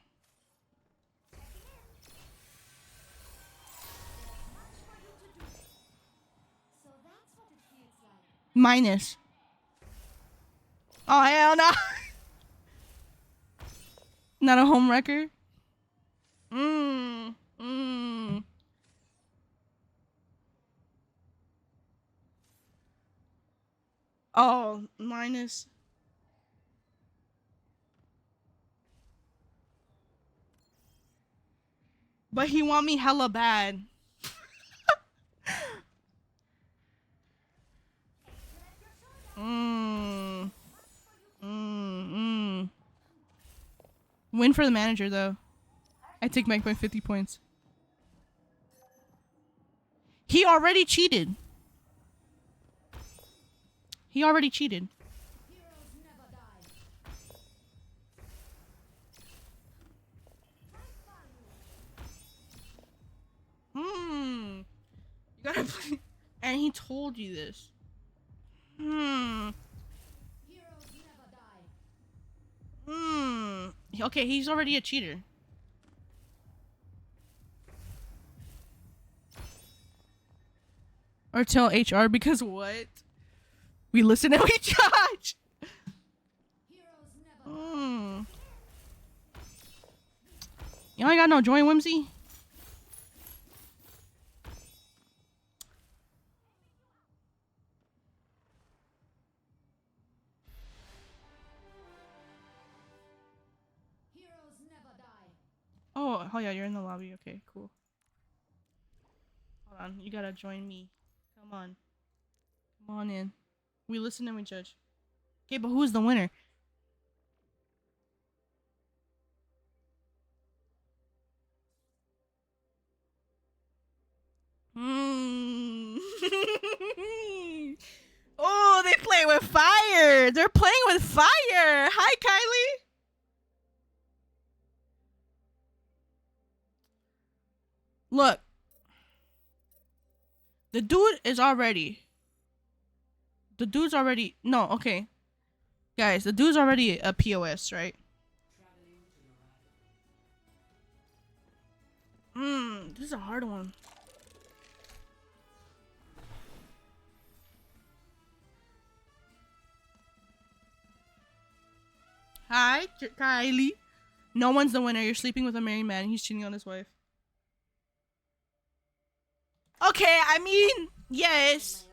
Minus. Oh hell no. Not a home wrecker. Oh, minus. But he want me hella bad. Win for the manager though. I take back my 50 points. He already cheated. He already cheated. You gotta play. And he told you this. Okay, he's already a cheater. Or tell HR because what? We listen and we judge. You ain't got no joy, Whimsy? Oh yeah, you're in the lobby. Okay, cool. Hold on, you gotta join me. Come on. Come on in. We listen and we judge. Okay, but who's the winner? Oh, they play with fire. They're playing with fire. Hi, Kylie. Look. The dude is already. The dude's already. No, okay. Guys, the dude's already a POS, right? This is a hard one. Hi, Kylie. No one's the winner. You're sleeping with a married man. He's cheating on his wife. Okay, I mean, yes.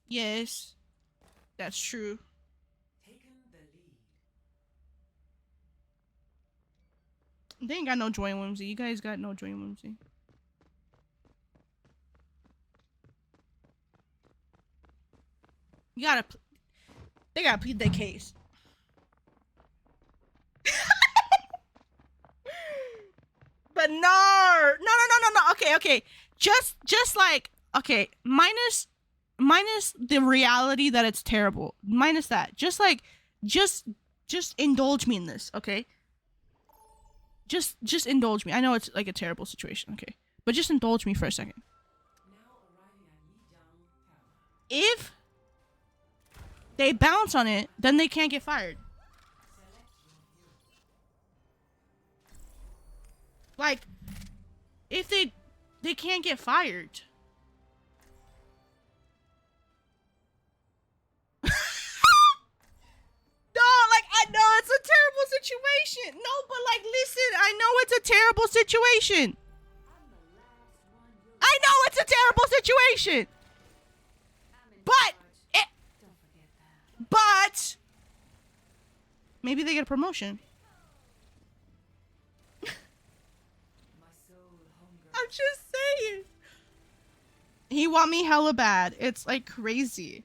Yes. That's true. They ain't got no joy in whimsy. You guys got no joy in whimsy. You gotta. They gotta plead their case. But no. Okay. Just like, okay, minus the reality that it's terrible. Minus that. Just indulge me in this, okay? Just indulge me. I know it's like a terrible situation, okay? But just indulge me for a second. If they bounce on it, then they can't get fired. Like, if they can't get fired. No, like, I know it's a terrible situation. No, but like, listen, I know it's a terrible situation. I know it's a terrible situation. But maybe they get a promotion. I'm just saying. He want me hella bad. It's like crazy.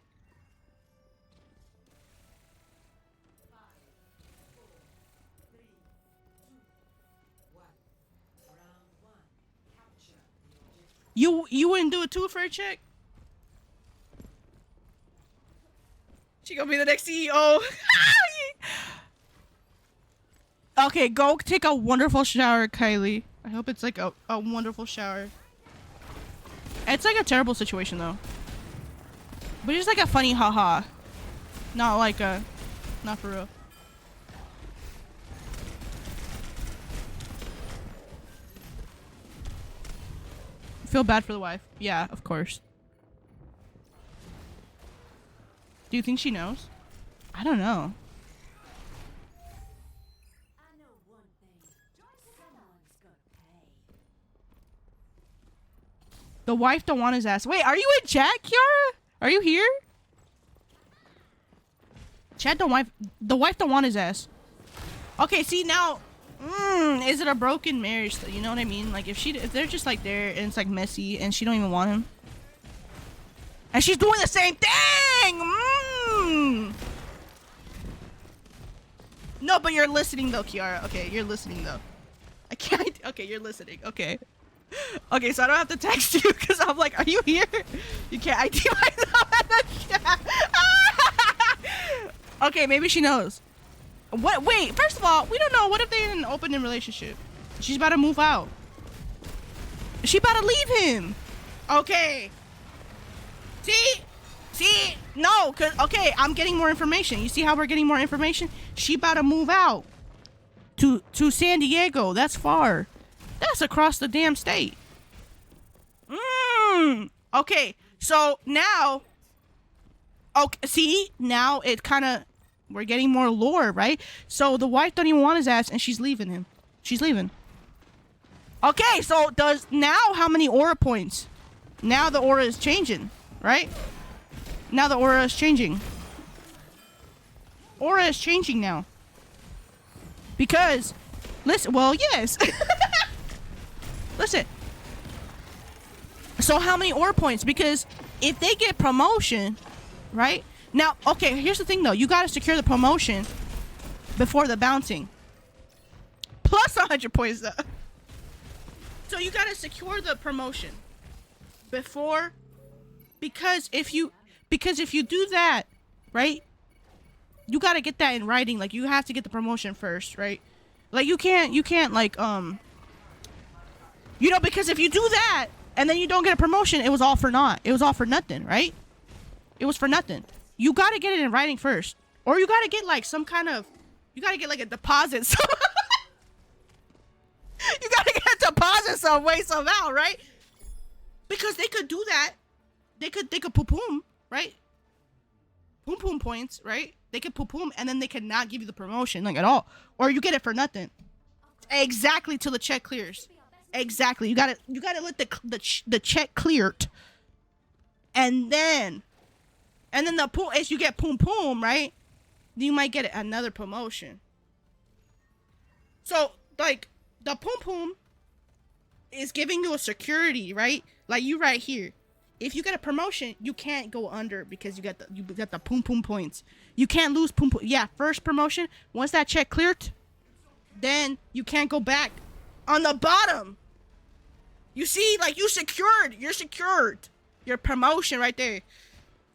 You wouldn't do it too for a check? She gonna be the next CEO. Okay, go take a wonderful shower, Kylie. I hope it's like a wonderful shower. It's like a terrible situation though. But it's like a funny haha. Not like a, not for real. Feel bad for the wife. Yeah, of course. Do you think she knows? I don't know. I know one thing. Someone's gonna pay. The wife don't want his ass. Wait, are you in chat, Kiara? Are you here? Chat the wife don't want his ass. Okay, see now, is it a broken marriage? You know what I mean? Like if they're just like there and it's like messy and she don't even want him, and she's doing the same thing. No, but you're listening though, Kiara. Okay, you're listening though. I can't. Okay, you're listening. Okay. Okay, so I don't have to text you because I'm like, are you here? You can't ID myself in the chat. Okay, maybe she knows. What? Wait, first of all, we don't know. What if they're in an open relationship? She's about to move out. She about to leave him. Okay. See? No, cause okay, I'm getting more information. You see how we're getting more information? She about to move out to San Diego. That's far. That's across the damn state. Okay, so now, okay, see, now it kind of, we're getting more lore, right? So the wife don't even want his ass, and she's leaving him. She's leaving. Okay, so how many aura points? Now the aura is changing, right? Now the aura is changing. Aura is changing now. Because, listen, well, yes. Listen. So how many aura points? Because if they get promotion, right? Now, okay, here's the thing though. You gotta secure the promotion before the bouncing. Plus 100 points though. So you gotta secure the promotion before, because if you do that, right? You gotta get that in writing. Like you have to get the promotion first, right? Like you can't like because if you do that and then you don't get a promotion, it was all for naught. It was all for nothing, right? It was for nothing. You gotta get it in writing first, or you gotta get like some kind of, you gotta get like a deposit. So you gotta get a deposit some way somehow, right? Because they could do that. They could poo-poom, right? Poom points, right? They could poom and then they could not give you the promotion like at all, or you get it for nothing. Exactly till the check clears. Exactly. You gotta let the check cleared, and then the pool, as you get poom, right? You might get another promotion. So like the poom is giving you a security, right? Like you right here. If you get a promotion, you can't go under because you got the poom points. You can't lose poom. Yeah, first promotion. Once that check cleared, then you can't go back. On the bottom, you see, like you're secured. Your promotion right there.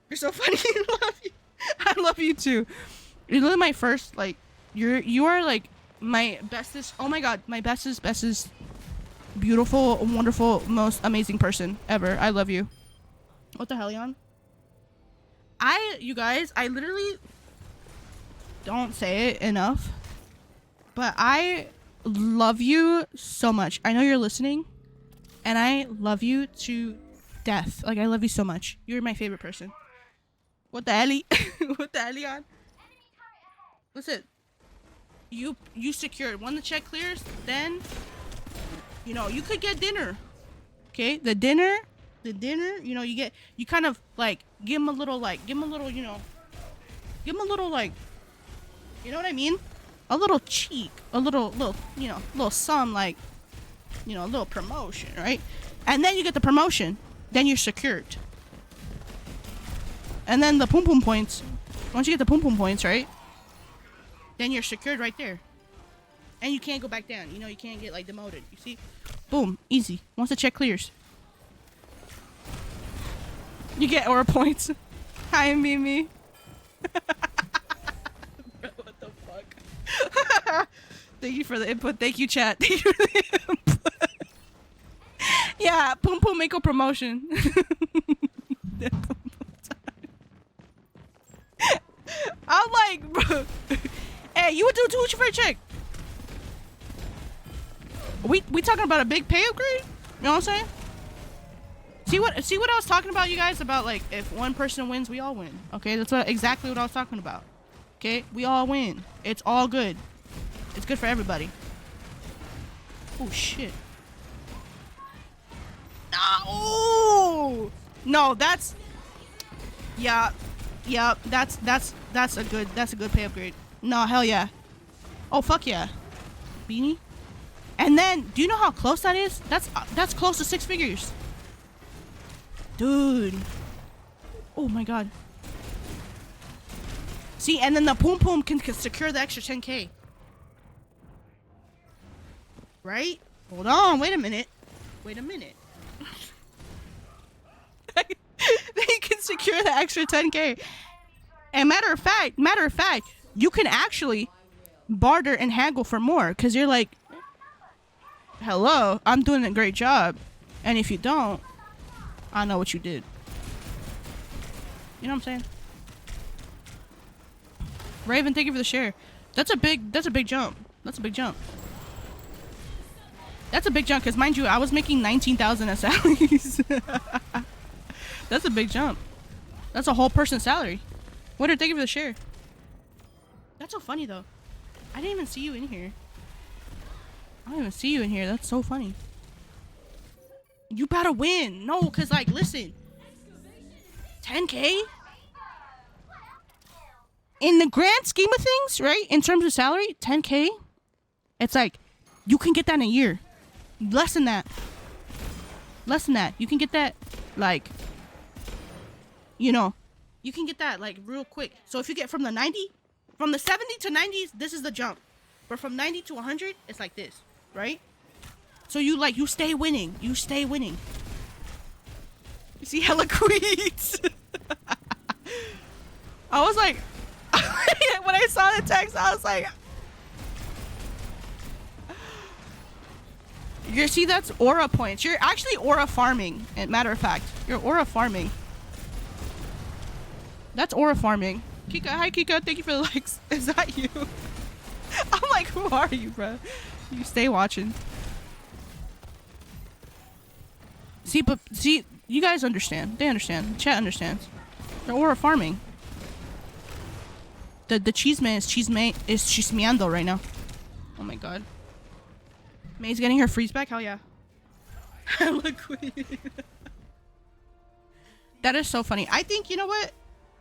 You're so funny. I love you. I love you too. You're literally my first, like, you are like my bestest. Oh my god, my bestest, beautiful, wonderful, most amazing person ever. I love you. What the hell, Leon? You guys, I literally don't say it enough, but I love you so much. I know you're listening, and I love you to death. Like, I love you so much. You're my favorite person. What the hell? What the hell, Leon? Listen, you secured. When the check clears, then, you could get dinner. Okay? The dinner, you kind of, like, give him a little, like, you know what I mean? A little cheek, a little, some, like, a little promotion, right? And then you get the promotion, then you're secured. And then the poom points, once you get the poom points, right? Then you're secured right there. And you can't go back down. You can't get, like, demoted. You see? Boom. Easy. Once the check clears. You get aura points. Hi, Mimi. What the fuck? Thank you for the input. Thank you, chat. Thank you for the input. Yeah, Pum Pum Mako promotion. I'm like, bro. Hey, you would do too for a chick. We talking about a big pay upgrade? You know what I'm saying? See what I was talking about, you guys, about like if one person wins, we all win. Okay, that's exactly what I was talking about. Okay, we all win. It's all good. It's good for everybody. Oh shit. Oh no, that's yeah, that's a good pay upgrade. No, hell yeah. Oh fuck yeah, beanie. And then, do you know how close that is? That's close to 6 figures, dude. Oh my god. See, and then the Pum Pum can secure the extra 10K. Right? Hold on, wait a minute. Wait a minute. They can secure the extra 10K. And matter of fact, you can actually barter and haggle for more, because you're like, hello, I'm doing a great job. And if you don't, I know what you did. You know what I'm saying? Raven, thank you for the share. That's a big jump. That's a big jump. That's a big jump, because mind you, I was making 19,000 as salaries. That's a big jump. That's a whole person's salary. Winter, thank you for the share. That's so funny though. I didn't even see you in here. I don't even see you in here. That's so funny. You better win. No, cause like, listen. 10K? In the grand scheme of things, right? In terms of salary, 10K? It's like, you can get that in a year. Less than that. Less than that. You can get that, like, you know, you can get that, like, real quick. So if you get from the 70 to 90s, this is the jump. But from 90 to 100, it's like this, right? So you stay winning. You stay winning. You see hella queens. I was like, when I saw the text, I was like, you see, that's aura points. You're actually aura farming. Matter of fact, you're aura farming. That's aura farming. Kika, hi Kika, thank you for the likes. Is that you? I'm like, who are you, bro? You stay watching. See, you guys understand. They understand. Chat understands. They're aura farming. The cheese man is chismeando right now. Oh my god. May's getting her freeze back? Hell yeah. Hella queen. That is so funny. I think, you know what?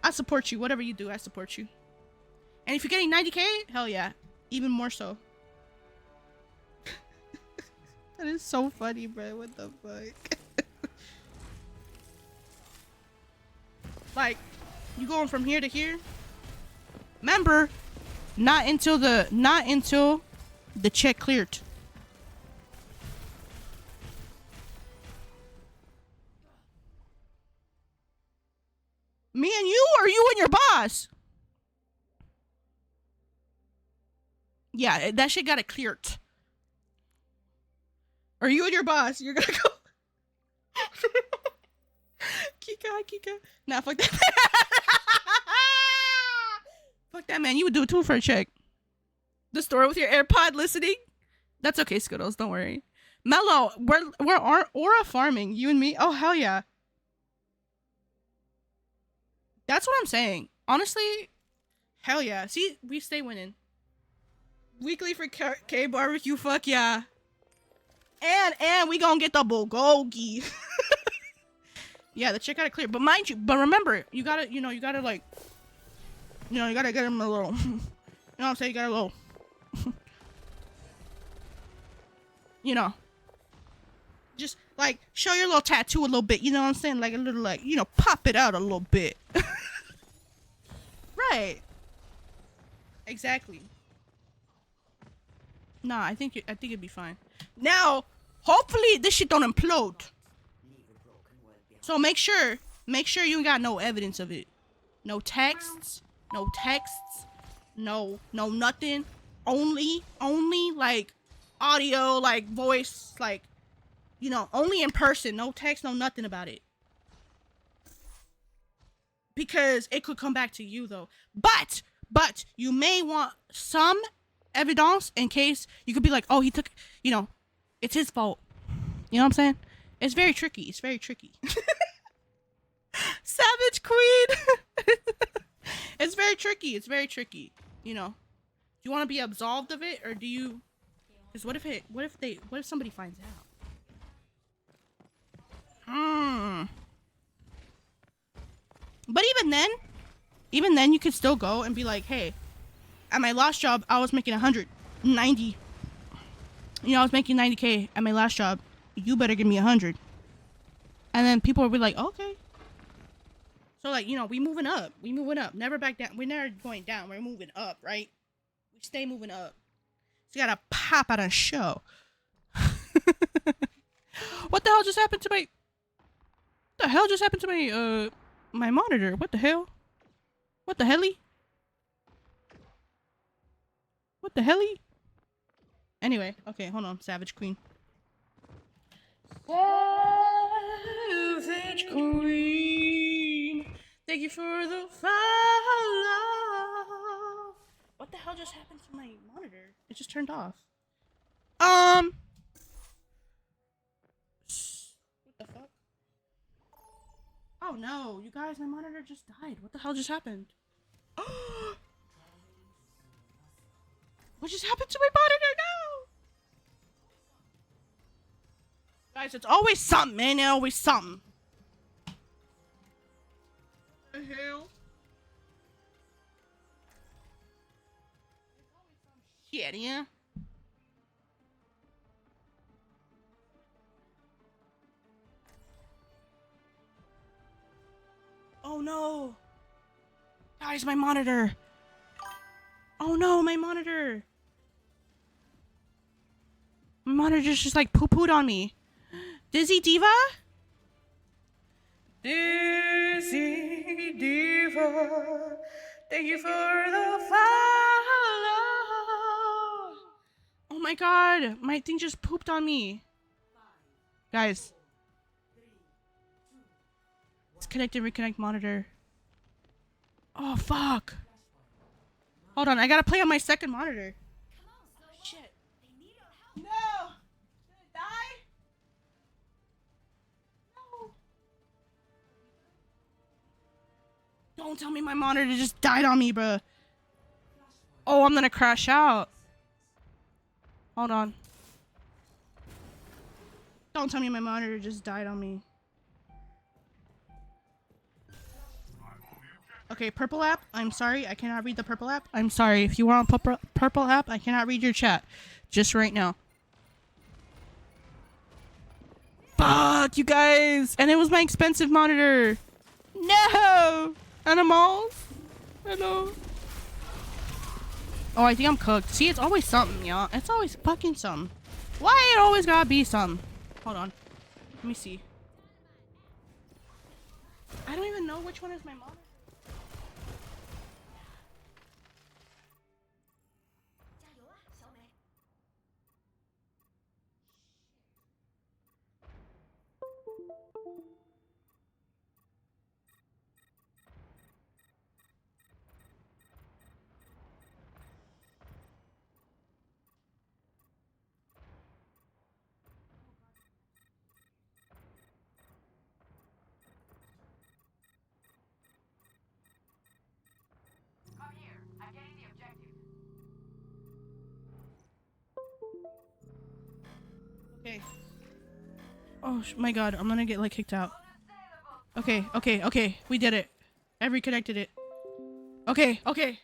I support you. Whatever you do, I support you. And if you're getting 90K, hell yeah. Even more so. That is so funny, bro. What the fuck? Like, you going from here to here? Remember, not until the check cleared. Me and you, or you and your boss? Yeah, that shit got it cleared. Or you and your boss, you're gonna go. Kika. Nah, fuck that. Fuck that, man. You would do it too for a check. The store with your AirPod listening? That's okay, Skittles. Don't worry. Mello, we're aura farming. You and me. Oh, hell yeah. That's what I'm saying. Honestly, hell yeah. See, we stay winning. Weekly for K barbecue. Fuck yeah. And we gonna get the bulgogi. Yeah, the chick got it clear. But mind you, remember, you gotta like, you gotta get him a little, you know what I'm saying? You gotta a little, just like show your little tattoo a little bit. You know what I'm saying? Like a little, like, pop it out a little bit. Right. Exactly. Nah, I think it'd be fine. Now, hopefully this shit don't implode. So make sure you ain't got no evidence of it. No texts, no nothing. Only like audio, like voice, like You know, only in person. No text, no nothing about it. Because it could come back to you, though. But you may want some evidence in case you could be like, oh, he took, you know, it's his fault. You know what I'm saying? It's very tricky. It's very tricky. Savage Queen. It's very tricky. It's very tricky. You know, do you want to be absolved of it, or do you? Because what if somebody finds out? But even then, you could still go and be like, hey, at my last job, I was making 190. You know, I was making 90K at my last job. You better give me 100. And then people will be like, okay. So, like, you know, we moving up. We moving up. Never back down. We're never going down. We're moving up, right? We stay moving up. So you gotta pop out a show. What the hell just happened to my... What the hell just happened to my, my monitor? What the hell? What the helly? What the helly? Anyway, okay, hold on. Savage Queen. Savage Queen. Thank you for the follow. What the hell just happened to my monitor? It just turned off. What the fuck? Oh no, you guys, my monitor just died. What the hell just happened? What just happened to my monitor now? Guys, it's always something, man. It's always something. What the hell? Shit, yeah. Oh no. Guys, my monitor. Oh no, my monitor. My monitor's just like poo-pooed on me. Dizzy Diva? Dizzy Diva. Thank you for the follow. Oh my god, my thing just pooped on me. Guys. Disconnect and reconnect monitor. Oh fuck. Hold on, I gotta play on my second monitor. Oh, shit. No! Did it die? No. Don't tell me my monitor just died on me, bruh. Oh, I'm gonna crash out. Hold on. Don't tell me my monitor just died on me. Okay, purple app, I'm sorry, I cannot read the purple app. I'm sorry, if you were on purple app, I cannot read your chat. Just right now. Fuck, you guys! And it was my expensive monitor! No! Animals? Hello? Oh, I think I'm cooked. See, it's always something, y'all. It's always fucking something. Why it always gotta be something? Hold on. Let me see. I don't even know which one is my monitor. Okay. Oh my god, I'm gonna get like kicked out. Okay, okay, okay. We did it. I reconnected it. Okay, okay.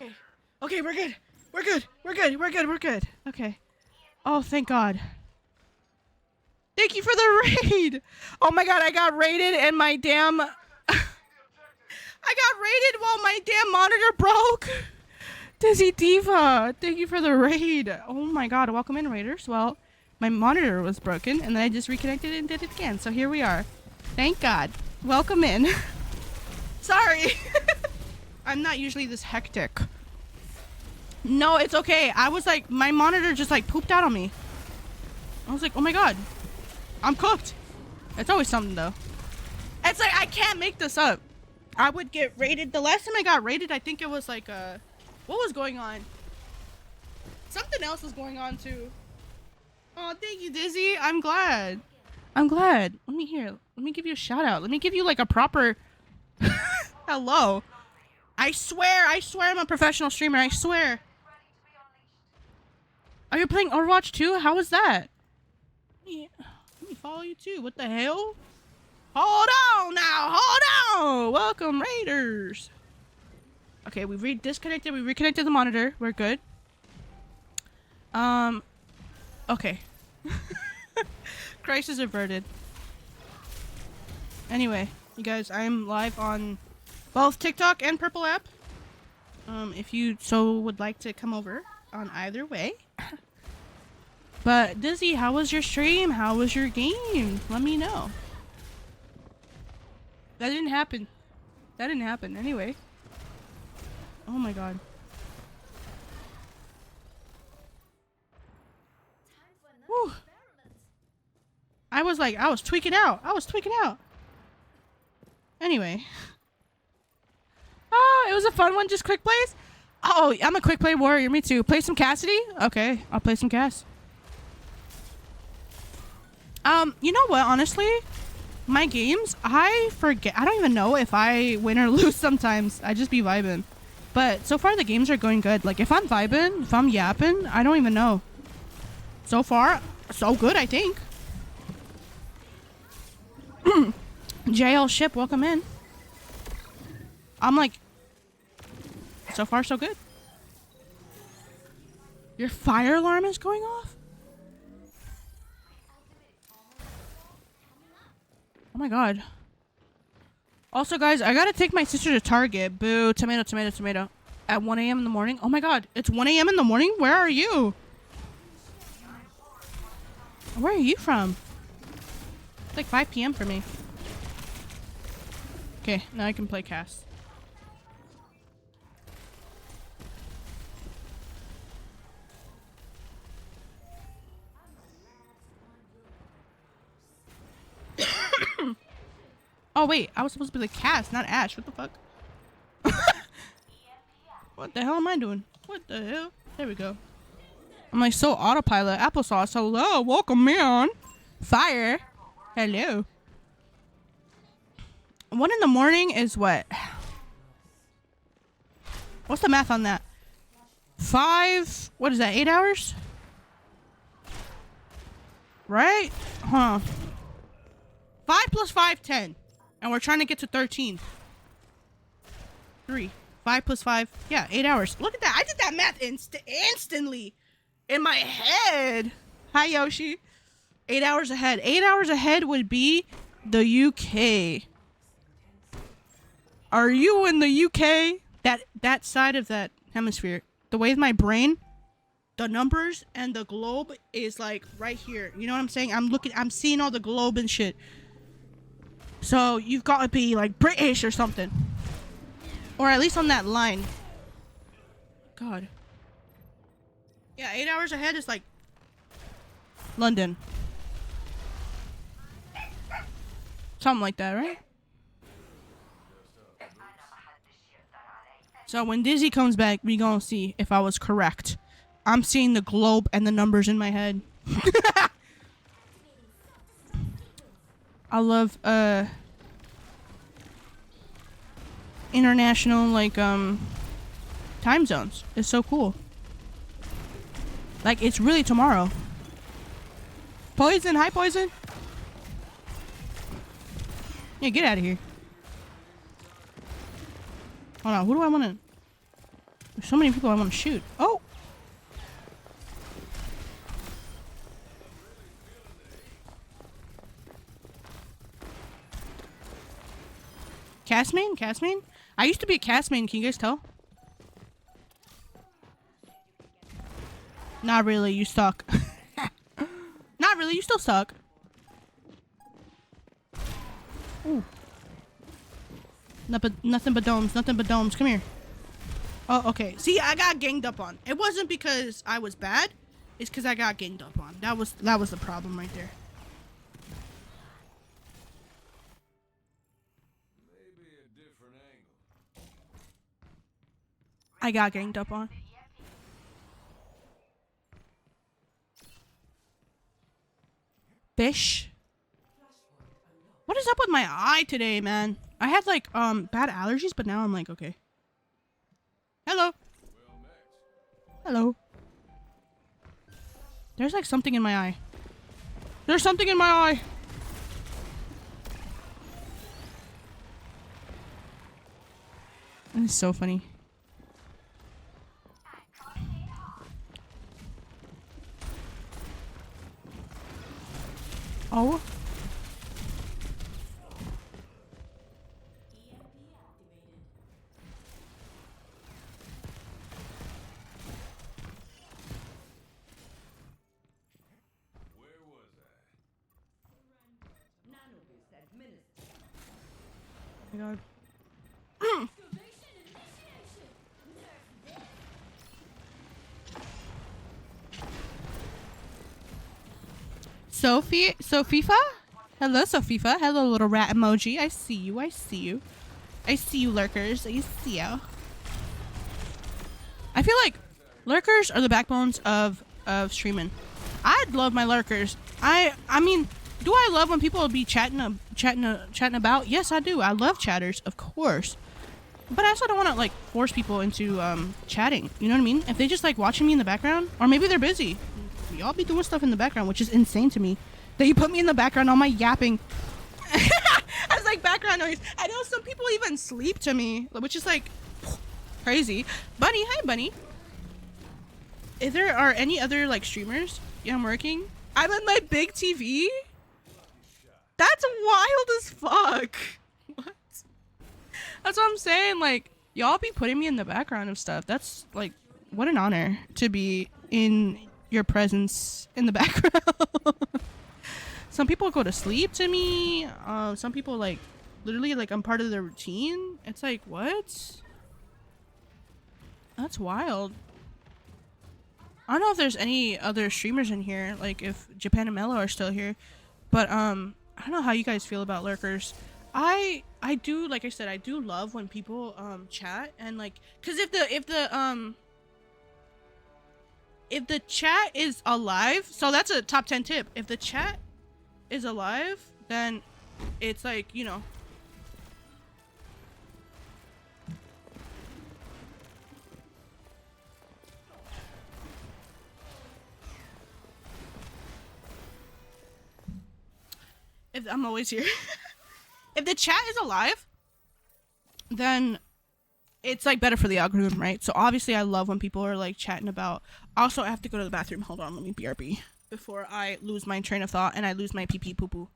Okay. Okay, we're good. We're good. We're good. We're good. We're good. Okay. Oh, thank God. Thank you for the raid. Oh my god, I got raided and my damn... I got raided while my damn monitor broke. Dizzy Diva, thank you for the raid. Oh my god, welcome in, raiders. Well, my monitor was broken and then I just reconnected and did it again. So here we are. Thank God. Welcome in. Sorry. I'm not usually this hectic. No, it's okay. I was like, my monitor just like pooped out on me. I was like, oh my god, I'm cooked. It's always something though. It's like, I can't make this up. I would get raided. The last time I got raided, I think it was like, what was going on? Something else was going on too. Oh, thank you, Dizzy. I'm glad. I'm glad. Let me hear. Let me give you a shout out. Let me give you like a proper hello. I swear I'm a professional streamer. I swear. Are you playing Overwatch too? How was that? Yeah. Let me follow you too. What the hell? Hold on now. Hold on. Welcome, Raiders. Okay, we disconnected. We reconnected the monitor. We're good. Okay. Crisis averted. Anyway, you guys, I'm live on both TikTok and Purple app. If you so would like to come over on either way. But Dizzy, how was your stream? How was your game? Let me know. That didn't happen. That didn't happen. Anyway. Oh my god. Whew. I was tweaking out. I was tweaking out. Anyway. Oh, it was a fun one. Just quick plays. Oh, I'm a quick play warrior. Me too. Play some Cassidy? Okay, I'll play some Cass. You know what? Honestly, my games, I forget. I don't even know if I win or lose sometimes. I just be vibing. But so far, the games are going good. Like, if I'm vibing, if I'm yapping, I don't even know. So far, so good, I think. JL Ship, welcome in. I'm like, so far, so good. Your fire alarm is going off? Oh my god. Also, guys, I gotta take my sister to Target. Boo, tomato, tomato, tomato. At 1 a.m. in the morning? Oh my god, it's 1 a.m. in the morning? Where are you? Where are you from? It's like 5 p.m. for me. Okay, now I can play Cass. Oh wait, I was supposed to be like Cass, not Ash. What the fuck? What the hell am I doing? What the hell? There we go. I'm like so autopilot. Applesauce, hello, welcome me on. Fire, hello. 1 in the morning is what? What's the math on that? 5, what is that, 8 hours? Right? Huh. 5 plus 5, 10. And we're trying to get to 13. 3. 5 plus 5. Yeah, 8 hours. Look at that. I did that math instantly. In my head. Hi, Yoshi. 8 hours ahead. 8 hours ahead would be the UK. Are you in the UK? That side of that hemisphere. The way my brain, the numbers and the globe is like right here. You know what I'm saying? I'm seeing all the globe and shit. So you've got to be like British or something. Or at least on that line. God. Yeah, 8 hours ahead is like London. Something like that, right? So when Dizzy comes back, we gonna see if I was correct. I'm seeing the globe and the numbers in my head. I love international like time zones. It's so cool. Like it's really tomorrow. Poison, hi Poison. Yeah, get out of here. Hold on, who do I want to... There's so many people I want to shoot. Oh! Cast main? Cast main? I used to be a cast main, can you guys tell? Not really, you suck. Not really, you still suck. Ooh. Nothing but domes, nothing but domes. Come here. Oh, okay. See, I got ganged up on. It wasn't because I was bad. It's because I got ganged up on. That was the problem right there. Maybe a different angle. I got ganged up on. Fish. What is up with my eye today, man? I had like bad allergies, but now I'm like okay. Hello. Hello. There's like something in my eye. There's something in my eye. That is so funny. Oh. Oh my god. Sofifa? Hello, Sofifa. Hello, little rat emoji. I see you. I see you. I see you, lurkers. I see you. I feel like lurkers are the backbones of streaming. I'd love my lurkers. I mean, do I love when people be chatting about? Yes, I do. I love chatters, of course. But I also don't want to like force people into chatting. You know what I mean? If they just like watching me in the background, or maybe they're busy. Y'all be doing stuff in the background, which is insane to me. That you put me in the background, all my yapping. As like background noise. I know some people even sleep to me, which is like crazy. Bunny, hi Bunny. If there are any other like streamers, yeah, I'm working. I'm on my big TV. That's wild as fuck. What? That's what I'm saying. Like, y'all be putting me in the background of stuff. That's like, what an honor to be in your presence in the background. Some people go to sleep to me. Some people like, literally like I'm part of their routine. It's like, what? That's wild. I don't know if there's any other streamers in here, like if Japan and Mello are still here, but I don't know how you guys feel about lurkers. I do, like I said, I do love when people chat and like, cause if the chat is alive, so that's a top 10 tip. If the chat is alive, then it's like, you know. If I'm always here. If the chat is alive, then it's like better for the algorithm, right? So obviously I love when people are like chatting about. Also, I have to go to the bathroom. Hold on, let me BRB before I lose my train of thought and I lose my pee pee poo poo.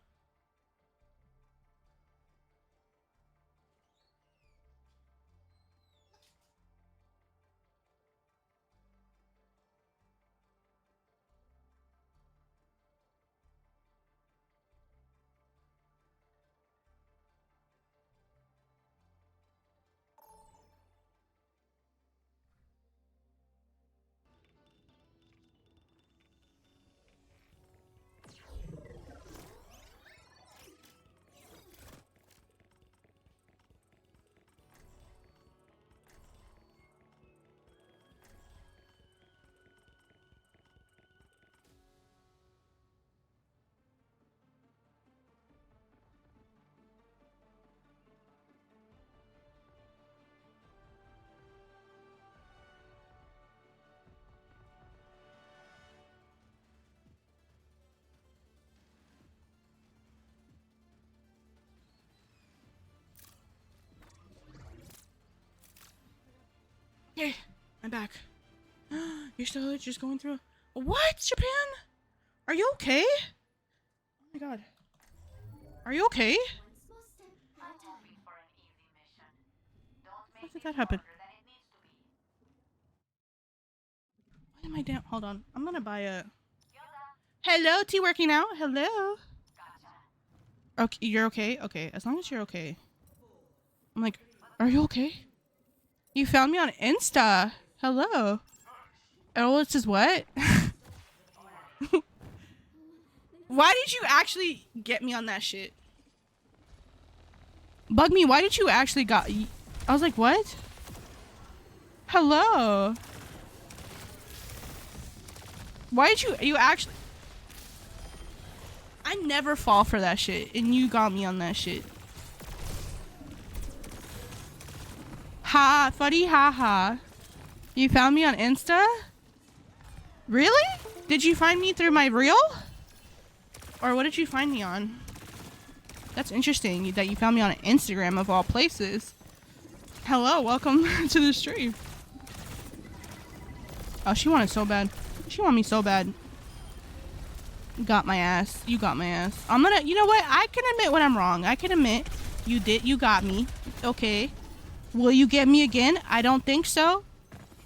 Yeah, I'm back. You're still just going through. What, Japan? Are you okay? Oh my god. Are you okay? How did that happen? Why am I down? Hold on. I'm gonna buy a. Hello, T working out. Hello. Okay, you're okay. Okay, as long as you're okay. I'm like, are you okay? You found me on Insta. Hello. Oh, this is what? Why did you actually get me on that shit? Bug me, why did you actually got... I was like, what? Hello. Why did you actually... I never fall for that shit, and you got me on that shit. Ha, funny, ha. You found me on Insta? Really? Did you find me through my reel? Or what did you find me on? That's interesting that you found me on Instagram of all places. Hello, welcome to the stream. Oh, she wanted so bad. She wanted me so bad. You got my ass. You got my ass. I'm gonna, you know what? I can admit when I'm wrong. I can admit you got me. Okay. Will you get me again? I don't think so.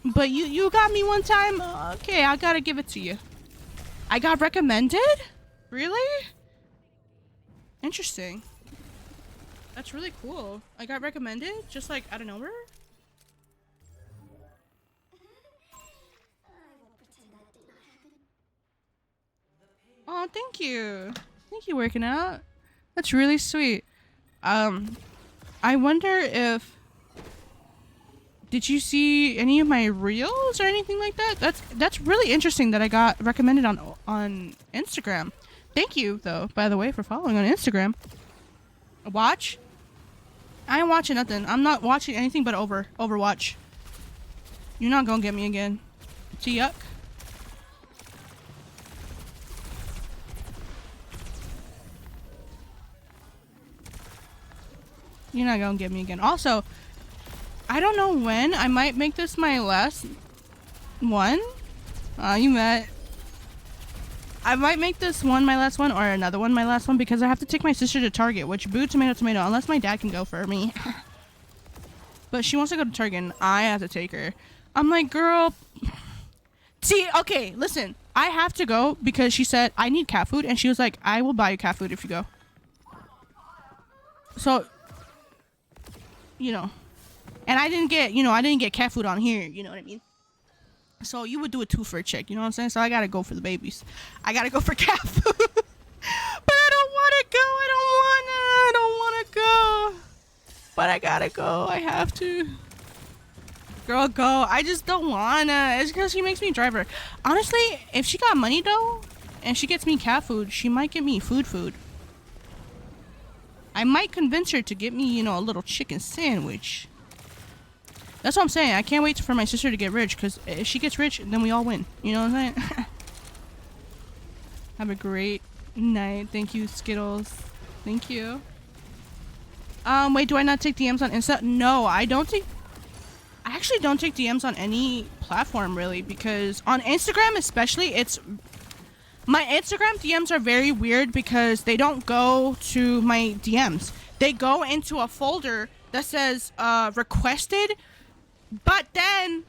But you got me one time. Okay, I gotta give it to you. I got recommended? Really? Interesting. That's really cool. I got recommended just like out of nowhere. Oh, thank you. Thank you, working out. That's really sweet. I wonder if... Did you see any of my reels or anything like that? That's really interesting that I got recommended on Instagram. Thank you, though, by the way, for following on Instagram. Watch? I ain't watching nothing. I'm not watching anything but Overwatch. You're not gonna get me again. Yuck. You're not gonna get me again. Also, I don't know when. I might make this my last one. You met. I might make this one my last one or another one my last one because I have to take my sister to Target, which boo tomato tomato, unless my dad can go for me. But she wants to go to Target and I have to take her. I'm like, girl. See, okay, listen. I have to go because she said I need cat food and she was like, I will buy you cat food if you go. So, you know. And I didn't get cat food on here, you know what I mean? So you would do a 2 for a chick, you know what I'm saying? So I gotta go for the babies. I gotta go for cat food. But I don't wanna go. I don't wanna go. But I gotta go. I have to. Girl, go. I just don't wanna. It's because she makes me drive her. Honestly, if she got money though, and she gets me cat food, she might get me food. I might convince her to get me, a little chicken sandwich. That's what I'm saying. I can't wait for my sister to get rich, because if she gets rich, then we all win. You know what I'm saying? Have a great night. Thank you, Skittles. Thank you. Wait, do I not take DMs on Insta? No, I actually don't take DMs on any platform, really, because on Instagram especially, my Instagram DMs are very weird because they don't go to my DMs. They go into a folder that says, requested, but then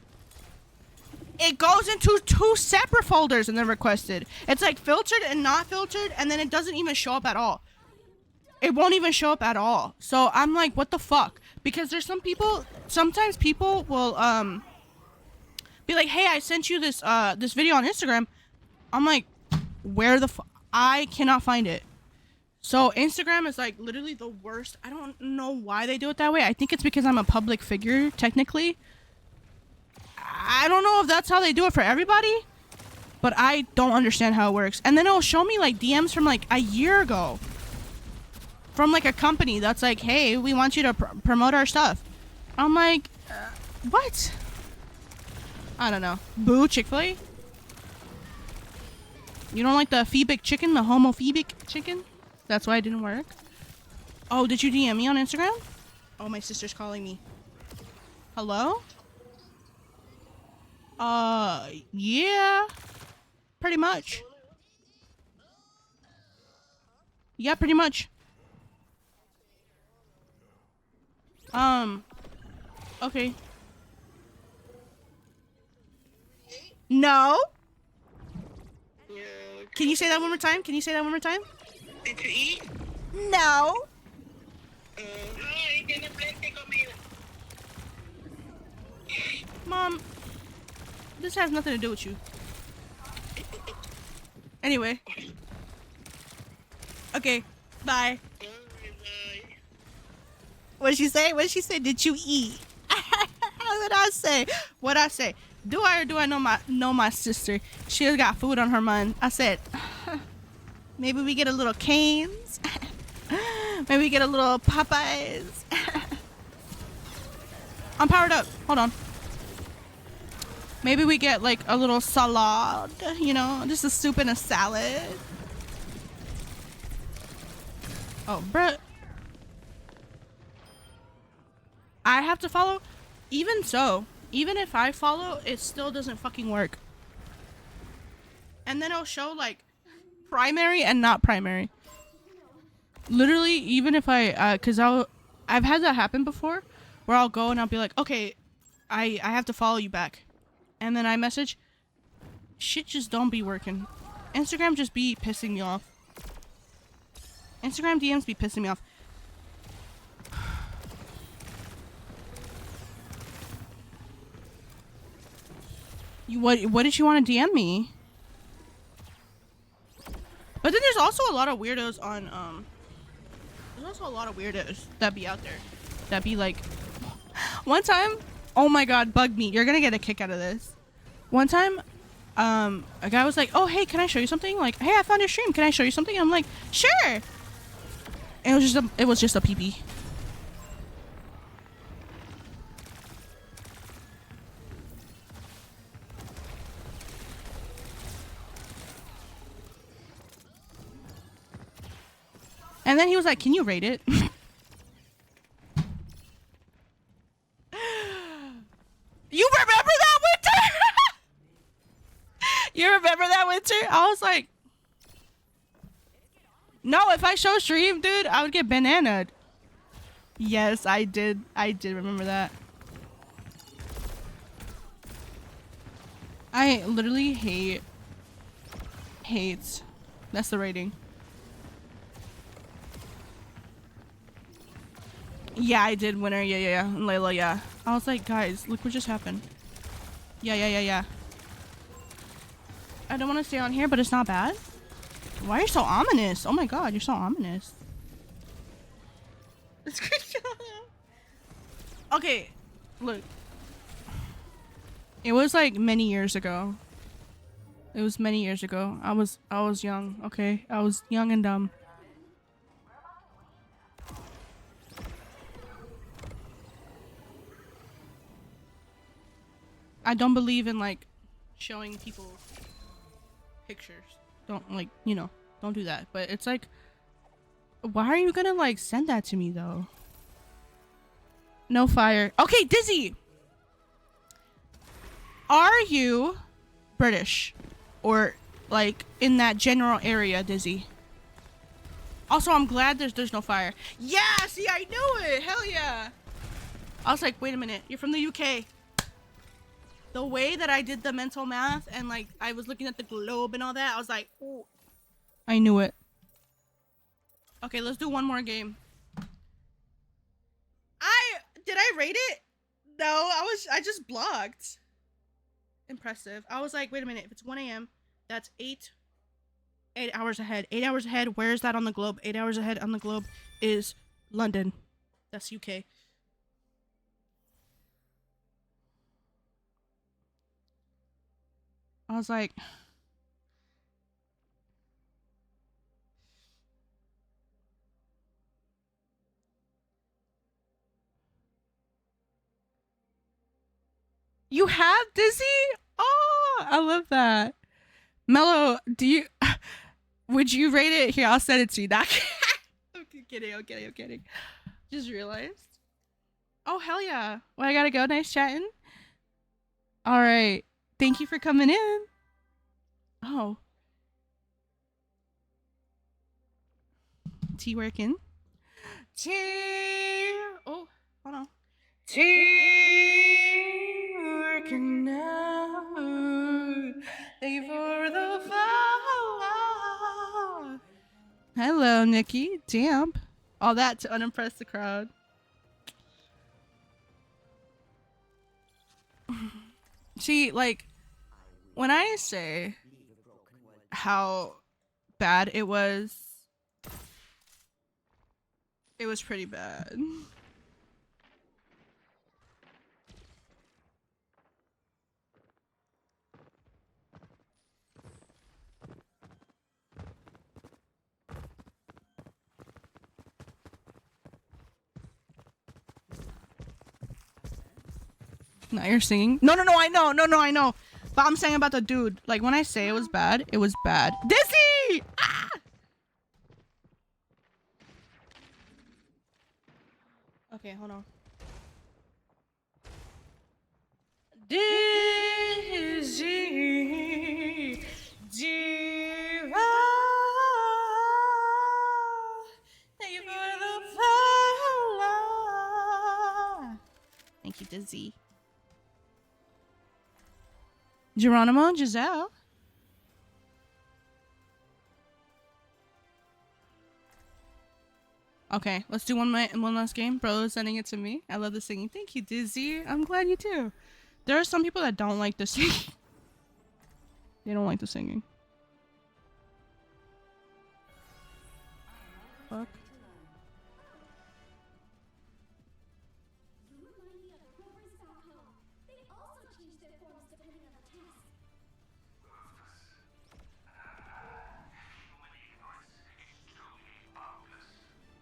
it goes into 2 separate folders and then requested. It's like filtered and not filtered, and then it doesn't even show up at all. It won't even show up at all. So I'm like, what the fuck? Because there's sometimes people will be like, hey, I sent you this video on Instagram. I'm like, where the fuck? I cannot find it. So Instagram is like literally the worst. I don't know why they do it that way. I think it's because I'm a public figure, technically. I don't know if that's how they do it for everybody, but I don't understand how it works. And then it'll show me like DMs from like a year ago. From like a company that's like, hey, we want you to promote our stuff. I'm like, what? I don't know. Boo, Chick-fil-A? You don't like the phobic chicken, the homophobic chicken? That's why it didn't work. Oh, did you DM me on Instagram? Oh, my sister's calling me. Hello? Yeah. Pretty much. Yeah, pretty much. Okay. No? Can you say that one more time? Did you eat? No. Mom, this has nothing to do with you. Anyway. Okay, bye. What'd she say? What'd she say? Did you eat? What'd I say? What'd I say? Do I or do I know my sister? She has got food on her mind. I said, maybe we get a little Cane's. Maybe we get a little Popeyes. I'm powered up. Hold on. Maybe we get like a little salad, you know, just a soup and a salad. Oh, bruh. I have to follow? Even so, even if I follow, it still doesn't fucking work. And then it'll show like primary and not primary. Literally, even if I've had that happen before where I'll go and I'll be like, okay, I have to follow you back. And then I message, shit just don't be working. Instagram just be pissing me off. Instagram DMs be pissing me off. What did you want to DM me? But then there's also a lot of weirdos on there's also a lot of weirdos that be out there that be like, one time, oh my god, bug me, you're gonna get a kick out of this. One time a guy was like, oh hey, can I show you something? Like, hey, I found your stream, can I show you something? I'm like, sure. And it was just a PP. And then he was like, can you rate it? You remember that winter? You remember that winter? I was like, no, if I show stream, dude, I would get bananaed. Yes, I did. I did remember that. I literally hates. That's the rating. Yeah, I did winner. Yeah. And Layla, yeah. I was like, guys, look what just happened. Yeah. I don't want to stay on here, but it's not bad. Why are you so ominous? Oh my god, you're so ominous. Okay, look. It was like many years ago. It was many years ago. I was young, okay? I was young and dumb. I don't believe in like showing people pictures. Don't like, you know, don't do that. But it's like, why are you gonna like send that to me though? No fire. Okay, Dizzy. Are you British or like in that general area, Dizzy? Also, I'm glad there's no fire. Yeah, see, I knew it. Hell yeah. I was like, wait a minute, you're from the UK. The way that I did the mental math and like I was looking at the globe and all that, I was like, ooh, I knew it. Okay, let's do one more game. Did I rate it? No, I just blocked. Impressive. I was like, wait a minute, if it's 1 a.m., that's 8 hours ahead. 8 hours ahead, where is that on the globe? 8 hours ahead on the globe is London. That's UK. I was like, you have Dizzy? Oh, I love that. Mello, would you rate it? Here, I'll send it to you. I'm kidding. Just realized. Oh, hell yeah. Well, I gotta go. Nice chatting. All right. Thank you for coming in. Oh. Tea working. Tea. Oh, hold on. Tea working now. Thank you for the follow. Hello, Nikki. Damn. All that to unimpress the crowd. See, like, when I say how bad it was pretty bad. Now you're singing? No, I know. I know. But I'm saying about the dude. Like, when I say it was bad, it was bad. Dizzy! Ah! Okay, hold on. Dizzy, diva. Thank you for the follow. Thank you, Dizzy. Geronimo, Giselle. Okay, let's do one last game. Bro is sending it to me. I love the singing. Thank you, Dizzy. I'm glad you do. There are some people that don't like the singing. They don't like the singing. Fuck.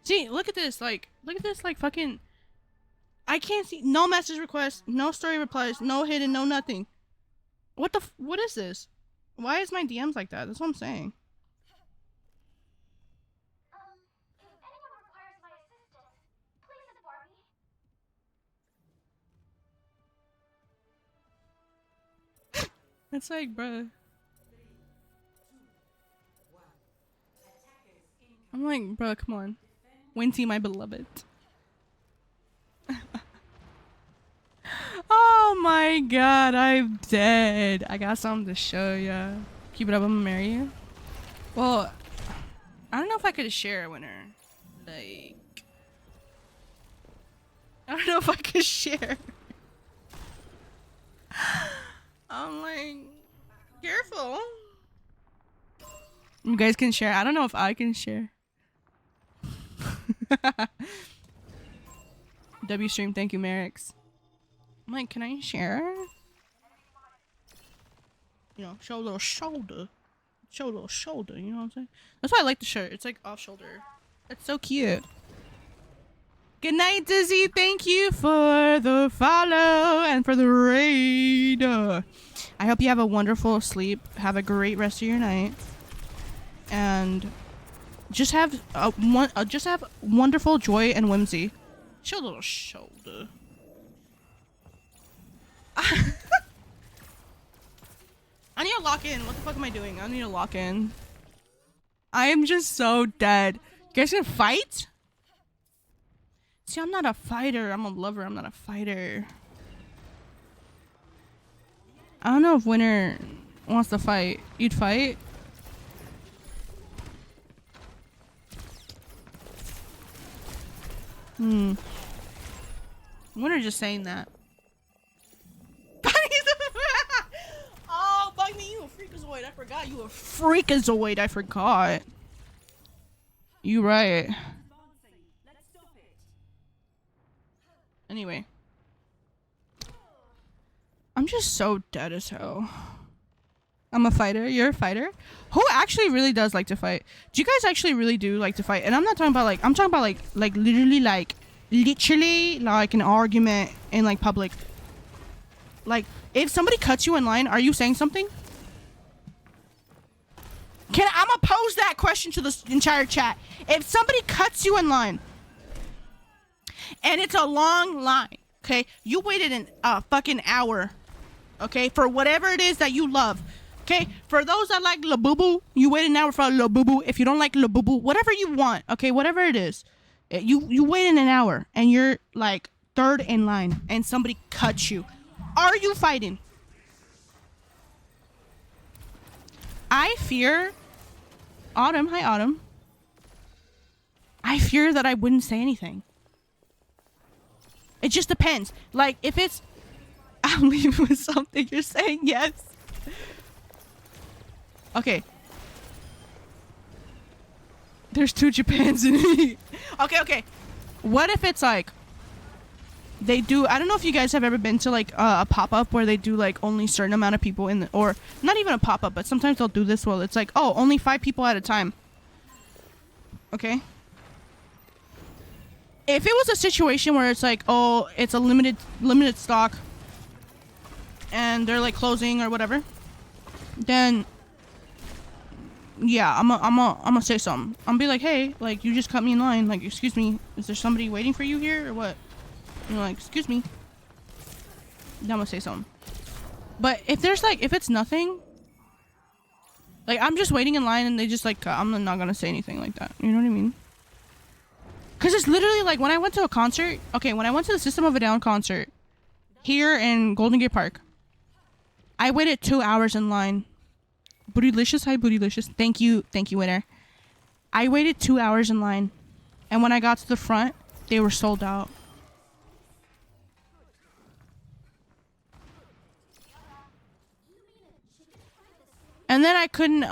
See, look at this, like fucking, I can't see, no message requests, no story replies, no hidden, no nothing. What the, what is this? Why is my DMs like that? That's what I'm saying. If anyone requires my assistance, please inform me. It's like, bruh. I'm like, bruh, come on. Winty, my beloved. Oh my god, I'm dead. I got something to show ya. Keep it up, I'm gonna marry you. Well, I don't know if I could share a winner. Like, I don't know if I could share. I'm like, careful. You guys can share. I don't know if I can share. W stream, thank you, Merrick's. I'm like, can I share? You know, show a little shoulder. Show a little shoulder, you know what I'm saying? That's why I like the shirt. It's like off shoulder. It's so cute. Good night, Dizzy. Thank you for the follow and for the raid. I hope you have a wonderful sleep. Have a great rest of your night. And just have wonderful joy and whimsy. Show a little shoulder. I need to lock in. What the fuck am I doing? I need to lock in. I am just so dead. You guys gonna fight? See, I'm not a fighter. I'm a lover. I'm not a fighter. I don't know if Winner wants to fight. You'd fight? Winner just saying that. Oh, bug me, you a freakazoid. I forgot you a freakazoid. I forgot. You right. Anyway. I'm just so dead as hell. I'm a fighter. You're a fighter? Who actually really does like to fight? Do you guys actually really do like to fight? And I'm not talking about like, I'm talking about like literally like an argument in like public. Like, if somebody cuts you in line, are you saying something? I'ma pose that question to the entire chat. If somebody cuts you in line, and it's a long line, okay? You waited a fucking hour, okay? For whatever it is that you love, okay? For those that like Labubu, you wait an hour for Labubu. If you don't like Labubu, whatever you want, okay? Whatever it is, you wait in an hour, and you're like third in line, and somebody cuts you. Are you fighting? I fear... Autumn, hi Autumn. I fear that I wouldn't say anything. It just depends. Like, if it's... I'm leaving with something. You're saying yes. Okay. There's 2 Japans in me. Okay. What if it's like they do, I don't know if you guys have ever been to like a pop-up where they do like only certain amount of people in the, or not even a pop-up, but sometimes they'll do this. Well, it's like, oh, only 5 people at a time. Okay. If it was a situation where it's like, oh, it's a limited stock and they're like closing or whatever, then yeah, I'm gonna say something. I'm gonna be like, hey, like, you just cut me in line. Like, excuse me, is there somebody waiting for you here or what? And you're like, excuse me. Then I'm gonna say something. But if there's like, if it's nothing, like, I'm just waiting in line and they just like, I'm not gonna say anything like that. You know what I mean? Cause it's literally like when I went to a concert. Okay, when I went to the System of a Down concert here in Golden Gate Park, I waited 2 hours in line. Bootylicious, hi Bootylicious. Thank you, winner. I waited 2 hours in line, and when I got to the front, they were sold out. And then I couldn't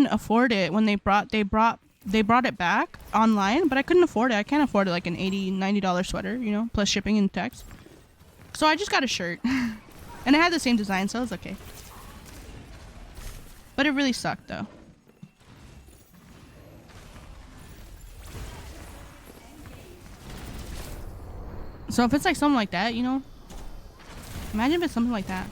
afford it when they brought it back online, but I couldn't afford it. I can't afford it, like an $80-$90 sweater, you know, plus shipping and tax. So I just got a shirt. And it had the same design, so it was okay. But it really sucked, though. So if it's like something like that, you know? Imagine if it's something like that.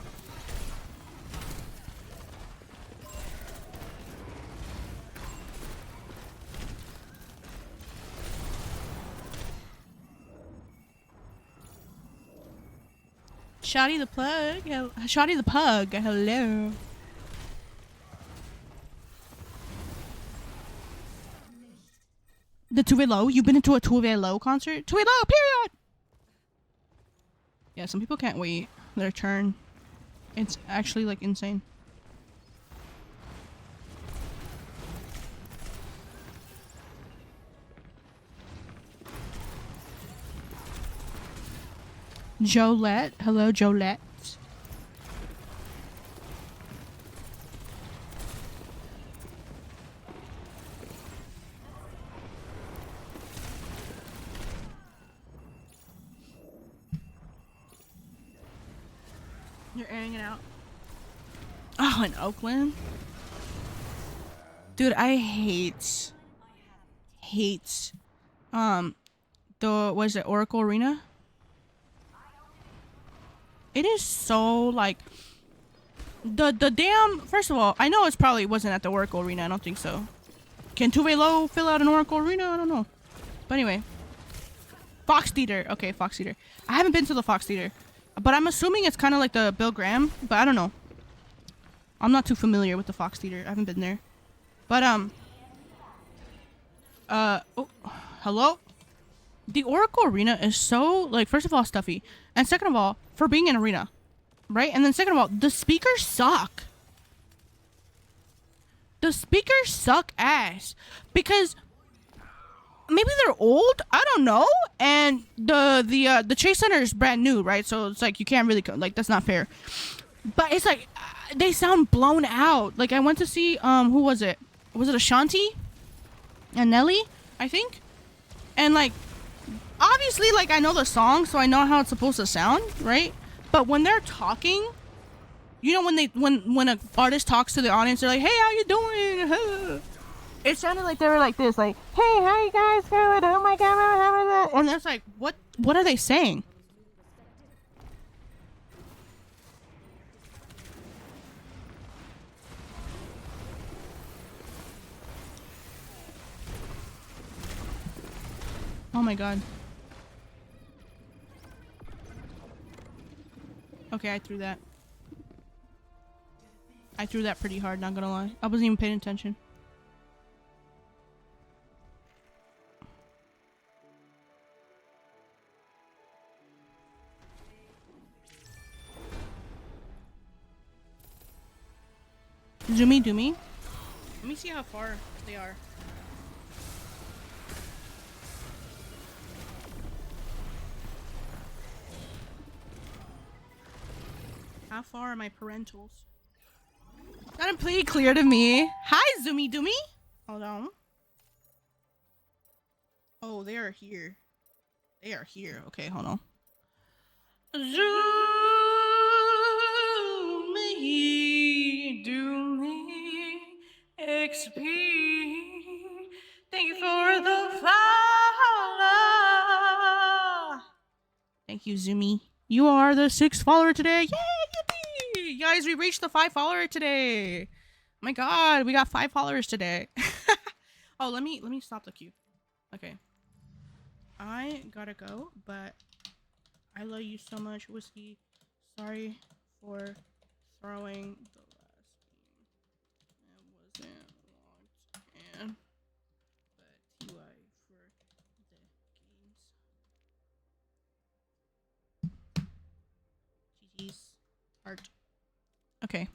Shotty the plug. Shotty the pug. Hello. The Tuve Low? You've been into a Tuve Low concert? Tuve Low, period! Yeah, some people can't wait their turn. It's actually, like, insane. Jolette. Hello, Jolette. You're airing it out. Oh, in Oakland? Dude, I hate was it Oracle Arena? It is so, like, the damn, first of all, I know it's probably wasn't at the Oracle Arena. I don't think so. Can Tuve Low fill out an Oracle Arena? I don't know. But anyway. Fox Theater. Okay, Fox Theater. I haven't been to the Fox Theater. But I'm assuming it's kind of like the Bill Graham. But I don't know. I'm not too familiar with the Fox Theater. I haven't been there. But, oh, hello? The Oracle Arena is so, like, first of all, stuffy. And second of all, for being an arena. Right? And then second of all, the speakers suck. The speakers suck ass. Because maybe they're old, I don't know. And the Chase Center is brand new, right? So it's like you can't really, like, that's not fair. But it's like they sound blown out. Like, I went to see who was it? Was it Ashanti and Nelly, I think? And like, obviously, like, I know the song, so I know how it's supposed to sound, right? But when they're talking, you know, when an artist talks to the audience, they're like, "Hey, how you doing?" It sounded like they were like this, like, "Hey, how you guys doing? Oh my god!" And it's like, what are they saying? Oh my god. Okay, I threw that. I threw that pretty hard, not gonna lie. I wasn't even paying attention. Zoomy doomy. Let me see how far they are. How far are my parentals? Gotta play clear to me. Hi, Zoomy Doomy. Hold on. Oh, they are here. They are here. Okay, hold on. Zoomy Doomy XP. Thank you for the follow. Thank you, Zoomy. You are the 6th follower today. Yay! Yippee! Guys, we reached the 5 follower today. Oh my god, we got 5 followers today. Oh, let me stop the queue. Okay. I gotta go, but I love you so much, Whiskey. Sorry for throwing the last game. It wasn't logged in. But TY for the games. GG's. Heart. Okay.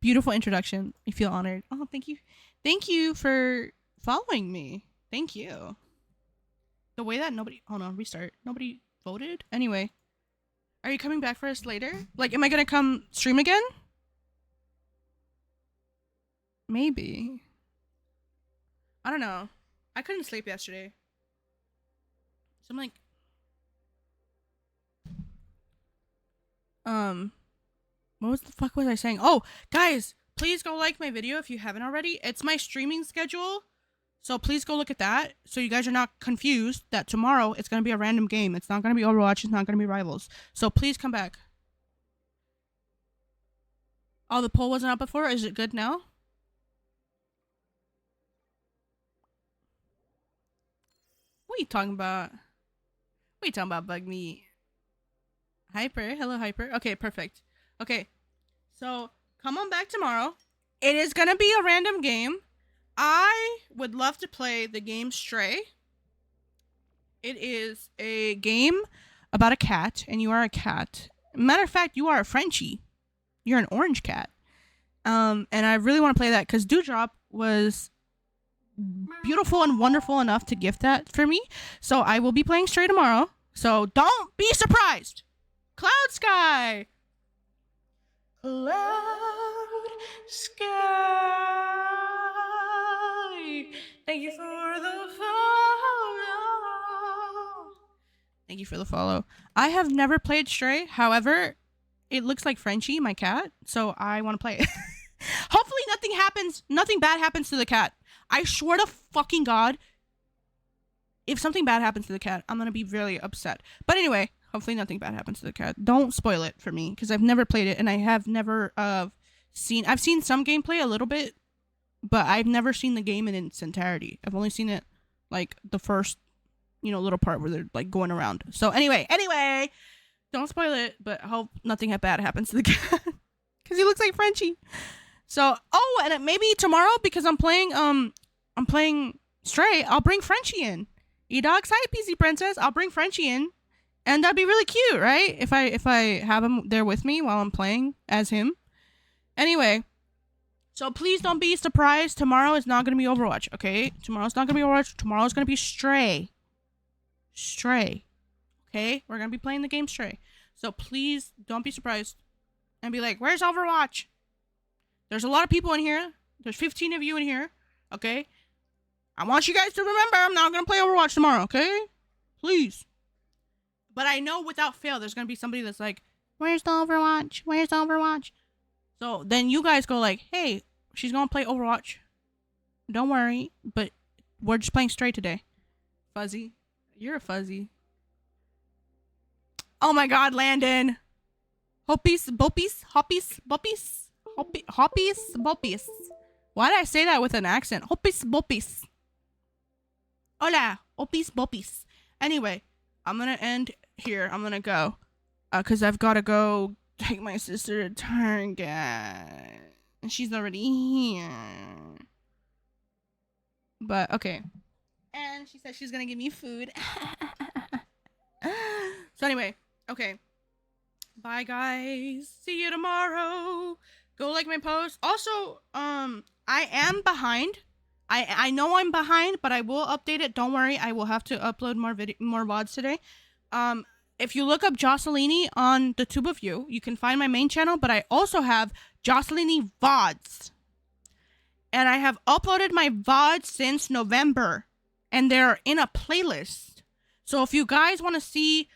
Beautiful introduction. I feel honored. Oh, thank you. Thank you for following me. Thank you. The way that nobody... Hold on, restart. Nobody voted? Anyway. Are you coming back for us later? Like, am I gonna come stream again? Maybe. I don't know. I couldn't sleep yesterday. So I'm like... What the fuck was I saying? Oh, guys, please go like my video if you haven't already. It's my streaming schedule. So please go look at that. So you guys are not confused that tomorrow it's going to be a random game. It's not going to be Overwatch. It's not going to be Rivals. So please come back. Oh, the poll wasn't up before? Is it good now? What are you talking about? What are you talking about, Bug Me? Hyper. Hello, Hyper. Okay, perfect. Okay. So come on back tomorrow. It is going to be a random game. I would love to play the game Stray. It is a game about a cat, and you are a cat. Matter of fact, you are a Frenchie. You're an orange cat. And I really want to play that because Dewdrop was beautiful and wonderful enough to gift that for me. So I will be playing Stray tomorrow. So don't be surprised. Cloud Sky. Cloud Sky. Thank you for the follow. Thank you for the follow. I have never played Stray. However, it looks like Frenchie, my cat. So I want to play it. Hopefully nothing bad happens to the cat. I swear to fucking God, if something bad happens to the cat, I'm going to be really upset. But anyway, hopefully nothing bad happens to the cat. Don't spoil it for me because I've never played it and I have never I've seen some gameplay a little bit, but I've never seen the game in its entirety. I've only seen it like the first, little part where they're like going around. So anyway, don't spoil it, but I hope nothing bad happens to the cat because he looks like Frenchie. So, and maybe tomorrow because I'm playing Stray, I'll bring Frenchie in. E-Dogs, hi, PC Princess. I'll bring Frenchie in. And that'd be really cute, right? If I have him there with me while I'm playing as him. Anyway, so please don't be surprised. Tomorrow is not going to be Overwatch, okay? Tomorrow's not going to be Overwatch. Tomorrow's going to be Stray. Stray. Okay? We're going to be playing the game Stray. So please don't be surprised and be like, where's Overwatch? There's a lot of people in here. There's 15 of you in here, okay? I want you guys to remember I'm not going to play Overwatch tomorrow, okay? Please. But I know without fail, there's going to be somebody that's like, where's the Overwatch? Where's the Overwatch? So then you guys go like, hey, she's going to play Overwatch. Don't worry, but we're just playing Stray today. Fuzzy. You're a fuzzy. Oh my God, Landon. Hoppies, boppies, hoppies, boppies. Hoppies, boppies. Why did I say that with an accent? Hoppies, boppies. Hola, hoppies, boppies. Anyway, I'm going to end here. I'm going to go. Because I've got to go take my sister to Target. And she's already here. But, okay. And she said she's going to give me food. So anyway, okay. Bye, guys. See you tomorrow. Go like my post. Also, I am behind. I know I'm behind, but I will update it. Don't worry. I will have to upload more VODs today. if you look up Jocellini on the tube of you, you can find my main channel, but I also have Jocellini VODs. And I have uploaded my VODs since November, and they're in a playlist. So if you guys want to see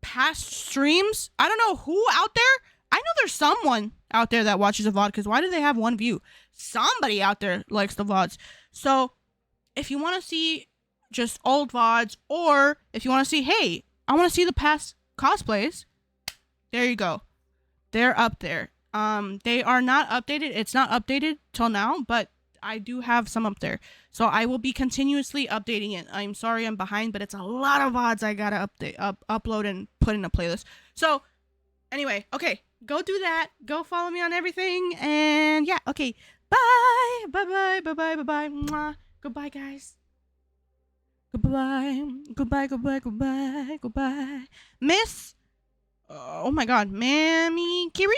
past streams, I don't know who out there. I know there's someone out there that watches a VOD, because why do they have one view? Somebody out there likes the VODs. So if you want to see just old VODs, or if you want to see, hey, I want to see the past cosplays, there you go. They're up there. They are not updated. It's not updated till now, but I do have some up there. So I will be continuously updating it. I'm sorry I'm behind, but it's a lot of VODs I gotta upload and put in a playlist. So anyway, okay, go do that. Go follow me on everything. And yeah, okay. Bye. Bye-bye. Bye-bye. Bye-bye. Mwah. Goodbye, guys. Goodbye. Goodbye. Goodbye. Goodbye. Goodbye. Miss. Oh my God. Mammy Kiri?